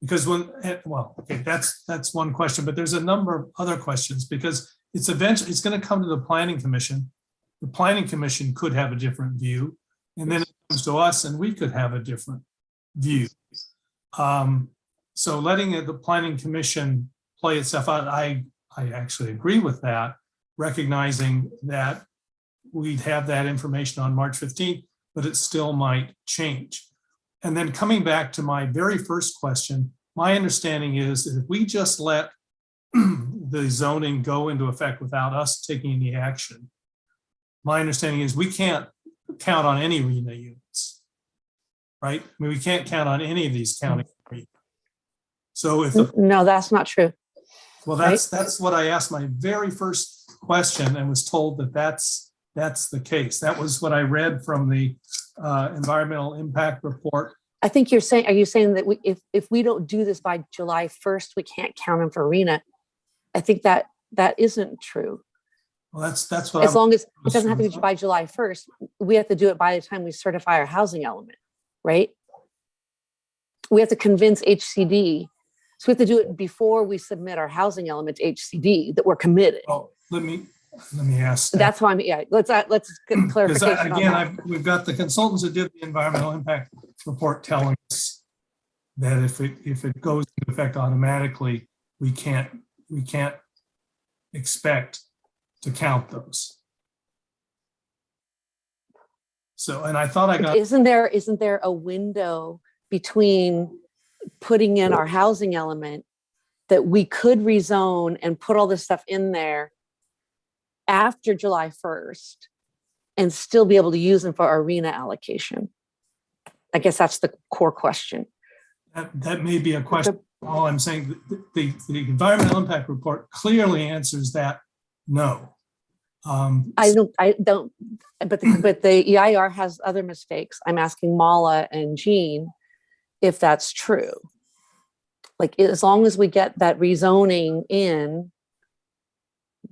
S4: Because okay, that's one question, but there's a number of other questions, because it's going to come to the Planning Commission. The Planning Commission could have a different view, and then it comes to us and we could have a different view. So letting the Planning Commission play itself out, I actually agree with that, recognizing that we'd have that information on March 15th, but it still might change. And then coming back to my very first question, my understanding is that if we just let the zoning go into effect without us taking any action, my understanding is we can't count on any RENA units, right? I mean, we can't count on any of these county RENA. So if
S3: no, that's not true.
S4: Well, that's what I asked my very first question and was told that that's the case. That was what I read from the environmental impact report.
S3: I think are you saying that if we don't do this by July 1st, we can't count them for RENA? I think that isn't true.
S4: Well, that's what
S3: as long as it doesn't have to be by July 1st, we have to do it by the time we certify our housing element, right? We have to convince HCD. So we have to do it before we submit our housing element to HCD that we're committed.
S4: Oh, let me ask.
S3: That's why let's get clarification.
S4: Again, we've got the consultants that did the environmental impact report telling us that if it goes into effect automatically, we can't expect to count those. So, and I thought I got,
S3: Isn't there a window between putting in our housing element that we could rezone and put all this stuff in there after July 1st and still be able to use them for our arena allocation? I guess that's the core question.
S4: that may be a question. All I'm saying, the environmental impact report clearly answers that no.
S3: I don't, but the EIR has other mistakes. I'm asking Mala and Jean if that's true. Like, as long as we get that rezoning in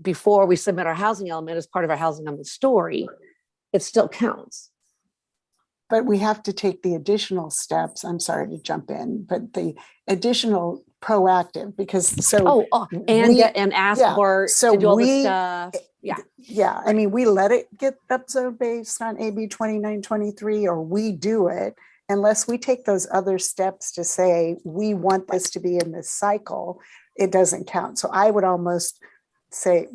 S3: before we submit our housing element as part of our housing element story, it still counts.
S15: But we have to take the additional steps. I'm sorry to jump in, but the additional proactive, because so
S3: and ask Bart to do all the stuff.
S15: Yeah. I mean, we let it get upzoned based on AB 2923, or we do it unless we take those other steps to say we want this to be in this cycle. It doesn't count. So I would almost say,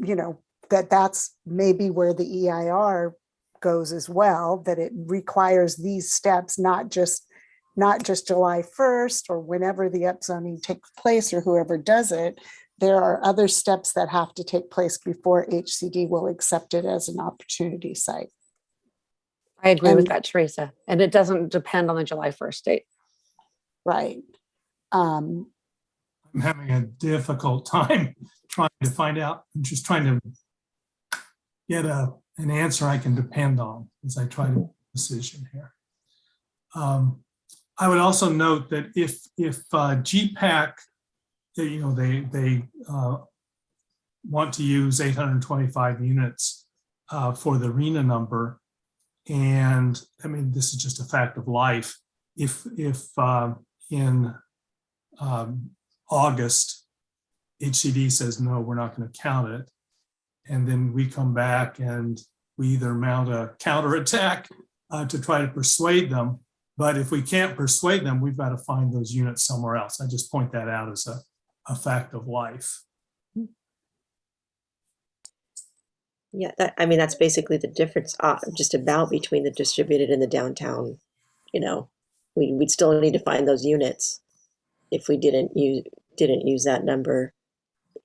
S15: that's maybe where the EIR goes as well, that it requires these steps, not just July 1st or whenever the upzoning takes place or whoever does it. There are other steps that have to take place before HCD will accept it as an opportunity site.
S3: I agree with that, Teresa. And it doesn't depend on the July 1st date.
S15: Right.
S4: I'm having a difficult time trying to find out. I'm just trying to get an answer I can depend on as I try to make a decision here. I would also note that if GPAC, they want to use 825 units for the RENA number, and I mean, this is just a fact of life. If in August HCD says no, we're not going to count it, and then we come back and we either mount a counterattack to try to persuade them. But if we can't persuade them, we've got to find those units somewhere else. I just point that out as a fact of life.
S13: Yeah, that's basically the difference just about between the distributed and the downtown. We'd still need to find those units if we didn't use that number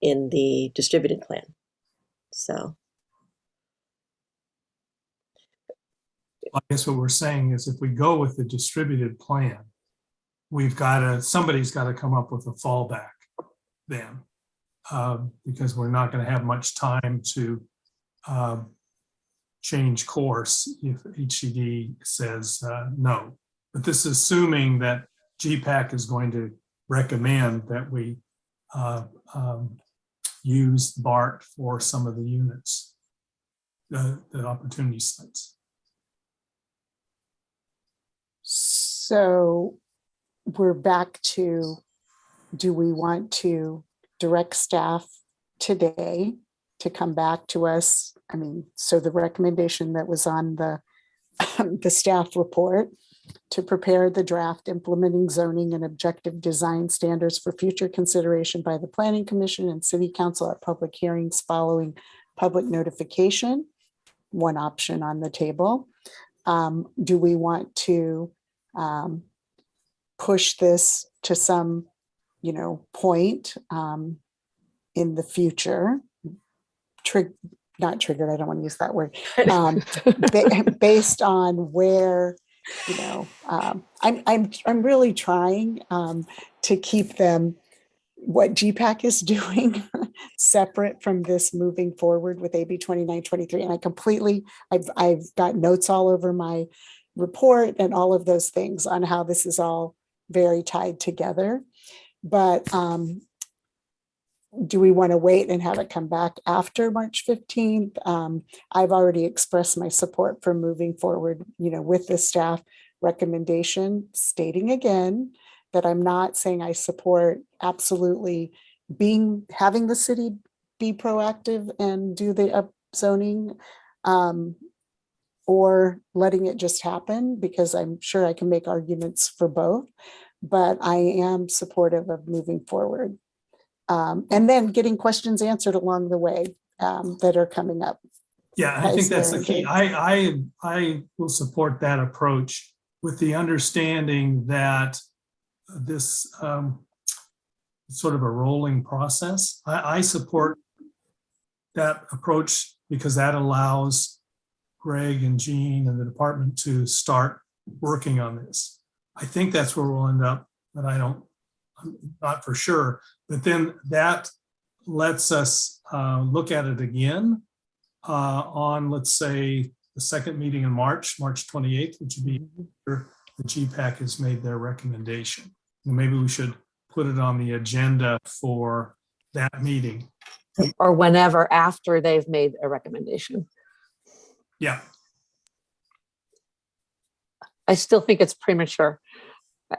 S13: in the distributed plan. So
S4: I guess what we're saying is if we go with the distributed plan, somebody's got to come up with a fallback then, because we're not going to have much time to change course if HCD says no. But this is assuming that GPAC is going to recommend that we use BART for some of the units, the opportunity sites.
S15: So we're back to, do we want to direct staff today to come back to us? I mean, so the recommendation that was on the staff report to prepare the draft implementing zoning and objective design standards for future consideration by the Planning Commission and City Council at public hearings following public notification, one option on the table. Do we want to push this to some, point in the future? Not triggered, I don't want to use that word. Based on where, I'm really trying to keep them, what GPAC is doing separate from this moving forward with AB 2923. And I've got notes all over my report and all of those things on how this is all very tied together. But do we want to wait and have it come back after March 15th? I've already expressed my support for moving forward, with the staff recommendation, stating again that I'm not saying I support absolutely having the city be proactive and do the upzoning, or letting it just happen, because I'm sure I can make arguments for both, but I am supportive of moving forward. And then getting questions answered along the way that are coming up.
S4: Yeah, I
S15: That
S4: think
S15: is
S4: that's the
S15: very
S4: key.
S15: good.
S4: I will support that approach with the understanding that this sort of a rolling process. I support that approach because that allows Greg and Jean and the department to start working on this. I think that's where we'll end up, but I'm not for sure. But then that lets us look at it again on, let's say, the second meeting in March 28th, which would be after the GPAC has made their recommendation. And maybe we should put it on the agenda for that meeting.
S3: Or whenever after they've made a recommendation.
S4: Yeah.
S3: I still think it's premature.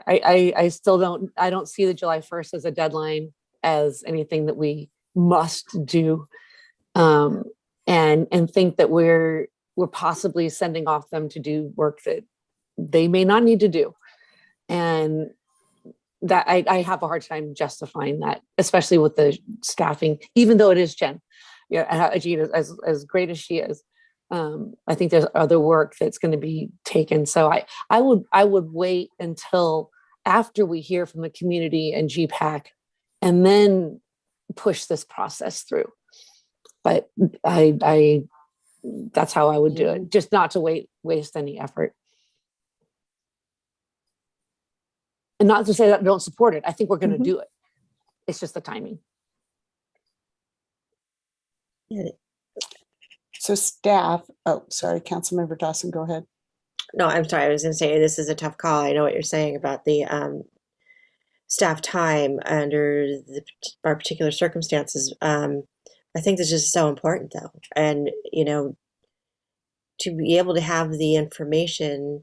S3: I still don't see the July 1st as a deadline, as anything that we must do. And think that we're possibly sending off them to do work that they may not need to do. And that I have a hard time justifying that, especially with the staffing, even though it is Jen. Yeah, Jean, as great as she is, I think there's other work that's going to be taken. So I would wait until after we hear from the community and GPAC, and then push this process through. But that's how I would do it, just not to waste any effort. And not to say that I don't support it. I think we're going to do it. It's just the timing.
S15: So staff, oh, sorry, Councilmember Dawson, go ahead.
S13: No, I'm sorry. I was going to say this is a tough call. I know what you're saying about the staff time under our particular circumstances. I think this is so important, though, and to be able to have the information,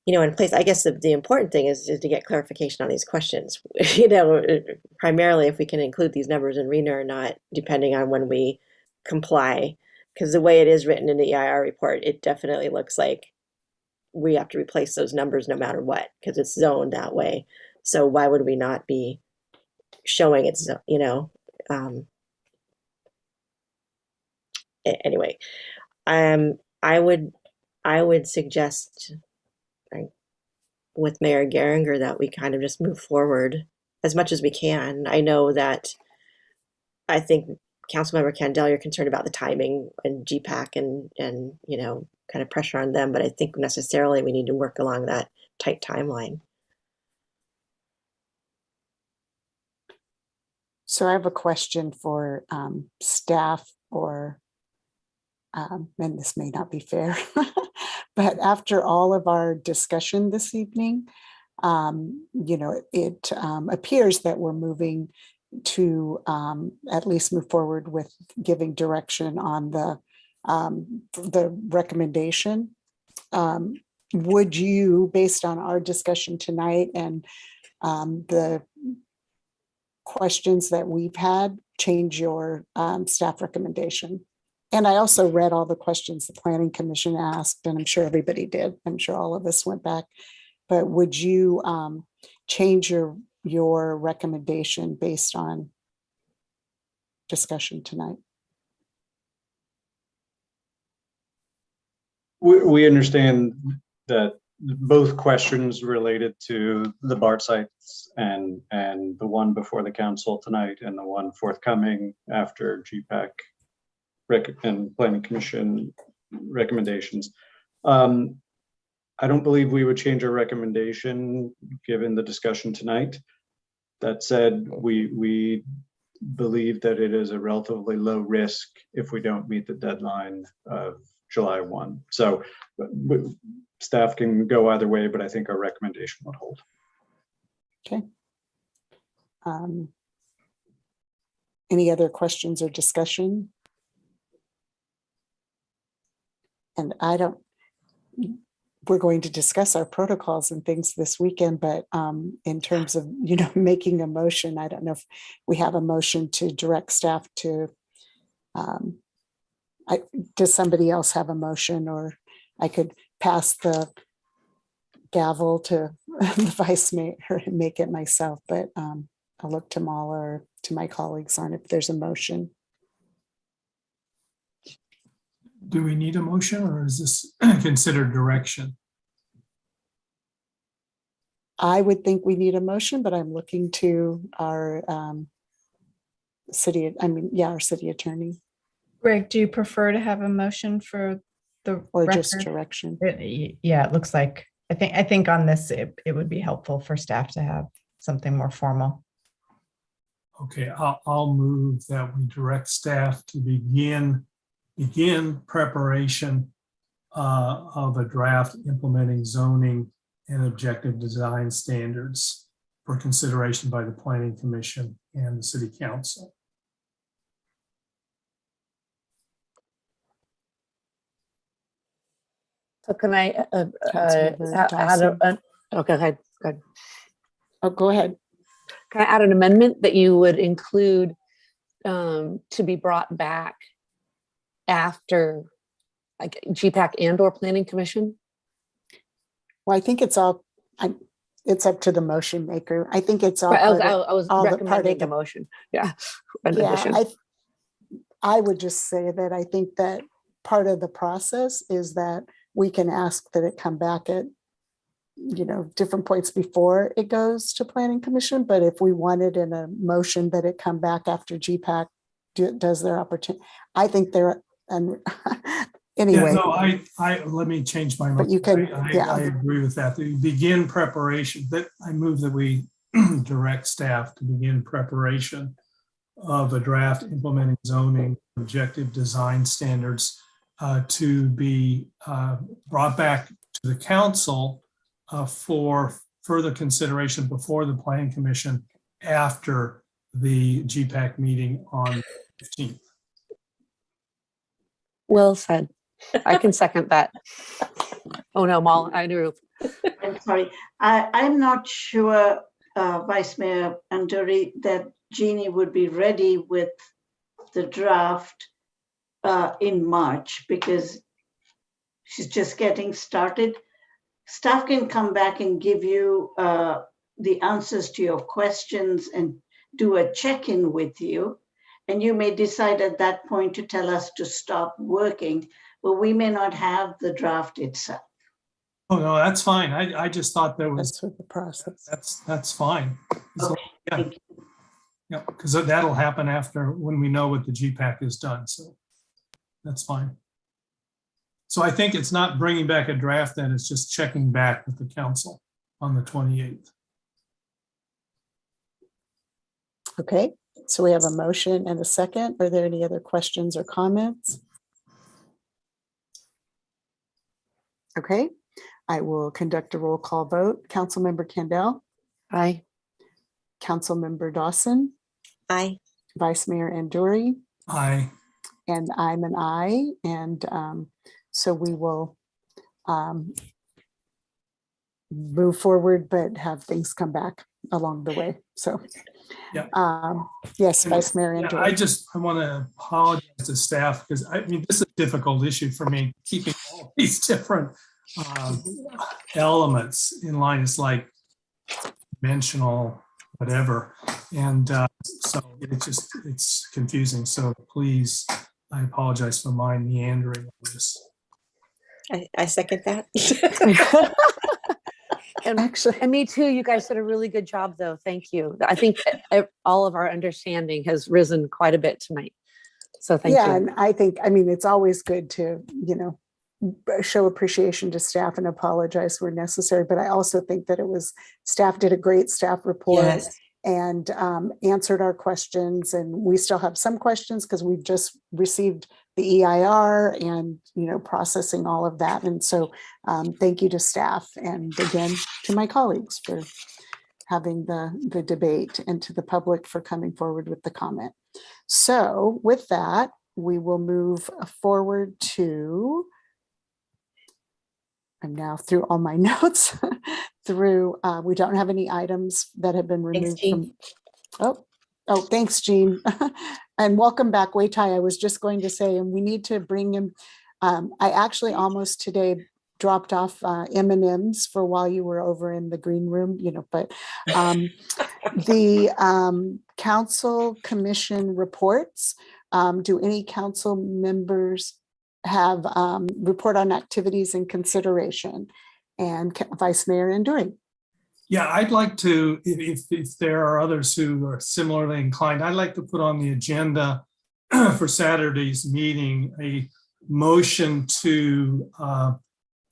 S13: in place. I guess the important thing is to get clarification on these questions. Primarily if we can include these numbers in RENA or not, depending on when we comply. Because the way it is written in the EIR report, it definitely looks like we have to replace those numbers no matter what, because it's zoned that way. So why would we not be showing it's, anyway, I would suggest with Mayor Geringer that we kind of just move forward as much as we can. I know that I think Councilmember Candell, you're concerned about the timing and GPAC and kind of pressure on them, but I think necessarily we need to work along that tight timeline.
S15: So I have a question for staff, or, and this may not be fair, but after all of our discussion this evening, it appears that we're moving to at least move forward with giving direction on the recommendation. Would you, based on our discussion tonight and the questions that we've had, change your staff recommendation? And I also read all the questions the Planning Commission asked, and I'm sure everybody did. I'm sure all of us went back. But would you change your recommendation based on discussion tonight?
S10: We understand that both questions related to the BART sites and the one before the council tonight and the one forthcoming after GPAC and Planning Commission recommendations. I don't believe we would change our recommendation given the discussion tonight. That said, we believe that it is a relatively low risk if we don't meet the deadline of July 1. So staff can go either way, but I think our recommendation would hold.
S15: Okay. Any other questions or discussion? And we're going to discuss our protocols and things this weekend, but in terms of, making a motion, I don't know if we have a motion to direct staff to, does somebody else have a motion, or I could pass the gavel to the vice mayor and make it myself, but I'll look to Mala or to my colleagues on if there's a motion.
S4: Do we need a motion, or is this considered direction?
S15: I would think we need a motion, but I'm looking to our our city attorney.
S8: Greg, do you prefer to have a motion for the
S15: Or
S8: record?
S15: just direction.
S8: Yeah, it looks like, I think on this, it would be helpful for staff to have something more formal.
S4: Okay, I'll move that we direct staff to begin preparation of a draft implementing zoning and objective design standards for consideration by the Planning Commission and the City Council.
S3: So can I
S15: Councilmember
S3: add
S15: Dawson.
S3: okay, good.
S15: Oh, go ahead.
S3: Can I add an amendment that you would include to be brought back after like GPAC and or Planning Commission?
S15: Well, I think it's all, it's up to the motion maker. I think it's all.
S3: Right,
S15: part
S3: I was
S15: all the part
S3: recommending
S15: of
S3: the
S15: the
S3: motion. Yeah.
S15: Yeah, I would just say that I think that part of the process is that we can ask that it come back at, different points before it goes to Planning Commission. But if we wanted in a motion that it come back after GPAC does their opportunity, I think they're, and anyway.
S4: Yeah, no, I let me change my motion.
S15: But you can,
S4: I agree with that. The begin preparation, that I move that we direct staff to begin preparation of a draft implementing zoning objective design standards to be brought back to the council for further consideration before the Planning Commission after the GPAC meeting on the 15th.
S3: Well said. I can second that. Oh no, Mal, I do.
S11: I'm sorry. I'm not sure, Vice Mayor Anduri, that Jeannie would be ready with the draft in March because she's just getting started. Staff can come back and give you the answers to your questions and do a check-in with you. And you may decide at that point to tell us to stop working, but we may not have the draft itself.
S4: Oh, no, that's fine. I just thought there was.
S15: That's with the process.
S4: That's fine.
S11: Okay,
S4: Yeah. Yeah, because that'll happen after when we know what the GPAC is done. So that's fine. So I think it's not bringing back a draft, then it's just checking back with the council on the 28th.
S15: Okay, so we have a motion and a second. Are there any other questions or comments? Okay, I will conduct a roll call vote. Councilmember Kendall?
S3: Aye.
S15: Councilmember Dawson?
S13: Aye.
S15: Vice Mayor Anduri?
S4: Aye.
S15: And I'm an aye. And so we will move forward, but have things come back along the way. So,
S4: yeah.
S15: Yes, Vice Mayor
S4: Yeah,
S15: Anduri.
S4: I want to apologize to staff because I mean, this is a difficult issue for me, keeping all these different elements in line. It's like dimensional, whatever. And so it's confusing. So please, I apologize for my meandering on this.
S13: I second that.
S3: And me too. You guys did a really good job, though. Thank you. I think all of our understanding has risen quite a bit tonight. So thank you.
S15: Yeah, and I think, I mean, it's always good to, show appreciation to staff and apologize where necessary. But I also think that staff did a great staff report.
S13: Yes.
S15: And answered our questions. And we still have some questions because we've just received the EIR and, processing all of that. And so thank you to staff and again, to my colleagues for having the debate and to the public for coming forward with the comment. So with that, we will move forward to, I'm now through all my notes we don't have any items that have been removed from. Oh, thanks, Jean. And welcome back, Waitai. I was just going to say, and we need to bring him. I actually almost today dropped off M&Ms for while you were over in the green room, but The council commission reports. Do any council members have report on activities and consideration? And Vice Mayor Anduri.
S4: Yeah, I'd like to, if there are others who are similarly inclined, I'd like to put on the agenda for Saturday's meeting a motion to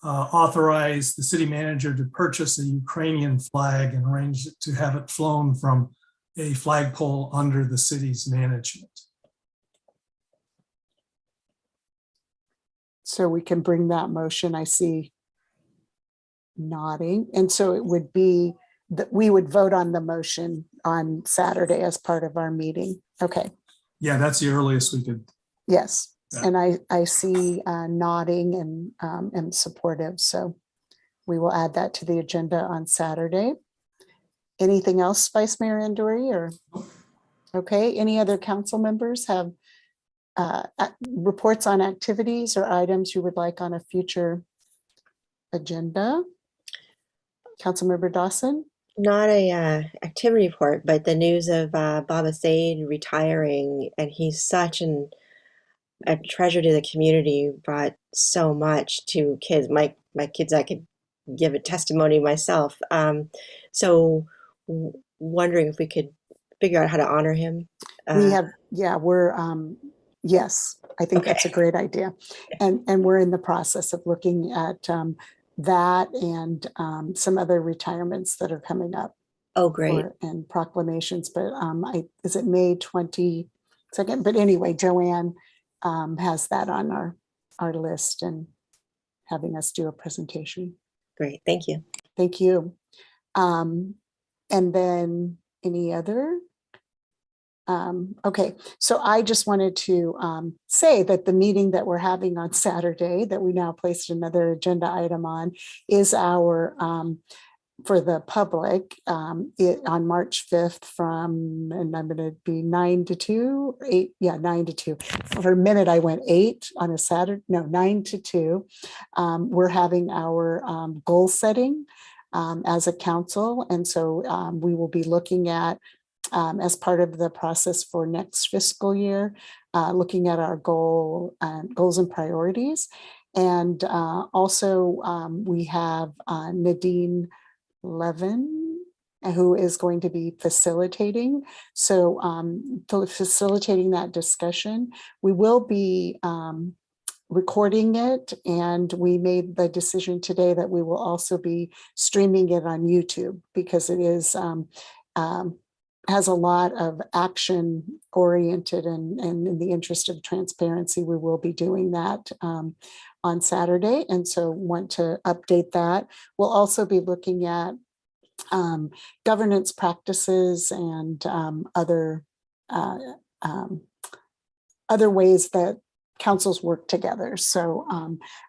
S4: authorize the city manager to purchase a Ukrainian flag and arrange to have it flown from a flagpole under the city's management.
S15: So we can bring that motion. I see nodding. And so it would be that we would vote on the motion on Saturday as part of our meeting. Okay.
S4: Yeah, that's the earliest we could.
S15: Yes.
S4: Yeah.
S15: And I see nodding and supportive. So we will add that to the agenda on Saturday. Anything else, Vice Mayor Anduri, or? Okay. Any other council members have reports on activities or items you would like on a future agenda? Councilmember Dawson?
S13: Not a activity report, but the news of Baba Said retiring, and he's such a treasure to the community, brought so much to kids. My kids, I could give a testimony myself. So wondering if we could figure out how to honor him.
S15: We have, yeah, we're, yes, I think that's a great idea. And we're in the process of looking at that and some other retirements that are coming up.
S13: Oh, great.
S15: And proclamations, but is it May 22nd? But anyway, Joanne has that on our list and having us do a presentation.
S13: Great, thank you.
S15: Thank you. And then any other? Okay, so I just wanted to say that the meeting that we're having on Saturday, that we now placed another agenda item on, is our, for the public, on March 5th from, and I'm going to be 9 to 2, 8, yeah, 9 to 2. For a minute, I went 8 on a Saturday, no, 9 to 2. We're having our goal setting as a council. And so we will be looking at, as part of the process for next fiscal year, looking at our goals and priorities. And also we have Nadine Levin, who is going to be facilitating. So facilitating that discussion, we will be recording it, and we made the decision today that we will also be streaming it on YouTube because it is has a lot of action oriented, and in the interest of transparency, we will be doing that on Saturday. And so want to update that. We'll also be looking at governance practices and other ways that councils work together. So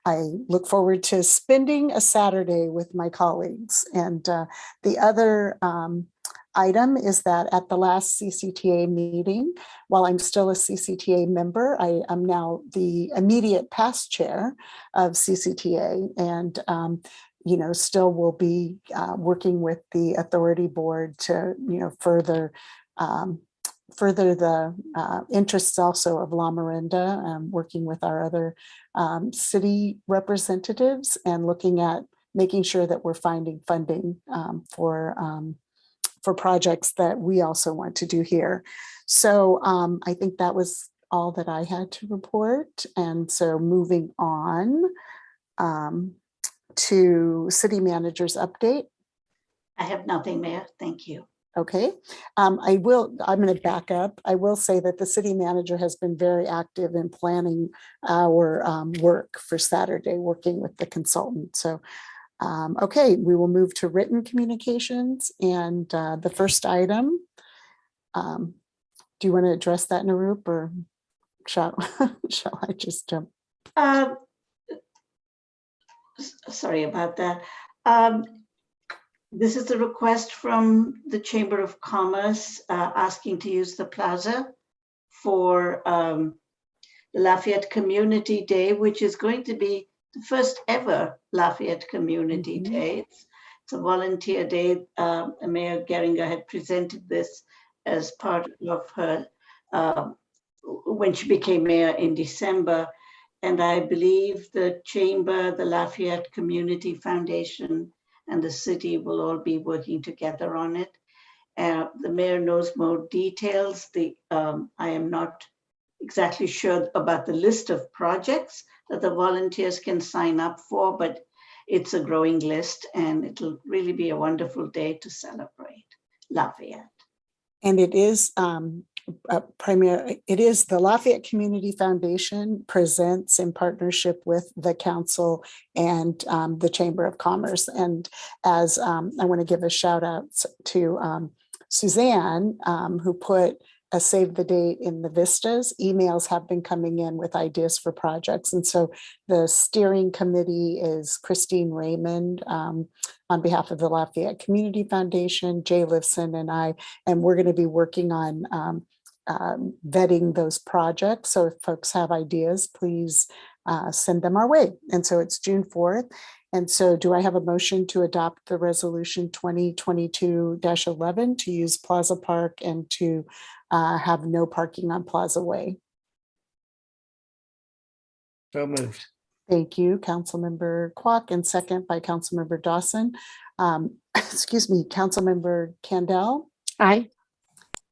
S15: I look forward to spending a Saturday with my colleagues. And the other item is that at the last CCTA meeting, while I'm still a CCTA member, I am now the immediate past chair of CCTA, and you know, still will be working with the authority board to, you know, further the interests also of La Miranda, working with our other city representatives and looking at making sure that we're finding funding for projects that we also want to do here. So I think that was all that I had to report. And so moving on to city manager's update.
S11: I have nothing, Mayor. Thank you.
S15: Okay, I'm going to back up. I will say that the city manager has been very active in planning our work for Saturday, working with the consultant. So okay, we will move to written communications, and the first item, do you want to address that, Narup, or shall I just jump?
S11: Sorry about that. This is a request from the Chamber of Commerce asking to use the plaza for the Lafayette Community Day, which is going to be the first ever Lafayette Community Day. It's It's a volunteer day. Mayor Geringer had presented this as part of her, when she became mayor in December. And I believe the Chamber, the Lafayette Community Foundation, and the city will all be working together on it. The mayor knows more details. I am not exactly sure about the list of projects that the volunteers can sign up for, but it's a growing list, and it'll really be a wonderful day to celebrate Lafayette.
S15: And it is it is the Lafayette Community Foundation presents in partnership with the council and the Chamber of Commerce. And as I want to give a shout out to Suzanne, who put a save the date in the vistas. Emails have been coming in with ideas for projects. And so the steering committee is Christine Raymond on behalf of the Lafayette Community Foundation, Jay Lifson and I, and we're going to be working on vetting those projects. So if folks have ideas, please send them our way. And so it's June 4th. And so do I have a motion to adopt the resolution 2022-11 to use Plaza Park and to have no parking on Plaza Way?
S19: So moved.
S15: Thank you, Councilmember Kwok, and second by Councilmember Dawson. Excuse me, Councilmember Kandel.
S3: Aye.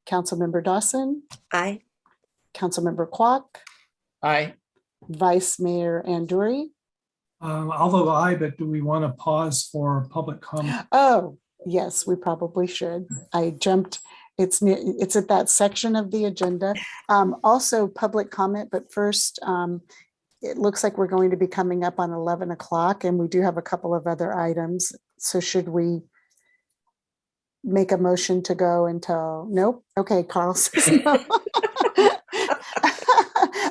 S15: Councilmember Dawson.
S13: Aye.
S15: Councilmember Kwok.
S19: Aye.
S15: Vice Mayor Anduri.
S4: Although aye, but do we want to pause for public comment?
S15: Oh, yes, we probably should. I jumped. It's at that section of the agenda. Also public comment, but first, it looks like we're going to be coming up on 11 o'clock and we do have a couple of other items. So should we make a motion to go until, nope. Okay, Carl says no.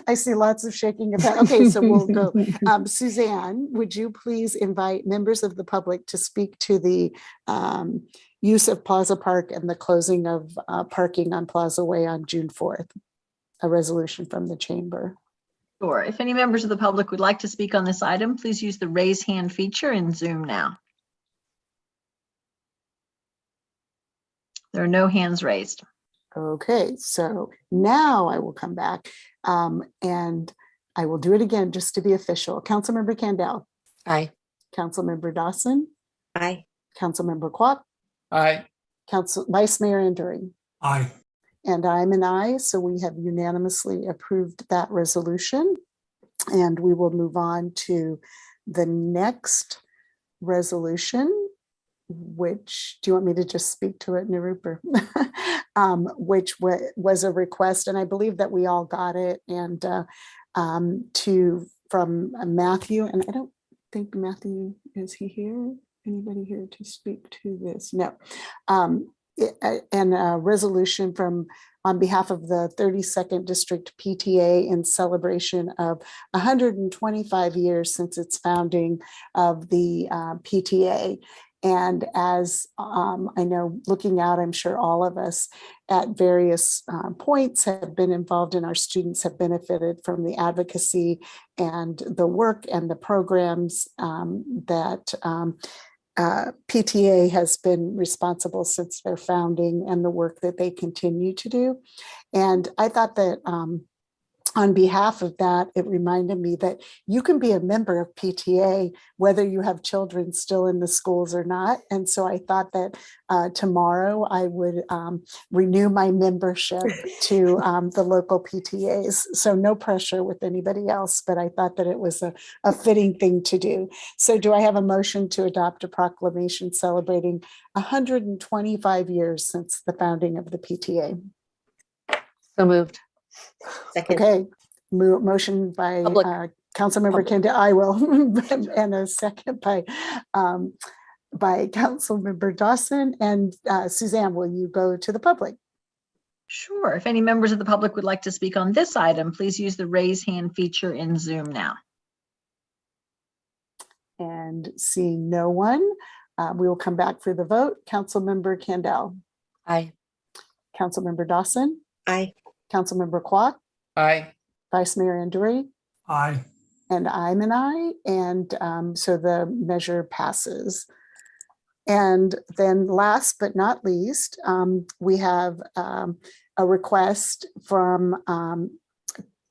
S15: I see lots of shaking of head. Okay, so we'll go. Suzanne, would you please invite members of the public to speak to the use of Plaza Park and the closing of parking on Plaza Way on June 4th, a resolution from the chamber.
S1: Sure. If any members of the public would like to speak on this item, please use the raise hand feature in Zoom now. There are no hands raised.
S15: Okay, so now I will come back and I will do it again just to be official. Councilmember Kandel.
S3: Aye.
S15: Councilmember Dawson.
S13: Aye.
S15: Councilmember Kwok.
S19: Aye.
S15: Vice Mayor Anduri.
S4: Aye.
S15: And I'm an aye, so we have unanimously approved that resolution. And we will move on to the next resolution, which, do you want me to just speak to it, Nirupa? Which was a request, and I believe that we all got it, and from Matthew, and I don't think Matthew, is he here? Anybody here to speak to this? No. And a resolution on behalf of the 32nd District PTA in celebration of 125 years since its founding of the PTA. And as I know, looking out, I'm sure all of us at various points have been involved and our students have benefited from the advocacy and the work and the programs that PTA has been responsible since their founding and the work that they continue to do. And I thought that on behalf of that, it reminded me that you can be a member of PTA, whether you have children still in the schools or not. And so I thought that tomorrow I would renew my membership to the local PTAs. So no pressure with anybody else, but I thought that it was a fitting thing to do. So do I have a motion to adopt a proclamation celebrating 125 years since the founding of the PTA?
S3: So moved.
S13: Second.
S15: Okay, motion by Councilmember Kandel, I will, and a second by Councilmember Dawson. And Suzanne, will you go to the public?
S1: Sure. If any members of the public would like to speak on this item, please use the raise hand feature in Zoom now.
S15: And seeing no one, we will come back for the vote. Councilmember Kandel.
S3: Aye.
S15: Councilmember Dawson.
S13: Aye.
S15: Councilmember Kwok.
S19: Aye.
S15: Vice Mayor Anduri. And then last but not least, we have a request from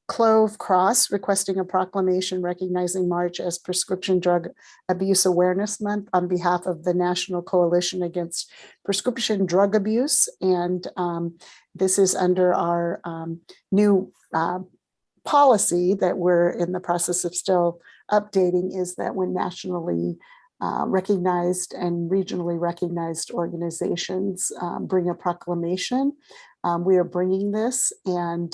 S15: Clove Cross requesting a proclamation recognizing March as Prescription Drug Abuse Awareness Month on behalf of the National Coalition Against Prescription Drug Abuse. And this is under our new policy that we're in the process of still updating, is that when nationally recognized and regionally recognized organizations bring a proclamation, we are bringing this. And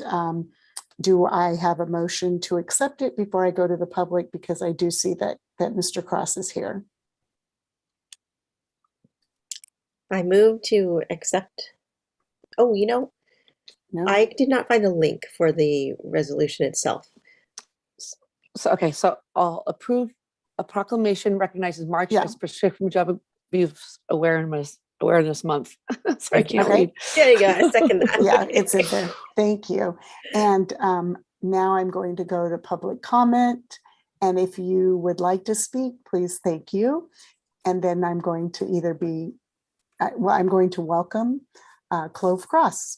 S15: do I have a motion to accept it before I go to the public? Because I do see that Mr. Cross is here.
S13: I move to accept. Oh, no. I did not find a link for the resolution itself.
S3: So I'll approve a proclamation recognizes March as Prescription Drug Abuse Awareness Month. Sorry, I can't read.
S13: There you go. I second that.
S15: Yeah, it's in there. Thank you. And now I'm going to go to public comment. And if you would like to speak, please, thank you. And then I'm going to I'm going to welcome Clove Cross.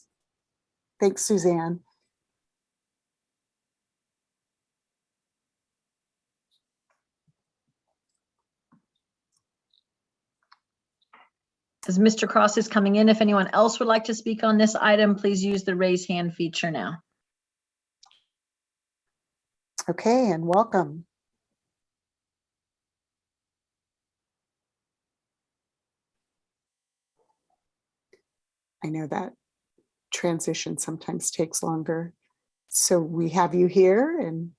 S15: Thanks, Suzanne.
S1: As Mr. Cross is coming in, if anyone else would like to speak on this item, please use the raise hand feature now.
S15: Okay, and welcome. I know that transition sometimes takes longer. So we have you here, and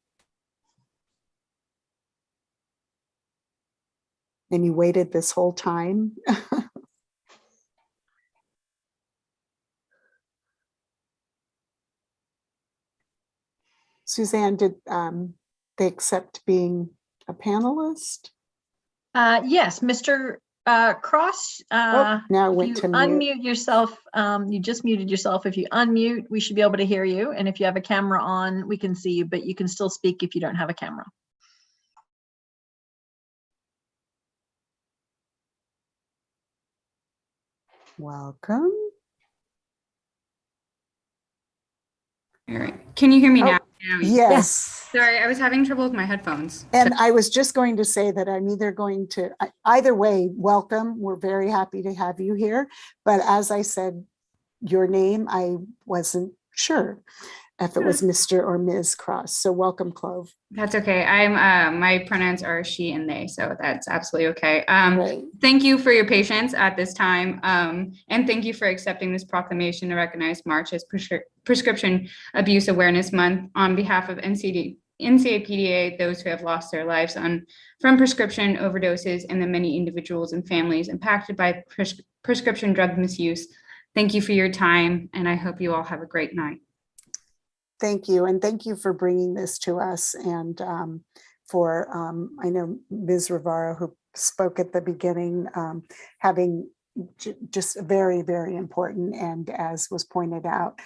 S15: you waited this whole time. Suzanne, did they accept being a panelist?
S1: Yes, Mr. Cross,
S15: now I went to mute.
S1: Unmute yourself. You just muted yourself. If you unmute, we should be able to hear you. And if you have a camera on, we can see you, but you can still speak if you don't have a camera.
S15: Welcome.
S6: All right. Can you hear me now?
S15: Yes.
S6: Sorry, I was having trouble with my headphones.
S15: And I was just going to say that I'm either going to, either way, welcome. We're very happy to have you here. But as I said, your name, I wasn't sure if it was Mr. or Ms. Cross. So welcome, Clove.
S6: That's okay. My pronouns are she and they, so that's absolutely okay.
S15: Right.
S6: Thank you for your patience at this time. And thank you for accepting this proclamation to recognize March as Prescription Abuse Awareness Month on behalf of NCAPDA, those who have lost their lives from prescription overdoses, and the many individuals and families impacted by prescription drug misuse. Thank you for your time, and I hope you all have a great night.
S15: Thank you. And thank you for bringing this to us. And for, I know Ms. Rivaro, who spoke at the beginning, having just very, very important. And as was pointed out,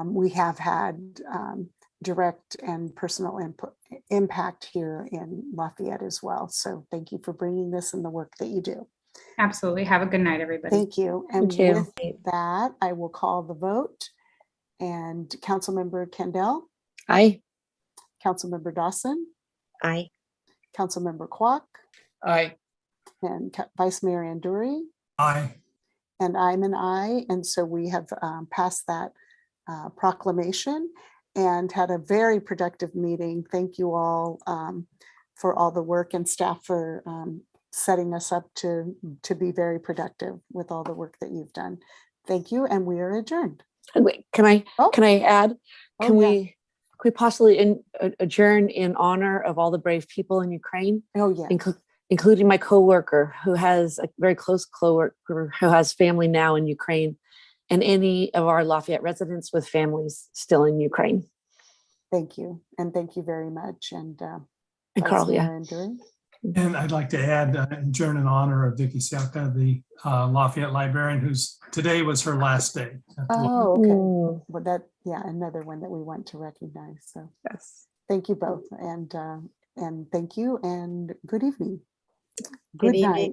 S15: we have had direct and personal impact here in Lafayette as well. So thank you for bringing this and the work that you do.
S6: Absolutely. Have a good night, everybody.
S15: Thank you. And with that, I will call the vote. And Councilmember Kendall?
S3: Aye.
S15: Councilmember Dawson?
S13: Aye.
S15: Councilmember Kwok?
S19: Aye.
S15: And Vice Mayor Anduri?
S4: Aye.
S15: And I'm an aye. And so we have passed that proclamation and had a very productive meeting. Thank you all for all the work, and staff for setting us up to be very productive with all the work that you've done. Thank you, and we are adjourned.
S3: Wait, can I add? Can we possibly adjourn in honor of all the brave people in Ukraine?
S15: Oh, yeah.
S3: Including my coworker, who has a very close coworker who has family now in Ukraine, and any of our Lafayette residents with families still in Ukraine.
S15: Thank you, and thank you very much. And
S3: Carl,
S4: And I'd like to add, adjourn in honor of Vicky Siaka, the Lafayette librarian, whose today was her last day.
S15: Oh, okay. Well, another one that we want to recognize. So
S3: yes,
S15: thank you both, and thank you, and good evening.
S13: Good night.